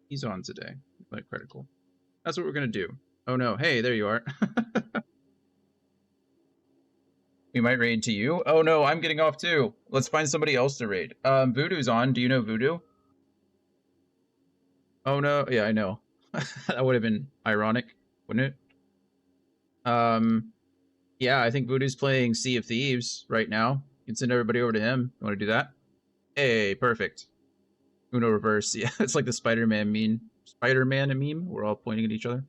He's on today. Like Critical. That's what we're going to do. Oh no. Hey, there you are. We might raid to you. Oh no, I'm getting off too. Let's find somebody else to raid. Voodoo's on. Do you know Voodoo? Oh no. Yeah, I know. That would have been ironic, wouldn't it? Yeah, I think Voodoo's playing Sea of Thieves right now. You can send everybody over to him. You want to do that? Hey, perfect. Uno reverse. Yeah, it's like the Spider-Man meme. Spider-Man meme. We're all pointing at each other.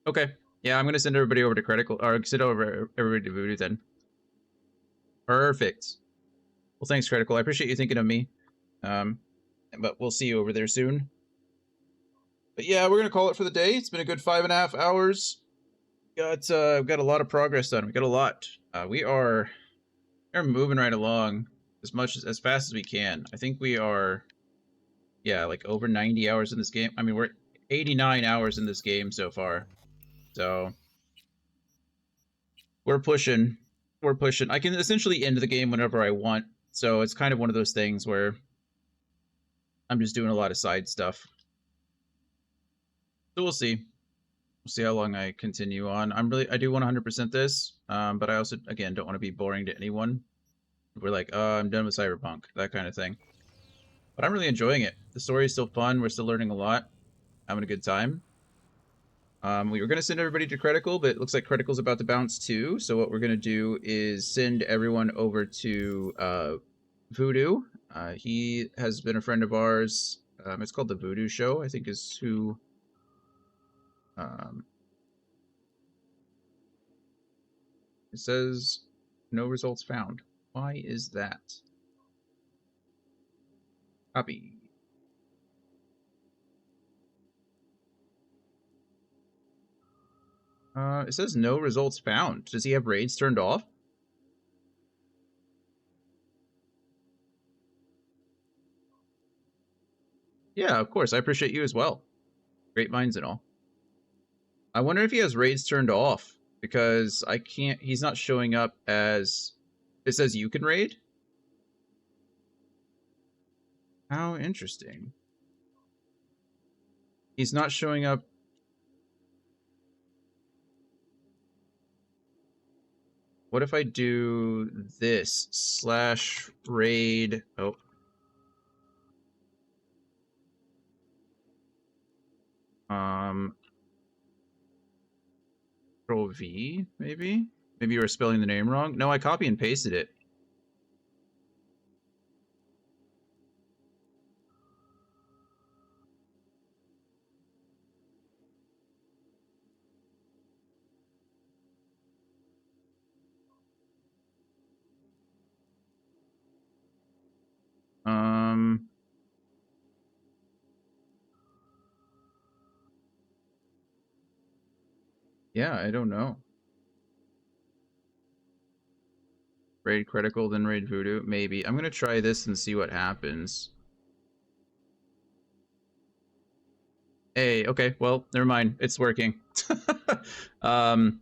Okay. Yeah, I'm gonna send everybody over to Critical, or send over everybody to Voodoo then. Perfect. Well, thanks, Critical. I appreciate you thinking of me. But we'll see you over there soon. But yeah, we're gonna call it for the day. It's been a good 5.5 hours. We've got a lot of progress done. We got a lot. We're moving right along. as fast as we can. I think we are, yeah, like over 90 hours in this game. I mean, we're 89 hours in this game so far. So we're pushing. We're pushing. I can essentially end the game whenever I want. So it's kind of one of those things where I'm just doing a lot of side stuff. So we'll see. We'll see how long I continue on. I do want to 100% this, but I also, again, don't want to be boring to anyone. We're like, I'm done with Cyberpunk, that kind of thing. But I'm really enjoying it. The story is still fun. We're still learning a lot. Having a good time. We were going to send everybody to Critical, but it looks like Critical's about to bounce too. So what we're going to do is send everyone over to Voodoo. He has been a friend of ours. It's called The Voodoo Show, I think is who... it says no results found. Why is that? Copy. It says no results found. Does he have raids turned off? Yeah, of course. I appreciate you as well. Great minds and all. I wonder if he has raids turned off, because I can't... he's not showing up as... it says you can raid? How interesting. He's not showing up... what if I do this? /raid... oh. Control V, maybe? Maybe you were spelling the name wrong? No, I copy and pasted it. Yeah, I don't know. Raid Critical, then raid Voodoo? Maybe. I'm gonna try this and see what happens. Hey, okay, well, never mind. It's working. We'll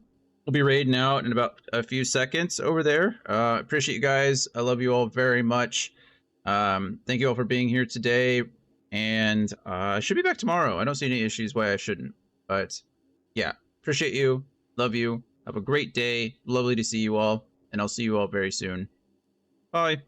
be raiding out in about a few seconds over there. Appreciate you guys. I love you all very much. Thank you all for being here today. And I should be back tomorrow. I don't see any issues why I shouldn't. But yeah, appreciate you. Love you. Have a great day. Lovely to see you all. And I'll see you all very soon. Bye.